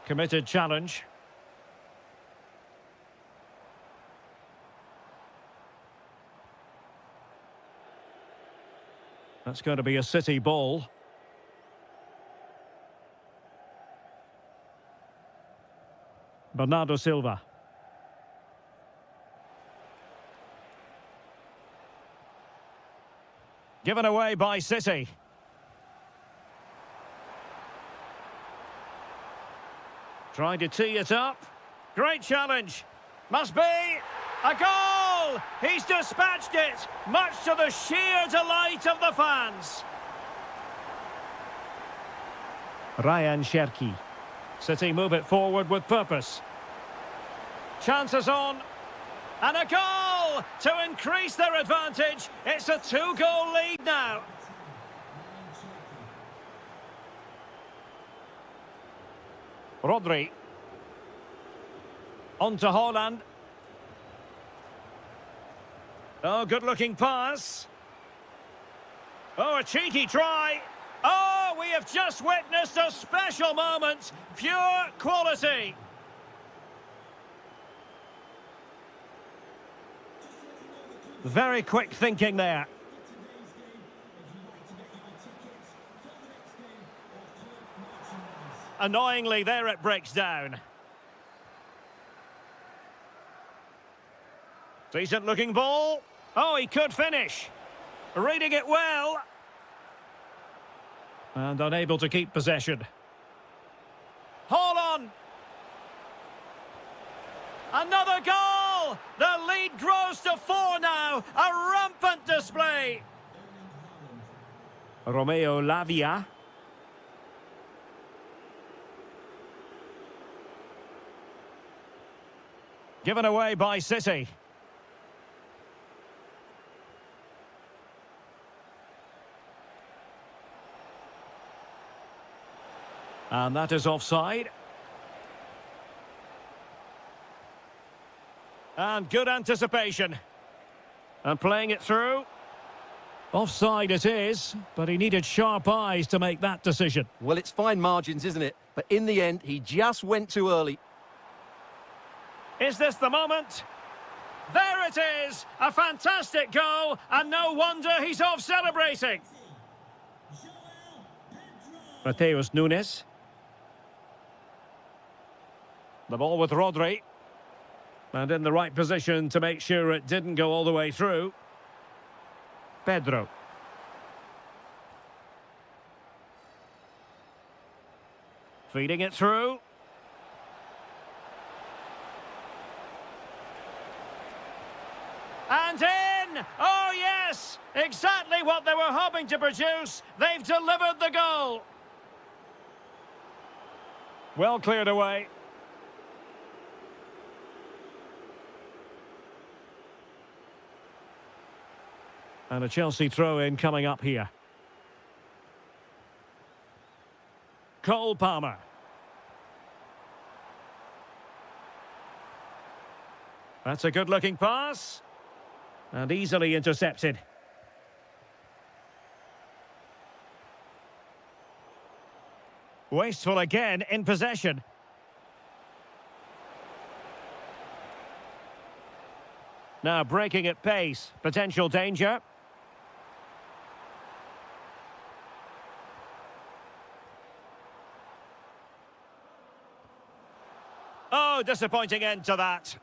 Committed challenge. That's going to be a City ball. Bernardo Silva. Given away by City. Trying to tee it up. Great challenge. Must be a goal! He's dispatched it, much to the sheer delight of the fans. Ryan Cherki. City move it forward with purpose. Chances on. And a goal to increase their advantage. It's a 2-goal lead now. Rodri. On to Haaland. Oh, good-looking pass. Oh, a cheeky try. Oh, we have just witnessed a special moment. Pure quality. Very quick thinking there. Annoyingly, there it breaks down. Decent looking ball. Oh, he could finish. Reading it well. And unable to keep possession. Hold on. Another goal! The lead grows to 4 now. A rampant display. Romeo Lavia. Given away by City. And that is offside. And good anticipation. And playing it through. Offside it is, but he needed sharp eyes to make that decision. Well, it's fine margins, isn't it? But in the end, he just went too early. Is this the moment? There it is! A fantastic goal, and no wonder he's off celebrating. Mateus Nunes. The ball with Rodri. And in the right position to make sure it didn't go all the way through. Pedro. Feeding it through. And in! Oh, yes! Exactly what they were hoping to produce. They've delivered the goal. Well cleared away. And a Chelsea throw-in coming up here. Cole Palmer. That's a good-looking pass. And easily intercepted. Wasteful again in possession. Now breaking at pace. Potential danger. Oh, disappointing end to that.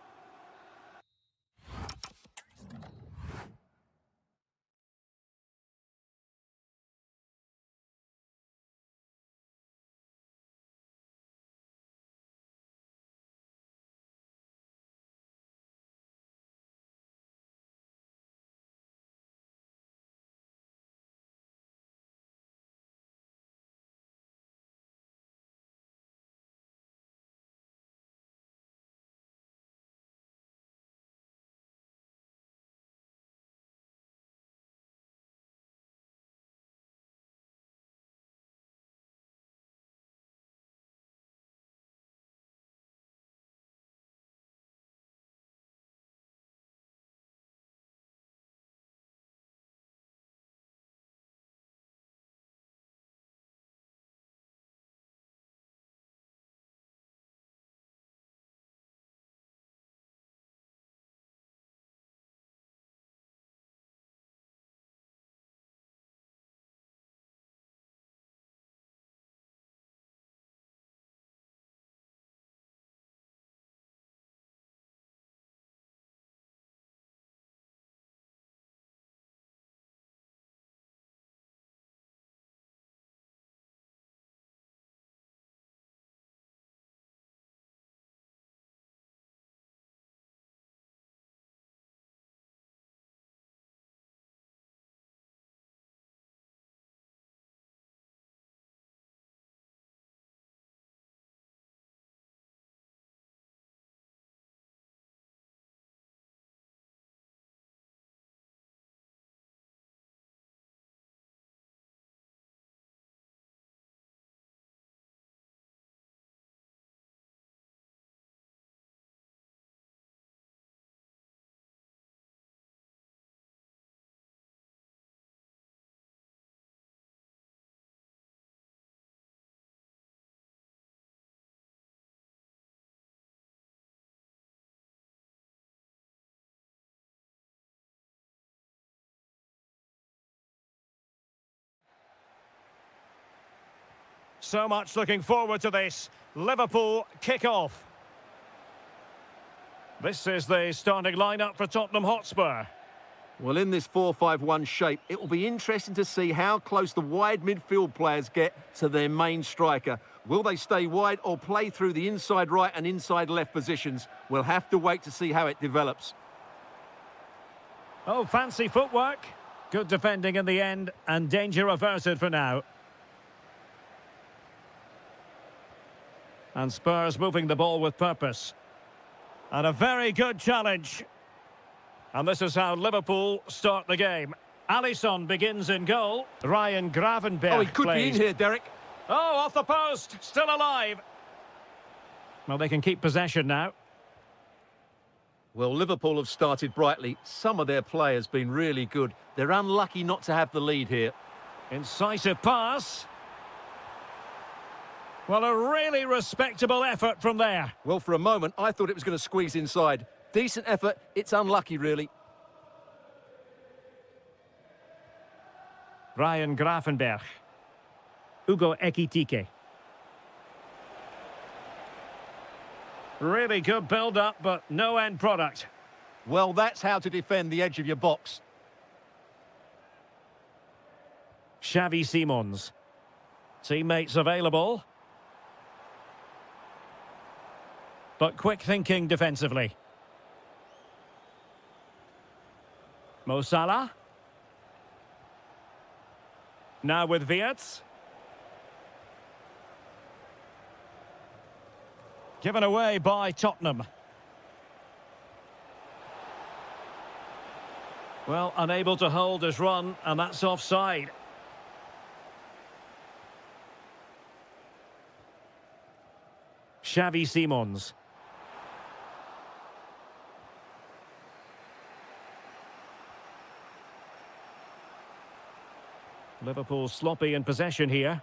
So much looking forward to this. Liverpool kick-off. This is the starting lineup for Tottenham Hotspur. Well, in this 4-5-1 shape, it will be interesting to see how close the wide midfield players get to their main striker. Will they stay wide or play through the inside right and inside left positions? We'll have to wait to see how it develops. Oh, fancy footwork. Good defending in the end, and danger averted for now. And Spurs moving the ball with purpose. And a very good challenge. And this is how Liverpool start the game. Alisson begins in goal. Ryan Gravenberch Oh, he could plays. be in here, Derek. Oh, off the post. Still alive. Well, they can keep possession now. Well, Liverpool have started brightly. Some of their players been really good. They're unlucky not to have the lead here. Incisive pass. Well, a really respectable effort from there. Well, for a moment, I thought it was going to squeeze inside. Decent effort. It's unlucky, really. Ryan Gravenberch. Ugo Ekitike. Really good build-up, but no end product. Well, that's how to defend the edge of your box. Xavi Simons. Teammates available. But quick thinking defensively. Mo Salah. Now with Wirtz. Given away by Tottenham. Well, unable to hold his run, and that's offside. Xavi Simons. Liverpool sloppy in possession here.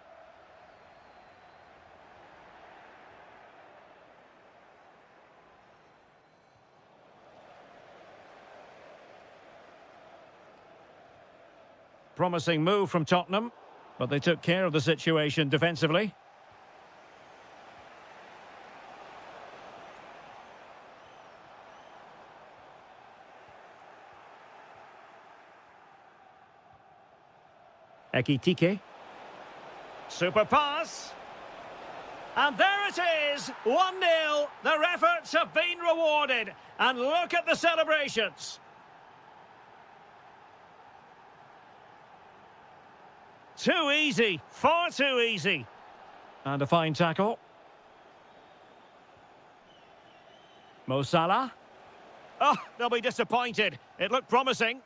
Promising move from Tottenham, but they took care of the situation defensively. Ekitike. Super pass. And there it is, 1-0. Their efforts have been rewarded. And look at the celebrations. Too easy, far too easy. And a fine tackle. Mo Salah. Oh, they'll be disappointed. It looked promising.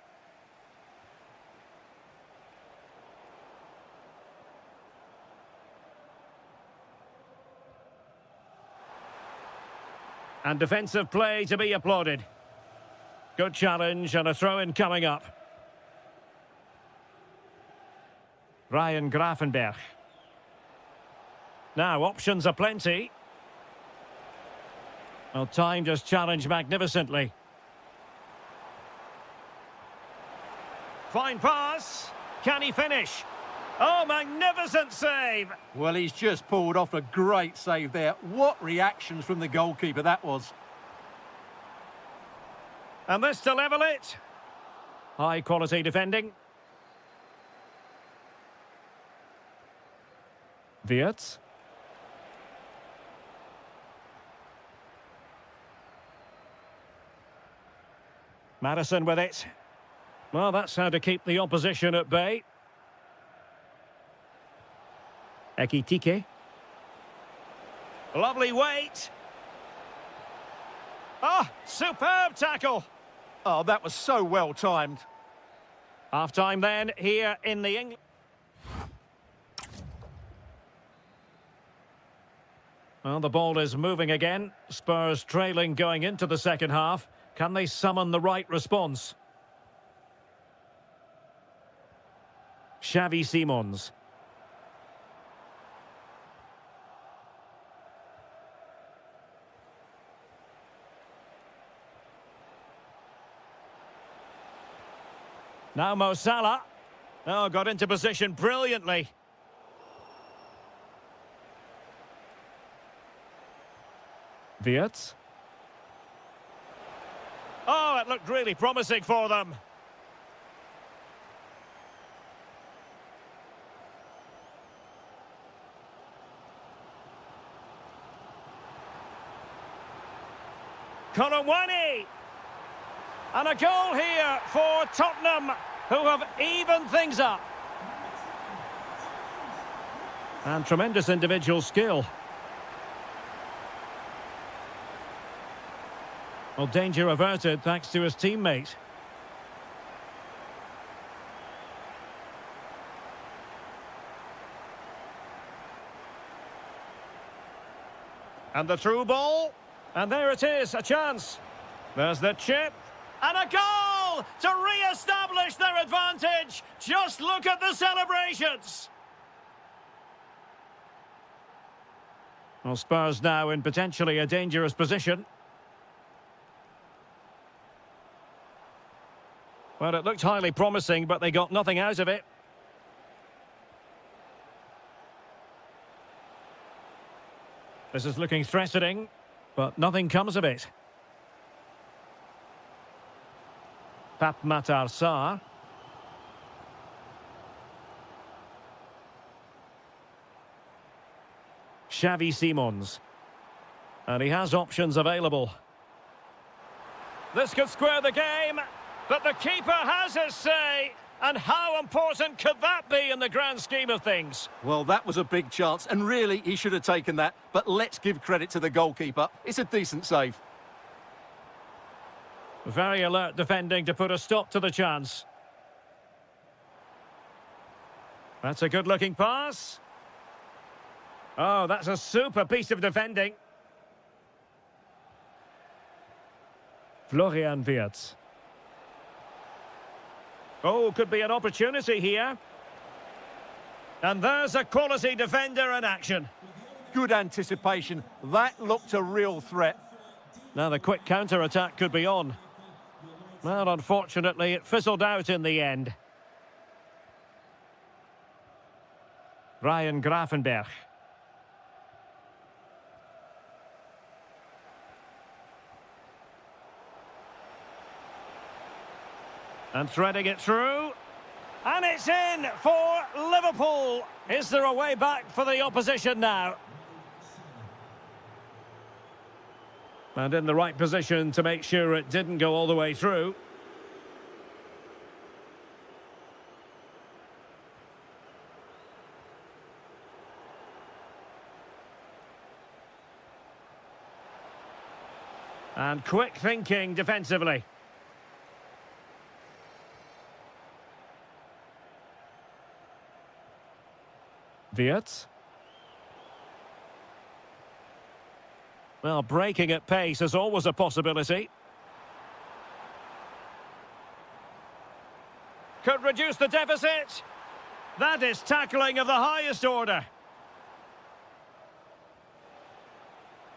And defensive play to be applauded. Good challenge and a throw-in coming up. Ryan Gravenberch. Now, options are plenty. Well, timed his challenge magnificently. Fine pass. Can he finish? Oh, magnificent save! Well, he's just pulled off a great save there. What reactions from the goalkeeper that was. And this to level it. High quality defending. Wirtz. Madison with it. Well, that's how to keep the opposition at bay. Ekitike. Lovely weight. Oh, superb tackle. Oh, that was so well timed. Half-time then, here in the England. Well, the ball is moving again. Spurs trailing going into the second half. Can they summon the right response? Xavi Simons. Now Mo Salah. Oh, got into position brilliantly. Wirtz. Oh, it looked really promising for them. Colomwani. And a goal here for Tottenham, who have evened things up. And tremendous individual skill. Well, danger averted thanks to his teammate. And the through ball. And there it is, a chance. There's the chip. And a goal to re-establish their advantage. Just look at the celebrations. Well, Spurs now in potentially a dangerous position. Well, it looked highly promising, but they got nothing out of it. This is looking threatening, but nothing comes of it. Pap Matar Sarr. Xavi Simons. And he has options available. This could square the game, but the keeper has his say. And how important could that be in the grand scheme of things? Well, that was a big chance, and really, he should have taken that. But let's give credit to the goalkeeper. It's a decent save. Very alert defending to put a stop to the chance. That's a good-looking pass. Oh, that's a super piece of defending. Florian Wirtz. Oh, could be an opportunity here. And there's a quality defender in action. Good anticipation. That looked a real threat. Now the quick counter-attack could be on. Well, unfortunately, it fizzled out in the end. Ryan Gravenberch. And threading it through. And it's in for Liverpool. Is there a way back for the opposition now? And in the right position to make sure it didn't go all the way through. And quick thinking defensively. Wirtz. Well, breaking at pace is always a possibility. Could reduce the deficit. That is tackling of the highest order.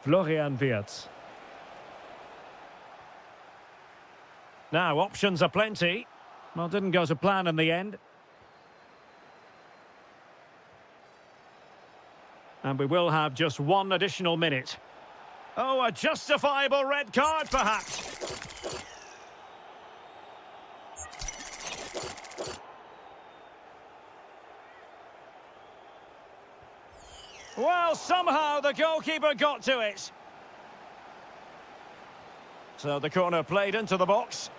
Florian Wirtz. Now, options are plenty. Well, didn't go to plan in the end. And we will have just one additional minute. Oh, a justifiable red card, perhaps. Well, somehow the goalkeeper got to it. So the corner played into the box.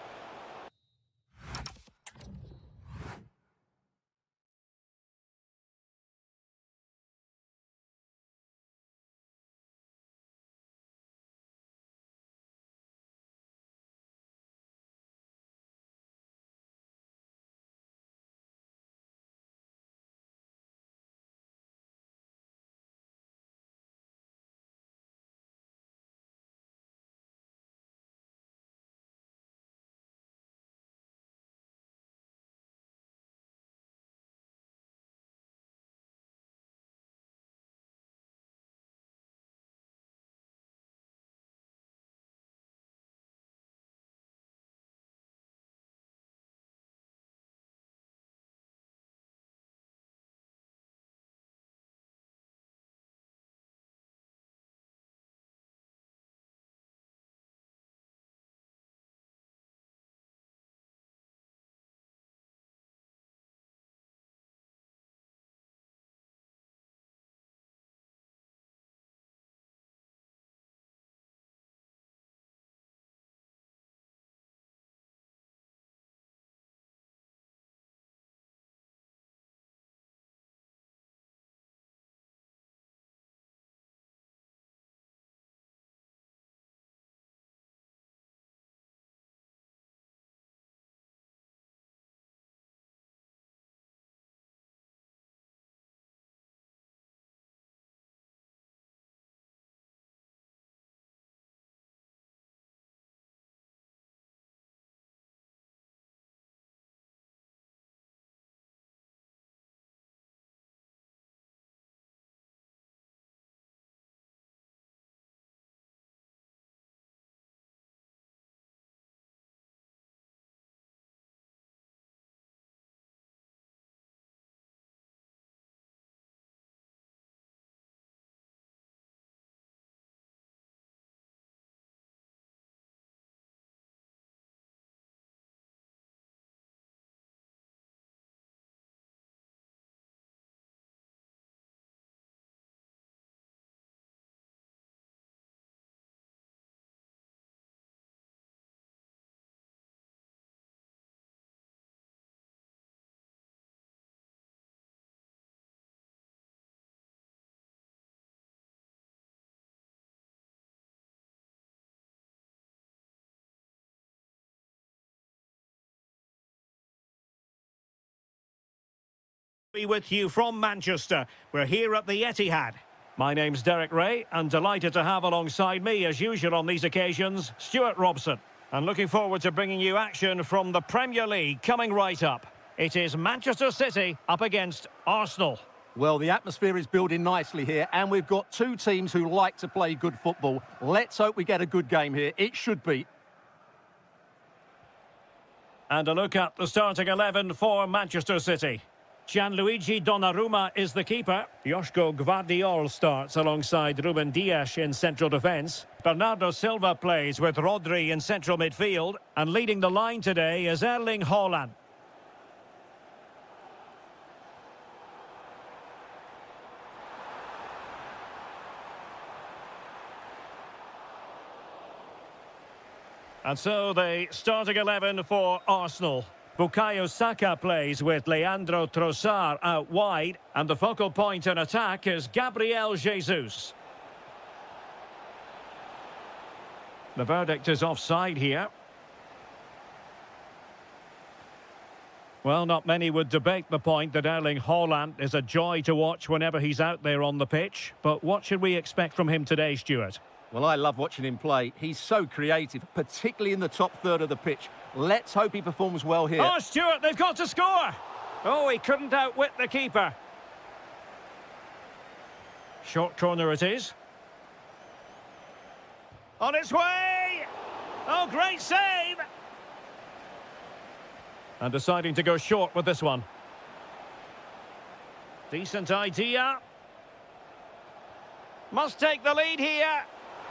Be with you from Manchester. We're here at the Etihad. My name's Derek Ray, and delighted to have alongside me, as usual on these occasions, Stuart Robson. And looking forward to bringing you action from the Premier League coming right up. It is Manchester City up against Arsenal. Well, the atmosphere is building nicely here, and we've got two teams who like to play good football. Let's hope we get a good game here. It should be. And a look at the starting 11 for Manchester City. Gianluigi Donnarumma is the keeper. Joško Gvardiol starts alongside Ruben Dias in central defence. Bernardo Silva plays with Rodri in central midfield. And leading the line today is Erling Haaland. And so the starting 11 for Arsenal. Bukayo Saka plays with Leandro Trossard out wide, and the focal point in attack is Gabriel Jesus. The verdict is offside here. Well, not many would debate the point that Erling Haaland is a joy to watch whenever he's out there on the pitch. But what should we expect from him today, Stuart? Well, I love watching him play. He's so creative, particularly in the top third of the pitch. Let's hope he performs well here. Oh, Stuart, they've got to score! Oh, he couldn't outwit the keeper. Short corner it is. On its way! Oh, great save! And deciding to go short with this one. Decent idea. Must take the lead here.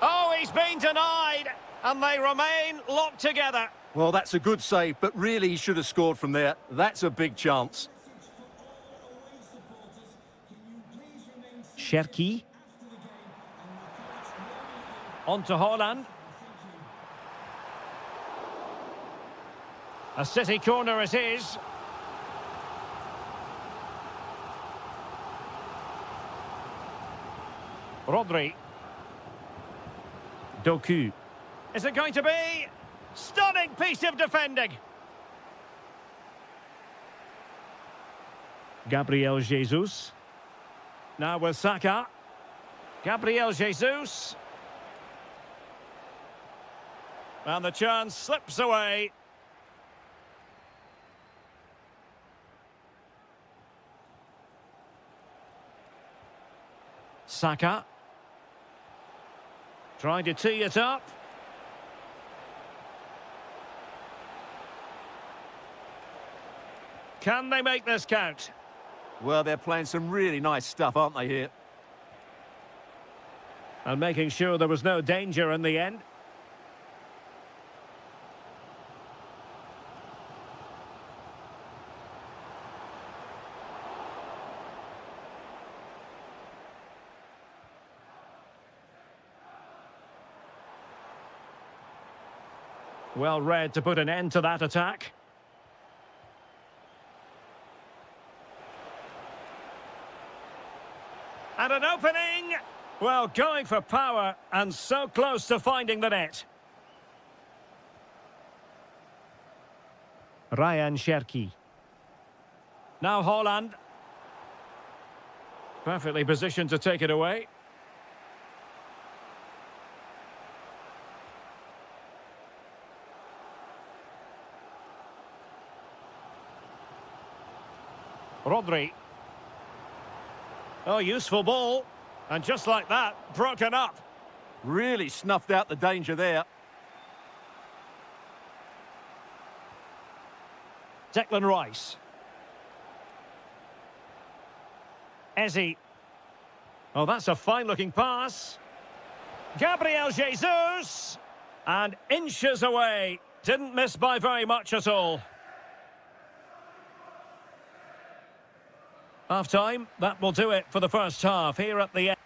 Oh, he's been denied, and they remain locked together. Well, that's a good save, but really he should have scored from there. That's a big chance. Cherki. On to Haaland. A City corner it is. Rodri. Doku. Is it going to be? Stunning piece of defending. Gabriel Jesus. Now with Saka. Gabriel Jesus. And the chance slips away. Saka. Trying to tee it up. Can they make this count? Well, they're playing some really nice stuff, aren't they, here? And making sure there was no danger in the end. Well read to put an end to that attack. And an opening! Well, going for power and so close to finding the net. Ryan Cherki. Now Haaland. Perfectly positioned to take it away. Rodri. Oh, useful ball. And just like that, broken up. Really snuffed out the danger there. Declan Rice. Eze. Oh, that's a fine-looking pass. Gabriel Jesus. And inches away. Didn't miss by very much at all. Half-time, that will do it for the first half here at the end.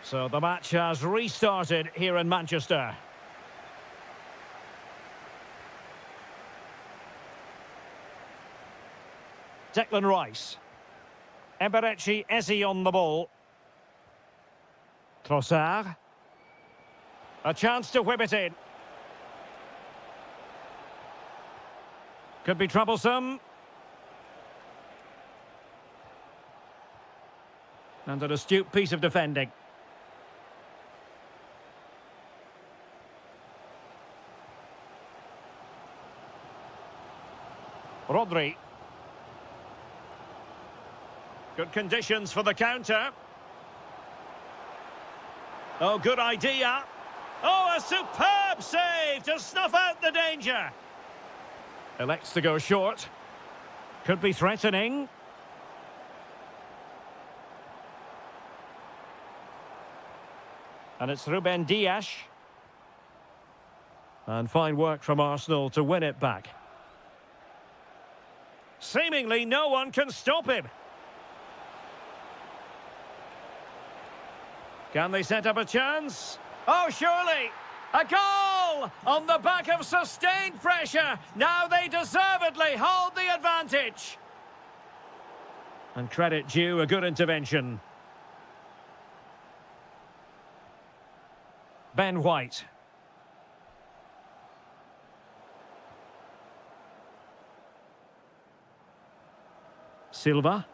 So the match has restarted here in Manchester. Declan Rice. Eberechi Eze on the ball. Trossard. A chance to whip it in. Could be troublesome. And an astute piece of defending. Rodri. Good conditions for the counter. Oh, good idea. Oh, a superb save to snuff out the danger. Elects to go short. Could be threatening. And it's Ruben Dias. And fine work from Arsenal to win it back. Seemingly no one can stop him. Can they set up a chance? Oh, surely! A goal! On the back of sustained pressure. Now they deservedly hold the advantage. And credit due, a good intervention. Ben White. Silva.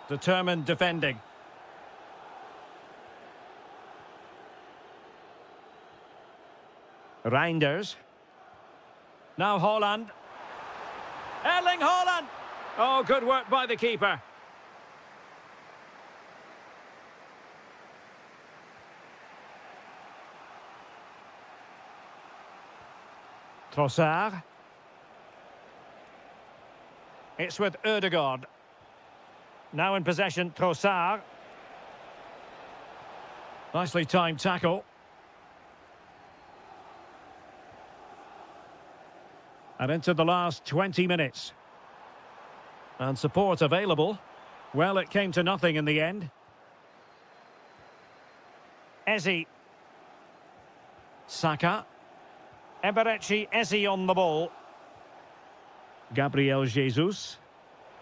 Determined defending. Reinders. Now Haaland. Erling Haaland! Oh, good work by the keeper. Trossard. It's with Ødegaard. Now in possession, Trossard. Nicely timed tackle. And into the last 20 minutes. And support available. Well, it came to nothing in the end. Eze. Saka. Eberechi Eze on the ball. Gabriel Jesus.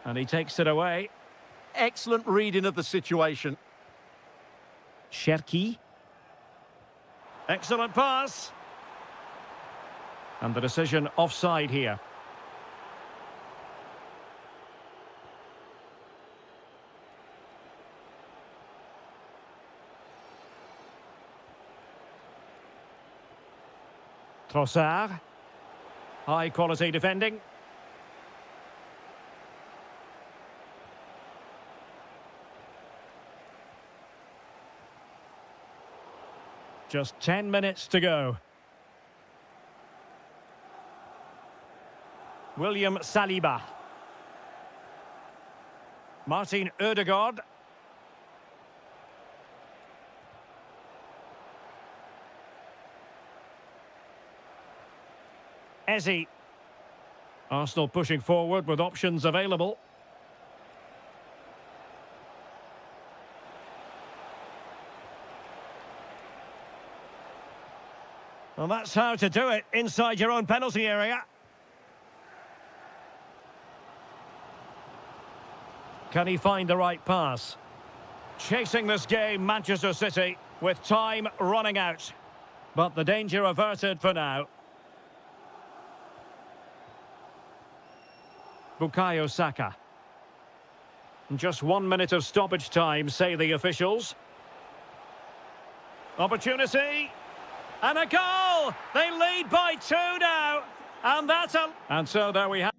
And he takes it away. Excellent reading of the situation. Cherki. Excellent pass. And the decision offside here. Trossard. High quality defending. Just 10 minutes to go. William Saliba. Martin Ødegaard. Eze. Arsenal pushing forward with options available. Well, that's how to do it inside your own penalty area. Can he find the right pass? Chasing this game, Manchester City, with time running out. But the danger averted for now. Bukayo Saka. Just 1 minute of stoppage time, say the officials. Opportunity. And a goal! They lead by 2 now. And so there we have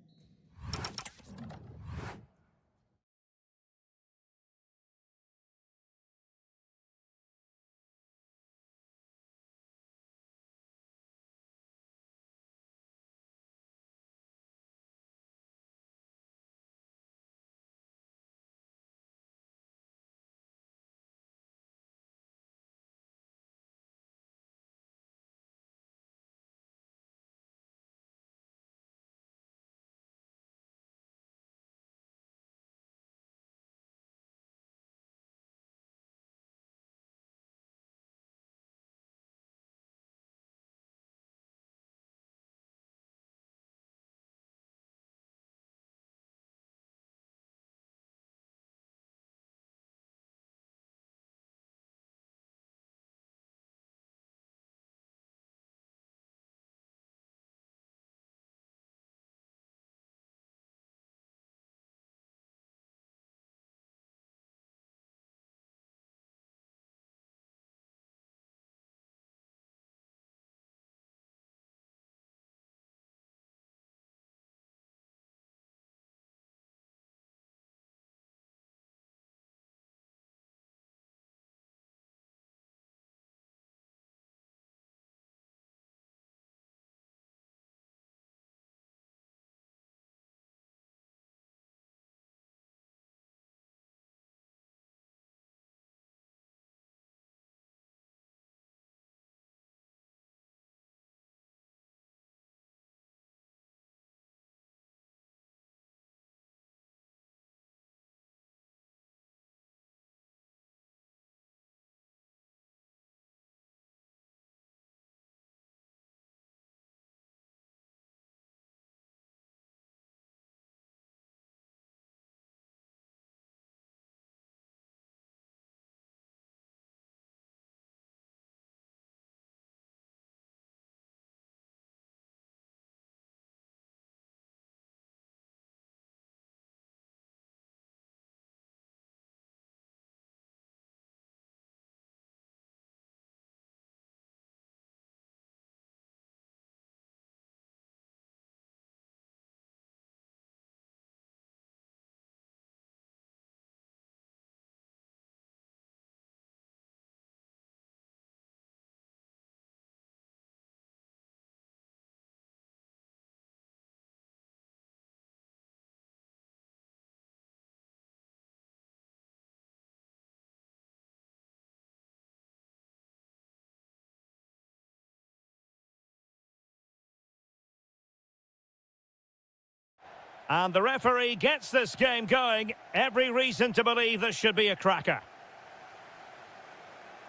And the referee gets this game going. Every reason to believe this should be a cracker.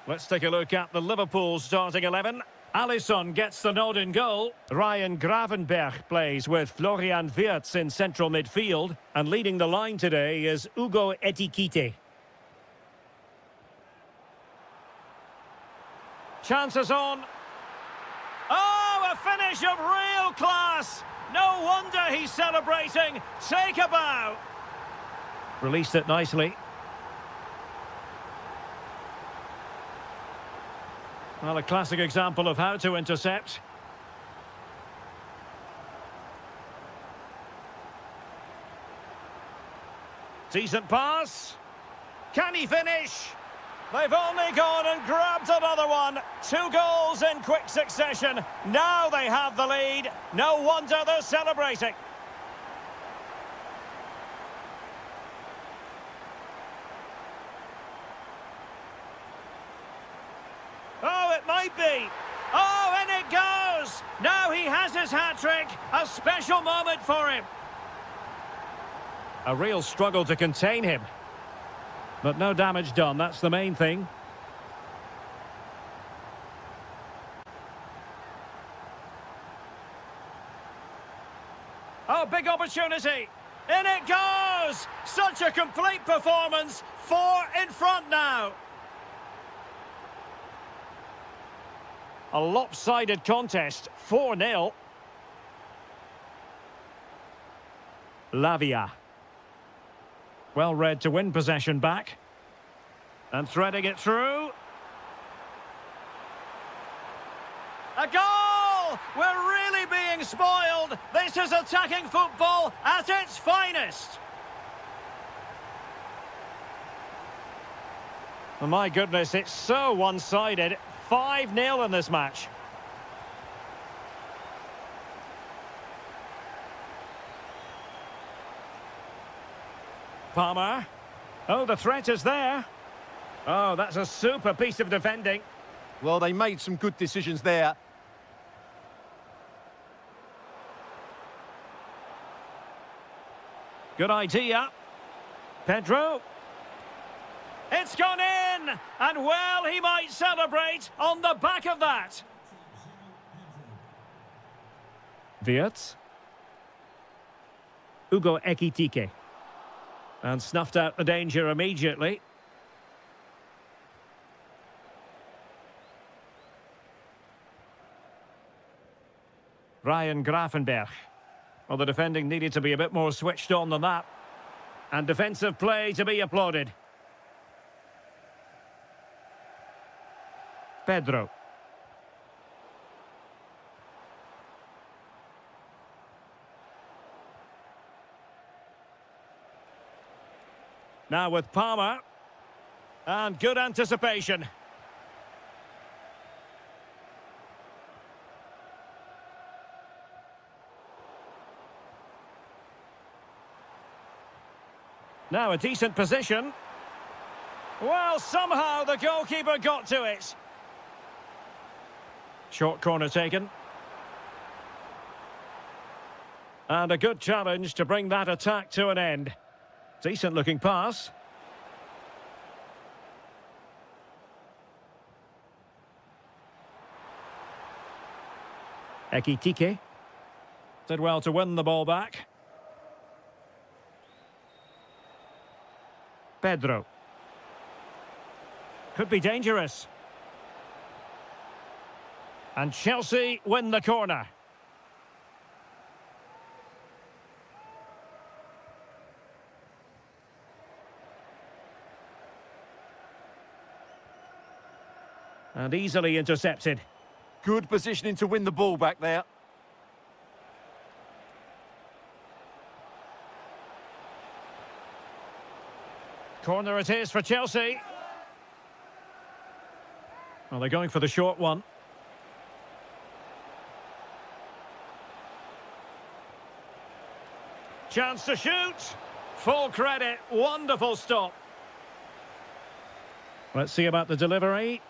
Let's take a look at the Liverpool starting 11. Alisson gets the nod in goal. Ryan Gravenberch plays with Florian Wirtz in central midfield. And leading the line today is Ugo Etikite. Chances on. Oh, a finish of real class! No wonder he's celebrating. Take a bow. Released it nicely. Well, a classic example of how to intercept. Decent pass. Can he finish? They've only gone and grabbed another one. 2 goals in quick succession. Now they have the lead. No wonder they're celebrating. Oh, it might be. Oh, and it goes. Now he has his hat-trick. A special moment for him. A real struggle to contain him. But no damage done, that's the main thing. Oh, big opportunity. In it goes! Such a complete performance. 4 in front now. A lopsided contest, 4-0. Lavia. Well read to win possession back. And threading it through. A goal! We're really being spoiled. This is attacking football at its finest. Oh my goodness, it's so one-sided. 5-0 in this match. Palmer. Oh, the threat is there. Oh, that's a super piece of defending. Well, they made some good decisions there. Good idea. Pedro. It's gone in! And well, he might celebrate on the back of that. Wirtz. Ugo Ekitike. And snuffed out the danger immediately. Ryan Gravenberch. Well, the defending needed to be a bit more switched on than that. And defensive play to be applauded. Pedro. Now with Palmer. And good anticipation. Now a decent position. Well, somehow the goalkeeper got to it. Short corner taken. And a good challenge to bring that attack to an end. Decent looking pass. Ekitike. Did well to win the ball back. Pedro. Could be dangerous. And Chelsea win the corner. And easily intercepted. Good positioning to win the ball back there. Corner it is for Chelsea. Well, they're going for the short one. Chance to shoot. Full credit. Wonderful stop. Let's see about the delivery.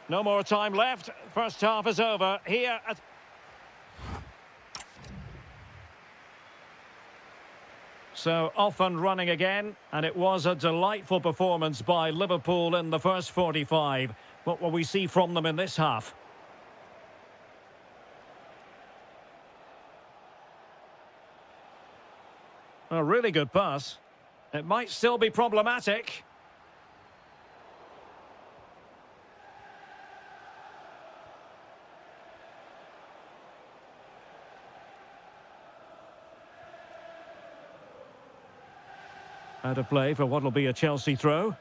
No more time left. First half is over. Here at... So off and running again, and it was a delightful performance by Liverpool in the first 45. What will we see from them in this half? A really good pass. It might still be problematic. Out of play for what will be a Chelsea throw.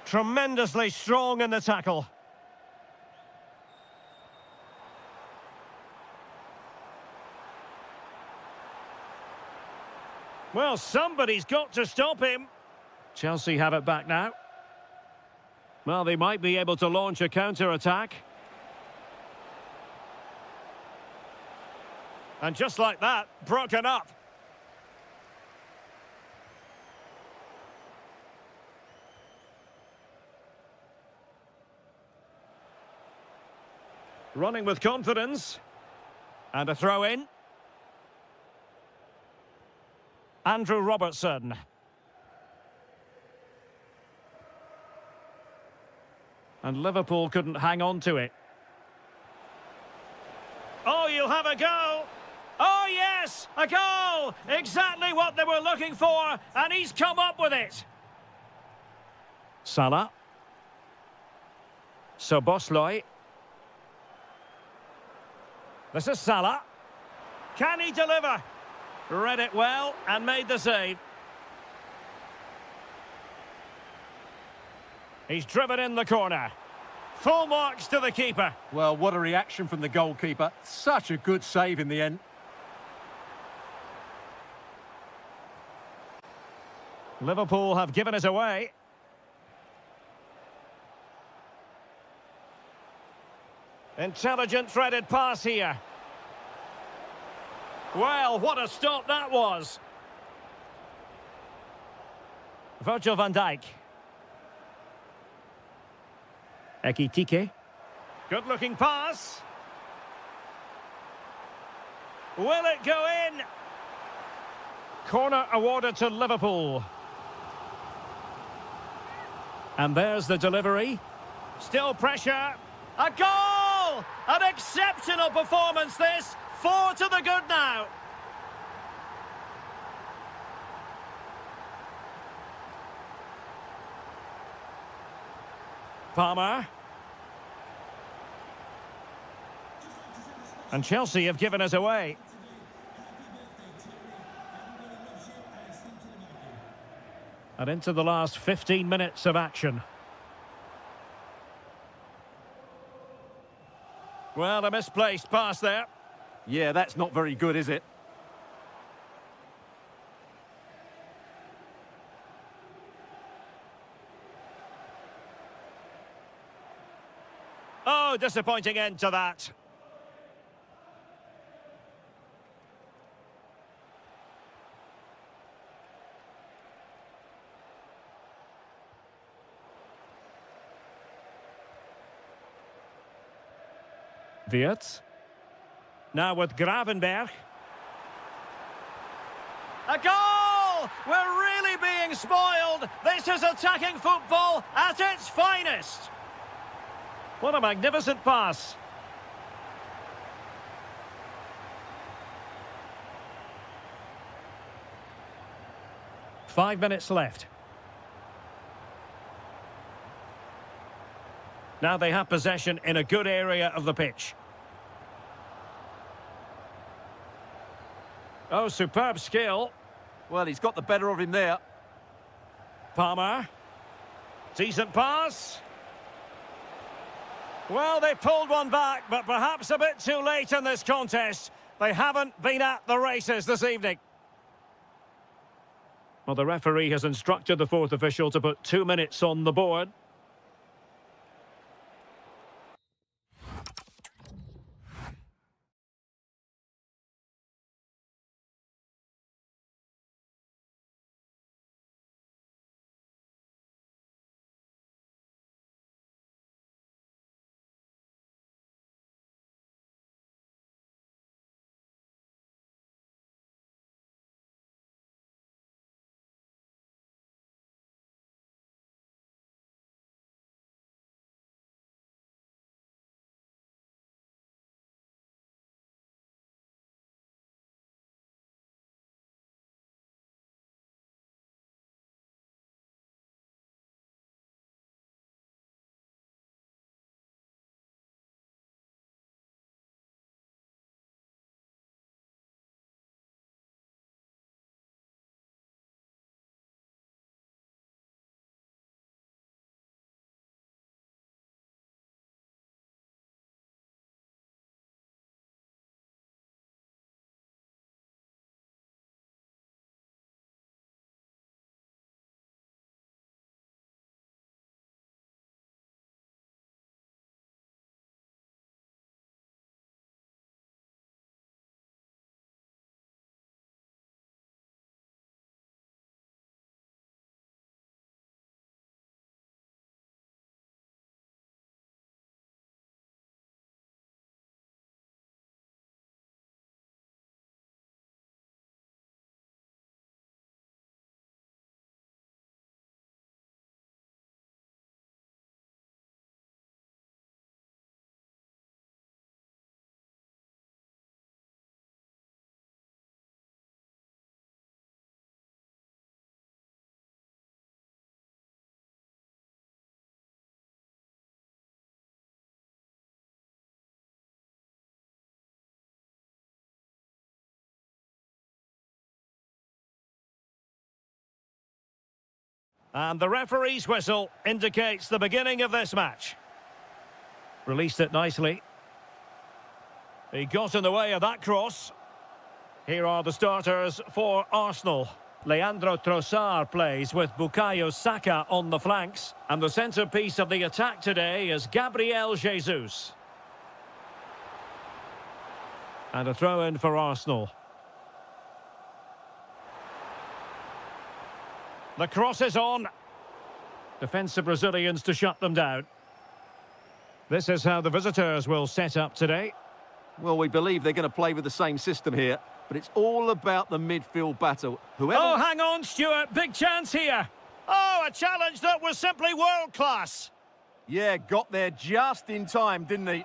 Tremendously strong in the tackle. Well, somebody's got to stop him. Chelsea have it back now. Well, they might be able to launch a counter-attack. And just like that, broken up. Running with confidence. And a throw in. Andrew Robertson. And Liverpool couldn't hang on to it. Oh, you'll have a go. Oh, yes, a goal! Exactly what they were looking for, and he's come up with it. Salah. Sobosloy. This is Salah. Can he deliver? Read it well and made the save. He's driven in the corner. Full marks to the keeper. Well, what a reaction from the goalkeeper. Such a good save in the end. Liverpool have given it away. Intelligent threaded pass here. Well, what a stop that was. Virgil van Dijk. Ekitike. Good-looking pass. Will it go in? Corner awarded to Liverpool. And there's the delivery. Still pressure. A goal! An exceptional performance this. 4 to the good now. Palmer. And Chelsea have given us away. And into the last 15 minutes of action. Well, a misplaced pass there. Yeah, that's not very good, is it? Oh, disappointing end to that. Wirtz. Now with Gravenberg. A goal! We're really being spoiled. This is attacking football at its finest. What a magnificent pass. Five minutes left. Now they have possession in a good area of the pitch. Oh, superb skill. Well, he's got the better of him there. Palmer. Decent pass. Well, they pulled one back, but perhaps a bit too late in this contest. They haven't been at the races this evening. Well, the referee has instructed the fourth official to put 2 minutes on the board. And the referee's whistle indicates the beginning of this match. Released it nicely. He got in the way of that cross. Here are the starters for Arsenal. Leandro Trossard plays with Bukayo Saka on the flanks. And the centrepiece of the attack today is Gabriel Jesus. And a throw-in for Arsenal. The cross is on. Defensive Brazilians to shut them down. This is how the visitors will set up today. Well, we believe they're going to play with the same system here, but it's all about the midfield battle. Whoever... Oh, hang on, Stuart. Big chance here. Oh, a challenge that was simply world-class. Yeah, got there just in time, didn't he?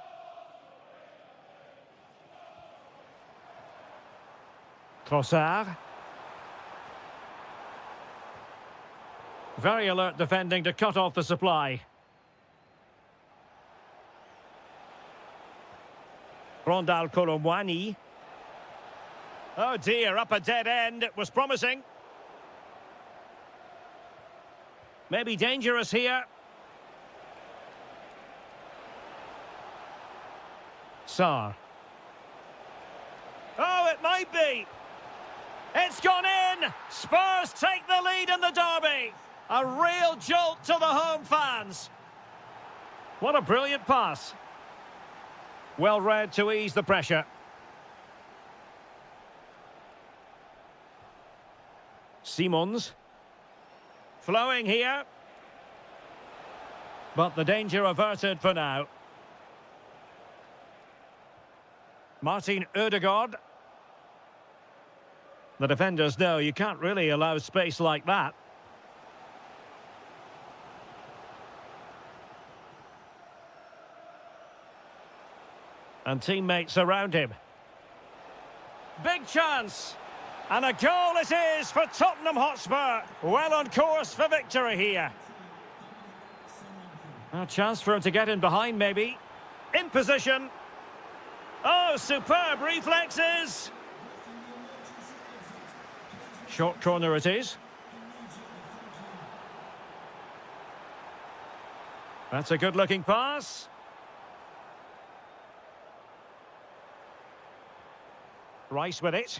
Trossard. Very alert defending to cut off the supply. Rondal Colomwani. Oh dear, up a dead end. It was promising. Maybe dangerous here. Sarr. Oh, it might be. It's gone in. Spurs take the lead in the derby. A real jolt to the home fans. What a brilliant pass. Well read to ease the pressure. Simons. Flowing here. But the danger averted for now. Martin Ødegaard. The defenders know you can't really allow space like that. And teammates around him. Big chance. And a goal it is for Tottenham Hotspur. Well on course for victory here. A chance for him to get in behind, maybe. In position. Oh, superb reflexes. Short corner it is. That's a good-looking pass. Rice with it.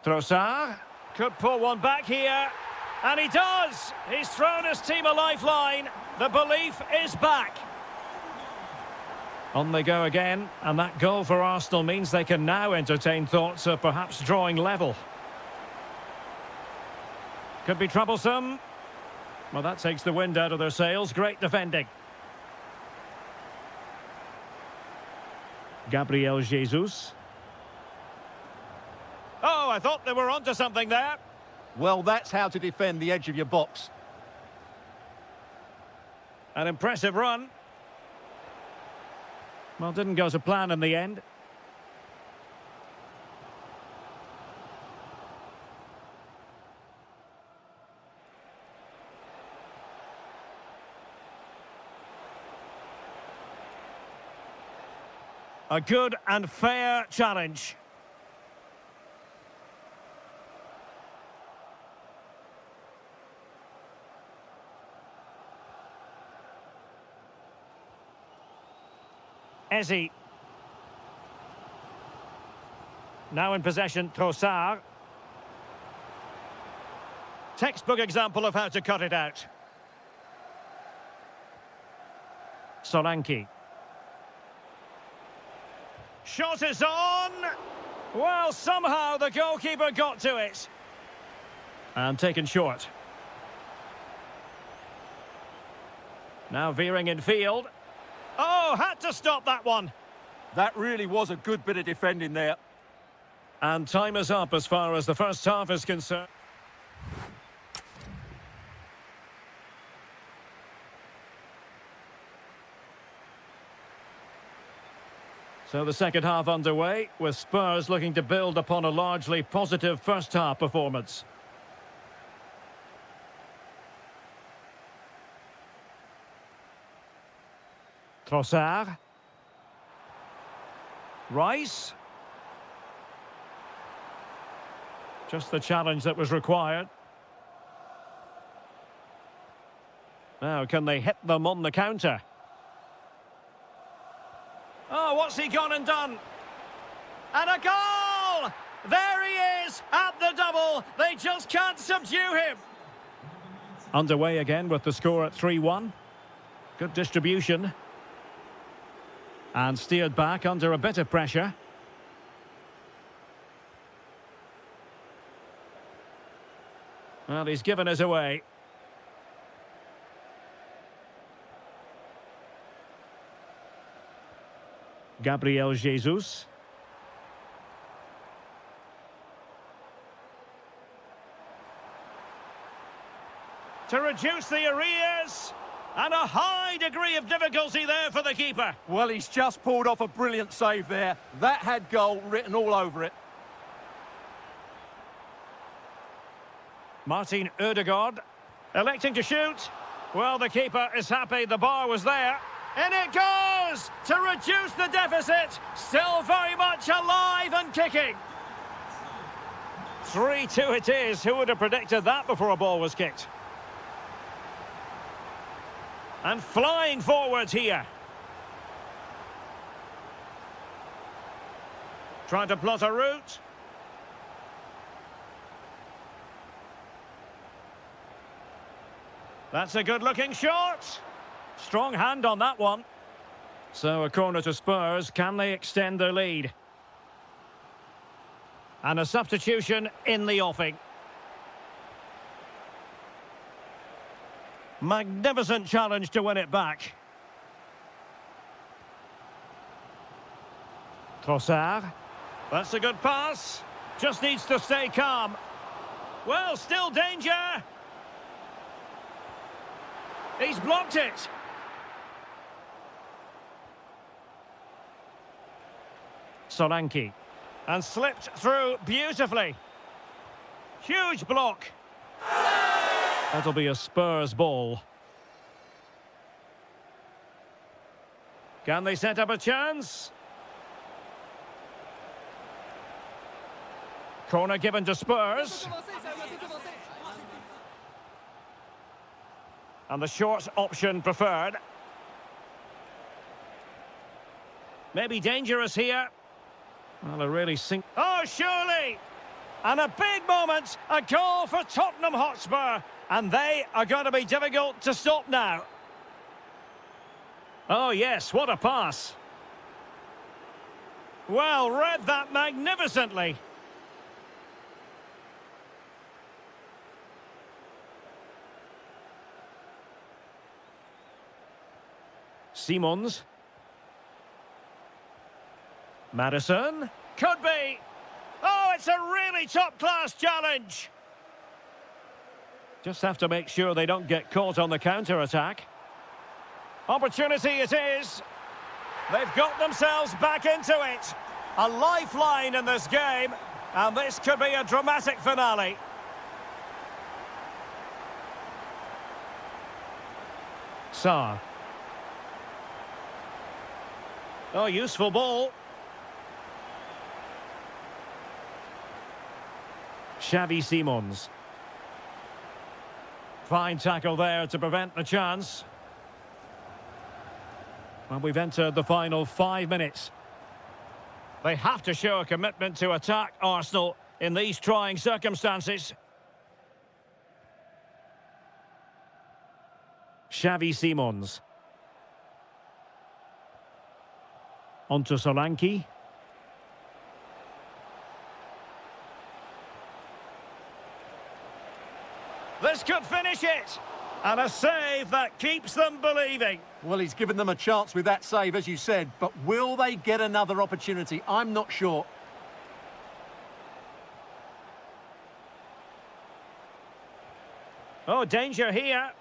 Trossard could pull one back here. And he does! He's thrown his team a lifeline. The belief is back. On they go again. And that goal for Arsenal means they can now entertain thoughts of perhaps drawing level. Could be troublesome. Well, that takes the wind out of their sails. Great defending. Gabriel Jesus. Oh, I thought they were onto something there. Well, that's how to defend the edge of your box. An impressive run. Well, didn't go to plan in the end. A good and fair challenge. Eze. Now in possession, Trossard. Textbook example of how to cut it out. Solanke. Shot is on! Well, somehow the goalkeeper got to it. And taken short. Now veering in field. Oh, had to stop that one. That really was a good bit of defending there. And time is up as far as the first half is concerned. So the second half underway, with Spurs looking to build upon a largely positive first half performance. Trossard. Rice. Just the challenge that was required. Now, can they hit them on the counter? Oh, what's he gone and done? And a goal! There he is at the double. They just can't subdue him. Underway again with the score at 3-1. Good distribution. And steered back under a bit of pressure. Well, he's given us away. Gabriel Jesus. To reduce the arrears. And a high degree of difficulty there for the keeper. Well, he's just pulled off a brilliant save there. That had goal written all over it. Martin Ødegaard electing to shoot. Well, the keeper is happy the bar was there. And it goes to reduce the deficit. Still very much alive and kicking. 3-2 it is. Who would have predicted that before a ball was kicked? And flying forwards here. Trying to plot a route. That's a good-looking shot. Strong hand on that one. So a corner to Spurs. Can they extend their lead? And a substitution in the offing. Magnificent challenge to win it back. Trossard. That's a good pass. Just needs to stay calm. Well, still danger. He's blocked it. Solanke. And slipped through beautifully. Huge block. That'll be a Spurs ball. Can they set up a chance? Corner given to Spurs. And the short option preferred. Maybe dangerous here. Well, they're really sink. Oh, surely! And a big moment, a goal for Tottenham Hotspur. And they are going to be difficult to stop now. Oh, yes, what a pass. Well, read that magnificently. Simons. Madison. Could be. Oh, it's a really top-class challenge. Just have to make sure they don't get caught on the counter-attack. Opportunity it is. They've got themselves back into it. A lifeline in this game. And this could be a dramatic finale. Sarr. Oh, useful ball. Xavi Simons. Fine tackle there to prevent the chance. Well, we've entered the final 5 minutes. They have to show a commitment to attack Arsenal in these trying circumstances. Xavi Simons. On to Solanke. This could finish it. And a save that keeps them believing. Well, he's given them a chance with that save, as you said, but will they get another opportunity? I'm not sure. Oh, danger here.